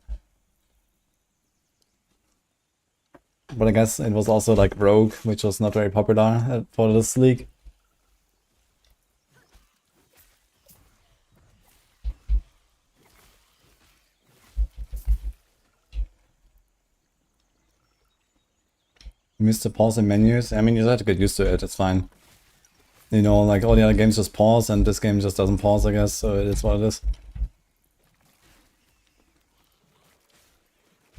But I guess it was also like Rogue, which was not very popular for this league. Missed the pause in menus. I mean, you have to get used to it, it's fine. You know, like all the other games just pause and this game just doesn't pause, I guess, so it is what it is.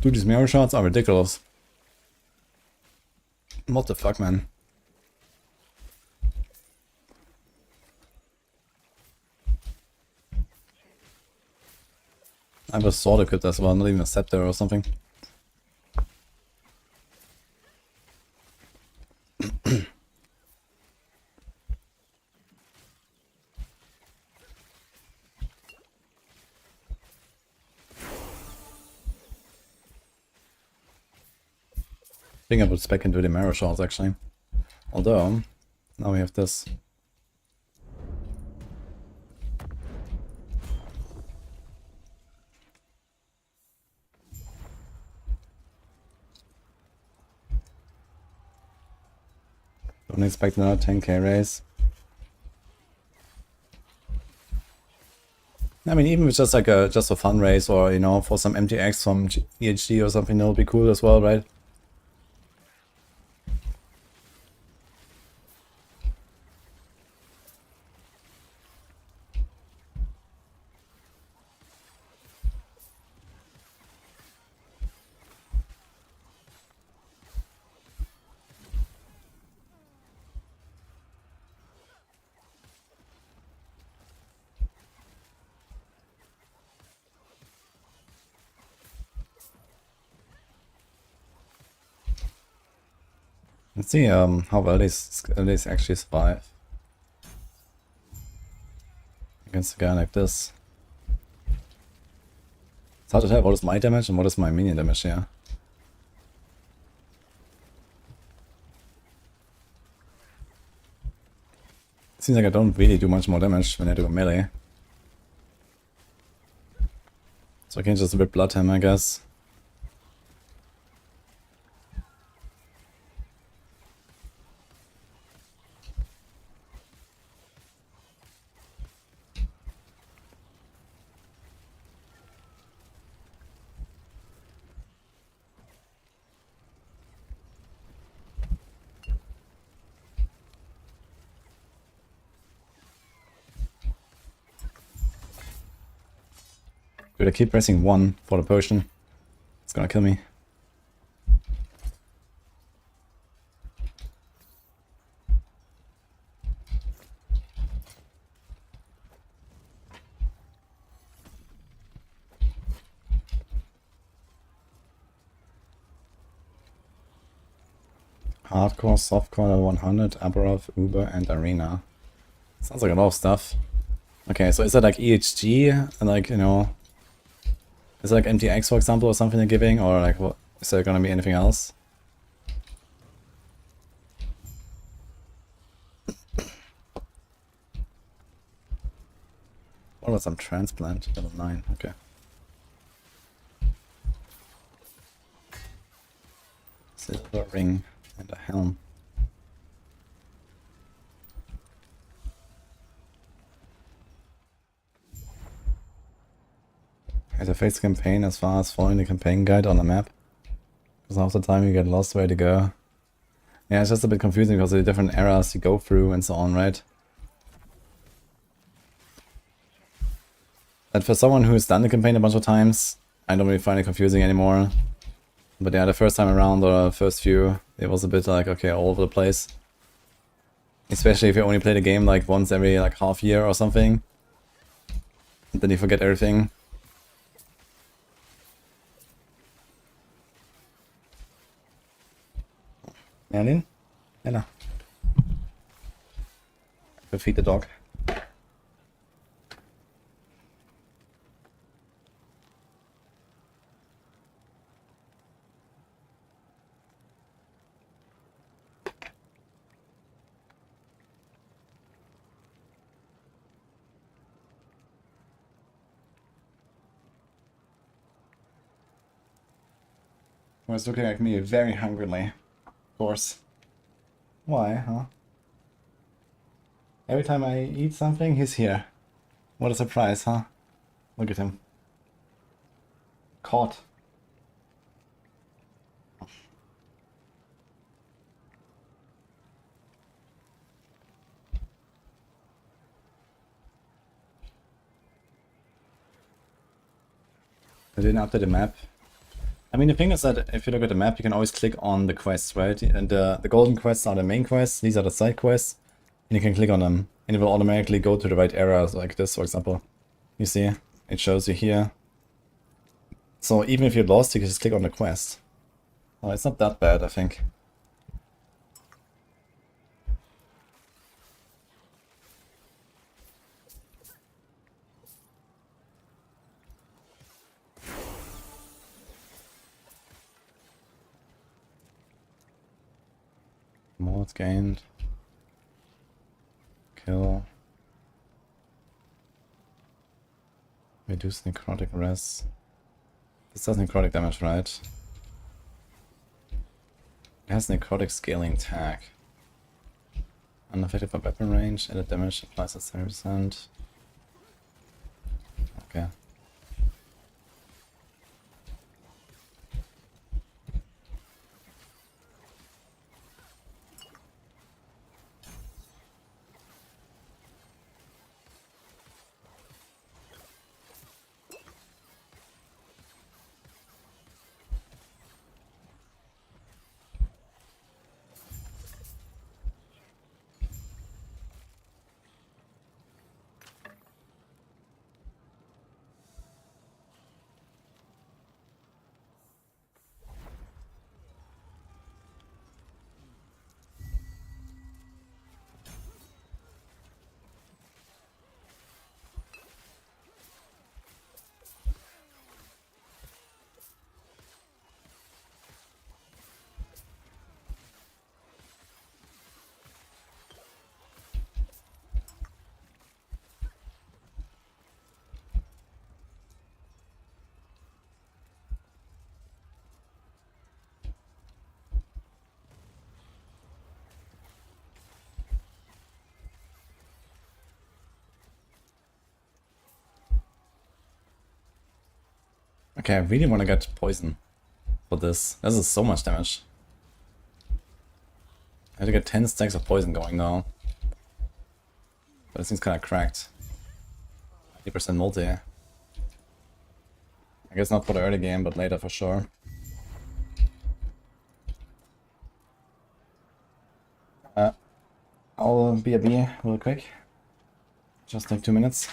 Dude, these mirror shots are ridiculous. What the fuck, man? I have a sword equipped as well, not even a scepter or something. I think I would spec into the mirror shots actually. Although Now we have this. Don't expect another 10k raise. I mean, even if it's just like just a fun race, or you know, for some MTX from EHD or something, that'll be cool as well, right? Let's see how well these actually survive against a guy like this. It's hard to tell what is my damage and what is my minion damage here. Seems like I don't really do much more damage when I do a melee. So I can just rip blood him, I guess. Dude, I keep pressing 1 for the potion. It's gonna kill me. Hardcore, softcore, 100, Aberov, Uber, and Arena. Sounds like a lot of stuff. Okay, so is that like EHG? And like, you know... Is it like MTX, for example, or something they're giving? Or like, what? Is there gonna be anything else? What about some transplant? Level 9, okay. Silver ring and a helm. Has a face campaign as far as following the campaign guide on the map. Because half the time you get lost where to go. Yeah, it's just a bit confusing because of the different eras you go through and so on, right? But for someone who's done the campaign a bunch of times, I don't really find it confusing anymore. But yeah, the first time around, or the first few, it was a bit like, okay, all over the place. Especially if you only play the game like once every like half year or something. And then you forget everything. Merlin? Ella. Go feed the dog. Was looking at me very hungrily. Of course. Why, huh? Every time I eat something, he's here. What a surprise, huh? Look at him. Caught. I didn't update the map. I mean, the thing is that if you look at the map, you can always click on the quests, right? And the golden quests are the main quests, these are the side quests, and you can click on them, and it will automatically go to the right areas, like this, for example. You see, it shows you here. So even if you're lost, you can just click on the quest. Oh, it's not that bad, I think. Mods gained. kill. Reduce necrotic res. This does necrotic damage, right? It has necrotic scaling tag. Unaffected by weapon range, added damage applies at 70%. Okay. Okay, I really want to get poison for this. This is so much damage. I have to get 10 stacks of poison going now. But it seems kind of cracked. 80% multi. I guess not for the early game, but later for sure. I'll be a B real quick. Just take 2 minutes.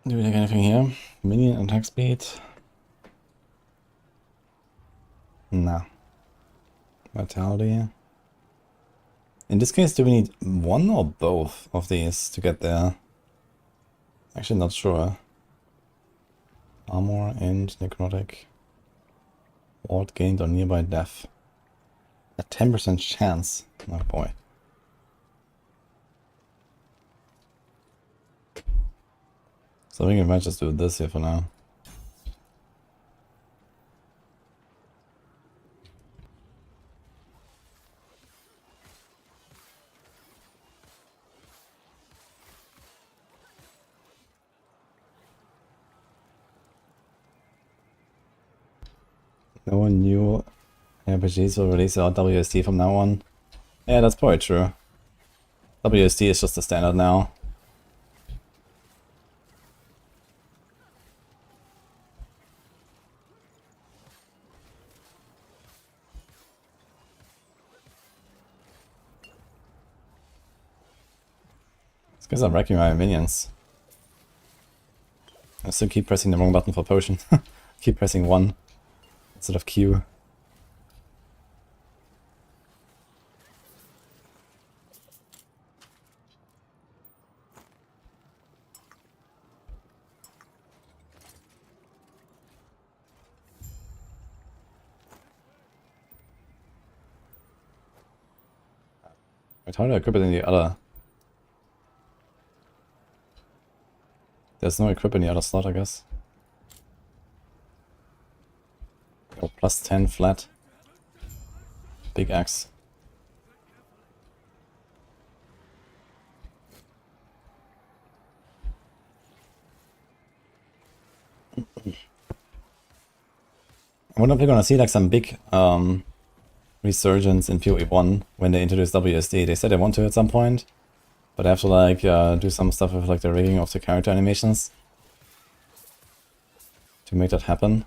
Do we take anything here? Minion attack speed? Nah. Vitality. In this case, do we need one or both of these to get there? Actually, not sure. Armor and necrotic. Ward gained on nearby death. A 10% chance. Oh boy. So I think I might just do this here for now. No new RPGs will release our WSD from now on. Yeah, that's probably true. WSD is just the standard now. These guys are wrecking my minions. I still keep pressing the wrong button for potion. Keep pressing 1 instead of Q. Wait, how do I equip it in the other? There's no equip in the other slot, I guess. Oh, plus 10 flat. Big axe. I wonder if we're gonna see like some big resurgence in PoE 1 when they introduce WSD. They said they want to at some point, but I have to like do some stuff with like the rigging of the character animations to make that happen.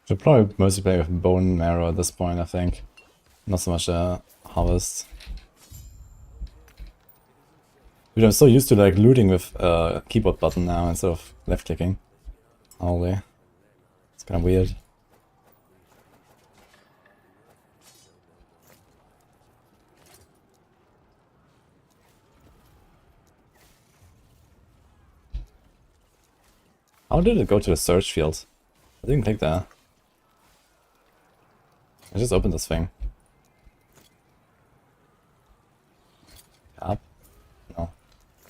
Should probably mostly play with Bone Marrow at this point, I think. Not so much Harvest. Dude, I'm so used to like looting with keyboard button now instead of left clicking. Holy. It's kinda weird. How did it go to the search field? I didn't click there. I just opened this thing. Up? No.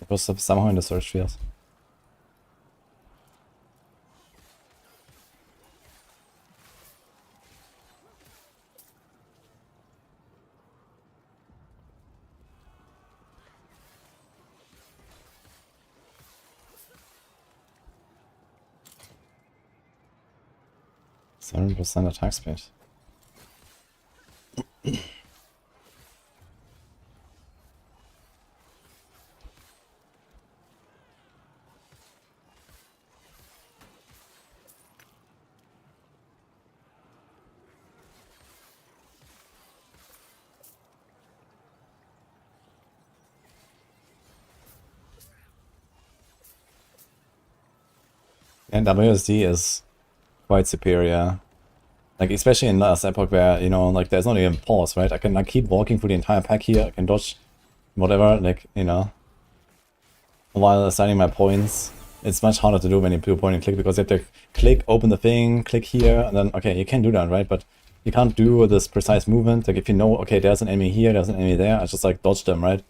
It was somehow in the search field. %, attack speed. And WSD is quite superior. Like, especially in last Epoch where, you know, like, there's not even pause, right? I can like keep walking through the entire pack here, I can dodge whatever, like, you know, while assigning my points. It's much harder to do when you do point and click because you have to click, open the thing, click here, and then, okay, you can do that, right? But you can't do this precise movement. Like, if you know, okay, there's an enemy here, there's an enemy there, I just, like, dodge them, right?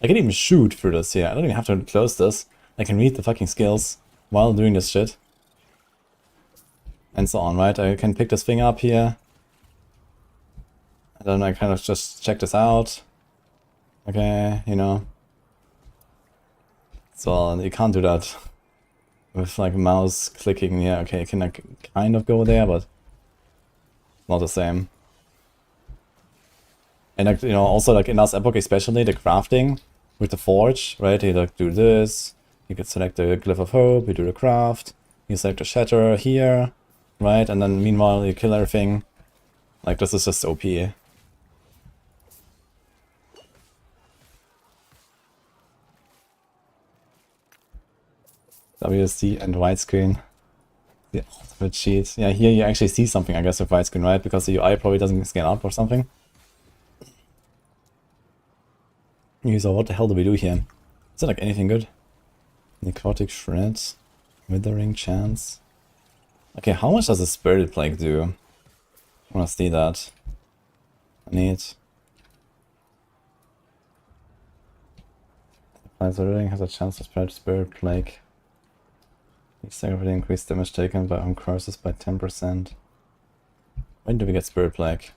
I can even shoot through this here. I don't even have to close this. I can read the fucking skills. while doing this shit. And so on, right? I can pick this thing up here. And then I kind of just check this out. Okay, you know. So you can't do that with like mouse clicking. Yeah, okay, can I kind of go there, but not the same. And like, you know, also like in last Epoch, especially the crafting with the forge, right? You like do this. You can select the Glyph of Hope. You do the craft. You select the Shatter here, right? And then meanwhile you kill everything. Like this is just OP. WSD and widescreen. The ultimate cheat. Yeah, here you actually see something, I guess, with widescreen, right? Because the UI probably doesn't scan up or something. So what the hell do we do here? Is it like anything good? Necrotic Shred. Withering Chance. Okay, how much does a Spirit Plague do? I wanna see that. I need... Applies Withering has a chance to spread Spirit Plague. Each second increased damage taken by home curses by 10%. When do we get Spirit Plague?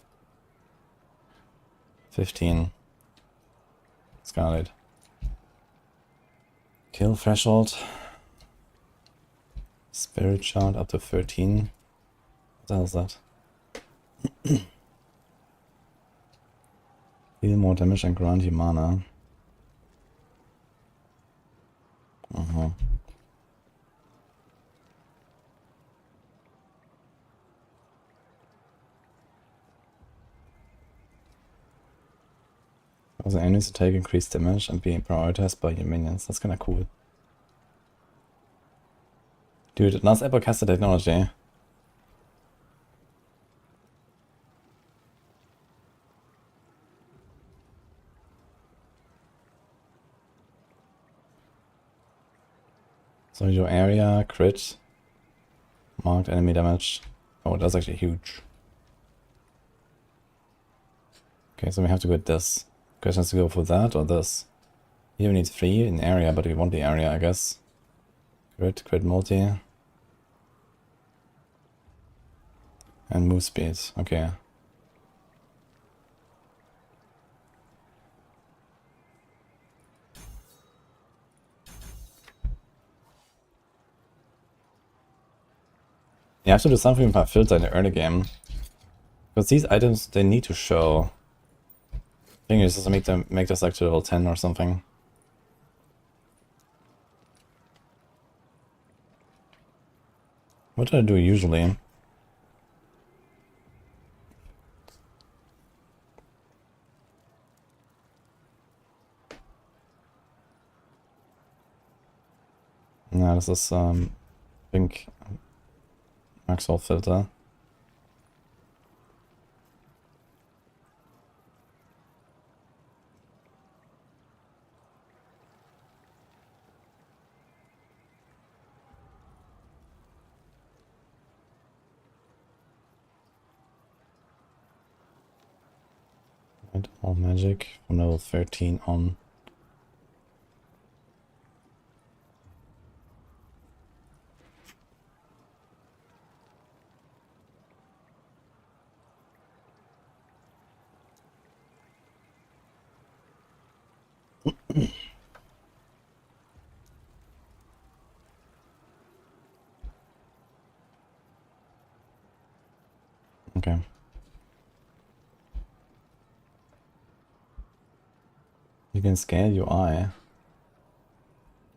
15. Scarlet. Kill threshold. Spirit Shard up to 13. What the hell is that? Deal more damage and grant you mana. Also enemies to take increased damage and being prioritized by your minions. That's kinda cool. Dude, last Epoch has the technology. So your area, crit, marked enemy damage. Oh, that's actually huge. Okay, so we have to go with this. Question is to go for that or this. Here we need 3 in area, but we want the area, I guess. Crit multi. And move speed, okay. You have to do something with my filter in the early game. Because these items, they need to show. I think it's just to make this like to level 10 or something. What do I do usually? Yeah, this is pink Maxroll filter. And all magic from level 13 on. Okay. You can scale UI.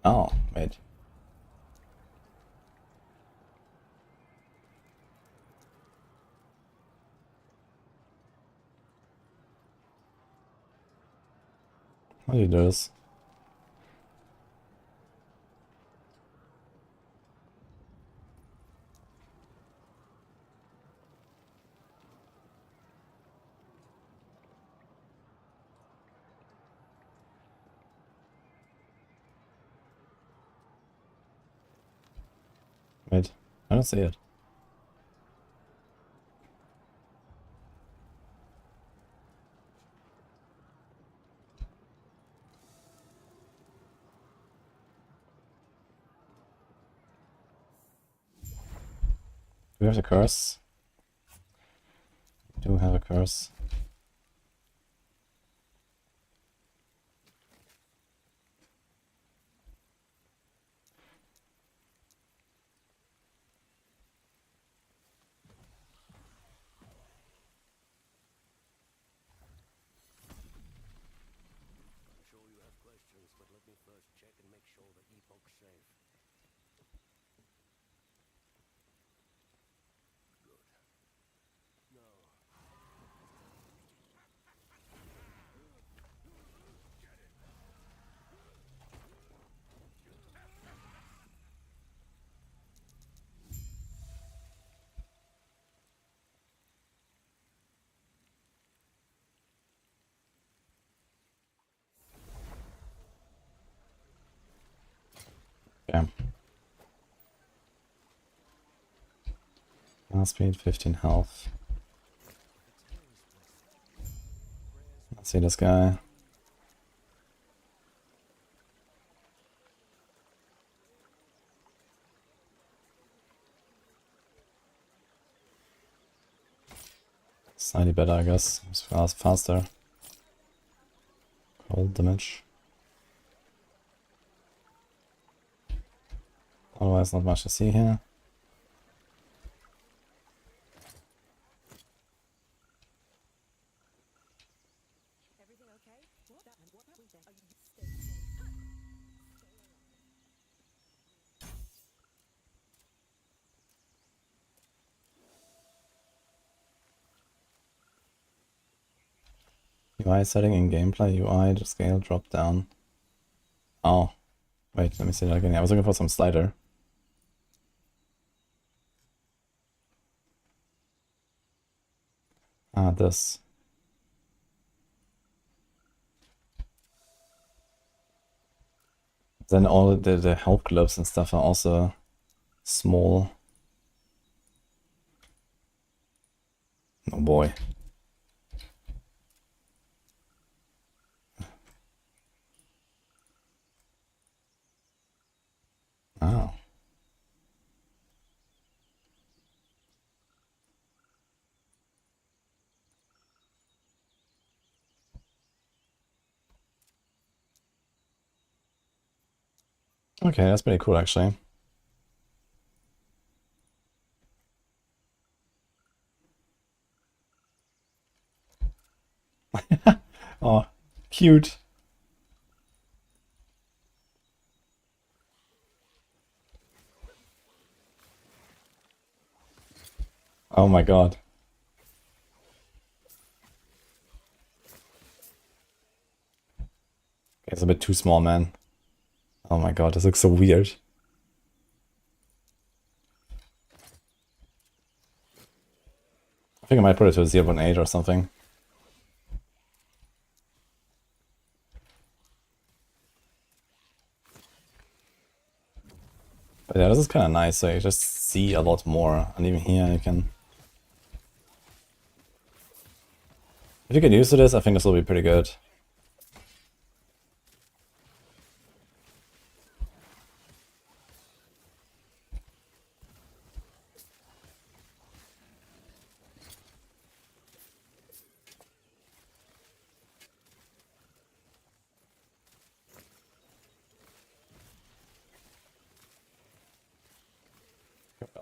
Oh, wait. How do you do this? Wait, I don't see it. we have the curse? We do have a curse. Sure you have questions, but let me first check and make sure that Epoch's safe. Good. No. Yeah. Last speed, 15 health. Let's see this guy. Slightly better, I guess. It's faster. Cold damage. Otherwise, not much to see here. Everything okay? What we then? Are you UI setting in gameplay, UI to scale drop down. Oh. Wait, let me see that again. I was looking for some slider. Ah, this. Then all the help globes and stuff are also small. Oh boy. Oh. Okay, that's pretty cool actually. Oh, cute. Oh my god. Okay, it's a bit too small, man. Oh my god, this looks so weird. I think I might put it to a 0.8 or something. But yeah, this is kind of nice, so you just see a lot more. And even here you can... If you get used to this, I think this will be pretty good.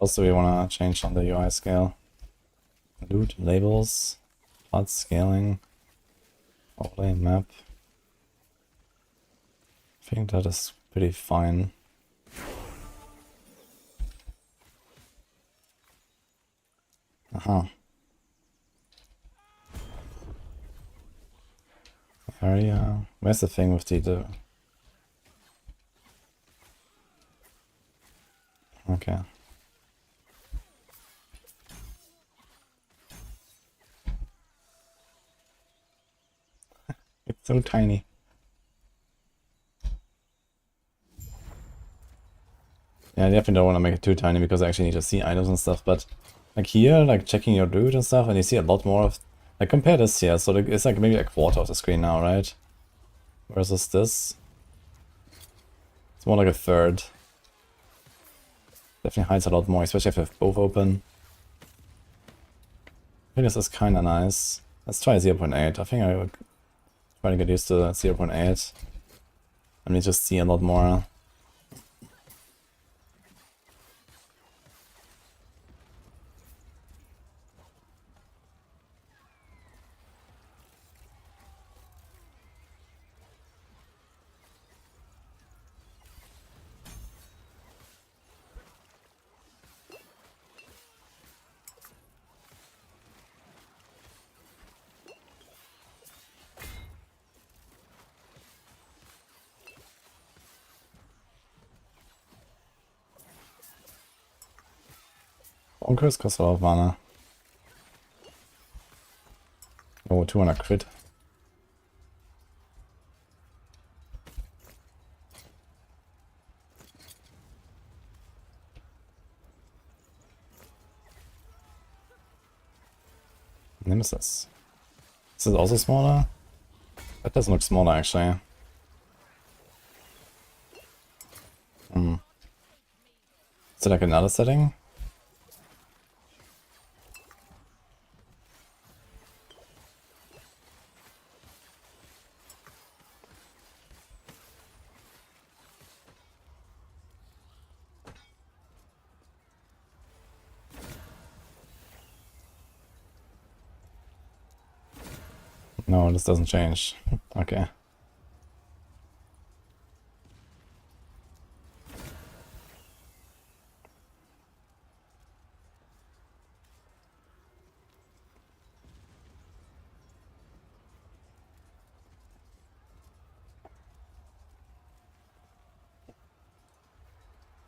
Also, we want to change on the UI scale. Loot, labels, plot scaling, overlay, map. I think that is pretty fine. Area. Where's the thing with the... Okay. It's so tiny. Yeah, I definitely don't want to make it too tiny because I actually need to see items and stuff, but like here, like checking your Druid and stuff, and you see a lot more of... Like compare this here, so it's like maybe a quarter of the screen now, right? Versus this. It's more like a third. Definitely hides a lot more, especially if you have both open. think this is kinda nice. Let's try 0.8. I think I would try to get used to 0.8. Let me just see a lot more. Enquiries costs a lot of mana. Oh, 200 crit. Nemesis. Is it also smaller? That doesn't look smaller actually. Is it like another setting? No, this doesn't change. Okay.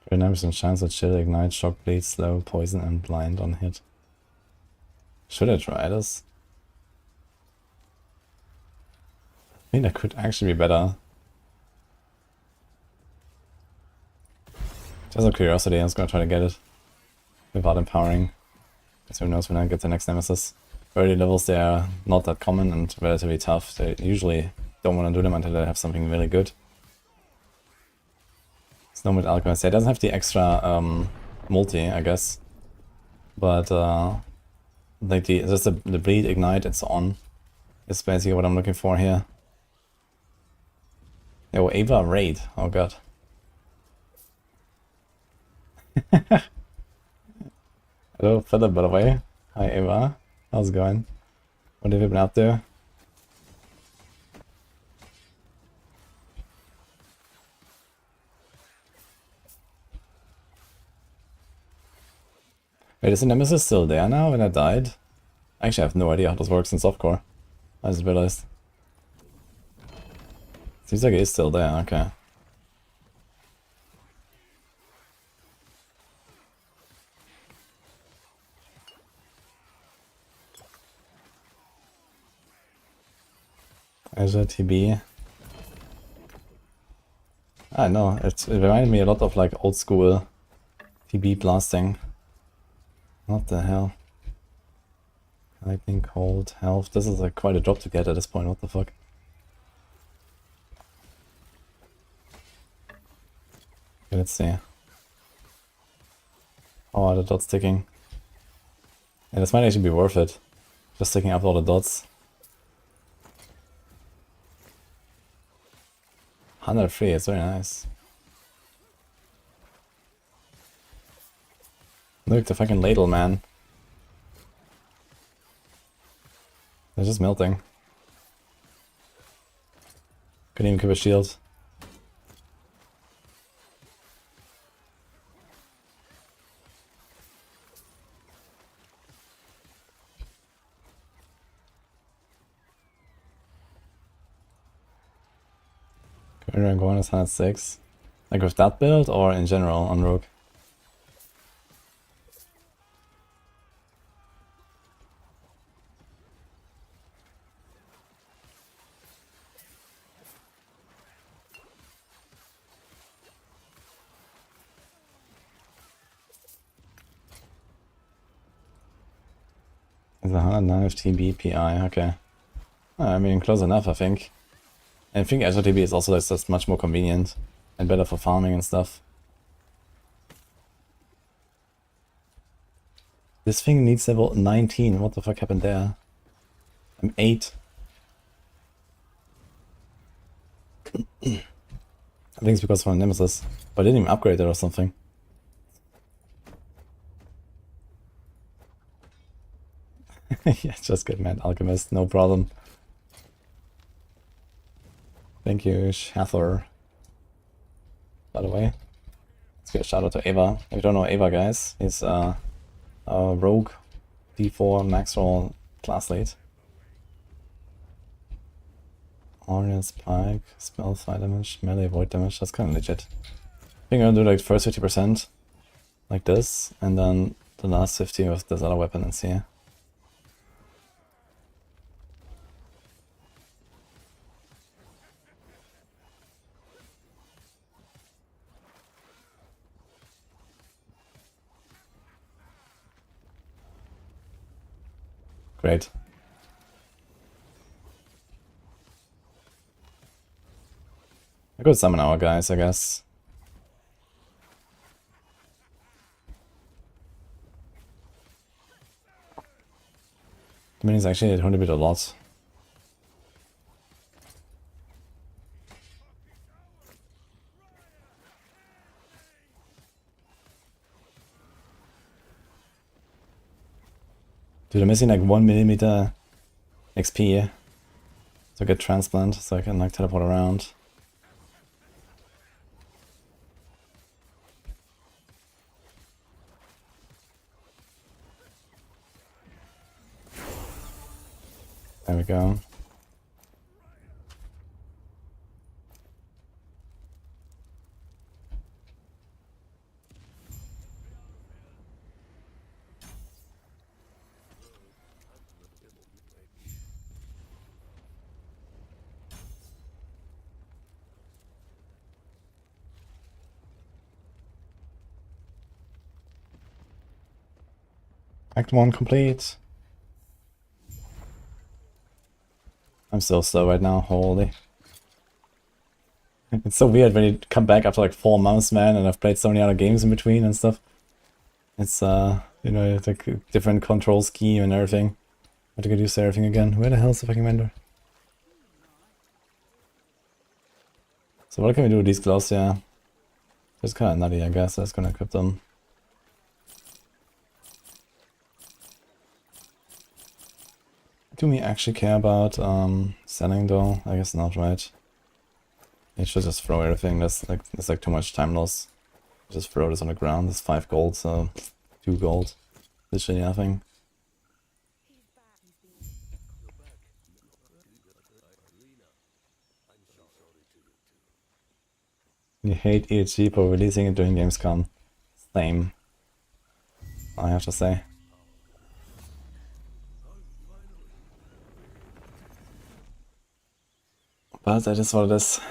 Very 9% chance that chill, ignite, shock, bleed, slow, poison, and blind on hit. Should I try this? I think that could actually be better. Just out of curiosity, I'm just gonna try to get it without empowering. Because who knows when I get the next Nemesis. Early levels, they are not that common and relatively tough. They usually don't want to do them until they have something really good. Snowmid Alchemist. Yeah, it doesn't have the extra multi, I guess. But like just the bleed, ignite, and so on is basically what I'm looking for here. Oh, Ava raid. Oh god. Hello, Philip, by the way. Hi, Ava. How's it going? What have you been up to? Wait, is the Nemesis still there now when I died? I actually have no idea how this works in softcore. I just realized. Seems like it is still there, okay. Azure TB. I know, it reminded me a lot of like old school TB blasting. What the hell? Lightning, cold, health. This is like quite a drop to get at this point, what the fuck? Okay, let's see. Oh, the dots ticking. Yeah, this might actually be worth it. Just ticking up all the dots. 103, it's very nice. Look, the fucking ladle, man. They're just melting. Couldn't even keep a shield. Current rank 1 is 106. Like with that build or in general on Rogue? It's 109 of TB PI, okay. I mean, close enough, I think. And I think Azure TB is also just much more convenient and better for farming and stuff. This thing needs level 19. What the fuck happened there? I'm 8. I think it's because of my Nemesis. But I didn't even upgrade it or something. Yeah, just get mad alchemist, no problem. Thank you, Shathor. By the way, let's give a shout out to Ava. If you don't know Ava, guys, he's a rogue D4 Maxroll class lead. Orion Spike, spell fire damage, melee void damage, that's kind of legit. I think I'm gonna do like first 50% like this, and then the last 50 with this other weapon and see. Great. I could summon our guys, I guess. The minis actually hit a bit a lot. Dude, I'm missing like 1mm XP to get transplant, so I can like teleport around. There we go. Act 1 complete. I'm so slow right now, holy. It's so weird when you come back after like 4 months, man, and I've played so many other games in between and stuff. It's, you know, it's like a different control scheme and everything. I have to get used to everything again. Where the hell is the fucking vendor? So what can we do with these gloves, yeah? It's kind of nutty, I guess. I'm just gonna equip them. Do we actually care about selling though? I guess not, right? It should just throw everything. That's like too much time loss. Just throw this on the ground. It's 5 gold, so 2 gold. Literally nothing. You hate EHG for releasing it during Gamescom. Same. I have to say. But that is what it is.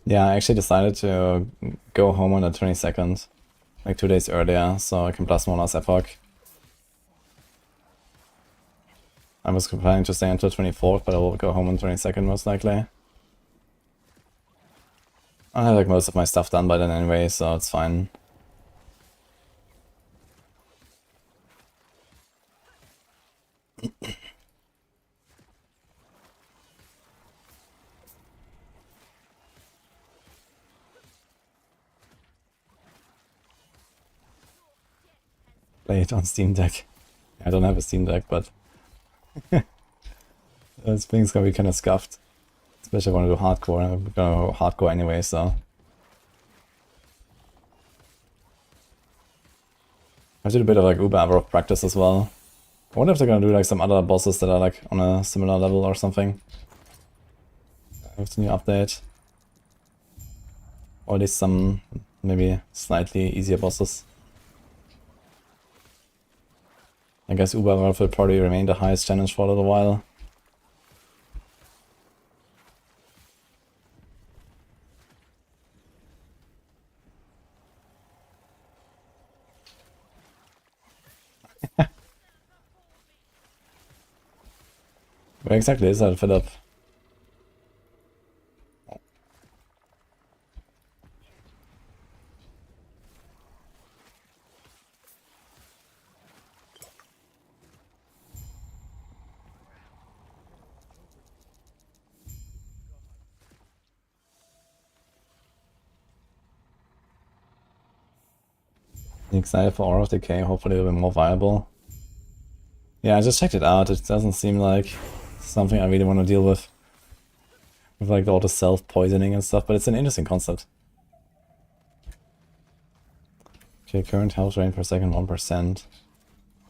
Yeah, I actually decided to go home on the 22nd, like 2 days earlier, so I can blast more last Epoch. I was planning to stay until 24th, but I will go home on 22nd most likely. I have like most of my stuff done by then anyway, so it's fine. Play it on Steam Deck. I don't have a Steam Deck, but this thing's gonna be kind of scuffed. Especially if I want to do hardcore. I'm gonna go hardcore anyway, so. I did a bit of like Uber Avarok practice as well. I wonder if they're gonna do like some other bosses that are like on a similar level or something. With the new update. Or at least some maybe slightly easier bosses. I guess Uber Avarok will probably remain the highest challenge for a little while. Where exactly is that Philip? Exile for Aura of Decay, hopefully a little bit more viable. Yeah, I just checked it out. It doesn't seem like something I really want to deal with. With like all the self-poisoning and stuff, but it's an interesting concept. Okay, current health drain per second 1%.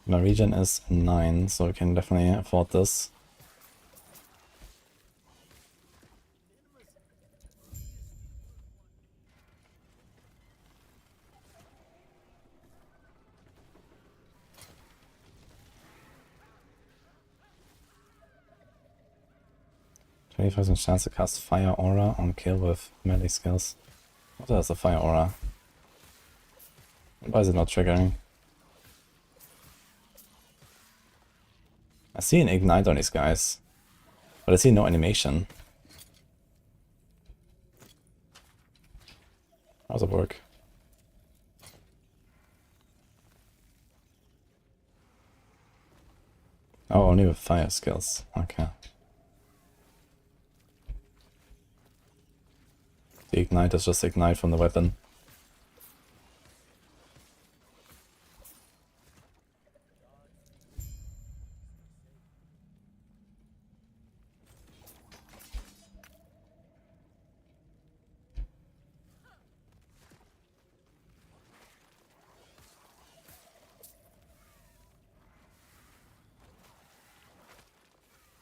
My regen is 9, so we can definitely afford this. %20% chance to cast Fire Aura on kill with melee skills. What is a Fire Aura? Why is it not triggering? I see an Ignite on these guys, but I see no animation. How does it work? Oh, only with fire skills. Okay. The Ignite is just Ignite from the weapon.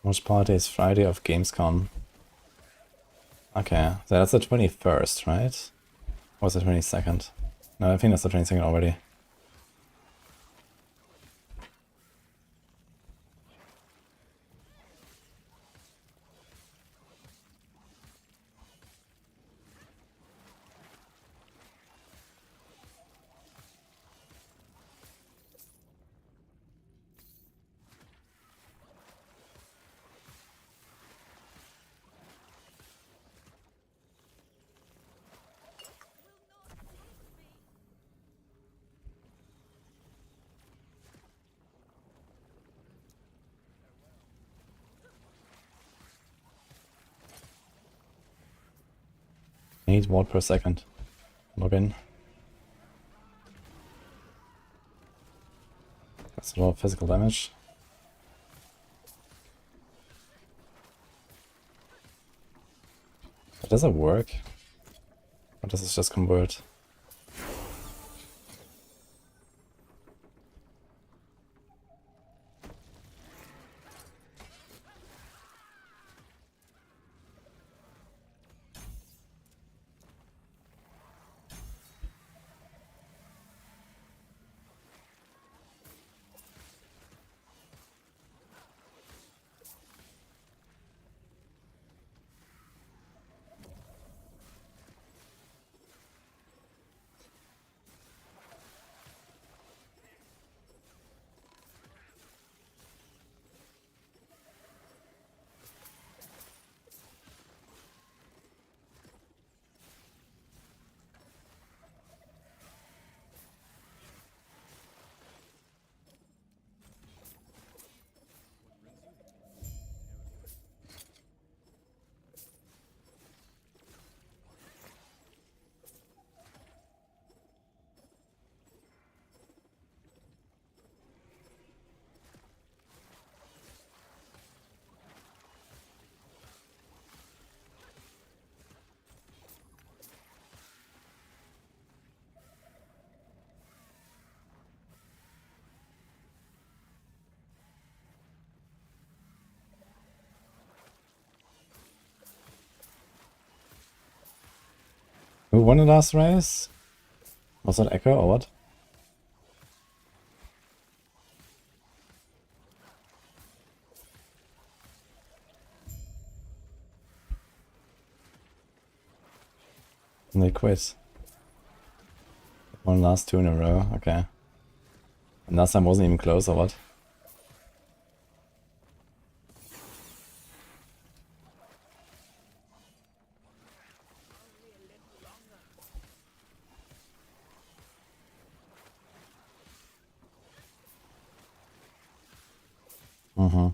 Watch party is Friday of Gamescom. Okay, so that's the 21st, right? Or was the 22nd? No, I think that's the 22nd already. Eight watt per second. Log in. That's a lot of physical damage. But does it work? Or does it just convert? Who won the last race? Was that Echo or what? And they quit. One last two in a row, okay. And last time wasn't even close or what? Mm-hmm.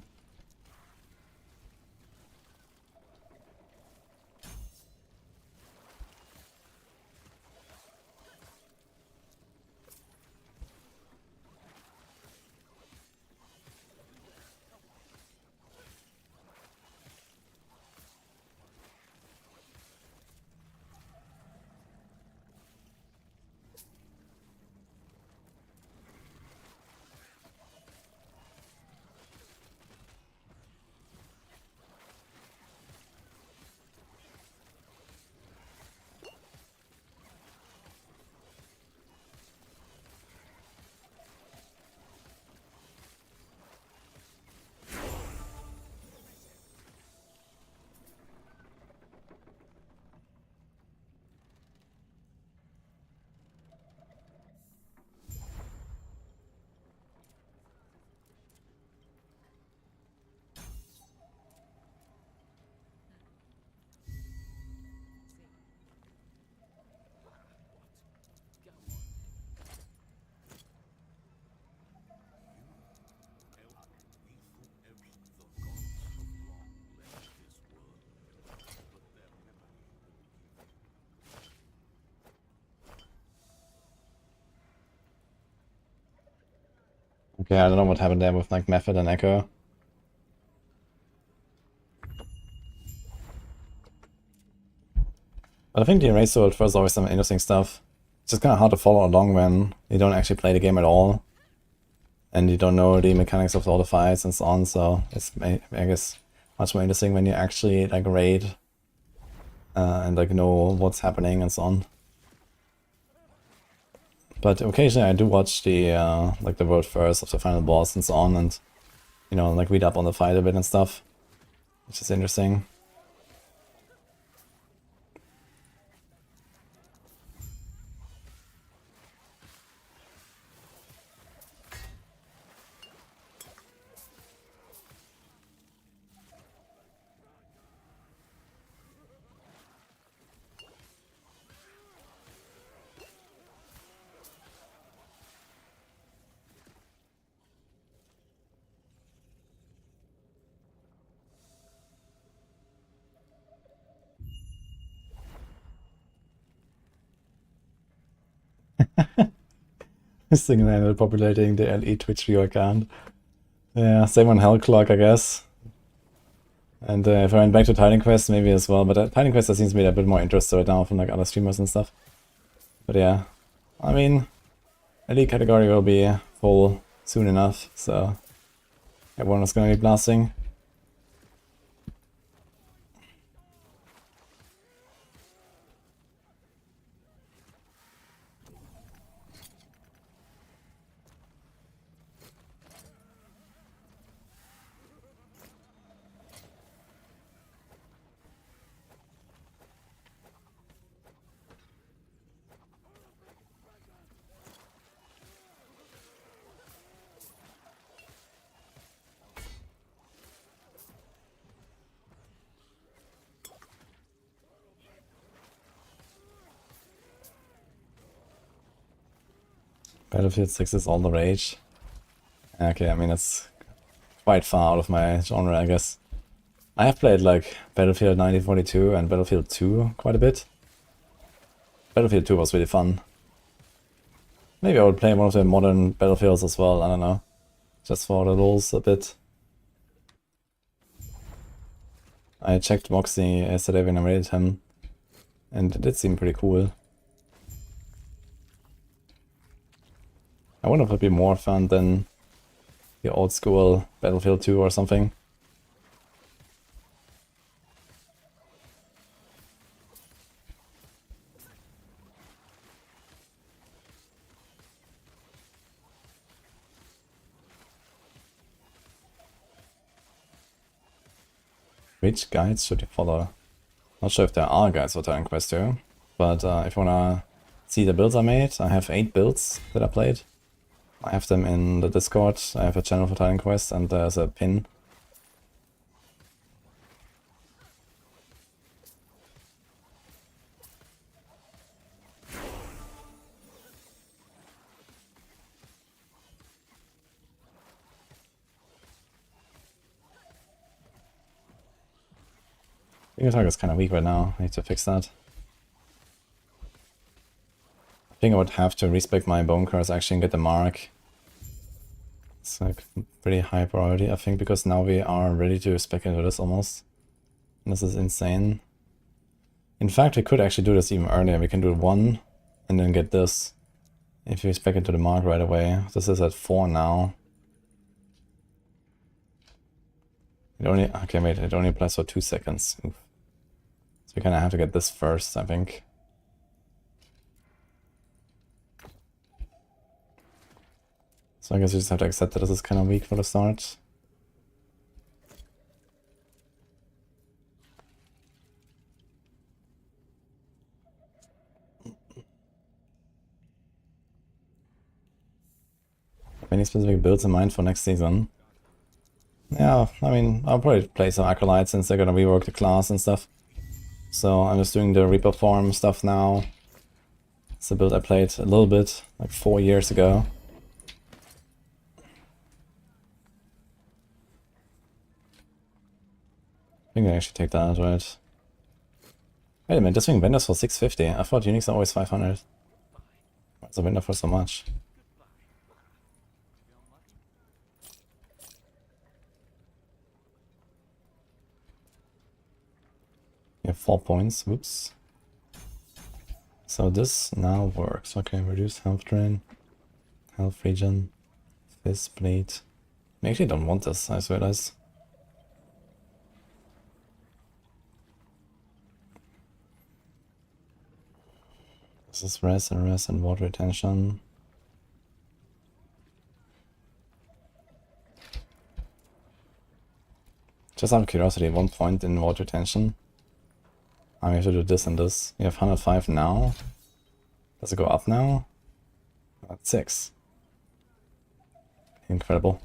Okay, I don't know what happened there with like Method and Echo. But I think the Erase World was always some interesting stuff. It's just kind of hard to follow along when you don't actually play the game at all. And you don't know the mechanics of all the fights and so on, so it's, I guess, much more interesting when you actually like raid and like know what's happening and so on. But occasionally I do watch the like the world first of the final boss and so on, and you know, like read up on the fight a bit and stuff, which is interesting. Single-handed populating the LE Twitch viewer account. Yeah, same on Hellclock, I guess. And if I went back to Titan Quest, maybe as well. But Titan Quest seems to be a bit more interest right now from like other streamers and stuff. But yeah, I mean, LE category will be full soon enough, so everyone is gonna be blasting. Battlefield 6 is all the rage. Okay, I mean, it's quite far out of my genre, I guess. I have played like Battlefield 1942 and Battlefield 2 quite a bit. Battlefield 2 was really fun. Maybe I would play one of the modern Battlefields as well, I don't know. Just for the rules a bit. I checked Moxie yesterday when I raided him, and it did seem pretty cool. I wonder if it'd be more fun than the old school Battlefield 2 or something. Which guides should you follow? Not sure if there are guides for Titan Quest 2, but if you wanna see the builds I made, I have 8 builds that I played. I have them in the Discord, I have a channel for Titan Quest, and there's a pin. Finger target is kind of weak right now. I need to fix that. I think I would have to respec my bone curse actually and get the mark. It's like pretty high priority, I think, because now we are ready to spec into this almost. And this is insane. In fact, we could actually do this even earlier. We can do 1 and then get this. If we spec into the mark right away. This is at 4 now. It only, okay, wait, it only applies for 2 seconds. Oof. So we kind of have to get this first, I think. So I guess you just have to accept that this is kind of weak for the start. Any specific builds in mind for next season? Yeah, I mean, I'll probably play some Acolytes since they're gonna rework the class and stuff. So I'm just doing the Reaper form stuff now. It's a build I played a little bit, like 4 years ago. I think I actually take that, right? Wait a minute, this thing vendors for 650. I thought uniques are always 500. What's a vendor for so much? You have 4 points, whoops. So this now works. Okay, reduce health drain, health regen, fist bleed. I actually don't want this, I just realized. This is rest and water retention. Just out of curiosity, 1 point in water retention. I have to do this and this. You have 105 now. Does it go up now? That's 6. Incredible.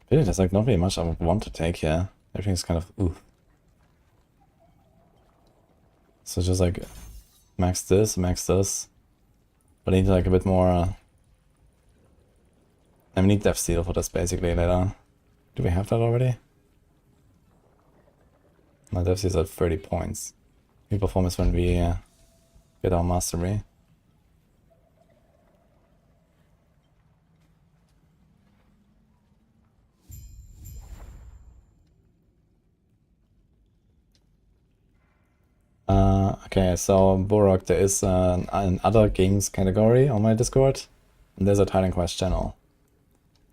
Really, there's like not really much I would want to take here. Everything's kind of ooh. So just like max this. But I need like a bit more. I need Death Seal for this basically later. Do we have that already? No, Death Seal is at 30 points. We perform is when we get our mastery. Okay, so Borok, there is an other games category on my Discord, and there's a Titan Quest channel.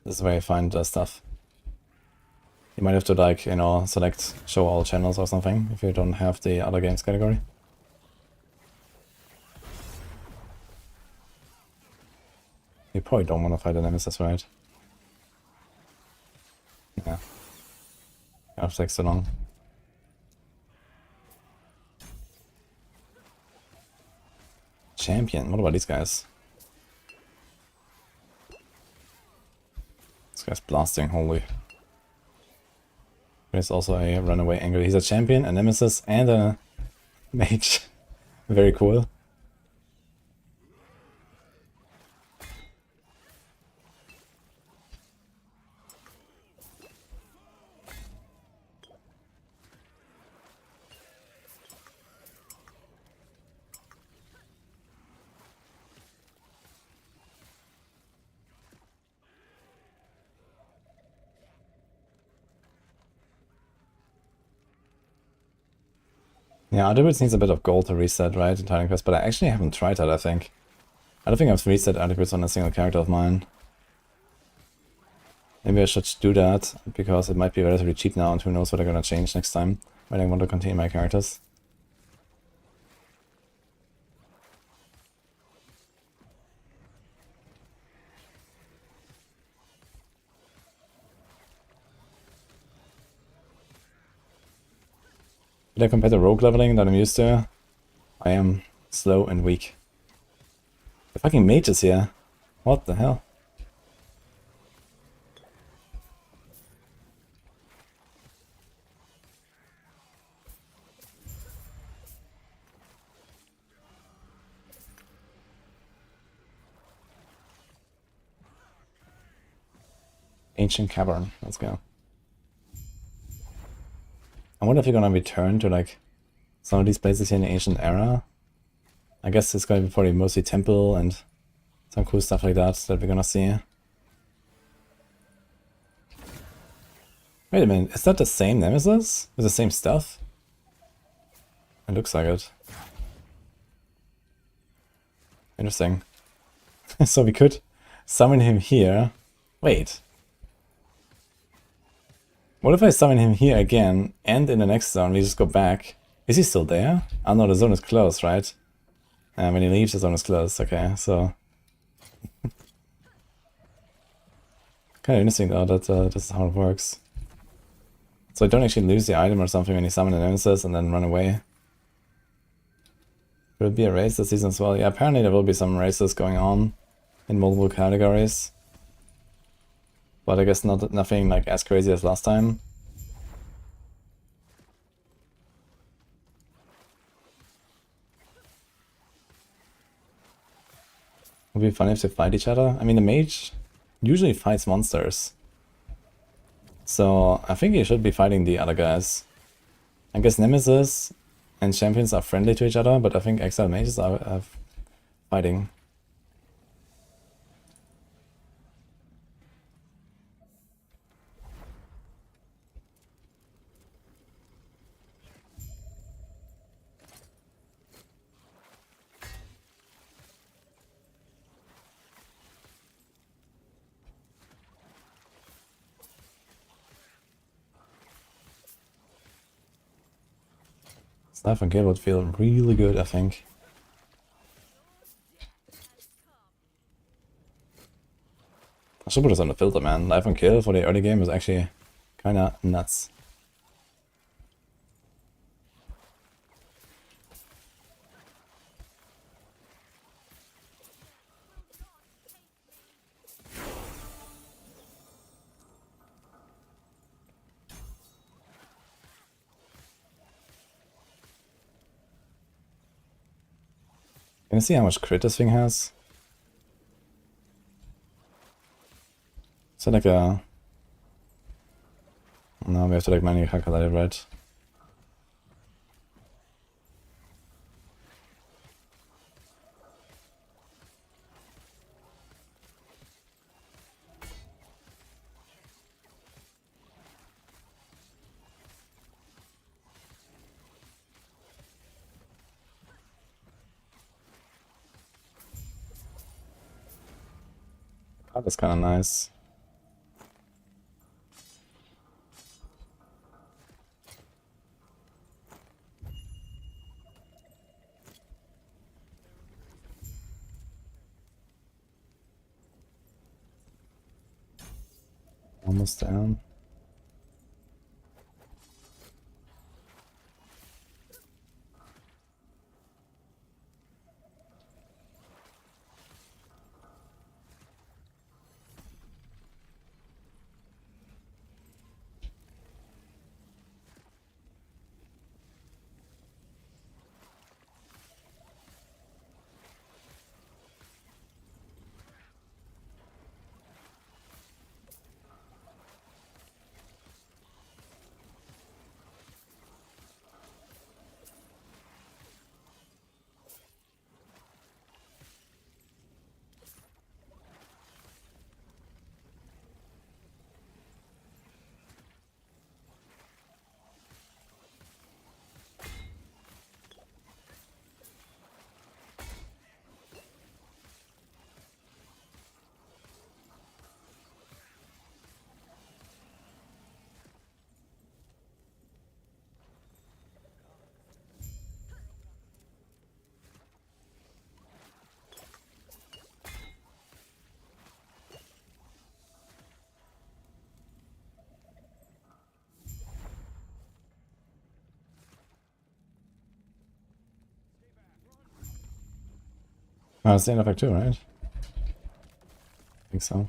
This is where you find stuff. You might have to like, you know, select show all channels or something if you don't have the other games category. You probably don't want to fight the Nemesis, right? Yeah. It takes so long. Champion, what about these guys? This guy's blasting, holy. There's also a runaway angle. He's a champion, a nemesis, and a mage. Very cool. Yeah, Druid needs a bit of gold to reset, right, in Titan Quest, but I actually haven't tried that, I think. I don't think I've reset Druids on a single character of mine. Maybe I should do that, because it might be relatively cheap now, and who knows what they're gonna change next time when I want to continue my characters. Did I compare the rogue leveling that I'm used to? I am slow and weak. The fucking mage is here. What the hell? Ancient Cavern. Let's go. I wonder if you're gonna return to like some of these places here in the Ancient Era. I guess it's gonna be probably mostly Temple and some cool stuff like that we're gonna see. Wait a minute, is that the same Nemesis? With the same stuff? It looks like it. Interesting. So we could summon him here. Wait. What if I summon him here again, and in the next zone we just go back? Is he still there? Oh no, the zone is closed, right? When he leaves, the zone is closed. Okay, so... kind of interesting though, that this is how it works. So I don't actually lose the item or something when you summon a Nemesis and then run away. Will it be a race this season as well? Yeah, apparently there will be some races going on in multiple categories. But I guess nothing like as crazy as last time. It would be funny if they fight each other. I mean, the mage usually fights monsters. So I think he should be fighting the other guys. I guess Nemesis and champions are friendly to each other, but I think Exile mages are fighting. Life on Kill would feel really good, I think. I should put this on the filter, man. Life on Kill for the early game was actually kinda nuts. Can you see how much crit this thing has? Is that like a... No, we have to like manually calculate it, right? Oh, that's kind of nice. Almost down. Oh, it's the end of Act 2, right? I think so.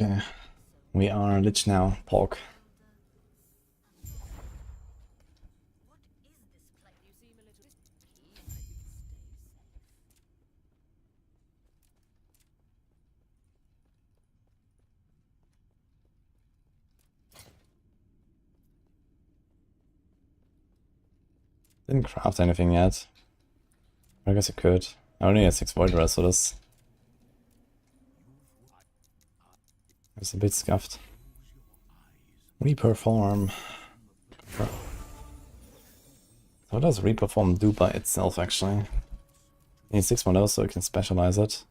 Okay, we are Lich now, Pork. Didn't craft anything yet. I guess I could. I only had 6 void rest, so this is a bit scuffed. Reperform. What does Reperform do by itself, actually? I need 6 more those so I can specialize it.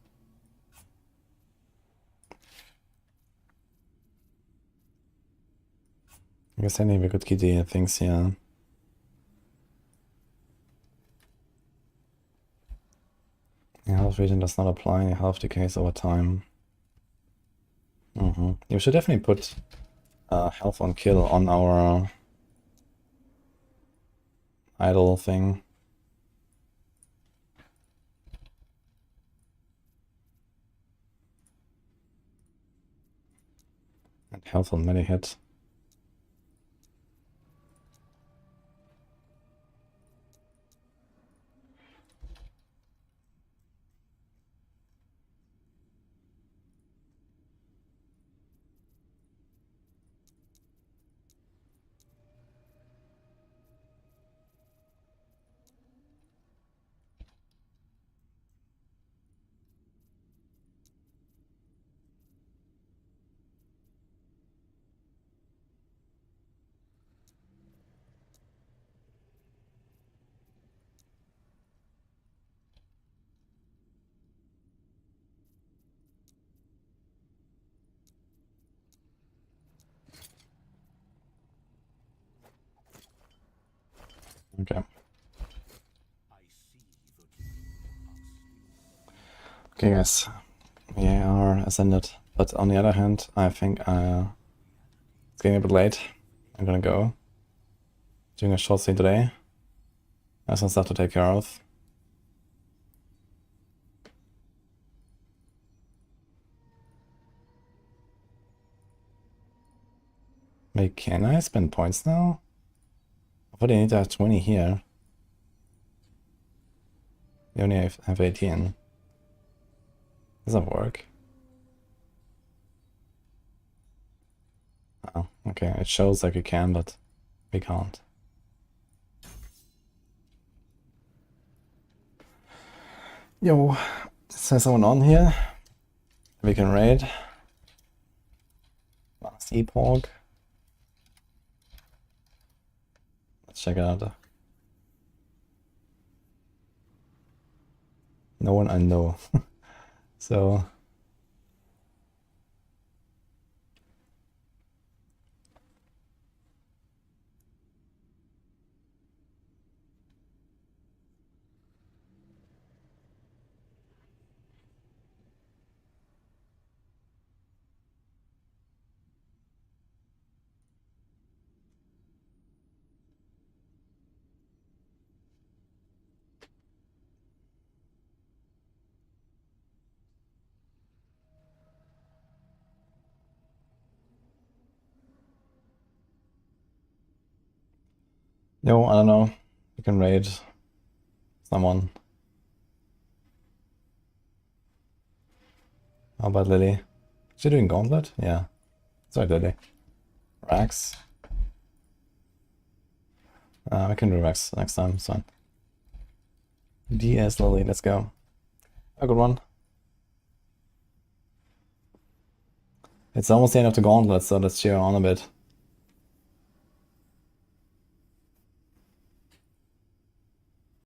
I guess any of the good kitty things here. Health regen does not apply, health decays over time. You should definitely put health on kill on our idle thing. And health on melee hit. Okay. Okay guys, we are ascended, but on the other hand, I think it's getting a bit late. I'm gonna go. Doing a short stay today. I have some stuff to take care of. Wait, can I spend points now? I thought I need to have 20 here. You only have 18. Does that work? Oh, okay. It shows like you can, but we can't. Yo, is there someone on here? We can raid. Last Epoch. Let's check it out. No one I know. So yo, I don't know. You can raid someone. How about Lily? Is she doing Gauntlet? Yeah. Sorry, Lily. Rax. I can do Rax next time, it's fine. DS Lily, let's go. A good one. It's almost the end of the Gauntlet, so let's cheer on a bit.